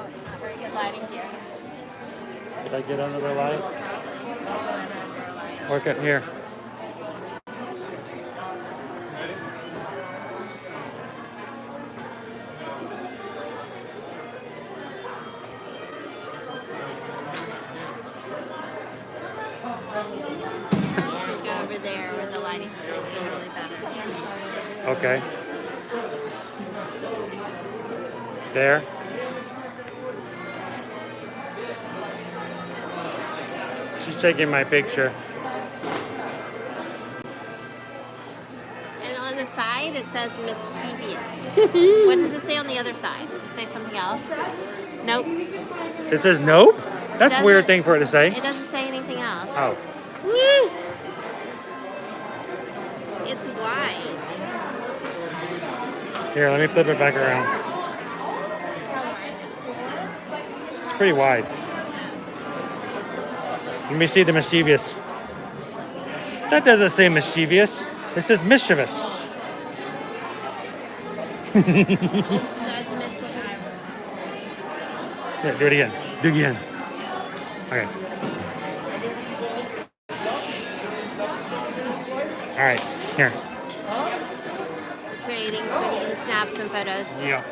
it's not very good lighting here. Did I get under the light? Probably. Work it here. Should go over there where the lighting's just generally better. Okay. There. She's taking my picture. And on the side it says mischievous. What does it say on the other side? Does it say something else? Nope. It says nope? That's a weird Doesn't- thing for it to say. It doesn't say anything else. Oh. It's wide. Here, let me flip it back around. It's pretty wide. Let me see the mischievous. That doesn't say mischievous. It says mischievous. That's mischievous. Here, do it again. Do it again. Okay. All right. Here. Trading so he can snap some photos. Yeah.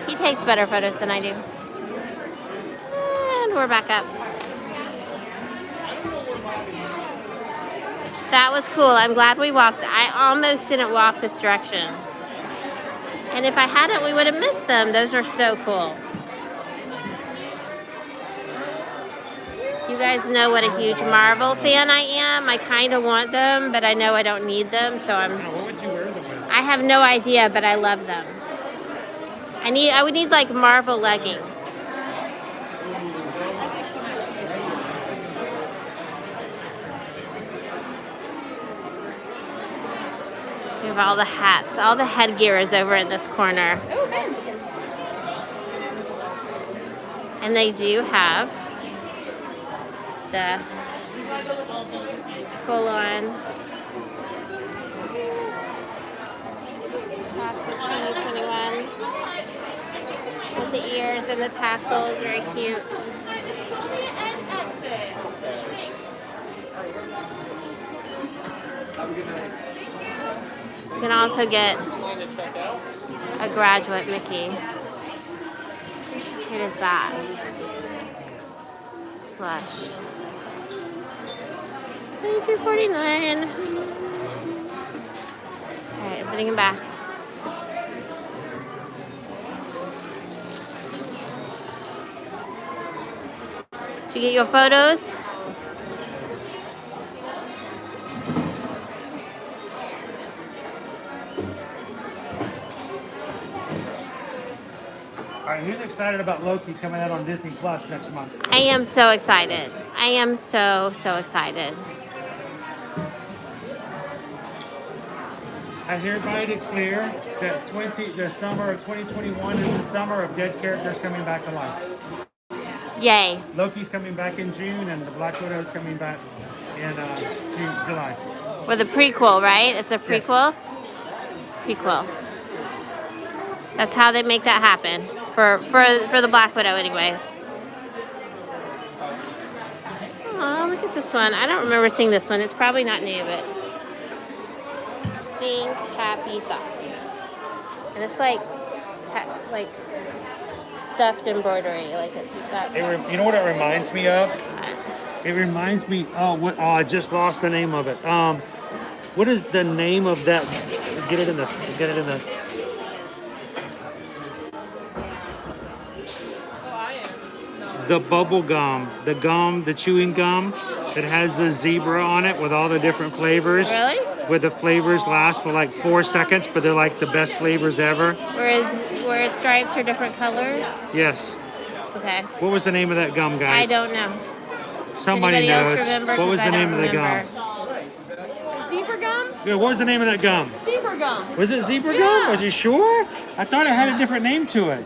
He takes better photos than I do. And we're back up. That was cool. I'm glad we walked. I almost didn't walk this direction. And if I hadn't, we would have missed them. Those are so cool. You guys know what a huge Marvel fan I am. I kind of want them, but I know I don't need them, so I'm... What would you wear them with? I have no idea, but I love them. I would need like Marvel leggings. We have all the hats. All the headgear is over in this corner. And they do have the full-on class of 2021 with the ears and the tassels, very cute. You can also get a graduate Mickey. Here is that. Blush. $22.49. Alright, I'm putting him back. Did you get your photos? All right, who's excited about Loki coming out on Disney Plus next month? I am so excited. I am so excited. I hereby declare that the summer of 2021 is the summer of dead characters coming back to life. Yay. Loki's coming back in June, and the Black Widow's coming back in July. With a prequel, right? It's a prequel? Prequel. That's how they make that happen. For the Black Widow anyways. Oh, look at this one. I don't remember seeing this one. It's probably not new, but think happy thoughts. And it's like stuffed embroidery. Like it's got You know what it reminds me of? It reminds me I just lost the name of it. What is the name of that? Get it in the the bubble gum, the chewing gum that has the zebra on it with all the different flavors. Really? Where the flavors last for like 4 seconds, but they're like the best flavors ever. Whereas stripes are different colors? Yes. Okay. What was the name of that gum, guys? I don't know. Somebody Anybody else knows. remember? What was 'Cause the I name don't of the remember. gum? Zebra gum? Yeah, what was the name of that gum? Zebra gum. Was it zebra gum? Was you sure? I thought it had a different name to it.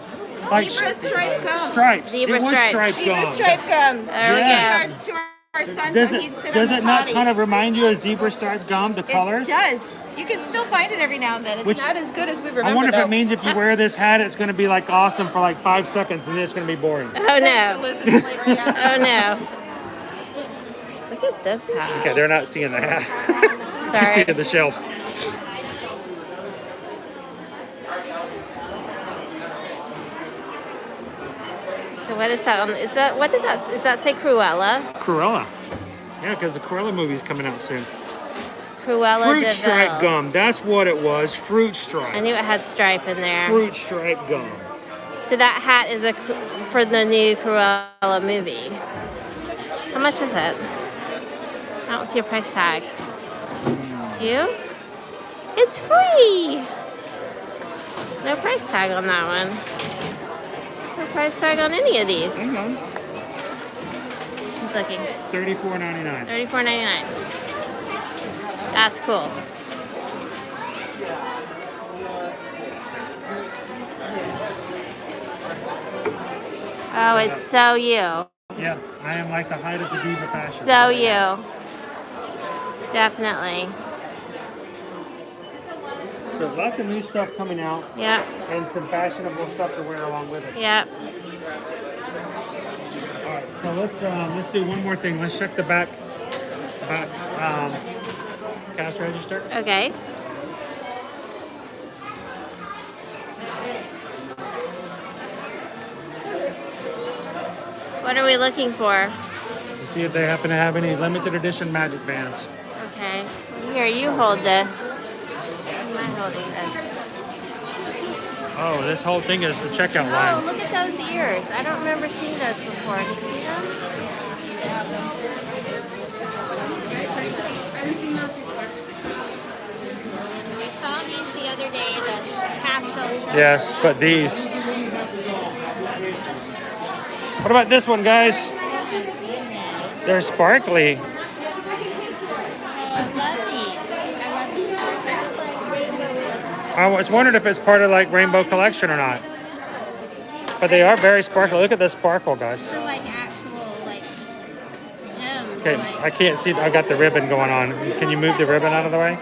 Like Zebra stripe gum. stripes. Zebra it was stripes. stripe Zebra gum. stripe gum. There we Yeah. go. To our son Does so he'd sit it does on it the not potty. kind of remind you of zebra stripe gum? The colors. It does. You can still find it every now and then. It's Which- not as good as we remember. I wonder if though. it means if you wear this hat, it's going to be like awesome for like 5 seconds, and then it's going to be boring. Oh no. Elizabeth's flavor, yeah. Oh no. Look at this hat. Okay, they're not seeing the hat. Sorry. You're seeing the shelf. So what is that on? What does that say? Cruella. Cruella. Yeah, because the Cruella movie's coming out soon. Cruella Fruit de stripe Vil. gum. That's what it was. Fruit stripe. I knew it had stripe in there. Fruit stripe gum. So that hat is for the new Cruella movie. How much is it? I don't see a price tag. Do you? It's free. No price tag on that one. No price tag on any of these. Hang on. He's looking. $34.99. $34.99. That's cool. Oh, it's so you. Yeah, I am like the height of the diva fashion. So you. Definitely. So lots of new stuff coming out. Yep. And some fashionable stuff to wear along with it. Yep. All right, so let's do one more thing. Let's check the back cash register. Okay. What are we looking for? To see if they happen to have any limited edition magic bands. Okay. Here, you hold this. Am I holding this? Oh, this whole thing is the checkout Oh, line. look at those ears. I don't remember seeing those before. Do you see them? We saw these the other day, the pastel. Yes, but these. What about this one, guys? They're sparkly. Oh, I love these. I was wondering if it's part of like Rainbow Collection or not. But they are very sparkly. Look at this sparkle, guys. They're like actual, like, gems. Okay, like, I can't see. I've got the ribbon going on. Can you move the ribbon out of the way?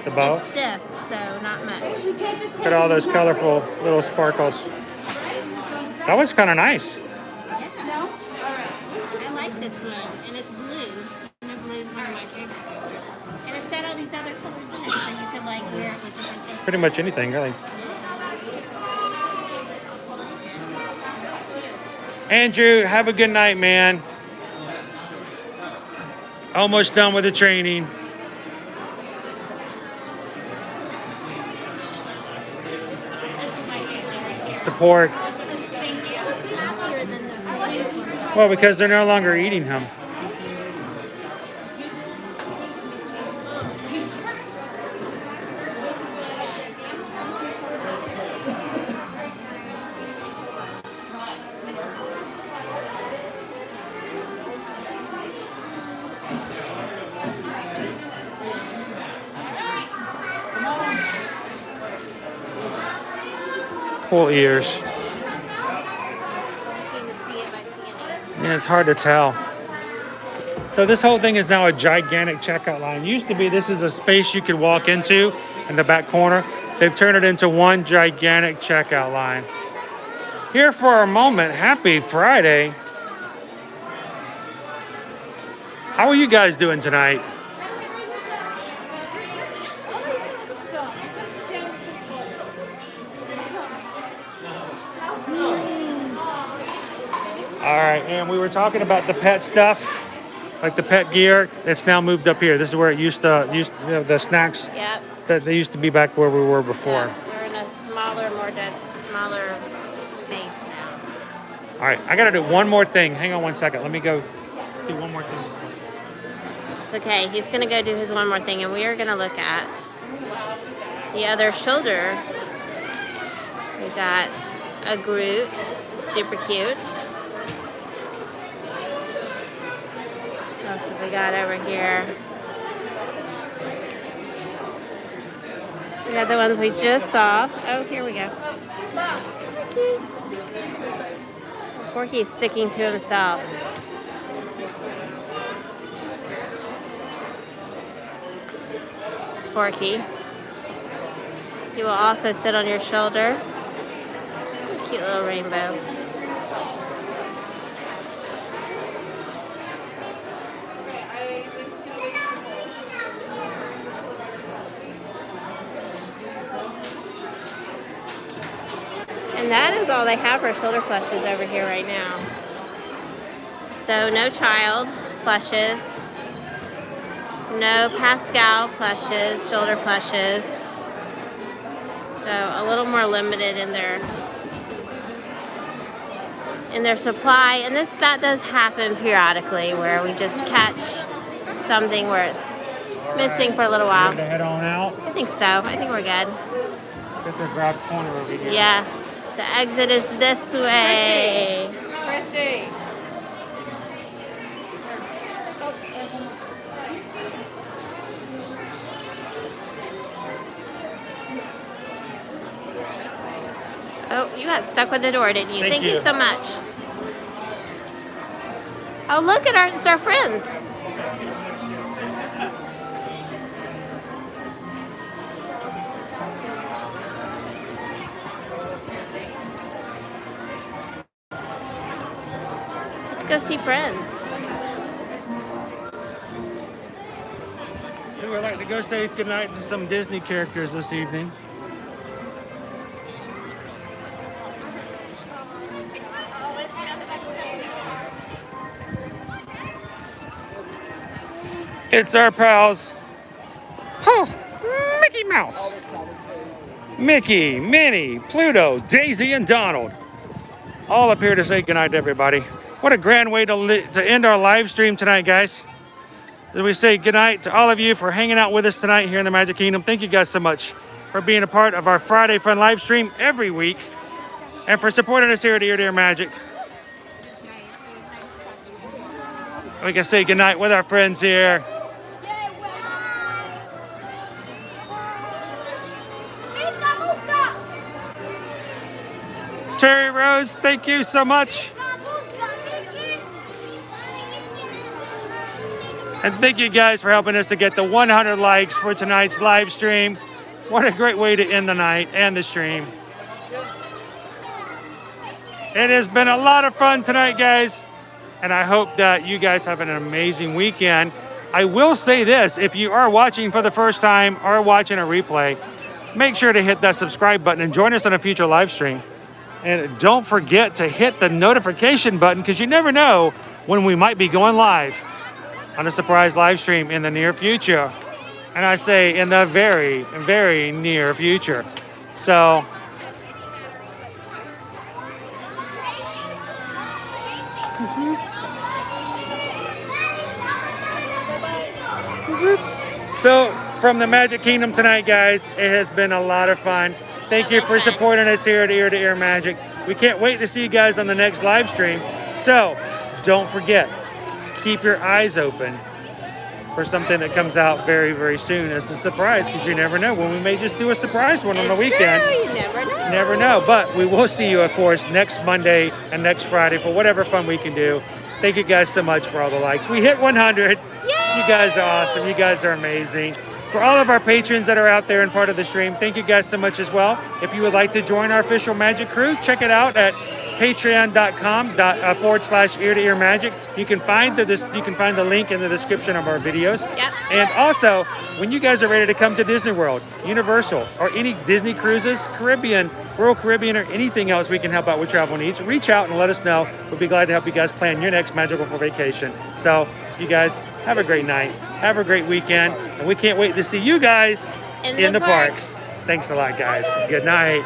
The bow? it's stiff, so not much. Look at all those colorful little sparkles. That was kind of nice. I like this one, and it's blue. And the blue is one of my favorite colors. And it's got all these other colors in it, so you can like wear it with different things. Pretty much anything, really. Andrew, have a good night, man. Almost done with the training. It's the pork. Happier than the boys. Well, because they're no longer eating him. Cool ears. Yeah, it's hard to tell. So this whole thing is now a gigantic checkout line. Used to be this is a space you could walk into in the back corner. They've turned it into one gigantic checkout line. Here for a moment, happy Friday. How are you guys doing tonight? All right, and we were talking about the pet stuff, like the pet gear. It's now moved up here. This is where it used to the snacks. Yep. That they used to be back where we were before. Yeah, we're in a smaller space now. All right, I gotta do one more thing. Hang on one second. Let me go do one more thing. It's okay. He's gonna go do his one more thing, and we are gonna look at the other shoulder. We got a Groot, super cute. What else have we got over here? We got the ones we just saw. Oh, here we go. Forky's sticking to himself. It's Forky. He will also sit on your shoulder. Cute little rainbow. And that is all they have for shoulder plushes over here right now. So no child plushes, no Pascal plushes, shoulder plushes. So a little more limited in their supply. And that does happen periodically where we just catch something where it's missing for a little while. Ready to head on out? I think so. I think we're good. Get the grab corner over here. Yes. The exit is this way. Chrissy. Oh, you got stuck with the door, didn't you? Thank you you. so much. Oh, look at it's our friends. Let's go see friends. We would like to go say goodnight to some Disney characters this evening. It's our pals. Oh, Mickey Mouse. Mickey, Minnie, Pluto, Daisy, and Donald. All up here to say goodnight to everybody. What a grand way to end our live stream tonight, guys. As we say goodnight to all of you for hanging out with us tonight here in the Magic Kingdom. Thank you guys so much for being a part of our Friday Fun live stream every week and for supporting us here at Ear to Ear Magic. We can say goodnight with our friends here. Terry Rose, thank you so much. And thank you guys for helping us to get the 100 likes for tonight's live stream. What a great way to end the night and the stream. It has been a lot of fun tonight, guys. And I hope that you guys have an amazing weekend. I will say this, if you are watching for the first time or watching a replay, make sure to hit that subscribe button and join us on a future live stream. And don't forget to hit the notification button because you never know when we might be going live on a surprise live stream in the near future. And I say in the very, very near future. So, from the Magic Kingdom tonight, guys, it has been a lot of fun. Thank you for supporting us here at Ear to Ear Magic. We can't wait to see you guys on the next live stream. So, don't forget, keep your eyes open for something that comes out very, very soon as a surprise, because you never know when we may just do a surprise one on the weekend. True, you never know. Never know. But we will see you, of course, next Monday and next Friday for whatever fun we can do. Thank you guys so much for all the likes. We hit 100. Yay! You guys are awesome. You guys are amazing. For all of our patrons that are out there and part of the stream, thank you guys so much as well. If you would like to join our official Magic crew, check it out at patreon.com/ear to ear magic. You can find the link in the description of our videos. Yep. And also, when you guys are ready to come to Disney World, Universal, or any Disney cruises, Caribbean, Royal Caribbean, or anything else we can help out with travel needs, reach out and let us know. We'll be glad to help you guys plan your next magical vacation. So, you guys, have a great night. Have a great weekend. And we can't wait to see you guys in the parks. Thanks a lot, guys. Good night.